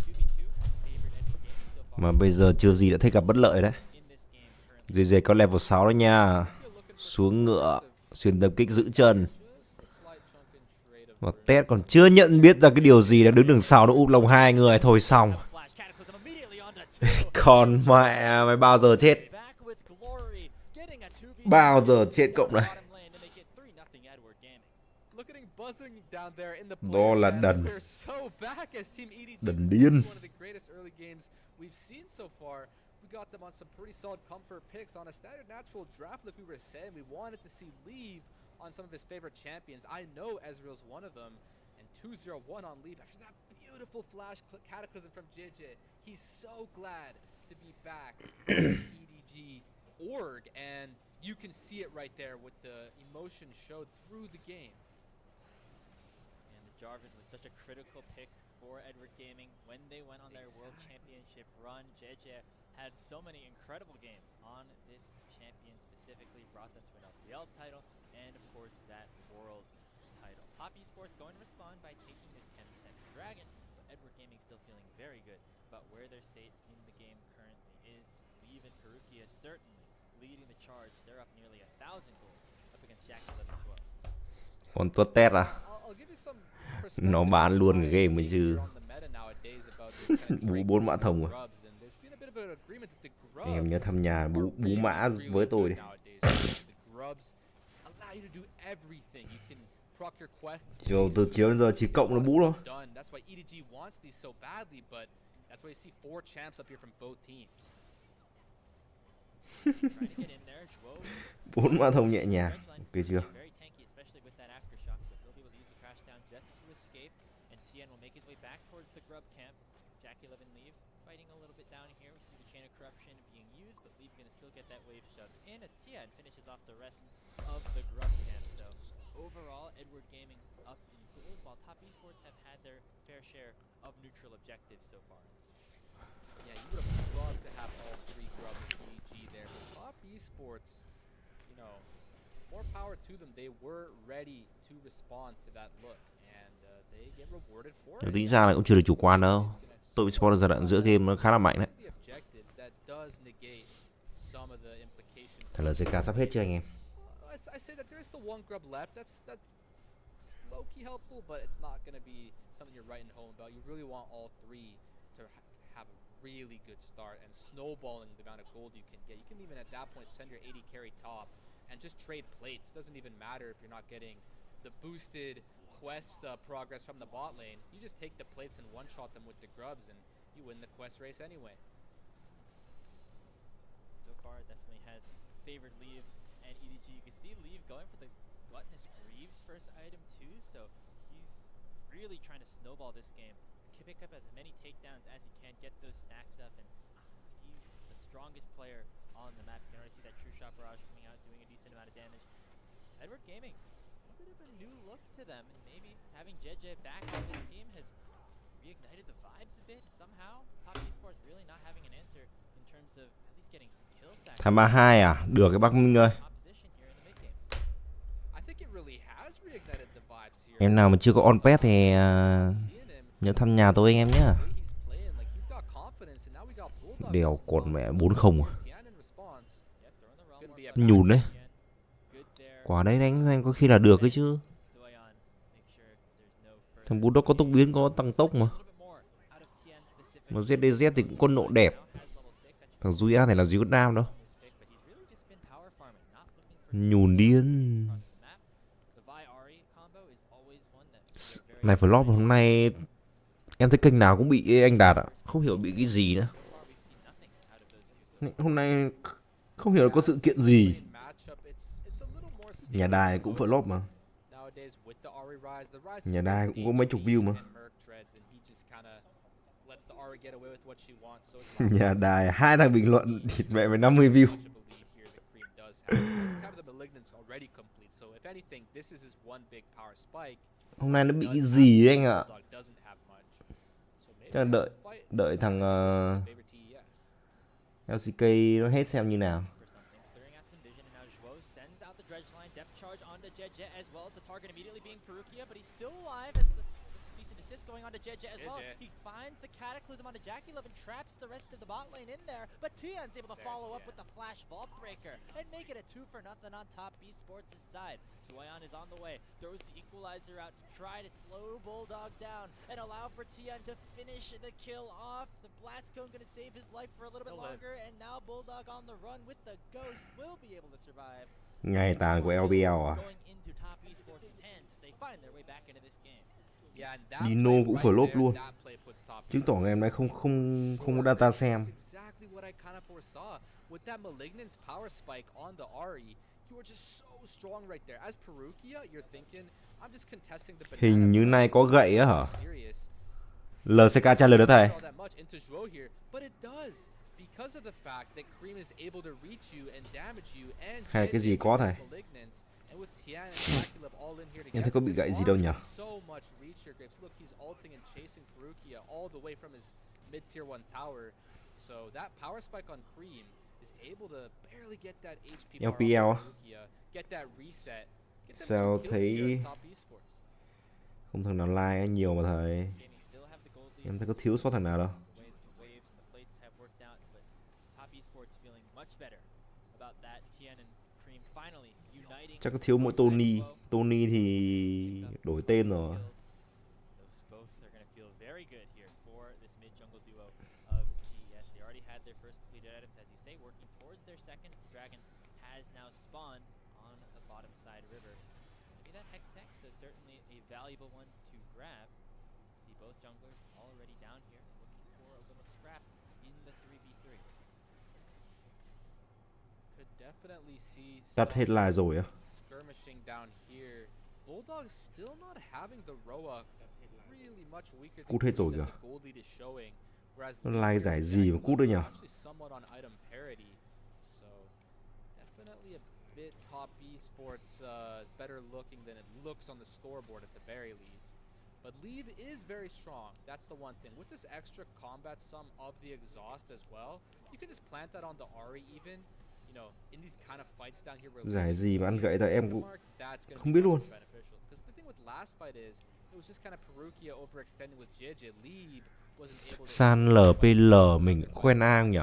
2v2 favored enemy game so far. Mà bây giờ chưa gì đã thấy gặp bất lợi đấy. In this game currently. JDG có level 6 đó nha. Xuống ngựa, xuyên tâm kích giữ chân. Just a slight chunk in trade of Và TES còn chưa nhận biết ra cái điều gì, là đứng đằng sau nó úp lồng hai người thôi xong. Flash cataclysm immediately onto two. Còn mẹ mày bao giờ chết? Back with glory, getting a 2v2 Bao giờ chết cộng này? bottom lane to make it 3-0 Edward Gaming. Look at him buzzing down there in the Đó player là fence. đần. We're so back as Team EDG. Đần This is điên. one of the greatest early games we've seen so far. We got them on some pretty solid comfort picks on a standard natural draft, like we were saying. We wanted to see Leave on some of his favorite champions. I know Ezreal's one of them, and 2-0-1 on Leave after that beautiful flash cataclysm from JJ. He's so glad to be back in EDG org, and you can see it right there with the emotion showed through the game. And the Jarvan was such a critical pick for Edward Gaming when they went on their World Championship run. JJ had so many incredible games on this champion, specifically brought them to an LPL title and of course that World's title. Top Esports going to respond by taking this 10-second dragon, but Edward Gaming still feeling very good about where their state in the game currently is. Leave and Perukia certainly leading the charge. They're up nearly 1,000 gold up against Jaculov as well. Còn tuốt TES à? I'll give you some Nó bán luôn cái game ấy chứ. on the meta nowadays about this kind of Bú trade 4 mã thông à? grubs, and there's been a bit of an agreement that the grubs Em nhớ thăm nhà bú mã với tôi đi. The grubs allow you to do everything. You can proc your quests. Từ chiều đến giờ chỉ cộng là bú thôi. Done. That's why EDG wants these so badly, but that's why you see 4 champs up here from both teams. Trying to get in there, Jwo 4 mã thông nhẹ nhàng. Ok chưa? very tanky, especially with that aftershock, so he'll be able to use the crash down just to escape, and Tien will make his way back towards the grub camp. Jaculov and Leave fighting a little bit down here. We see the chain of corruption being used, but Leave gonna still get that wave shoved in as Tien finishes off the rest of the grub camp. So overall, Edward Gaming up in gold, while Top Esports have had their fair share of neutral objectives so far. Yeah, you would have loved to have all 3 grubs with EDG there, but Top Esports, you know, more power to them. They were ready to respond to that look, and they get rewarded for it. Tính ra là cũng chưa được chủ quan đâu. Tôi Sport ở giai đoạn giữa game nó khá là mạnh đấy. The objectives that does negate some of the implications. Thật là LCK sắp hết chưa anh em? I say that there is still 1 grub left. That's low key helpful, but it's not going to be something you're writing home about. You really want all 3 to have a really good start and snowballing the amount of gold you can get. You can even at that point send your 80 carry top and just trade plates. It doesn't even matter if you're not getting the boosted quest progress from the bot lane. You just take the plates and one-shot them with the grubs, and you win the quest race anyway. So far, it definitely has favored Leave and EDG. You can see Leave going for the Gluttonous Greaves first item too, so he's really trying to snowball this game. Pick up as many takedowns as he can, get those stacks up, and he's the strongest player on the map. You can already see that True Shot Barrage coming out, doing a decent amount of damage. Edward Gaming, a bit of a new look to them, and maybe having JJ back on this team has reignited the vibes a bit somehow. Top Esports really not having an answer in terms of at least getting some kill stacks. 32 à? Được cái Bắc Minh ơi. Opposition here in the mid game. I think it really has reignited the vibes here. Em nào mà chưa có on pet thì nhớ thăm nhà tôi anh em nhé. Đèo còn mẹ 40 à? Nhùn đấy. Quả đấy đánh có khi là được ấy chứ. Thằng bút đó có tốc biến, có tăng tốc mà. Mà JDG thì cũng có nộ đẹp. Thằng Zuya này làm gì có đam đâu. Nhùn điên. Này flop hôm nay em thấy kênh nào cũng bị anh Đạt ạ. Không hiểu bị cái gì nữa. Hôm nay không hiểu là có sự kiện gì. Nhà đài cũng flop mà. Nhà đài cũng có mấy chục view mà. Nhà đài 2 thằng bình luận thịt mẹ với 50 view. Hôm nay nó bị cái gì ấy anh ạ? Chắc là đợi thằng LCK nó hết xem như nào. Going on to JJ as well. He finds the Cataclysm onto Jackulov and traps the rest of the bot lane in there. But Tian's able to follow up with the Flash Vault Breaker and make it a 2-for-0 on top esports' side. Zoyan is on the way, throws the Equalizer out to try to slow Bulldog down and allow for Tian to finish the kill off. The Blast Cone going to save his life for a little bit longer, and now Bulldog on the run with the Ghost will be able to survive. Ngày tàn của LPL à? Going into top esports' hands as they find their way back into this game. Dino cũng flop luôn. Chứng tỏ ngày hôm nay không có data xem. Hình như nay có gậy á hả? LCK CL đó thầy. Hay cái gì có thầy? Em thấy có bị gậy gì đâu nhỉ? LPL sao thấy không thằng nào like nhiều mà thầy. Em thấy có thiếu sót thằng nào đâu. Chắc có thiếu mỗi Tony. Tony thì đổi tên rồi. Tắt hết like rồi á. Cút hết rồi kìa. Nó like giải gì mà cút đấy nhỉ? But Leave is very strong. That's the one thing. With this extra combat sum of the exhaust as well, you can just plant that on the Ahri even. You know, in these kind of fights down here where giải gì mà ăn gậy tại em cũng không biết luôn. Because the thing with last fight is it was just kind of Perukia overextending with JJ. Leave wasn't able to San LPL mình quen ai nhỉ?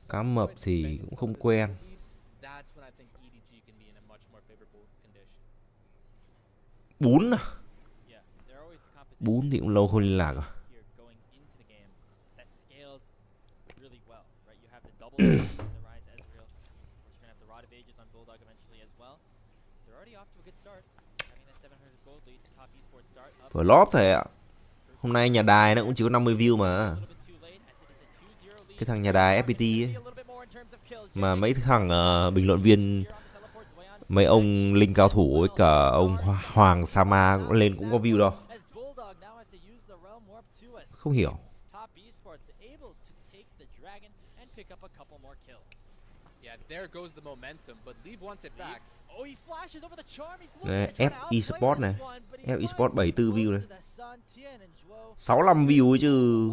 Cá mập thì cũng không quen. Bún à? Bún thì cũng lâu không liên lạc à? Flop thầy ạ. Hôm nay nhà đài nó cũng chỉ có 50 view mà. Cái thằng nhà đài FPT ấy. Mà mấy thằng bình luận viên, mấy ông linh cao thủ với cả ông Hoàng Sama cũng lên cũng có view đâu. Không hiểu. Đây, F eSport này. F eSport 74 view này. 65 view ấy chứ.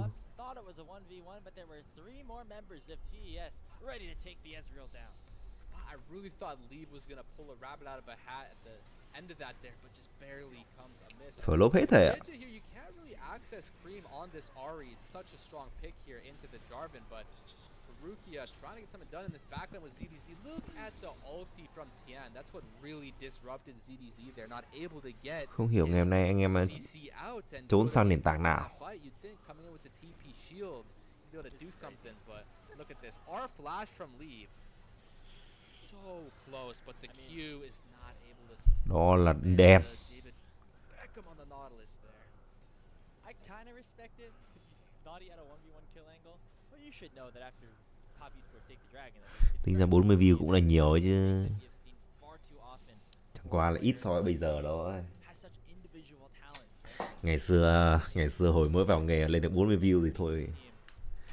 I really thought Leave was gonna pull a rabbit out of a hat at the end of that there, but just barely comes amiss. Flop hết thầy ạ. You can't really access Cream on this Ahri. It's such a strong pick here into the Jarvan, but Perukia trying to get something done in this backline with ZDZ. Look at the ulti from Tian. That's what really disrupted ZDZ. They're not able to get. Không hiểu ngày hôm nay anh em trốn sang nền tảng nào. so close, but the Q is not able to. Đó là đen. David Beckham on the Nautilus there. I kind of respect it because he's naughty at a 1v1 kill angle, but you should know that after top esports take the dragon, Tính ra 40 view cũng là nhiều ấy chứ. we have seen far too often. Chẳng qua là ít so với bây giờ thôi. Has such individual talents, right? Ngày xưa hồi mới vào nghề lên được 40 view thì thôi Team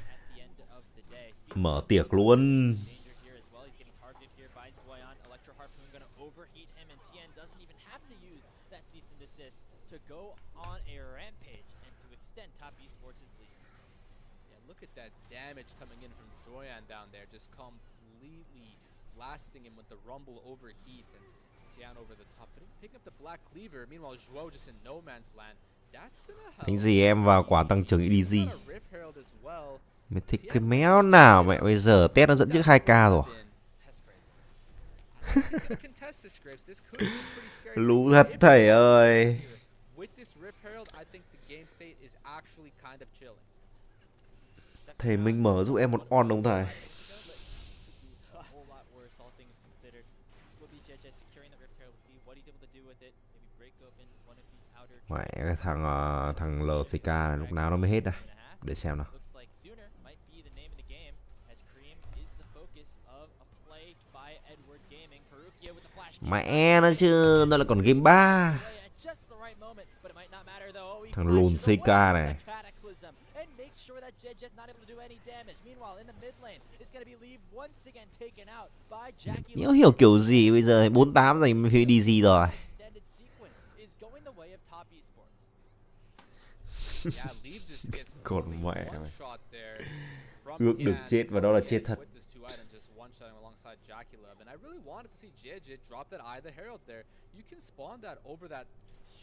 at the end of the day. mở tiệc luôn. Danger here as well. He's getting targeted here by Zoyan. Electro Harpoon gonna overheat him, and TN doesn't even have to use that cease and desist to go on a rampage and to extend top esports' lead. Yeah, look at that damage coming in from Joyan down there, just completely blasting him with the rumble overheat and Tian over the top. Picking up the black cleaver. Meanwhile, Joao just in no man's land. That's gonna help. Đánh gì em vào quả tăng trưởng EDG. Got a Rift Herald as well. Mày thích cái méo nào mẹ, bây giờ TES nó dẫn trước 2k rồi. Lú thật thầy ơi. Thầy mình mở giúp em một on không thầy? A whole lot worse, all things considered. Will be JJ securing the Rift Herald. See what he's able to do with it. Maybe break open one of these outer. Mẹ cái thằng LCK này lúc nào nó mới hết đây. Để xem nào. Looks like Sooner might be the name in the game, as Cream is the focus of a play by Edward Gaming. Perukia with the flash. Mẹ nó chứ, nó là còn game 3. At just the right moment, but it might not matter though. Oh, he Thằng lùn flashes CK away này. from the Cataclysm and makes sure that JJ's not able to do any damage. Meanwhile, in the mid lane, it's going to be Leave once again taken out by Jackie. Nhớ hiểu kiểu gì bây giờ 48 rồi mới đi gì rồi. Extended sequence is going the way of top esports. Yeah, Leave just gets Còn one mẹ mày. shot there from Ước được Tian. chết và đó là chết thật. With this two item just one-shotting alongside Jackie Love, and I really wanted to see JJ drop that Eye of the Herald there. You can spawn that over that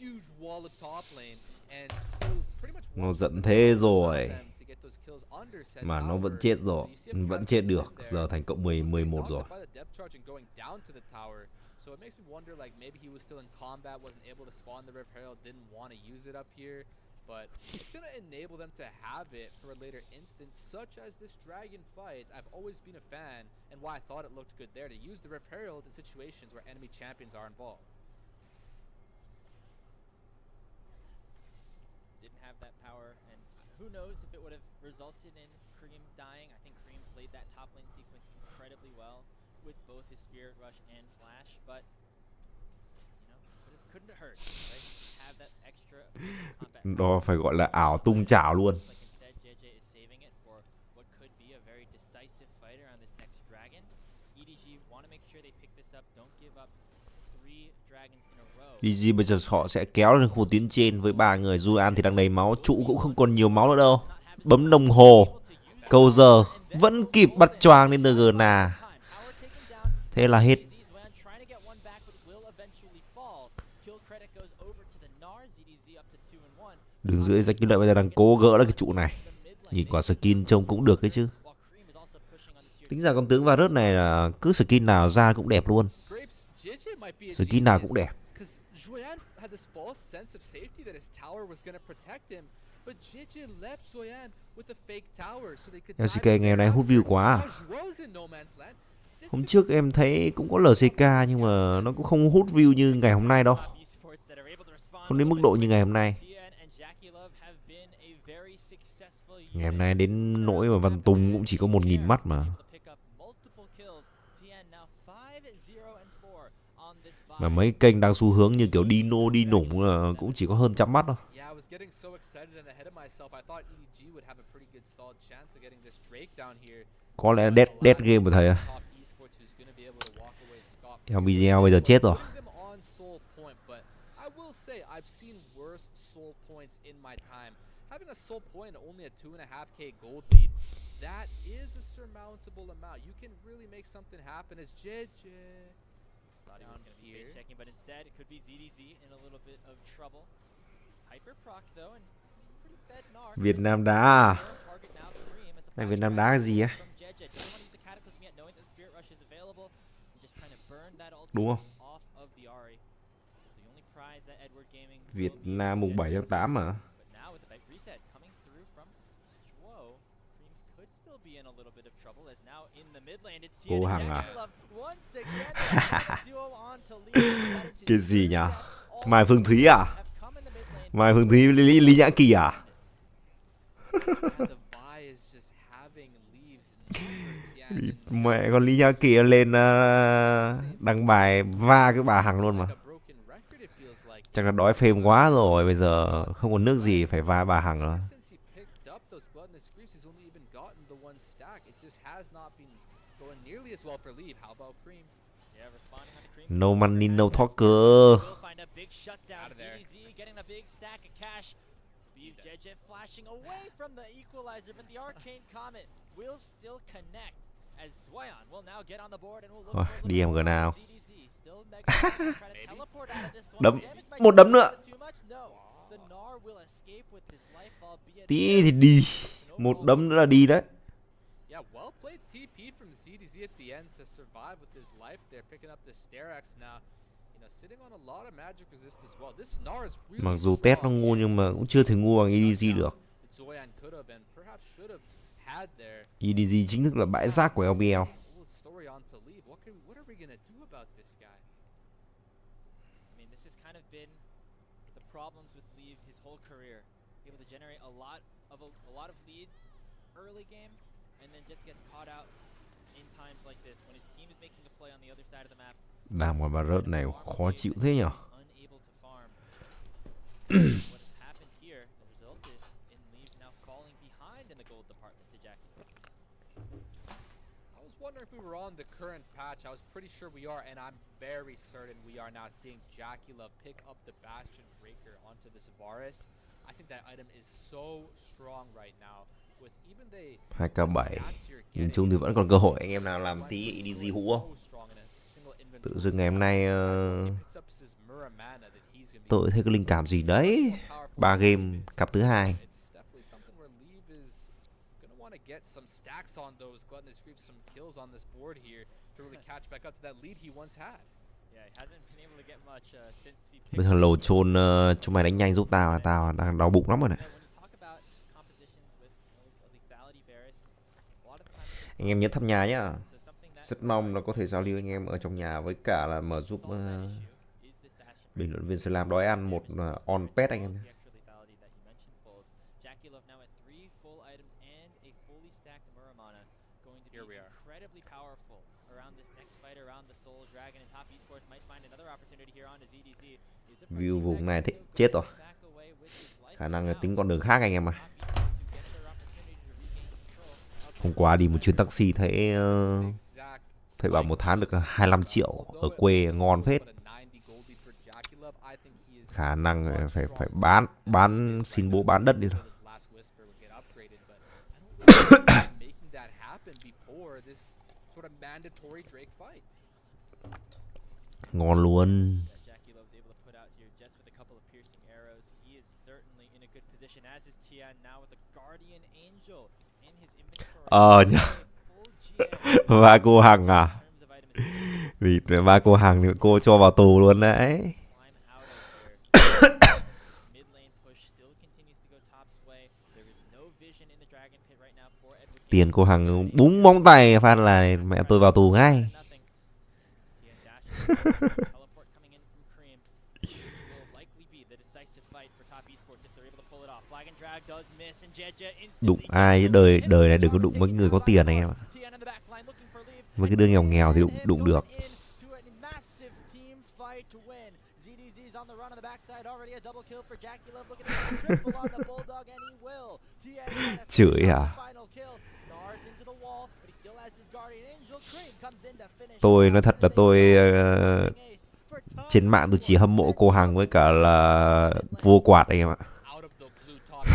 huge wall of top lane, and it'll pretty much Nó one-shot giận the thế allow rồi. them to get those kills under said Mà nó vẫn tower. chết rồi, You see him vẫn press chết his được. in there. Giờ thành cộng Almost getting 11 knocked rồi. up by the depth charge and going down to the tower. So it makes me wonder, like, maybe he was still in combat, wasn't able to spawn the Rift Herald, didn't want to use it up here. But it's going to enable them to have it for a later instance, such as this dragon fight. I've always been a fan, and why I thought it looked good there, to use the Rift Herald in situations where enemy champions are involved. Didn't have that power, and who knows if it would have resulted in Cream dying. I think Cream played that top lane sequence incredibly well with both his Spirit Rush and Flash, but you know, couldn't have hurt, right? Have that extra combat. Đó phải gọi là ảo tung chảo luôn. Like instead, JJ is saving it for what could be a very decisive fight around this next dragon. EDG want to make sure they pick this up, don't give up 3 dragons in a row. EDG bây giờ họ sẽ kéo lên khu tuyến trên với 3 người. Juan thì đang đầy máu, trụ cũng không còn nhiều máu nữa đâu. Bấm đồng hồ, câu giờ vẫn kịp bắt choàng lên DG nà. Thế là hết. Đường dưới Jack Lợi bây giờ đang cố gỡ được cái trụ này. Nhìn quả skin trông cũng được ấy chứ. Tính ra con tướng Varus này là cứ skin nào ra cũng đẹp luôn. Skin nào cũng đẹp. LCK ngày hôm nay hút view quá à? Hôm trước em thấy cũng có LCK nhưng mà nó cũng không hút view như ngày hôm nay đâu. Không đến mức độ như ngày hôm nay. Ngày hôm nay đến nỗi mà Văn Tùng cũng chỉ có 1.000 mắt mà. Mà mấy kênh đang xu hướng như kiểu Dino đi nủng là cũng chỉ có hơn 100 mắt thôi. Có lẽ dead game của thầy à. Em video bây giờ chết rồi. Having a soul point only a 2.5k gold lead, that is a surmountable amount. You can really make something happen as JJ. Thought he was going to be bait checking, but instead it could be ZDZ in a little bit of trouble. Hyper proc though, and pretty fed Narc. Việt Nam đá à? Này Việt Nam đá cái gì á? Đúng không? Việt Nam mùng 7 tháng 8 mà. be in a little bit of trouble as now in the mid lane it's Cô TN Hằng and à? Jakilov once again the duo on to lead. That is his Cái gì third nhỉ? death. All Mai Phương Thúy à? have come in the mid lane. Mai Phương Thúy Lý Nhã Kỳ à? And the Vi is just having leaves in numbers, Mẹ con Lý Nhã Kỳ lên đăng bài va cái bà Hằng luôn mà. like a broken record it feels like. Chắc là đói phêm quá rồi, bây giờ không còn nước gì phải va bà Hằng rồi. Since he picked up those gluttonous creeps, he's only even gotten the one stack. It just has not been going nearly as well for Leave. How about Cream? Yeah, responding on the cream. No money, no talker. Will find a big shutdown. Out of there. ZDZ getting a big stack of cash. Leave JJ flashing away from the equalizer, but the arcane comet will still connect as Zwayan will now get on the board and will look Thôi, for a đi little em more gờ nào. ZDZ still try to teleport out of this one. Đấm, Damage might một be đấm nữa. too much. No. The Gnar will escape with his life, albeit Tí thì đi, một đấm nữa là đi đấy. Yeah, well played TP from ZDZ at the end to survive with his life there, picking up the Sterax now. You know, sitting on a lot of magic resist as well. This Gnar is really Mặc dù TES nó ngu nhưng mà cũng chưa thể ngu bằng EDG được. Zoyan could have and perhaps should have had there. EDG chính thức là bãi rác của LPL. Story on to Leave. What are we gonna do about this guy? I mean, this has kind of been the problems with Leave his whole career. Able to generate a lot of leads early game, and then just gets caught out in times like this when his team is making a play on the other side of the map. Đam của bà rớt này khó chịu thế nhở. Unable to farm. What has happened here has resulted in Leave now falling behind in the gold department to Jackie. I was wondering if we were on the current patch. I was pretty sure we are, and I'm very certain we are now seeing Jakila pick up the Bastion Breaker onto this Varus. I think that item is so strong right now. With even the 2k7. stats you're Nhìn getting, chung thì vẫn còn cơ hội. Anh em nào làm tí EDG hũ không? so strong in a single inventory. Tự dưng ngày hôm nay He picks up his Mirror Mana that he's gonna be tôi thấy cái linh cảm gì đấy. 3 game cặp thứ hai. It's definitely something where Leave is gonna want to get some stacks on those gluttonous creeps, some kills on this board here to really catch back up to that lead he once had. Yeah, he hasn't been able to get much since he picked Bây giờ lồ chôn chúng mày đánh nhanh giúp tao là tao đang đau bụng lắm rồi này. When you talk about compositions with lethality Varus, a lot of times Anh em nhớ thăm nhà nhá. so something that Rất mong là có thể giao lưu anh em ở trong nhà với cả là mở giúp solve that issue is this Bastion bình luận viên SLAM đói ăn một on pet anh em nhé. the extra lethality that you mentioned, Foles. Jakilov now at 3 full items and a fully stacked Muramana, going to Here be we are. incredibly powerful around this next fight around the Soul Dragon, and Top Esports might find another opportunity here on to ZDZ. Is it View Percy vùng back này in thì so chết good rồi. back away with his life Khả năng là now? tính con đường khác anh em à. Top Esports who get their opportunity to regain control of Hôm qua đi một chuyến taxi thấy Exact thấy bảo một tháng được 25 triệu ở quê ngon phết. but a 90 gold lead for Jakilov. I think he is Khả năng phải bán xin bố bán đất đi thôi. this last whisper would get upgraded, but I don't remember making that happen before this sort of mandatory Drake fight. Ngon luôn. that Jakilov's able to put out here just with a couple of piercing arrows. He is certainly in a good position, as is Tian now with a Guardian Angel in his inventory. Nhá. A full GM Và cô Hằng à. in terms of item advantage. Vì ba cô Hằng thì cô cho vào tù luôn đấy. Climb out of here. Mid lane push still continues to go top sway. There is no vision in the Dragon Pit right now for Edward. Tiền cô Hằng búng móng tay phát là mẹ tôi vào tù ngay. Nothing. Tian dashes. Teleport coming in from Cream. This will likely be the decisive fight for Top Esports if they're able to pull it off. Flag and drag does miss, and Jeja instantly Đụng ai chứ đời này đừng có đụng mấy người có tiền anh em ạ. Tian in the back line looking for lead. Mấy cái đứa nghèo nghèo thì đụng được. Into a massive team fight to win. ZDZ's on the run on the backside already, a double kill for Jakilov looking at a triple on the Bulldog, and he will. Tian trying to Chửi finish à? off the final kill. Nars into the wall, but he still has his Guardian Angel. Cream comes in to finish. Tôi nói thật là tôi trên mạng tôi chỉ hâm mộ cô Hằng với cả là vua quạt anh em ạ. Out of the blue top,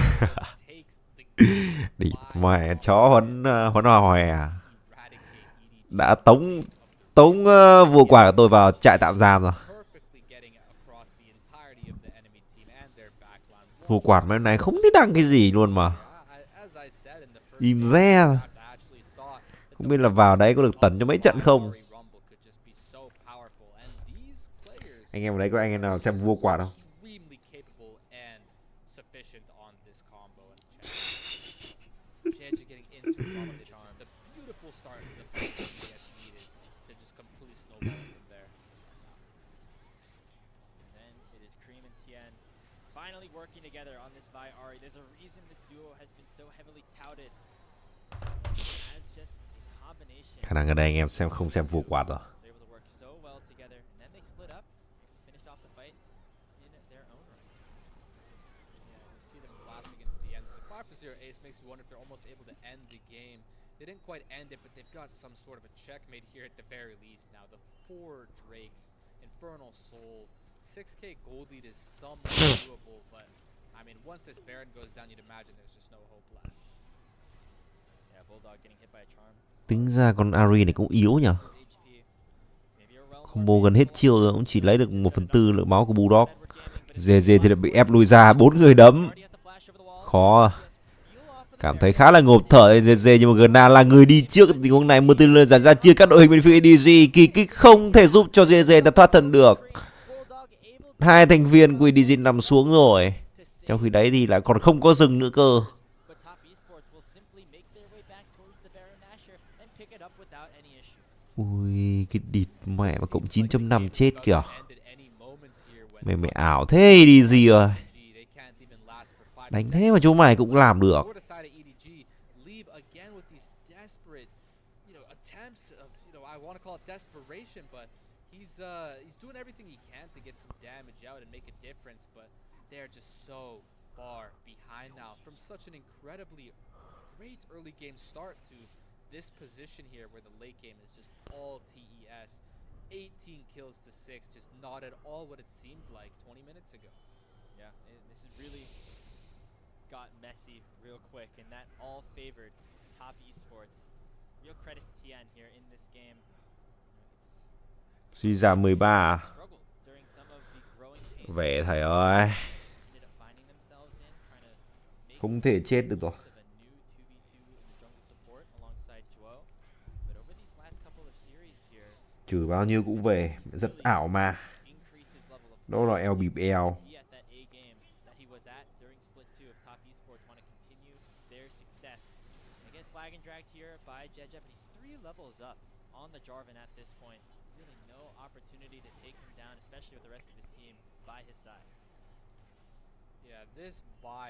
he just takes the Đi mẹ chó huấn hòa hòe à. eradicate EDG. Đã tống vua quạt của tôi vào trại tạm giam rồi. Perfectly getting across the entirety of the enemy team and their backline. Vua quạt mấy hôm nay không thấy đăng cái gì luôn mà. As I said in the first Im game, re. I actually thought that Không biết là vào đấy có được tẩn cho mấy trận không. Rumble could just be so powerful, and these players Anh em ở đấy có anh em nào xem vua quạt không? extremely capable and sufficient on this combo. And Jeja getting into a lot of the charm. incredible start to the fight that TES needed to just completely snowball from there. And then it is Cream and Tien finally working together on this Vi Ahri. There's a reason this duo has been so heavily touted as just a combination. Khả năng ở đây anh em xem không xem vua quạt rồi. They're able to work so well together, and then they split up, finished off the fight in their own right. Yeah, you see them collapsing into the end. The 5-0 ace makes you wonder if they're almost able to end the game. They didn't quite end it, but they've got some sort of a checkmate here at the very least now. The 4 Drakes, Infernal Soul, 6k gold lead is somewhat doable, but I mean, once this Baron goes down, you'd imagine there's just no hope left. Yeah, Bulldog getting hit by a charm. Tính ra con Ahri này cũng yếu nhỉ. HP. Maybe a realm Combo gần hết chiêu rồi cũng chỉ lấy được 1/4 lượng máu của Bulldog. JDG thì lại bị ép lùi ra, 4 người đấm. Khó. Cảm thấy khá là ngộp thở JDG, nhưng mà Gna là người đi trước tình huống này. Một tư lừa giải ra chia các đội hình bên phía EDG. Kỳ kích không thể giúp cho JDG ta thoát thân được. Hai thành viên của EDG nằm xuống rồi. Trong khi đấy thì lại còn không có rừng nữa cơ. Ui, cái địt mẹ mà cộng 9.5 chết kìa. Mày ảo thế EDG rồi. Đánh thế mà chú mày cũng làm được. He's doing everything he can to get some damage out and make a difference, but they're just so far behind now from such an incredibly great early game start to this position here where the late game is just all TES. 18 kills to 6, just not at all what it seemed like 20 minutes ago. Yeah, this has really got messy real quick, and that all favored top esports. Real credit to Tien here in this game. Suy giảm 13 à? Vẻ thầy ơi. Không thể chết được rồi. Trừ bao nhiêu cũng về. Rất ảo mà. Đó là LPL. On the Jarvan at this point, really no opportunity to take him down, especially with the rest of his team by his side. Yeah,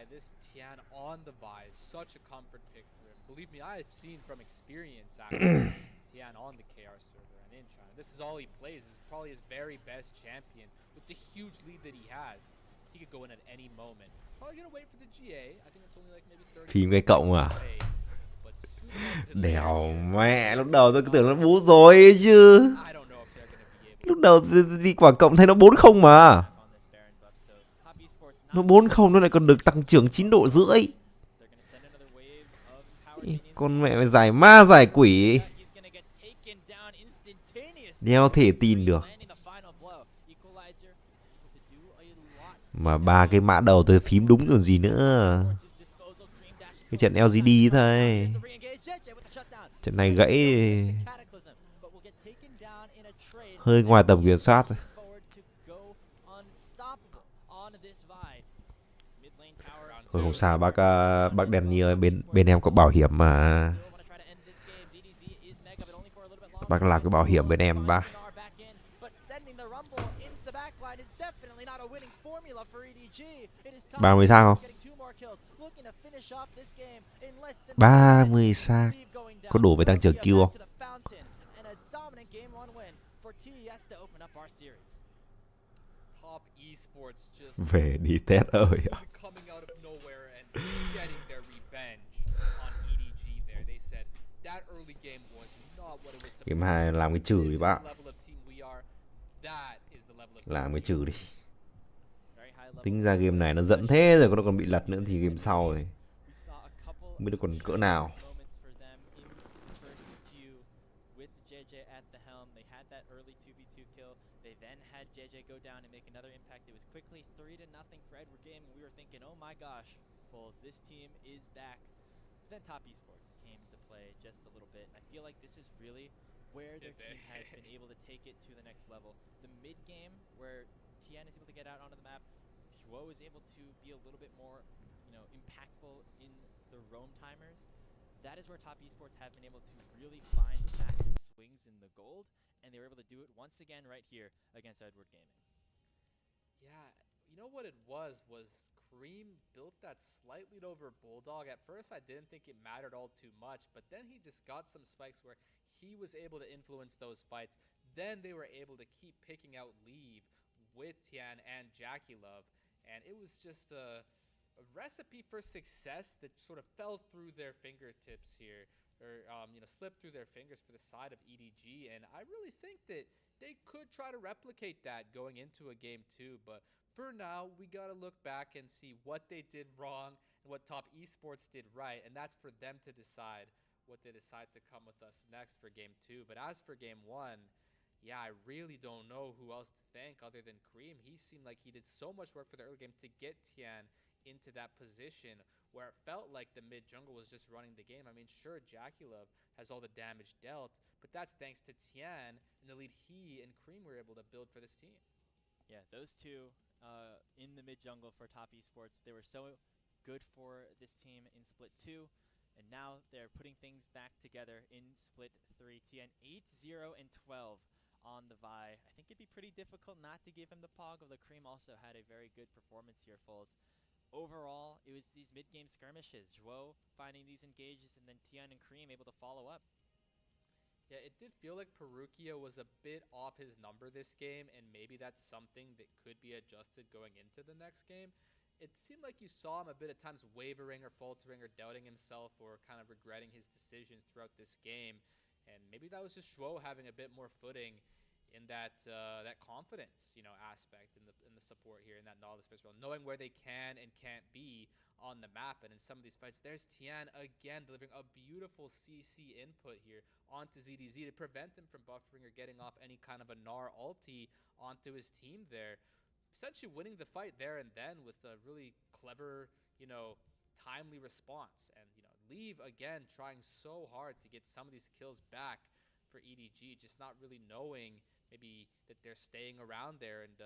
this Tien on the Vi is such a comfort pick for him. Believe me, I've seen from experience actually Tien on the KR server and in China. This is all he plays. This is probably his very best champion with the huge lead that he has. He could go in at any moment. Probably gonna wait for the GA. I think it's only like maybe 30. Phím cái cộng à? Đèo mẹ, lúc đầu tôi cứ tưởng nó bú rồi ấy chứ. Lúc đầu đi quả cộng thấy nó 4-0 mà. Nó 4-0 nó lại còn được tăng trưởng 9,5 độ. Con mẹ giải ma giải quỷ. Đéo thể tin được. Mà 3 cái mã đầu tôi phím đúng còn gì nữa. Cái trận LGD thôi. Trận này gãy hơi ngoài tầm kiểm soát. Thôi không sao, bác Danny ơi, bên em có bảo hiểm mà. Bác làm cái bảo hiểm bên em bác. 30 sao không? 30 sao. Có đủ với tăng trưởng kill không? Về đi test ơi. Game 2 làm cái trừ đi bác. Làm cái trừ đi. Tính ra game này nó dẫn thế rồi, nó còn bị lật nữa thì game sau rồi không biết nó còn cỡ nào. Where their team has been able to take it to the next level. The mid game where Tien is able to get out onto the map, Shuo is able to be a little bit more, impactful in the roam timers. that is where top esports have been able to really find massive swings in the gold, and they were able to do it once again right here against Edward Gaming. Yeah, you know what it was Cream built that slight lead over Bulldog. At first, I didn't think it mattered all too much, but then he just got some spikes where he was able to influence those fights. Then they were able to keep picking out Leave with Tian and Jackie Love, and it was just a recipe for success that sort of fell through their fingertips here, or slipped through their fingers for the side of EDG. And I really think that they could try to replicate that going into a game 2, but for now, we gotta look back and see what they did wrong and what Top Esports did right, and that's for them to decide what they decide to come with us next for game 2. But as for game 1, yeah, I really don't know who else to thank other than Cream. He seemed like he did so much work for the early game to get Tian into that position where it felt like the mid jungle was just running the game. I mean, sure, Jackie Love has all the damage dealt, but that's thanks to Tian and the lead he and Cream were able to build for this team. Yeah, those two in the mid jungle for Top Esports, they were so good for this team in split 2, and now they're putting things back together in split 3. Tian 8-0 and 12 on the Vi. I think it'd be pretty difficult not to give him the pog, although Cream also had a very good performance here, Foles. Overall, it was these mid-game skirmishes, Zhuo finding these engages, and then Tian and Cream able to follow up. Yeah, it did feel like Perukia was a bit off his number this game, and maybe that's something that could be adjusted going into the next game. It seemed like you saw him a bit at times wavering or faltering or doubting himself or kind of regretting his decisions throughout this game, and maybe that was just Zhuo having a bit more footing in that confidence, aspect in the support here in that Nautilus first round, knowing where they can and can't be on the map. And in some of these fights, there's Tian again delivering a beautiful CC input here onto ZDZ to prevent him from buffering or getting off any kind of a Gnar ulti onto his team there, essentially winning the fight there and then with a really clever, timely response. And Leave again trying so hard to get some of these kills back for EDG, just not really knowing maybe that they're staying around there and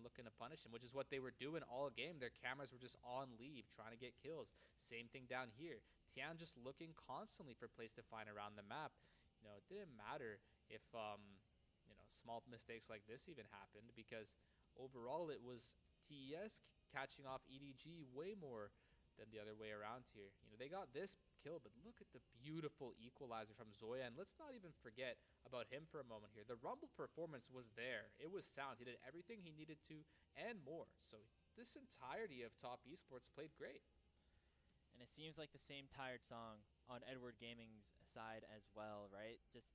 looking to punish him, which is what they were doing all game. Their cameras were just on Leave, trying to get kills. Same thing down here. Tian just looking constantly for a place to find around the map. It didn't matter if small mistakes like this even happened, because overall it was TES catching off EDG way more than the other way around here. They got this kill, but look at the beautiful equalizer from Zoya, and let's not even forget about him for a moment here. The Rumble performance was there. It was sound. He did everything he needed to and more. So this entirety of Top Esports played great. And it seems like the same tired song on Edward Gaming's side as well, right? Just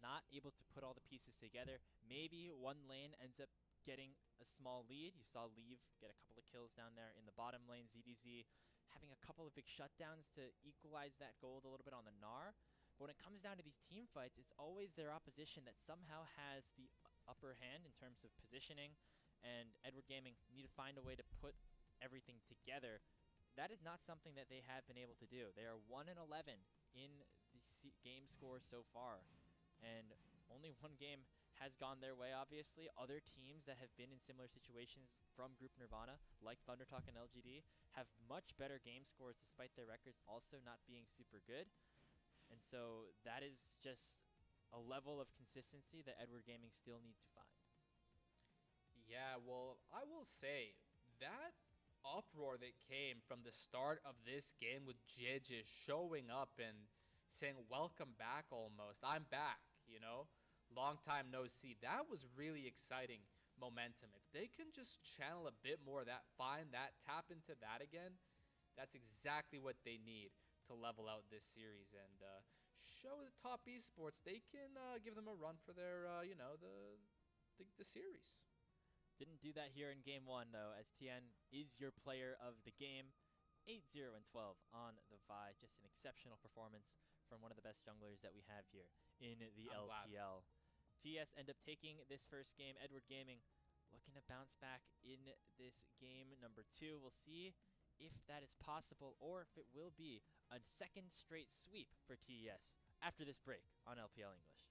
not able to put all the pieces together. Maybe one lane ends up getting a small lead. You saw Leave get a couple of kills down there in the bottom lane. ZDZ having a couple of big shutdowns to equalize that gold a little bit on the Gnar. But when it comes down to these team fights, it's always their opposition that somehow has the upper hand in terms of positioning, and Edward Gaming need to find a way to put everything together. That is not something that they have been able to do. They are 1-11 in the game score so far, and only one game has gone their way, obviously. Other teams that have been in similar situations from Group Nirvana, like Thundertalk and LGD, have much better game scores despite their records also not being super good. And so that is just a level of consistency that Edward Gaming still need to find. Yeah, well, I will say that uproar that came from the start of this game with JDG showing up and saying welcome back almost. I'm back, long time no see. That was really exciting momentum. If they can just channel a bit more of that, find that, tap into that again, that's exactly what they need to level out this series and show the Top Esports they can give them a run for their, the series. Didn't do that here in game 1 though, as Tian is your player of the game. 8-0 and 12 on the Vi. Just an exceptional performance from one of the best junglers that we have here in the LPL. TES end up taking this first game. Edward Gaming looking to bounce back in this game number 2. We'll see if that is possible or if it will be a second straight sweep for TES after this break on LPL English.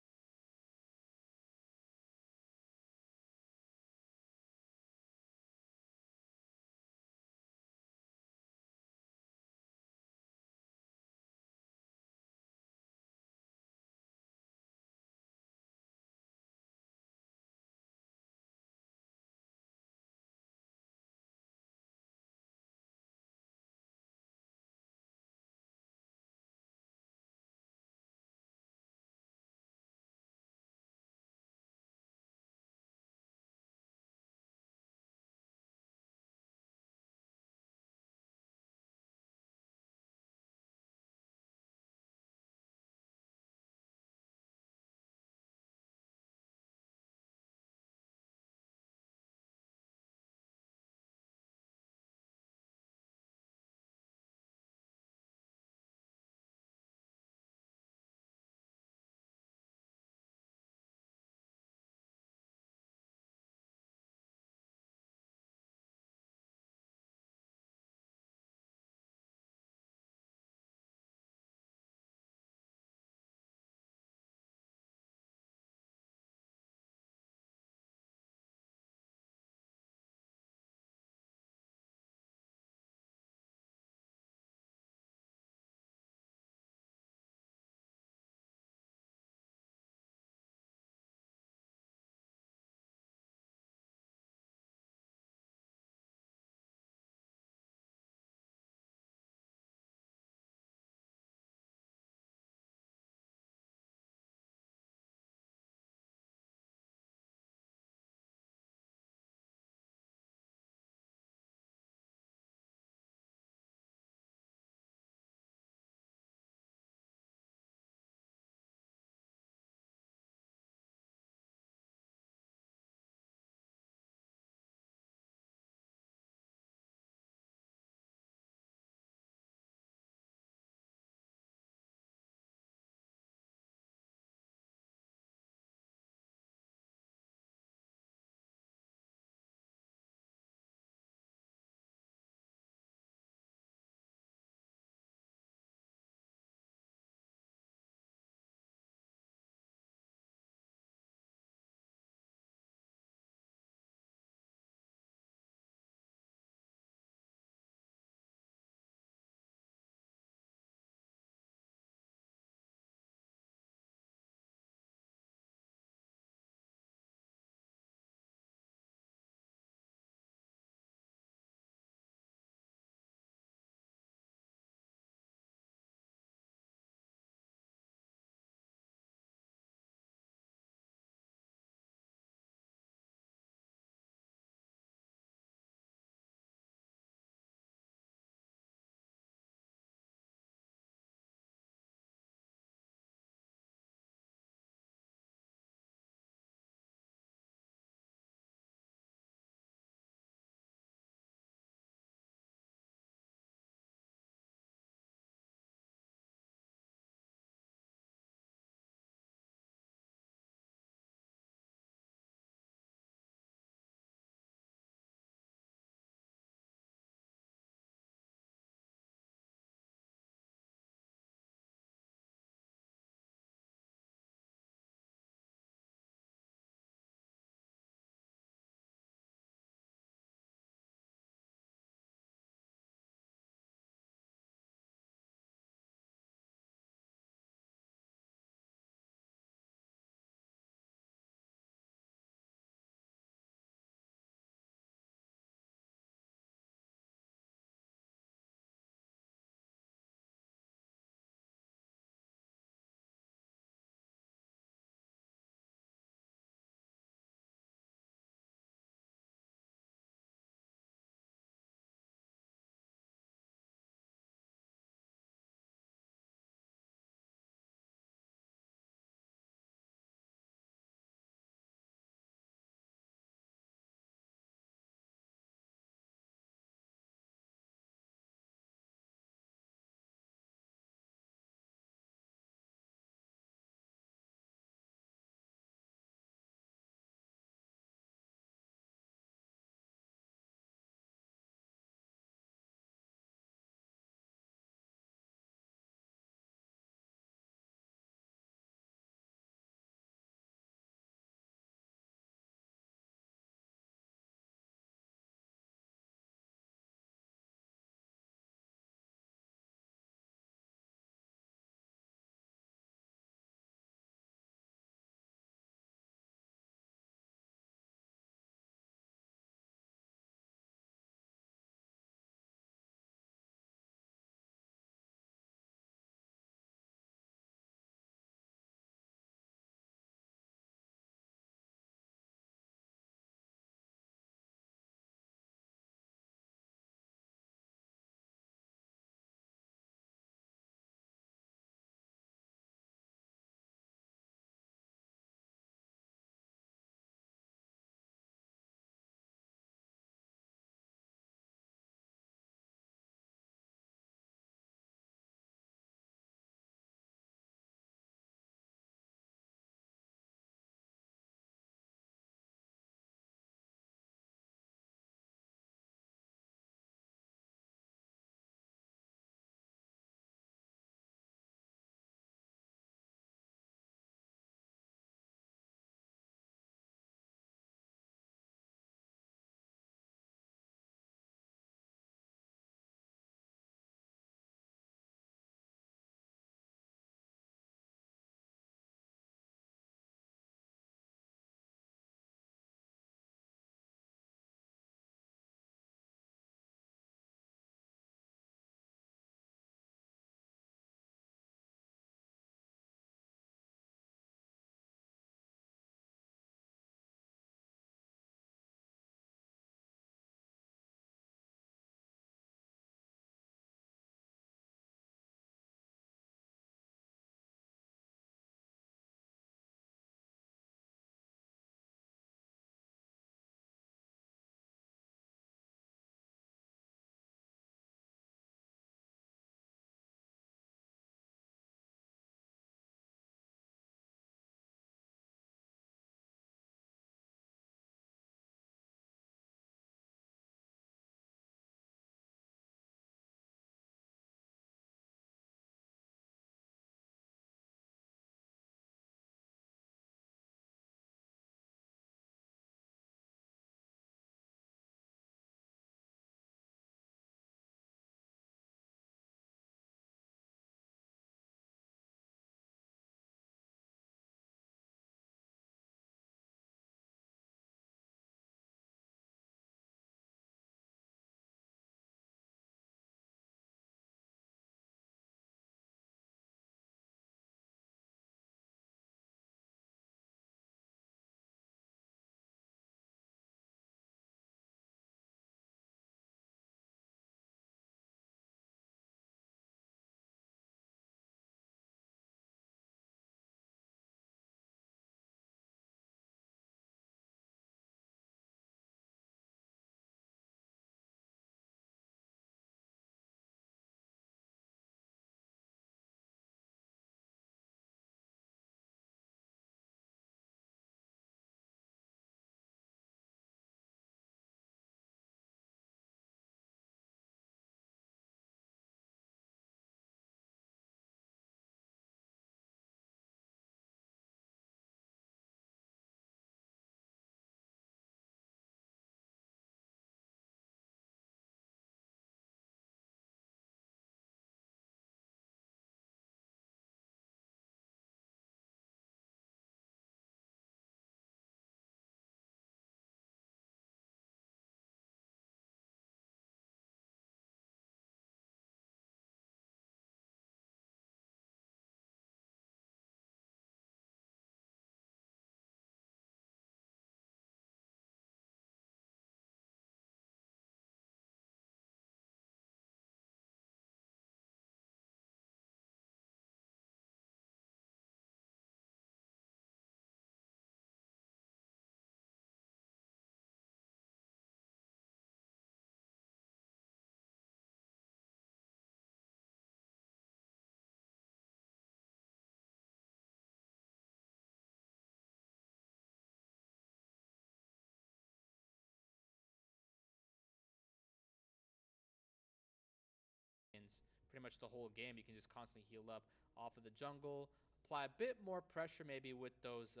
pretty much the whole game. You can just constantly heal up off of the jungle, apply a bit more pressure maybe with those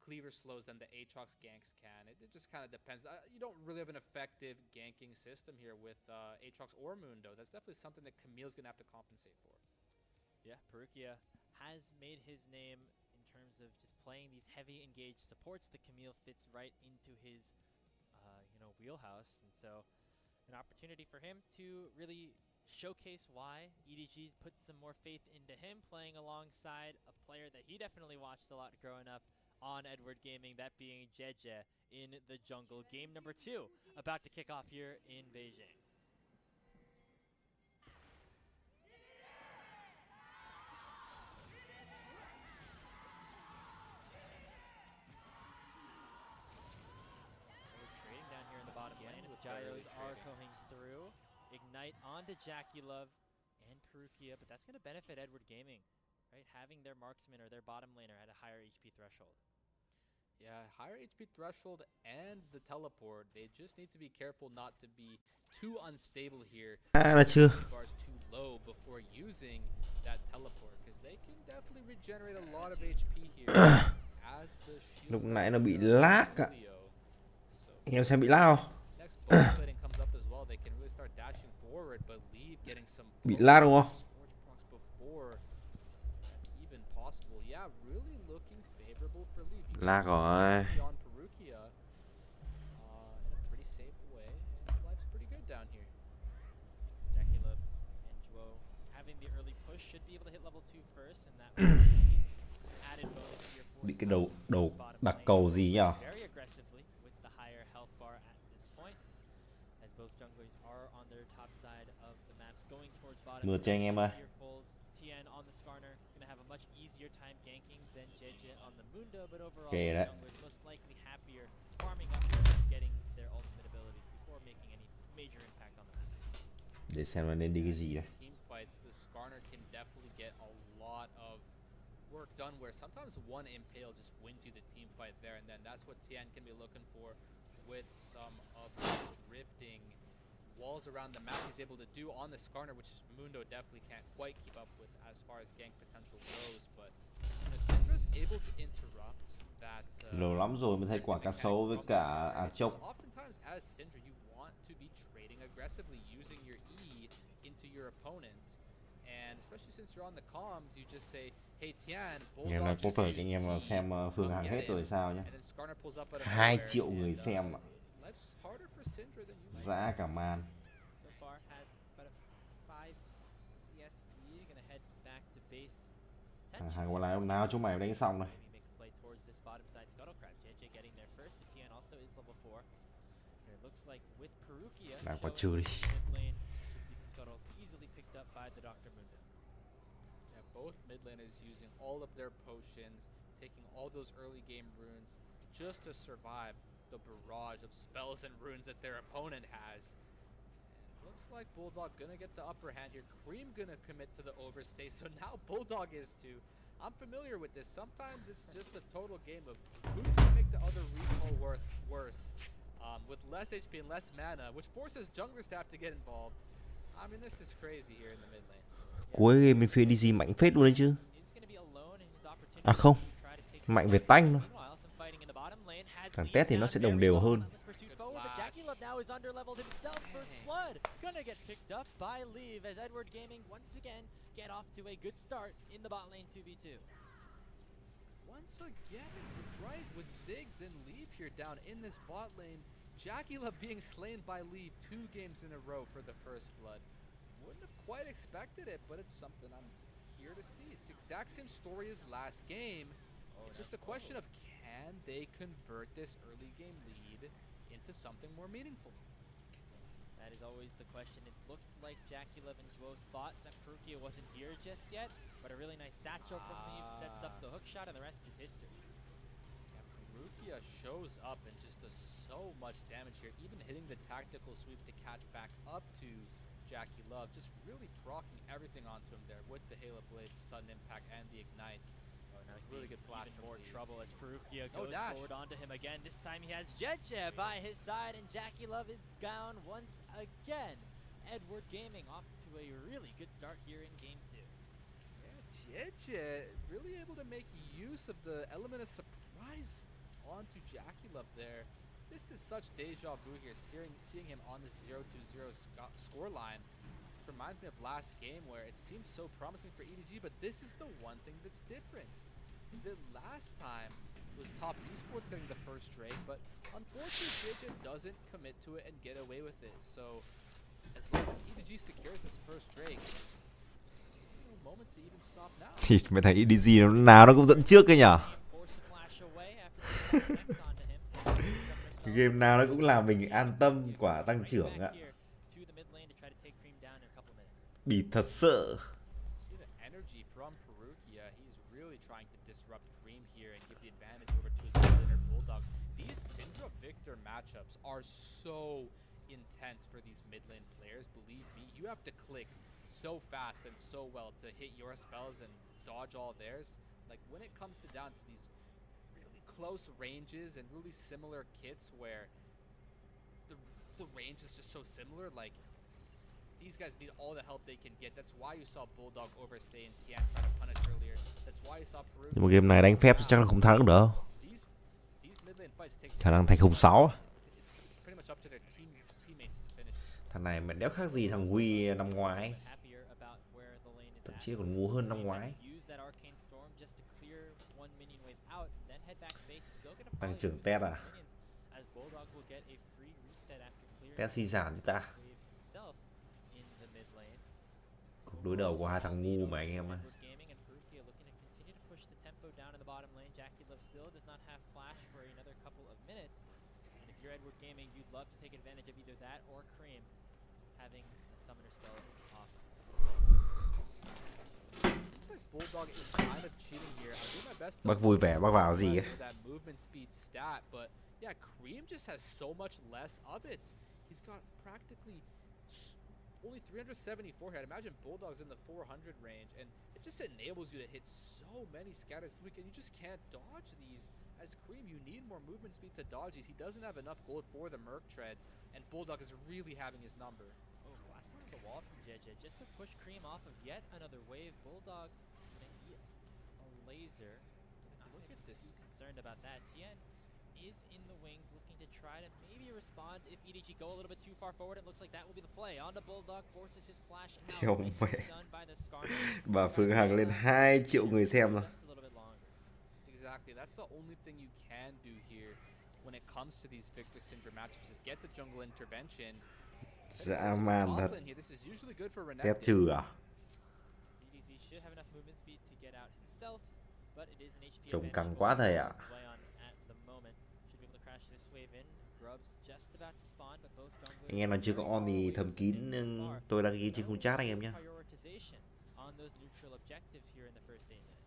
cleaver slows than the Aatrox ganks can. It just kind of depends. You don't really have an effective ganking system here with Aatrox or Mundo. That's definitely something that Camille's going to have to compensate for. Yeah, Perukia has made his name in terms of just playing these heavy engaged supports. The Camille fits right into his, wheelhouse, and so an opportunity for him to really showcase why EDG put some more faith into him, playing alongside a player that he definitely watched a lot growing up on Edward Gaming, that being JDG in the jungle. Game number 2 about to kick off here in Beijing. Down here in the bottom lane, with Gyros are coming through. Ignite onto Jackie Love and Perukia, but that's going to benefit Edward Gaming, right? Having their marksman or their bottom laner at a higher HP threshold. Yeah, higher HP threshold and the teleport. They just need to be careful not to be too unstable here. Là chưa. Bars too low before using that teleport, because they can definitely regenerate a lot of HP here. As the shield Lúc nãy nó bị lag ạ. Anh em xem bị lag không? Next ball splitting comes up as well. They can really start dashing forward, but leave getting some Bị lag đúng không? scorch procs before that's even possible. Yeah, really looking favorable for Leave. Lag rồi. On Perukia in a pretty safe way, and life's pretty good down here. Jackie Love and Juo having the early push should be able to hit level 2 first, and that will be added bonus here for Bị cái đầu bottom đặc lane. cầu gì nhỉ? Very aggressively with the higher health bar at this point, as both junglers are on their top side of the maps going towards bottom. Mưa cho anh em ơi. Earfuls, TN on the Skarner, gonna have a much easier time ganking than JJ on the Mundo, but overall Okay, the that- junglers most likely happier farming up and getting their ultimate abilities before making any major impact on the map. Để xem là nên đi cái gì đây. Team fights, the Skarner can definitely get a lot of work done, where sometimes one impale just wins you the team fight there, and then that's what Tian can be looking for with some of those drifting walls around the map he's able to do on the Skarner, which Mundo definitely can't quite keep up with as far as gank potential goes. But Syndra's able to interrupt that. Lâu lắm rồi mới thấy quả cá sấu với cả chốc. Oftentimes, as Syndra, you want to be trading aggressively, using your E into your opponent, and especially since you're on the comms, you just say, "Hey Tian, Anh em này có phải cho anh em vào xem Phương Hằng hết rồi sao nhé. 2 triệu người xem ạ. Dã cả man. So far has about a 5 CS lead, gonna head back to base. Thằng Hằng qua lúc nào chúng mày đánh xong này. Maybe make a play towards this bottom side scuttle crab. JJ getting there first, but Tian also is level 4. Here it looks like with Perukia Đang qua showing trừ đi. mid lane should be the scuttle easily picked up by the Dr. Mundo. Yeah, both mid laners using all of their potions, taking all those early game runes just to survive the barrage of spells and runes that their opponent has. And looks like Bulldog gonna get the upper hand here. Cream gonna commit to the overstay, so now Bulldog is too. I'm familiar with this. Sometimes it's just a total game of who's gonna make the other recall worse with less HP and less mana, which forces junglers to have to get involved. I mean, this is crazy here in the mid lane. Cuối game bên phía EDG mạnh phết luôn đấy chứ. À không, mạnh về tanh thôi. Thằng TES thì nó sẽ đồng đều hơn. Jackie Love now is underleveled himself. First blood gonna get picked up by Leave as Edward Gaming once again get off to a good start in the bot lane 2v2. Once again, right, with Ziggs and Leave here down in this bot lane, Jackie Love being slain by Leave 2 games in a row for the first blood. Wouldn't have quite expected it, but it's something I'm here to see. It's the exact same story as last game. It's just a question of can they convert this early game lead into something more meaningful? That is always the question. It looked like Jackie Love and Juo thought that Perukia wasn't here just yet, but a really nice satchel from Leave sets up the hook shot, and the rest is history. Yeah, Perukia shows up and just does so much damage here, even hitting the tactical sweep to catch back up to Jackie Love, just really proccing everything onto him there with the Halo Blades, sudden impact, and the ignite. Really good flash. Even more trouble as Perukia No goes dash. forward onto him again. This time he has JJ by his side, and Jackie Love is down once again. Edward Gaming off to to a really good start here in game 2. Yeah, JJ really able to make use of the element of surprise onto Jackie Love there. This is such deja vu here, seeing him on the 0-0 score line. It reminds me of last game where it seemed so promising for EDG, but this is the one thing that's different. Is that last time was Top Esports getting the first Drake, but unfortunately JJ doesn't commit to it and get away with it. So as long as EDG secures this first Drake, no moment to even stop now. Thì mày thấy EDG nào nó cũng dẫn trước cơ nhở. Forced to flash away after the next onto him. So Cái game nào nó cũng làm mình an tâm quả tăng trưởng ạ. to the mid lane to try to take Cream down in a couple minutes. Bịp thật sự. See the energy from Perukia. He's really trying to disrupt Cream here and give the advantage over to his laner Bulldog. These Syndra Victor matchups are so intense for these mid lane players. Believe me, you have to click so fast and so well to hit your spells and dodge all theirs. Like when it comes down to these really close ranges and really similar kits where the range is just so similar, like these guys need all the help they can get. That's why you saw Bulldog overstay and Tian try to punish earlier. That's why you saw Peru. Nhưng mà game này đánh phép chắc là không thắng được đâu. These mid lane fights take Khả năng thành 06. it's pretty much up to their teammates to finish. Thằng này mà đéo khác gì thằng Huy năm ngoái. Happier about where the lane is Thậm at. chí còn ngu hơn năm ngoái. Use that arcane storm just to clear one minion wave out, then head back to base. He's still gonna Tăng probably trưởng lose TES some à? minions, as Bulldog will get a free reset after clearing TES suy giảm chứ ta. wave himself in the mid lane. Cuộc đối đầu của hai thằng ngu mà anh em ơi. Edward Gaming and Perukia looking to continue to push the tempo down in the bottom lane. Jackie Love still does not have flash for another couple of minutes. And if you're Edward Gaming, you'd love to take advantage of either that or Cream having the summoner spell off. Looks like Bulldog is kind of cheating here. I'm doing my best to Bác vui vẻ bác vào gì ấy. that movement speed stat, but yeah, Cream just has so much less of it. He's got practically only 374 here. Imagine Bulldog's in the 400 range, and it just enables you to hit so many scatters quick, and you just can't dodge these. As Cream, you need more movement speed to dodge these. He doesn't have enough gold for the Merc treads, and Bulldog is really having his number. Oh, blast onto the wall from JJ just to push Cream off of yet another wave. Bulldog gonna eat a laser. Not Look gonna at be this. too concerned about that. Tien is in the wings looking to try to maybe respond if EDG go a little bit too far forward. It looks like that will be the play. Onto Bulldog, forces his flash out. Kiểu Nicely mẹ. done by the Skarner. Bà Phương Hằng lên 2 triệu người xem rồi. Just a little bit longer. Exactly. That's the only thing you can do here when it comes to these Victor Syndrome matchups is get the jungle intervention. Dã man thật. Top lane here, this is usually good for TES Renekton. trừ à? EDG should have enough movement speed to get out himself, but it is an HP Trông advantage căng for quá thầy ạ. Sway on at the moment. Should be able to crash this wave in. Grubs just about to spawn, but both junglers Anh em nào chưa có on thì thầm kín tôi đăng ký trên khung chat anh em nhé. Prioritization on those neutral objectives here in the first 8 minutes.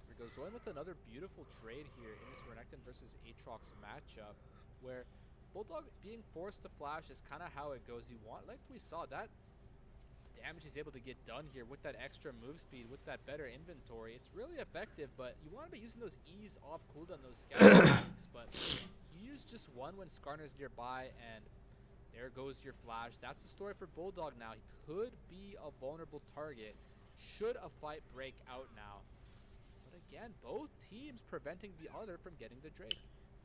Here goes Zoin with another beautiful trade here in this Renekton versus Aatrox matchup, where Bulldog being forced to flash is kind of how it goes. You want, like we saw, that damage he's able to get done here with that extra move speed, with that better inventory. It's really effective, but you want to be using those ease off cooldown, those scatter techniques, but you use just one when Skarner's nearby, and there goes your flash. That's the story for Bulldog now. He could be a vulnerable target should a fight break out now. But again, both teams preventing the other from getting the Drake.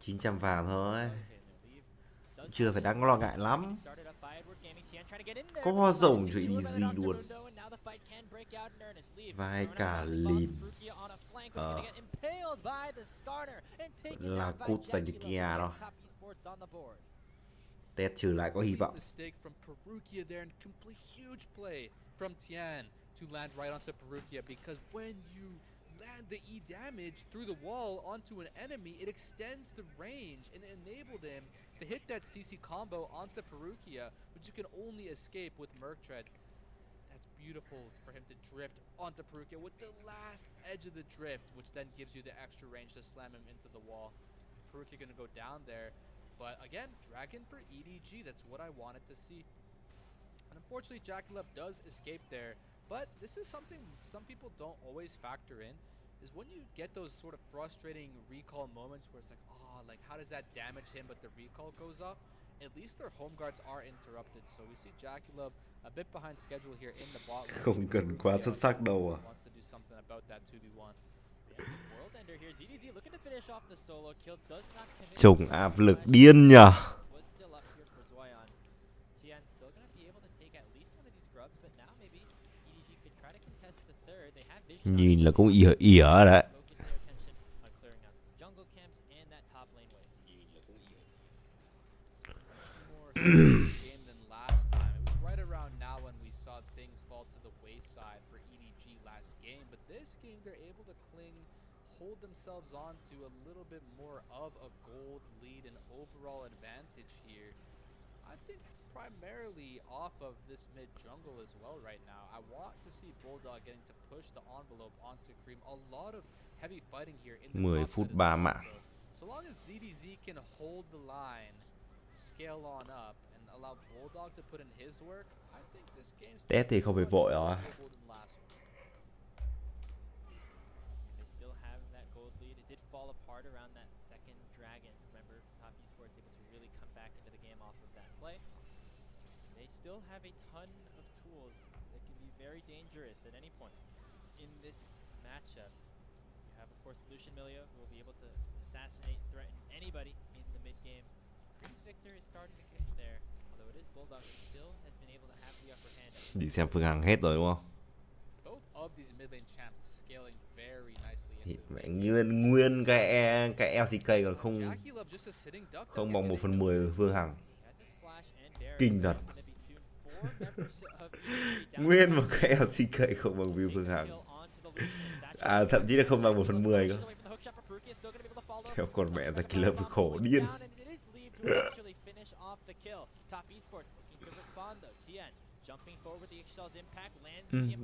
900 vàng thôi. Okay, no leave. Does Chưa phải đáng lo ngại lắm. started up by Edward Gaming. Tian trying to get in there, Có but hoa the fight rồng is cho secured by EDG the Dr. luôn. Mundo, and now the fight can break out in earnest. Leave. Vai Thrown cả out of the box, lìn. Perukia on a flank, but he's gonna get impaled by the Skarner and taken Là down by cút dành cho Jackie Kia Love. đó. Top esports on the board. TES trừ lại có hy vọng. Mistake from Perukia there and complete huge play from Tian to land right onto Perukia, because when you land the E damage through the wall onto an enemy, it extends the range and enabled him to hit that CC combo onto Perukia, which you can only escape with Merc Treads. That's beautiful for him to drift onto Perukia with the last edge of the drift, which then gives you the extra range to slam him into the wall. Perukia gonna go down there. But again, Dragon for EDG, that's what I wanted to see. And unfortunately, Jackie Love does escape there. But this is something some people don't always factor in, is when you get those sort of frustrating recall moments where it's like, oh, like how does that damage him, but the recall goes up? At least their home guards are interrupted. So we see Jackie Love a bit behind schedule here in the bot lane. Không cần quá xuất sắc đâu à. Wants to do something about that 2v1. World Ender here. JDG looking to finish off the solo kill. Does not commit. Trông áp lực điên nhờ. Was still up here for Zoyan. Tian still gonna be able to take at least one of these grubs, but now maybe EDG could try to contest the third. They have vision. Nhìn là cũng ỉa ỉa đấy. Focus their attention on clearing out some jungle camps and that top lane wave. More game than last time. It was right around now when we saw things fall to the wayside for EDG last game, but this game they're able to cling, hold themselves on to a little bit more of a gold lead and overall advantage here. I think primarily off of this mid jungle as well right now. I want to see Bulldog getting to push the envelope onto Cream. A lot of heavy fighting here in the 10 top phút side as 3 well. mạng. So long as ZDZ can hold the line, scale on up, and allow Bulldog to put in his work, I think this game's TES thì không phải vội rồi. They still have that gold lead. It did fall apart around that second dragon. Remember, Top Esports able to really come back into the game off of that play. They still have a ton of tools that can be very dangerous at any point in this matchup. You have, of course, Lucian Milia, who will be able to assassinate, threaten anybody in the mid game. Cream's Victor is starting to get there, although it is Bulldog who still has been able to have the upper hand. Đi xem Phương Hằng hết rồi đúng không? both of these mid lane champs scaling very nicely Thì into mẹ nguyên cái LCK còn không Jackie Love just a sitting duck không down bằng here 1/10 Phương Hằng. That's a splash and Derek. Kinh thật. There's gonna be soon 4 members of EDG down. Nguyên một cái LCK không bằng view Phương Hằng. À thậm chí là không bằng 1/10 cơ. Theo con mẹ ra Killer thì khổ điên.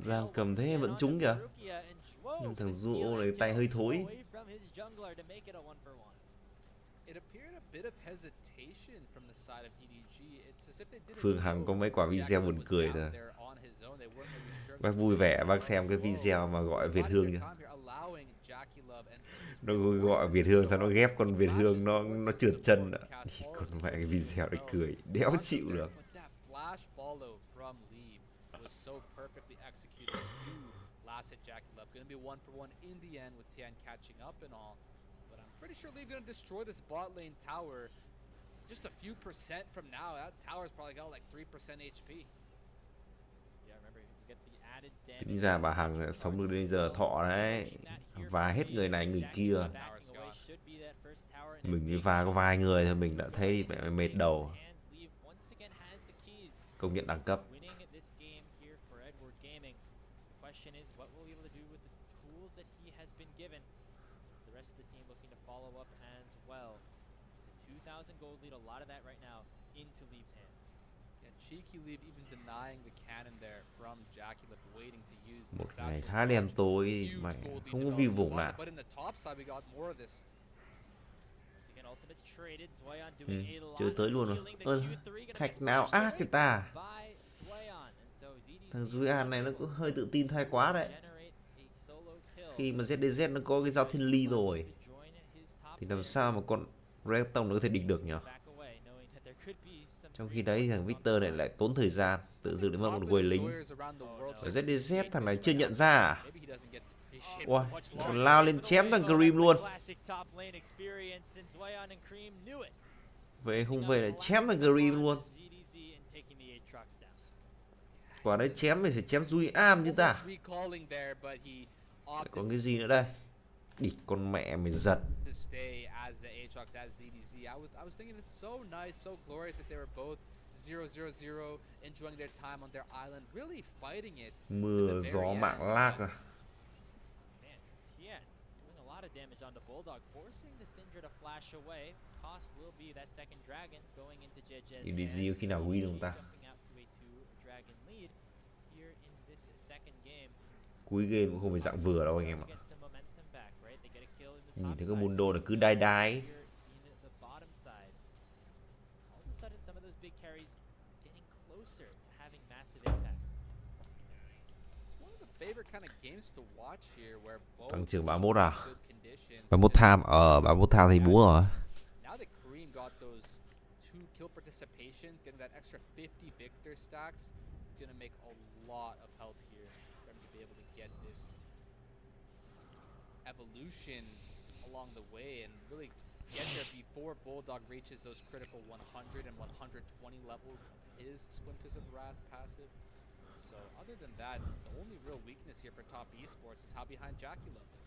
Giang cầm thế vẫn trúng kìa. Nhưng thằng Duo này tay hơi thối. It appeared a bit of hesitation from the side of EDG. It's as if they didn't Phương Hằng có mấy quả video buồn cười thôi. there on his own. They weren't really sure. Bác vui vẻ bác xem cái video mà gọi Việt Hương chưa? Nó gọi Việt Hương sao nó ghép con Việt Hương nó trượt chân ạ. Còn mẹ cái video đấy cười đéo chịu được. But that flash follow from Lee was so perfectly executed to last hit Jackie Love. Gonna be 1-for-1 in the end with Tian catching up and all. But I'm pretty sure Lee's gonna destroy this bot lane tower just a few percent from now. That tower's probably got like 3% HP. Tính ra bà Hằng sống được đến giờ thọ đấy. Và hết người này người kia. Mình đi va có vài người thôi mình đã thấy mẹ mệt đầu. Công nhận đẳng cấp. Cheeky Leave even denying the cannon there from Jackie Love, waiting to use Một the ngày satchel. khá đen tối mẹ không có view vùng nào. But in the top side we got more of this. Chơi tới luôn rồi. Thạch nào ác người ta. Thằng Duyan này nó cũng hơi tự tin thay quá đấy. Khi mà JDG nó có cái giao thiên ly rồi thì làm sao mà con Recton nó có thể địch được nhỉ? Trong khi đấy thằng Victor này lại tốn thời gian tự dưng để mất một quầy lính. Ở JDG thằng này chưa nhận ra à? Ôi, còn lao lên chém thằng Cream luôn. Về không về lại chém thằng Cream luôn. Quả đấy chém thì phải chém Duy Am chứ ta. Lại còn cái gì nữa đây? Địch con mẹ mày giật. I was thinking it's so nice, so glorious that they were both 0-0-0, enjoying their time on their island, really fighting it. Mưa gió mạng lag à. EDG khi nào win không ta? Cuối game cũng không phải dạng vừa đâu anh em ạ. Nhìn thấy cái Mundo là cứ đai đai. Tăng trưởng 31 à? 31 tham, 31 tham thì búa rồi. Now that Kareem got those 2 kill participations, getting that extra 50 victor stacks, gonna make a lot of help here for him to be able to get this evolution along the way and really get there before Bulldog reaches those critical 100 and 120 levels of his Splinters of Wrath passive. So other than that, the only real weakness here for top esports is how behind Jackula is.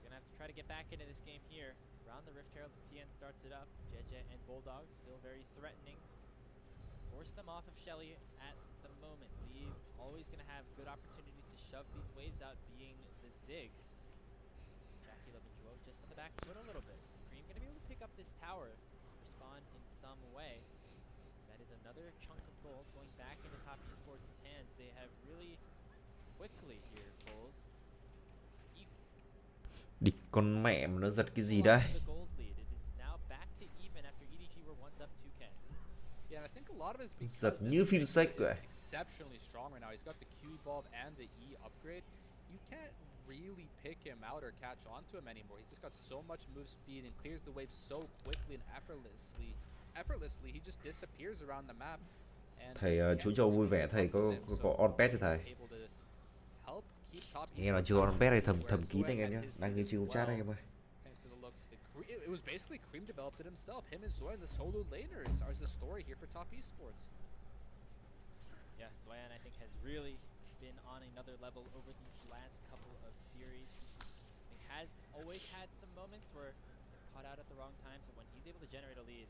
Gonna have to try to get back into this game here. Around the Rift Herald as TN starts it up. JJ and Bulldog still very threatening. Force them off of Shelly at the moment. Lee always gonna have good opportunities to shove these waves out, being the Ziggs. Jackie Love and Joe just on the back foot a little bit. Cream gonna be able to pick up this tower, respond in some way. That is another chunk of gold going back into top esports' hands. They have really quickly here, Bulls. Địch con mẹ mà nó giật cái gì đấy? The gold lead. It is now back to even after EDG were once up 2K. Yeah, and I think a lot of it is because Giật this như phim Ziggs sách is vậy. exceptionally strong right now. He's got the Q evolve and the E upgrade. You can't really pick him out or catch onto him anymore. He's just got so much move speed and clears the wave so quickly and effortlessly. He just disappears around the map. And Thầy chú Châu vui vẻ, thầy có on pet cho thầy. Nghe là chưa on pet này thầm kín anh em nhé, đang ghi chiêu chat anh em ơi. It was basically Cream developed it himself. Him and Zoyan, the solo laners, are the story here for top esports. Yeah, Zoyan I think has really been on another level over these last couple of series. He has always had some moments where he's caught out at the wrong times, but when he's able to generate a lead,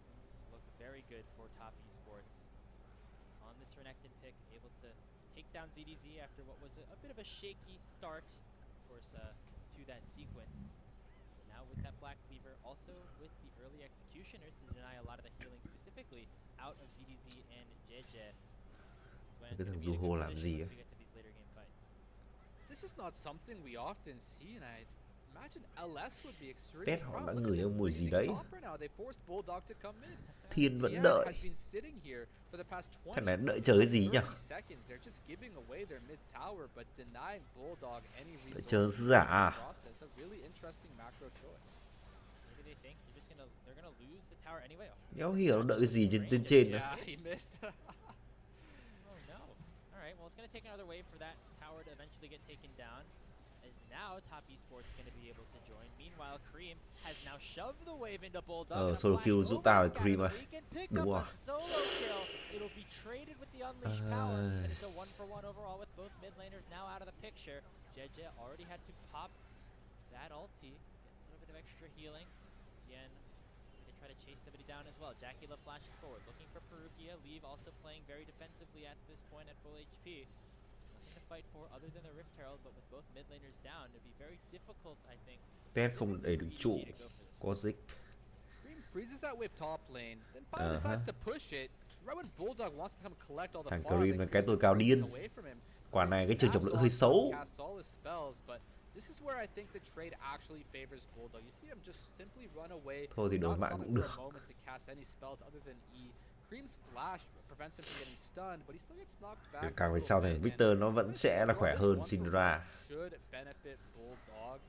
things look very good for top esports. On this Renekton pick, able to take down ZDZ after what was a bit of a shaky start, of course, to that sequence. But now with that Black Cleaver, also with the early executioners to deny a lot of the healing specifically out of ZDZ and JJ. Cái thằng Zuho làm gì á? This is not something we often see, and I imagine LS would be extremely Pet họ đã ngửi ông mùi gì đấy. Thiên Thiên vẫn đợi. Thằng này đợi chờ cái gì nhỉ? Đợi chờ sứ giả à? Đéo hiểu đợi cái gì trên trên này. Alright, well, it's going to take another wave for that tower to eventually get taken down. As now, top esports going to be able to join. Meanwhile, Cream has now shoved the wave into Bulldog. Solo kill giúp tao là Cream ơi. Đúng rồi. It'll be traded with the unleashed power. And it's a 1-for-1 overall with both mid laners now out of the picture. JJ already had to pop that ulti. A little bit of extra healing. Tien try to chase somebody down as well. Jackula flashes forward, looking for Perugia. Leave also playing very defensively at this point at full HP. Nothing to fight for other than the Rift Herald, but with both mid laners down, it'd be very difficult, I think. TES không đẩy được trụ, có dịch. Cream freezes that wave top lane, then finally decides to push it. Right when Bulldog wants to come collect all the Thằng farm, Cream là cái tôi cao điên. Quả này cái trường trọng lượng hơi xấu. This is where I think the trade actually favors Bulldog. You see him just simply run away. Thôi thì đổi mạng cũng được. Cream's flash prevents him from getting stunned, but he still gets knocked back. Càng về sau thì Victor nó vẫn sẽ là khỏe hơn Syndra. Should benefit Bulldog.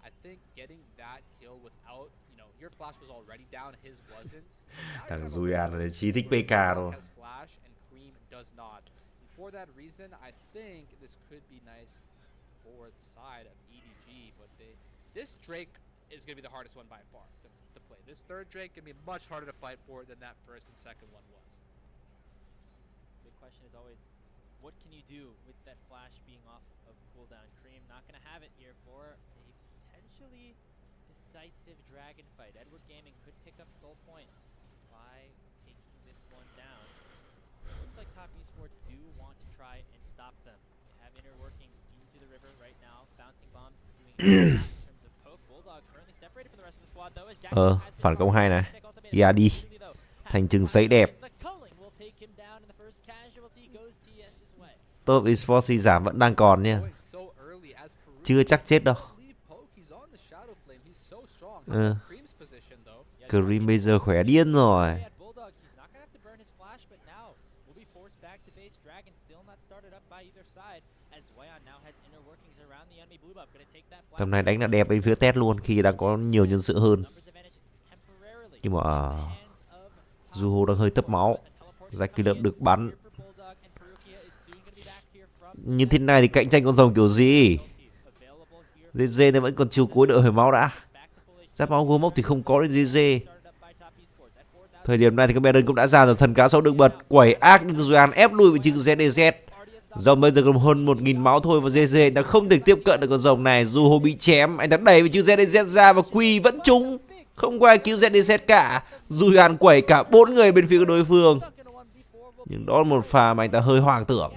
I think getting that kill without, you know, your flash was already down, his wasn't. Thằng Zuyan này chỉ thích PK thôi. Flash and Cream does not. For that reason, I think this could be nice for the side of EDG, but this Drake is going to be the hardest one by far to play. This third Drake can be much harder to fight for than that first and second one was. Big question is always, what can you do with that flash being off of cooldown? Cream not going to have it here for a potentially decisive dragon fight. Edward Gaming could pick up Soul Point by taking this one down. It looks like top esports do want to try and stop them. They have inner workings into the river right now, bouncing bombs doing in terms of poke. Bulldog currently separated from the rest of the squad though as Jack phản công hay này. Yeah, đi. Thành trừng sấy đẹp. Top esports giảm vẫn đang còn nha. Chưa chắc chết đâu. Cream bây giờ khỏe điên rồi. Tầm này đánh là đẹp bên phía TES luôn khi đang có nhiều nhân sự hơn. Nhưng mà Zuho đang hơi tấp máu. Jackula được bắn. Như thế này thì cạnh tranh con rồng kiểu gì? JDG này vẫn còn chiều cuối đợi hồi máu đã. Giáp máu gô mốc thì không có đến JDG. Thời điểm này thì các Baron cũng đã ra rồi, thần cá sấu được bật, quẩy ác nhưng Duyan ép lui vị trí JDG. Rồng bây giờ còn hơn 1000 máu thôi và JDG đã không thể tiếp cận được con rồng này. Dù hồ bị chém, anh ta đẩy vị trí JDG ra và Quy vẫn trúng. Không có ai cứu JDG cả. Duyan quẩy cả 4 người bên phía của đối phương. Nhưng đó là một pha mà anh ta hơi hoang tưởng.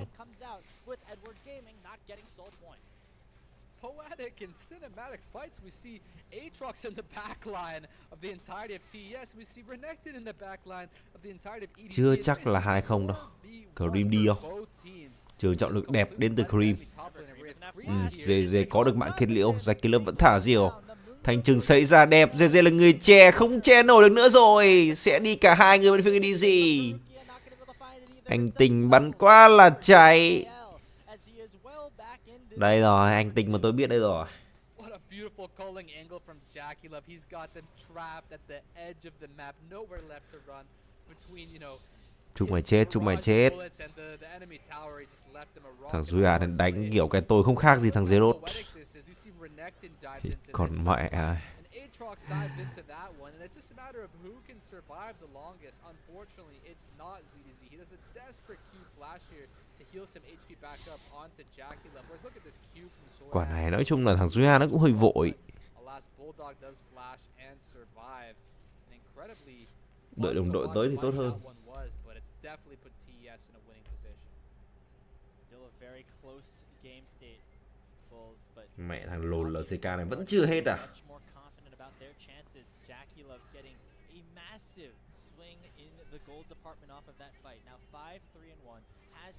Poetic and cinematic fights. We see Aatrox in the backline of the entirety of TES. We see Renekton in the backline of the entirety of EDG. Chưa chắc là 2-0 đâu. Cream đi không? Trường chọn lực đẹp đến từ Cream. JDG có được mạng kết liễu, Giải Killer vẫn thả diều. Thành trừng xảy ra đẹp, JDG là người che, không che nổi được nữa rồi. Sẽ đi cả hai người bên phía EDG. Anh Tình bắn quá là cháy. Đây rồi, anh Tình mà tôi biết đây rồi. What a beautiful calling angle from JackeyLove. He's got them trapped at the edge of the map, nowhere left to run between, you know. Chúng mày chết, chúng mày chết. Thằng Duyan đánh kiểu cái tôi không khác gì thằng Zerot. Còn mẹ à. Quả này nói chung là thằng Duyan nó cũng hơi vội. Đợi đồng đội tới thì tốt hơn. Mẹ thằng lồn LCK này vẫn chưa hết à?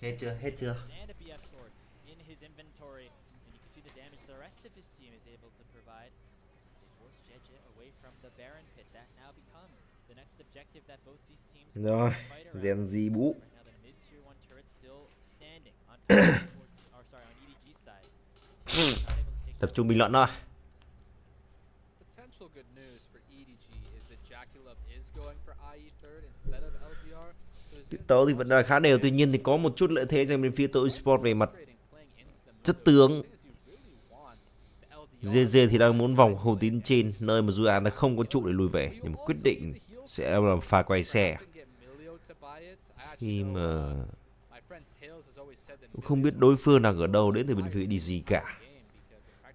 Hết chưa? Hết chưa? Rồi, Gen Z bú. Tập trung bình luận thôi. Tớ thì vẫn là khá đều, tuy nhiên thì có một chút lợi thế dành bên phía tôi Sport về mặt chất tướng. JDG thì đang muốn vòng khẩu tín trên nơi mà Duyan đã không có trụ để lùi về, nhưng mà quyết định sẽ làm pha quay xe khi mà cũng không biết đối phương đang ở đâu đến từ bên phía EDG cả.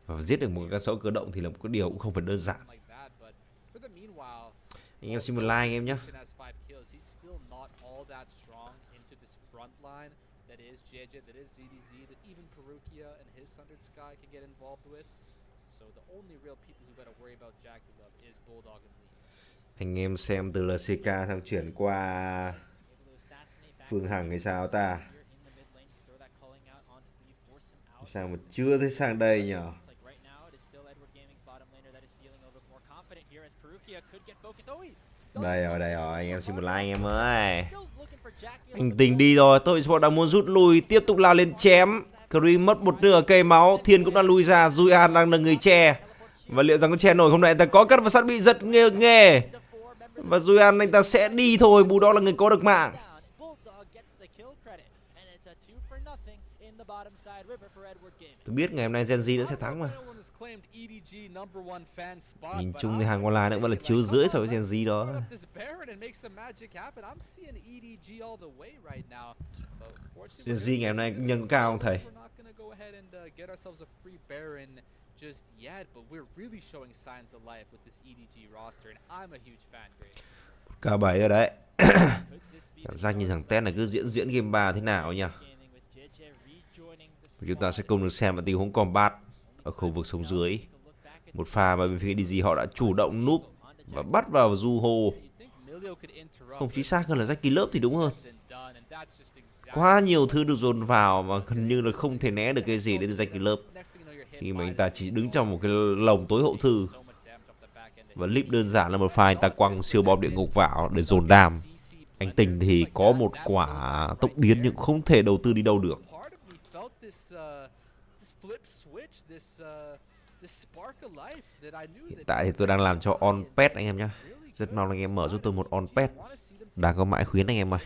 Và giết được một con sấu cơ động thì là một cái điều cũng không phải đơn giản. Anh em xin một like anh em nhé. Anh em xem từ LCK sang chuyển qua Phương Hằng hay sao ta? Sao mà chưa thấy sang đây nhỉ? Đây rồi, anh em xin một like anh em ơi. Anh Tình đi rồi, tôi Sport đang muốn rút lui, tiếp tục lao lên chém. Cream mất một nửa cây máu, Thiên cũng đang lui ra, Duyan đang là người che. Và liệu rằng có che nổi không này? Anh ta có cắt và sắt bị giật nghề. Và Duyan anh ta sẽ đi thôi, bù đó là người có được mạng. Tôi biết ngày hôm nay Gen Z đã sẽ thắng mà. Nhìn chung thì hàng online nó vẫn là chiếu rưỡi so với Gen Z đó. Gen Z ngày hôm nay nhân cao không thầy? K7 ở đấy. Cảm giác như thằng TES này cứ diễn game 3 thế nào nhỉ? Chúng ta sẽ cùng được xem vào tình huống combat ở khu vực sống dưới. Một pha mà bên phía EDG họ đã chủ động núp và bắt vào du hô. Không chính xác hơn là Jackie lớp thì đúng hơn. Quá nhiều thứ được dồn vào mà gần như là không thể né được cái gì đến từ Jackie lớp. Khi mà anh ta chỉ đứng trong một cái lồng tối hậu thư. Và clip đơn giản là một pha anh ta quăng siêu bom địa ngục vào để dồn đam. Anh Tình thì có một quả tốc biến nhưng không thể đầu tư đi đâu được. Hiện tại thì tôi đang làm cho on pet anh em nhé. Rất mong anh em mở giúp tôi một on pet. Đang có mãi khuyến anh em ơi.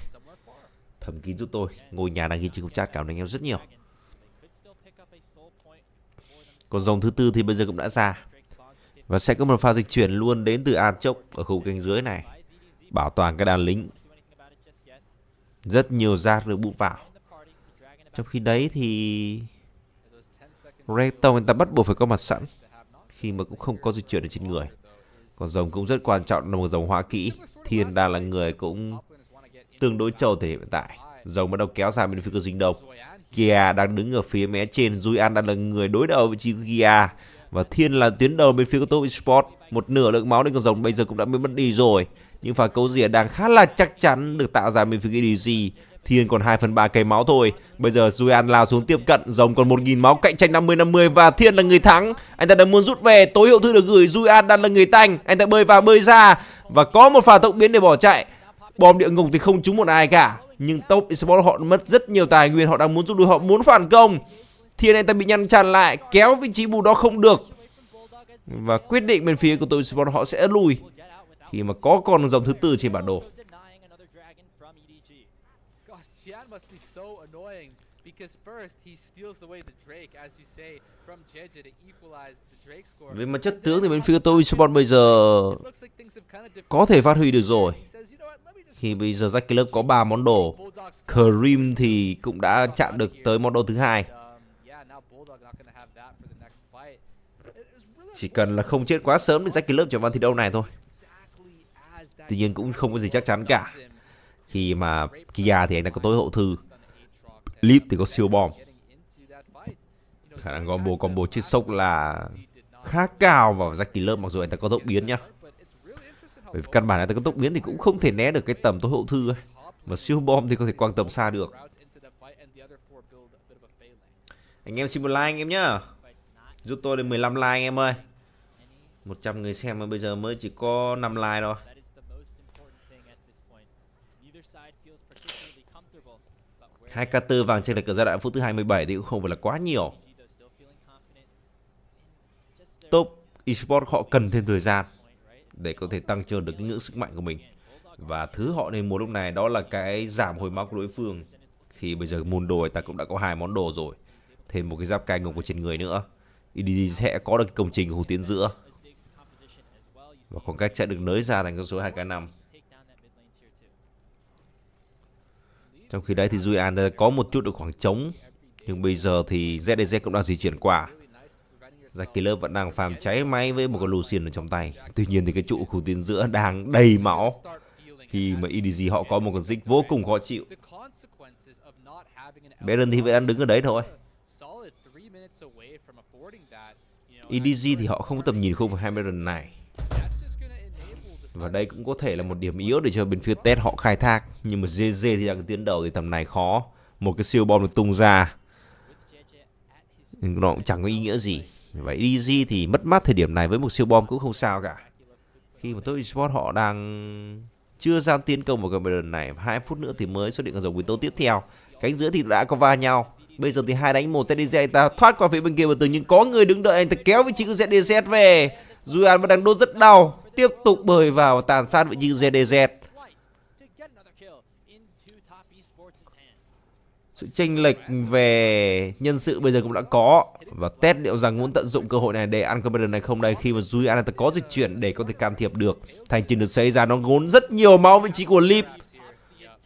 Thầm kín giúp tôi. Ngôi nhà đang ghi trên chat, cảm ơn anh em rất nhiều. Còn dòng thứ tư thì bây giờ cũng đã ra. Và sẽ có một pha dịch chuyển luôn đến từ An Chốc ở khu cánh dưới này. Bảo toàn cái đàn lính. Rất nhiều rác được bút vào. Trong khi đấy thì Recton người ta bắt buộc phải có mặt sẵn, khi mà cũng không có dịch chuyển ở trên người. Còn rồng cũng rất quan trọng là một dòng hóa kỹ. Thiên đang là người cũng tương đối trâu thời điểm hiện tại. Rồng bắt đầu kéo ra bên phía của Dinh Đông. Kia đang đứng ở phía mé trên. Julian đang là người đối đầu vị trí của Kia. Và Thiên là tuyến đầu bên phía của Top Esports. Một nửa lượng máu nên con rồng bây giờ cũng đã bị mất đi rồi. Nhưng pha cấu rỉa đang khá là chắc chắn được tạo ra bên phía EDG. Thiên còn 2/3 cây máu thôi. Bây giờ Julian lao xuống tiếp cận. Rồng còn 1000 máu, cạnh tranh 50-50 và Thiên là người thắng. Anh ta đã muốn rút về. Tối hậu thư được gửi. Julian đang là người tanh. Anh ta bơi vào bơi ra và có một pha tốc biến để bỏ chạy. Bom địa ngục thì không trúng một ai cả. Nhưng Top Esports họ mất rất nhiều tài nguyên. Họ đang muốn rút lui, họ muốn phản công. Thiên anh ta bị ngăn chặn lại, kéo vị trí bù đó không được. Và quyết định bên phía của Top Esports họ sẽ lùi khi mà có con dòng thứ tư trên bản đồ. Về mặt chất tướng thì bên phía Top Esports bây giờ có thể phát huy được rồi. Khi bây giờ Jack Club có 3 món đồ. Karim thì cũng đã chạm được tới món đồ thứ hai. Chỉ cần là không chết quá sớm thì Jack Club trở vào thi đấu này thôi. Tuy nhiên cũng không có gì chắc chắn cả. Khi mà Kia thì anh ta có tối hậu thư, Lip thì có siêu bom. Khả năng combo chết sốc là khá cao vào Jack Club, mặc dù anh ta có tốc biến nhá. Bởi vì căn bản anh ta có tốc biến thì cũng không thể né được cái tầm tối hậu thư ấy. Mà siêu bom thì có thể quăng tầm xa được. Anh em xin một like anh em nhá. Giúp tôi đến 15 like anh em ơi. 100 người xem mà bây giờ mới chỉ có 5 like thôi. 2k4 vàng trên lệch ở giai đoạn phút thứ 27 thì cũng không phải là quá nhiều. Top Esports họ cần thêm thời gian để có thể tăng trưởng được cái ngưỡng sức mạnh của mình. Và thứ họ nên muốn lúc này đó là cái giảm hồi máu của đối phương. Khi bây giờ môn đồ ta cũng đã có 2 món đồ rồi, thêm một cái giáp cai ngục của trên người nữa. EDG sẽ có được cái công trình của khu tiến giữa. Và khoảng cách sẽ được nới ra thành con số 2k5. Trong khi đấy thì Julian có một chút được khoảng trống. Nhưng bây giờ thì JDG cũng đang di chuyển qua. Jack vẫn đang farm cháy máy với một con Lucian ở trong tay. Tuy nhiên thì cái trụ khu tiến giữa đang đầy máu. Khi mà EDG họ có một con dích vô cùng khó chịu. Baron thì vẫn đang đứng ở đấy thôi. EDG thì họ không có tầm nhìn khu vực 20 lần này. Và đây cũng có thể là một điểm yếu để cho bên phía TES họ khai thác. Nhưng mà JDG thì đang tiến đầu thì tầm này khó. Một cái siêu bom được tung ra, nó cũng chẳng có ý nghĩa gì. Vậy EDG thì mất mát thời điểm này với một siêu bom cũng không sao cả. Khi mà Top Esports họ đang chưa dám tiến công vào cái lần này. 2 phút nữa thì mới xuất hiện dòng nguyên tố tiếp theo. Cánh giữa thì đã có va nhau. Bây giờ thì 2 đánh 1, JDG anh ta thoát qua phía bên kia, từ nhưng có người đứng đợi anh ta kéo vị trí của JDG về. Julian vẫn đang đốt rất đau, tiếp tục bơi vào tàn sát vị trí của JDG. Sự chênh lệch về nhân sự bây giờ cũng đã có. Và TES liệu rằng muốn tận dụng cơ hội này để ăn cái này không đây, khi mà Julian anh ta có dịch chuyển để có thể can thiệp được. Thành trình được xây ra, nó ngốn rất nhiều máu vị trí của Lip.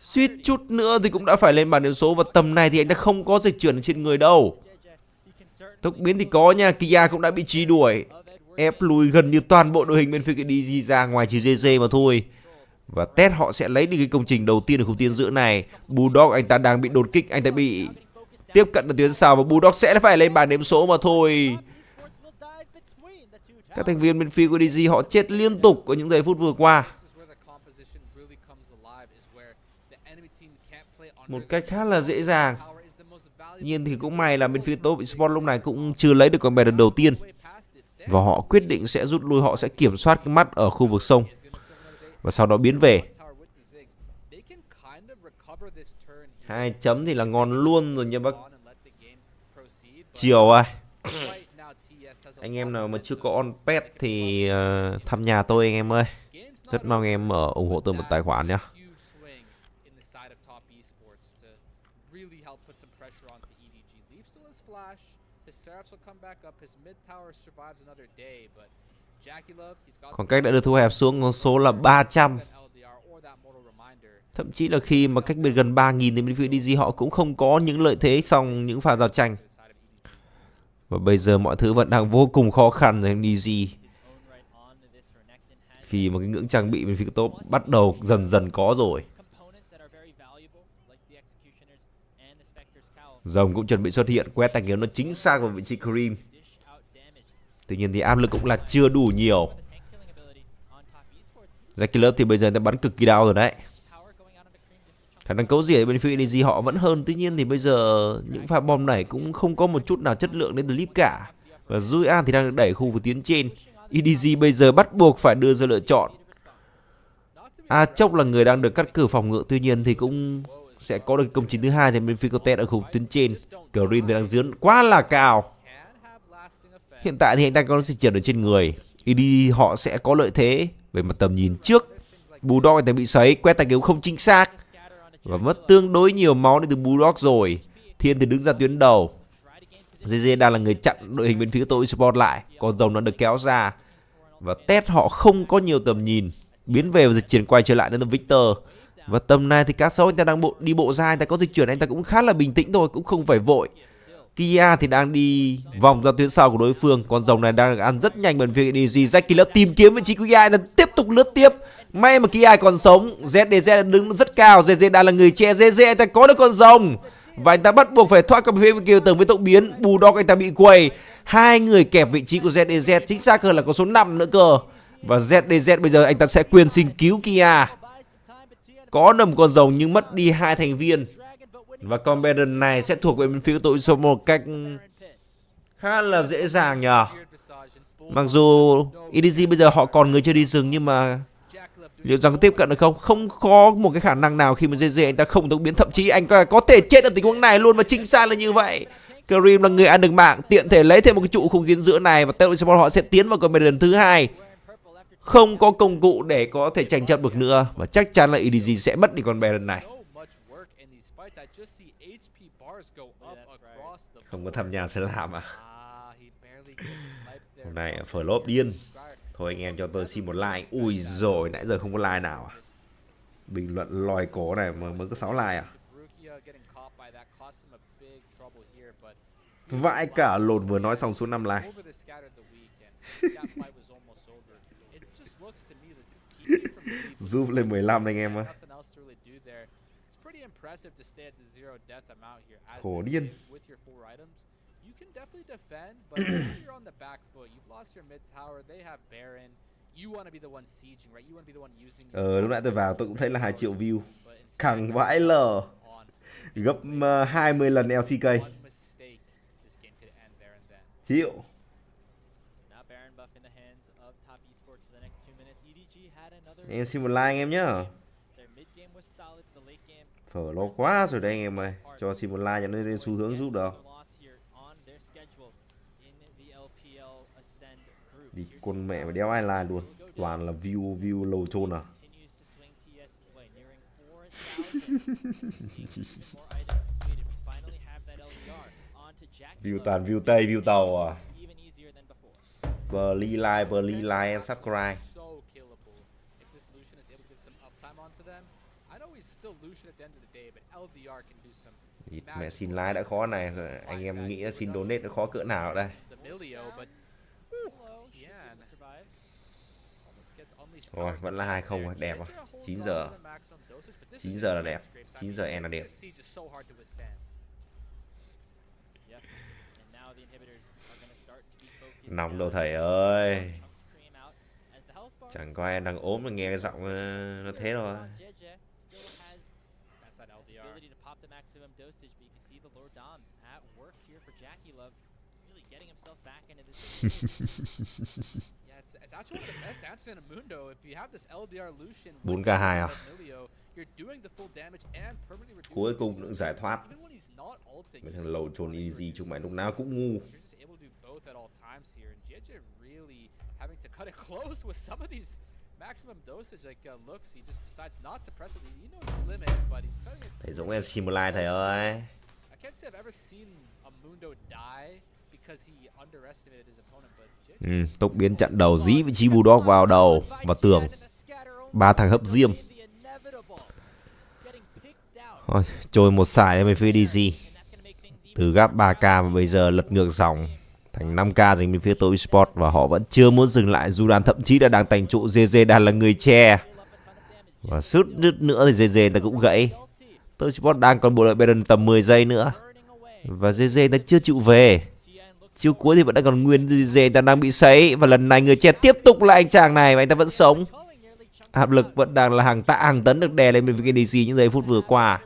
Suýt chút nữa thì cũng đã phải lên bàn điểm số. Và tầm này thì anh ta không có dịch chuyển trên người đâu. Tốc biến thì có nha. Kia cũng đã bị truy đuổi, ép lùi gần như toàn bộ đội hình bên phía cái DG ra, ngoài trừ JJ mà thôi. Và TES họ sẽ lấy đi cái công trình đầu tiên ở khu tiến giữa này. Bulldog anh ta đang bị đột kích, anh ta bị tiếp cận ở tuyến sau và Bulldog sẽ phải lên bàn điểm số mà thôi. Các thành viên bên phía của DG họ chết liên tục ở những giây phút vừa qua. Một cách khá là dễ dàng. Nhưng thì cũng may là bên phía Top Esports lúc này cũng chưa lấy được con bè đầu tiên. Và họ quyết định sẽ rút lui, họ sẽ kiểm soát cái mắt ở khu vực sông. Và sau đó biến về. 2 chấm thì là ngon luôn rồi nha bác. Chiều ơi. Anh em nào mà chưa có on pet thì thăm nhà tôi anh em ơi. Rất mong em ủng hộ tôi một tài khoản nhá. EDG leaves to his flash. His seraphs will come back up. His mid tower survives another day, but Jackie Love, he's got Khoảng cách đã được thu hẹp xuống con số là 300. LDR or that mortal reminder. Thậm chí là khi mà cách biệt gần 3.000 thì bên phía EDG họ cũng không có những lợi thế trong những pha giao tranh. Và bây giờ mọi thứ vẫn đang vô cùng khó khăn rồi EDG. Khi mà cái ngưỡng trang bị bên phía top bắt đầu dần dần có rồi. Rồng cũng chuẩn bị xuất hiện, quét tay kiếm nó chính xác vào vị trí Cream. Tuy nhiên thì áp lực cũng là chưa đủ nhiều. Jackie Love thì bây giờ người ta bắn cực kỳ đau rồi đấy. Khả năng cấu rỉa bên phía EDG họ vẫn hơn. Tuy nhiên thì bây giờ những pha bom này cũng không có một chút nào chất lượng đến từ clip cả. Và Julian thì đang được đẩy khu vực tiến trên. EDG bây giờ bắt buộc phải đưa ra lựa chọn. Chốc là người đang được cắt cử phòng ngự. Tuy nhiên thì cũng sẽ có được công trình thứ hai trên bên phía TES ở khu vực tuyến trên. Green thì đang dướn quá là cao. Hiện tại thì anh ta có sự trượt ở trên người. EDG họ sẽ có lợi thế về mặt tầm nhìn trước. Bulldog anh ta bị sấy, quét tay kiếm không chính xác và mất tương đối nhiều máu đến từ Bulldog rồi. Thiên thì đứng ra tuyến đầu. JDG đang là người chặn đội hình bên phía tôi support lại. Còn rồng nó được kéo ra. Và TES họ không có nhiều tầm nhìn. Biến về và dịch chuyển quay trở lại đến từ Victor. Và tầm này thì cá sấu anh ta đang đi bộ ra. Anh ta có dịch chuyển, anh ta cũng khá là bình tĩnh thôi, cũng không phải vội. Kia thì đang đi vòng ra tuyến sau của đối phương. Con rồng này đang ăn rất nhanh bên phía EDG. Jackie Love tìm kiếm vị trí của Kia, anh ta tiếp tục lướt tiếp. May mà Kia còn sống. JDG đứng rất cao. JDG đang là người che. JDG anh ta có được con rồng và anh ta bắt buộc phải thoát qua phía bên kia tường với tốc biến. Bulldog anh ta bị quầy. Hai người kẹp vị trí của JDG, chính xác hơn là có số 5 nữa cơ. Và JDG bây giờ anh ta sẽ quyền sinh cứu Kia. Có nằm con rồng nhưng mất đi hai thành viên. Và con Baron này sẽ thuộc về bên phía tội số một cách khá là dễ dàng nhờ. Mặc dù EDG bây giờ họ còn người chưa đi rừng, nhưng mà liệu rằng có tiếp cận được không? Không có một cái khả năng nào khi mà JJ anh ta không tốc biến. Thậm chí anh ta có thể chết ở tình huống này luôn, và chính xác là như vậy. Karim là người ăn được mạng, tiện thể lấy thêm một cái trụ khung kiến giữa này, và Teleport họ sẽ tiến vào con Baron thứ hai. Không có công cụ để có thể tranh chấp được nữa, và chắc chắn là EDG sẽ mất đi con Baron này. Không có tham gia sẽ làm à? Hôm nay flop điên. Thôi anh em cho tôi xin một like. Ui rồi nãy giờ không có like nào à? Bình luận lòi cổ này mà mới có 6 like à? Vãi cả lồn vừa nói xong số 5 like. Giúp lên 15 anh em ơi. Khổ điên. Lúc nãy tôi vào tôi cũng thấy là 2 triệu view. Khẳng vãi lờ. Gấp 20 lần LCK. Chịu. Em xin một like anh em nhá. Phở lo quá rồi đây anh em ơi. Cho xin một like cho nó lên xu hướng giúp đâu. Đi con mẹ mà đéo ai like luôn. Toàn là view lầu chôn à. View toàn view Tây, view Tàu à. Bli like and subscribe. Mẹ xin like đã khó này, anh em nghĩ xin donate nó khó cỡ nào đây. Rồi, vẫn là 2-0, đẹp à. 9 giờ. 9 giờ là đẹp. 9 giờ N là đẹp. Nóng đâu thầy ơi. Chẳng có ai đang ốm mà nghe cái giọng nó thế thôi. Bốn k 2 à? Cuối cùng cũng giải thoát. Mấy thằng lầu trồn easy chúng mày lúc nào cũng ngu. Thầy giống em Simulai thầy ơi. can't say I've ever seen a Mundo die because he underestimated his opponent, but Tốc biến chặn đầu dí vị trí Bulldog vào đầu và tường. 3 thằng hấp diêm. Thôi, trôi một sải bên phía EDG. Từ gap 3k và bây giờ lật ngược dòng thành 5k dành bên phía Tô Esports, và họ vẫn chưa muốn dừng lại, dù đàn thậm chí đã đang thành trụ. JDG đang là người che và sút nữa thì JDG ta cũng gãy. Tô Esports đang còn bộ đội Baron tầm 10 giây nữa và JDG ta chưa chịu về. Chiêu cuối thì vẫn đang còn nguyên. JDG ta đang bị sấy và lần này người che tiếp tục là anh chàng này và anh ta vẫn sống. Áp lực vẫn đang là hàng tạ hàng tấn được đè lên bên phía EDG những giây phút vừa qua.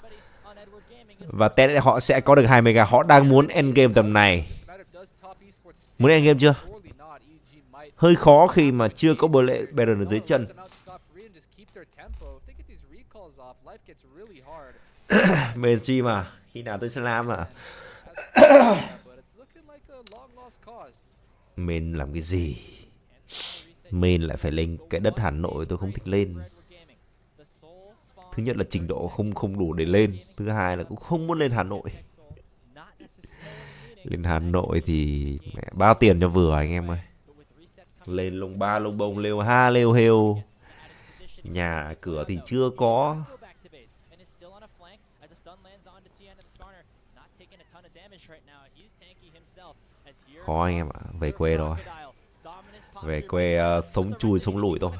Và TES họ sẽ có được 2 mega. Họ đang muốn endgame tầm này. Muốn endgame chưa? Hơi khó khi mà chưa có bờ lệ Baron ở dưới chân. Mainstream à? Khi nào tôi sẽ làm à? Main làm cái gì? Main lại phải lên cái đất Hà Nội, tôi không thích lên. Thứ nhất là trình độ không đủ để lên. Thứ hai là cũng không muốn lên Hà Nội. Lên Hà Nội thì mẹ bao tiền cho vừa anh em ơi. Lên lông ba lông bông lêu ha lêu hêu. Nhà cửa thì chưa có. Khó anh em ạ. Về quê rồi. Về quê sống chui sống lủi thôi.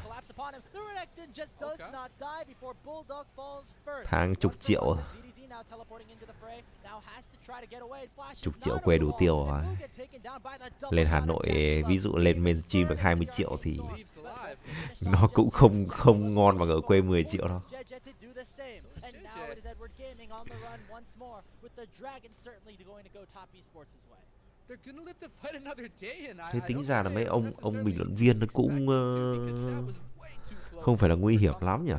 Tháng chục triệu. Chục triệu quê đủ tiêu rồi. Lên Hà Nội ví dụ lên mainstream được 20 triệu thì nó cũng không ngon bằng ở quê 10 triệu đâu. Thế tính ra là mấy ông bình luận viên nó cũng không phải là nguy hiểm lắm nhỉ.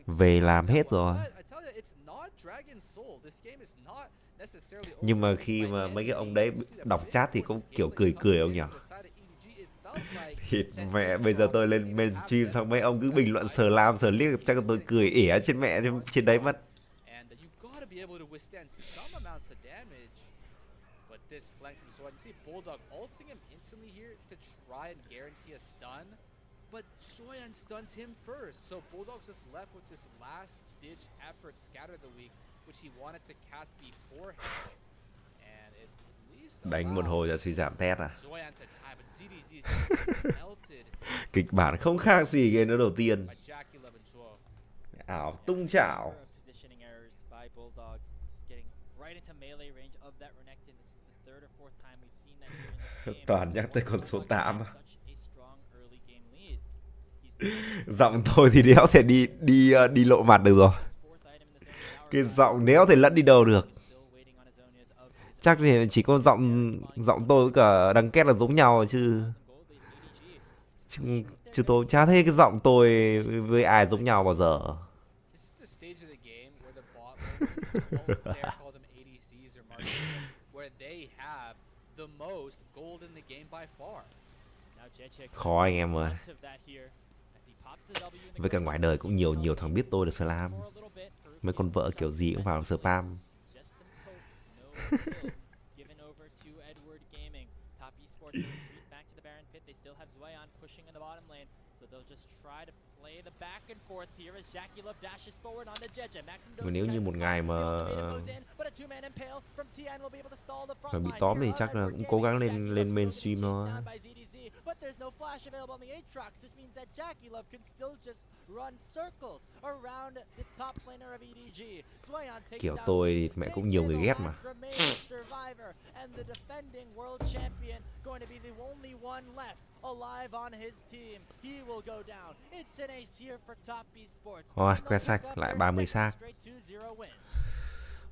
Về làm hết rồi. Nhưng mà khi mà mấy cái ông đấy đọc chat thì cũng kiểu cười ông nhỉ. Thịt mẹ, bây giờ tôi lên mainstream xong mấy ông cứ bình luận SLAM liếc chắc là tôi cười ỉa trên mẹ trên đấy mất. But Soyan stuns him first, so Bulldog's just left with this last-ditch effort, Scatter the Weak, which he wanted to cast beforehand, and it least đánh một hồi là suy giảm TES à. Kịch bản không khác gì cái nó đầu tiên. Ảo tung chảo. Toàn nhắc tới con số 8. Giọng tôi thì đéo thể đi lộ mặt được rồi. Cái giọng đéo thể lẫn đi đâu được. Chắc thì chỉ có giọng tôi với cả đăng két là giống nhau chứ tôi chả thấy cái giọng tôi với ai giống nhau bao giờ. Khó anh em ơi. Với cả ngoài đời cũng nhiều thằng biết tôi là SLAM. Mấy con vợ kiểu gì cũng vào spam. Mà nếu như một ngày mà bị tóm thì chắc là cũng cố gắng lên mainstream thôi. But there's no flash available on the Aatrox, which means that JackieLove can still just run circles around the top laner of EDG. Kiểu tôi thì mẹ cũng nhiều người ghét mà. And the defending world champion going to be the only one left alive on his team. He will go down. It's an ace here for Top Esports. Rồi, quét sạch lại 30 xác.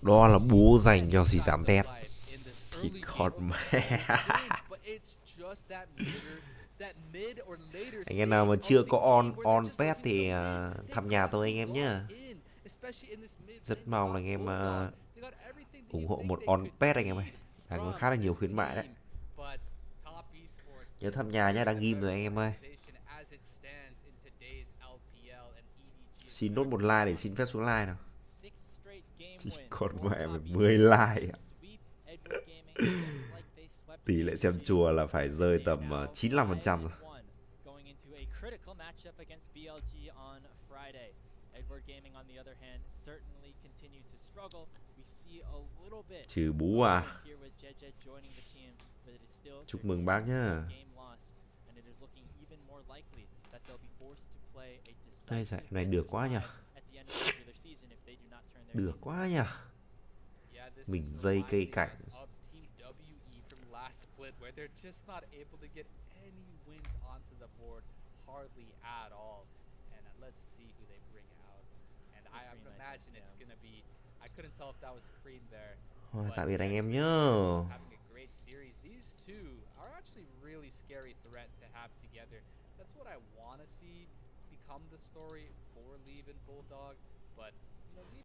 Đó là búa dành cho gì giảm TES. Thịt con mẹ. Anh em nào mà chưa có on pet thì thăm nhà tôi anh em nhé. Rất mong là anh em ủng hộ một on pet anh em ơi. Đang có khá là nhiều khuyến mại đấy. Nhớ thăm nhà nhé, đang ghim rồi anh em ơi. Xin nốt một like để xin phép xuống like nào. Con mẹ mày 10 like ạ. Tỷ lệ xem chùa là phải rơi tầm 95% rồi. Going into a critical matchup against BLG on Friday. Edward Gaming on the other hand certainly continue to struggle. We see a little bit Trừ bú à. here with JJ joining the team, but it is still Chúc mừng bác nhá. game loss, and it is looking even more likely that they'll be forced to play a Đây giải decisive này được quá nhỉ. at the end of the regular season if they do not turn their Được season quá nhỉ. Yeah, this Mình is dây cây reminding cảnh. us of Team WE from last split, where they're just not able to get any wins onto the board, hardly at all. And let's see who they bring out. And I would imagine it's gonna be. I couldn't tell if that was Cream there. Thôi, but tạm biệt anh yeah, em Cream nhá. having a great series. These two are actually really scary threat to have together. That's what I want to see become the story for Leave and Bulldog. But you know, Leave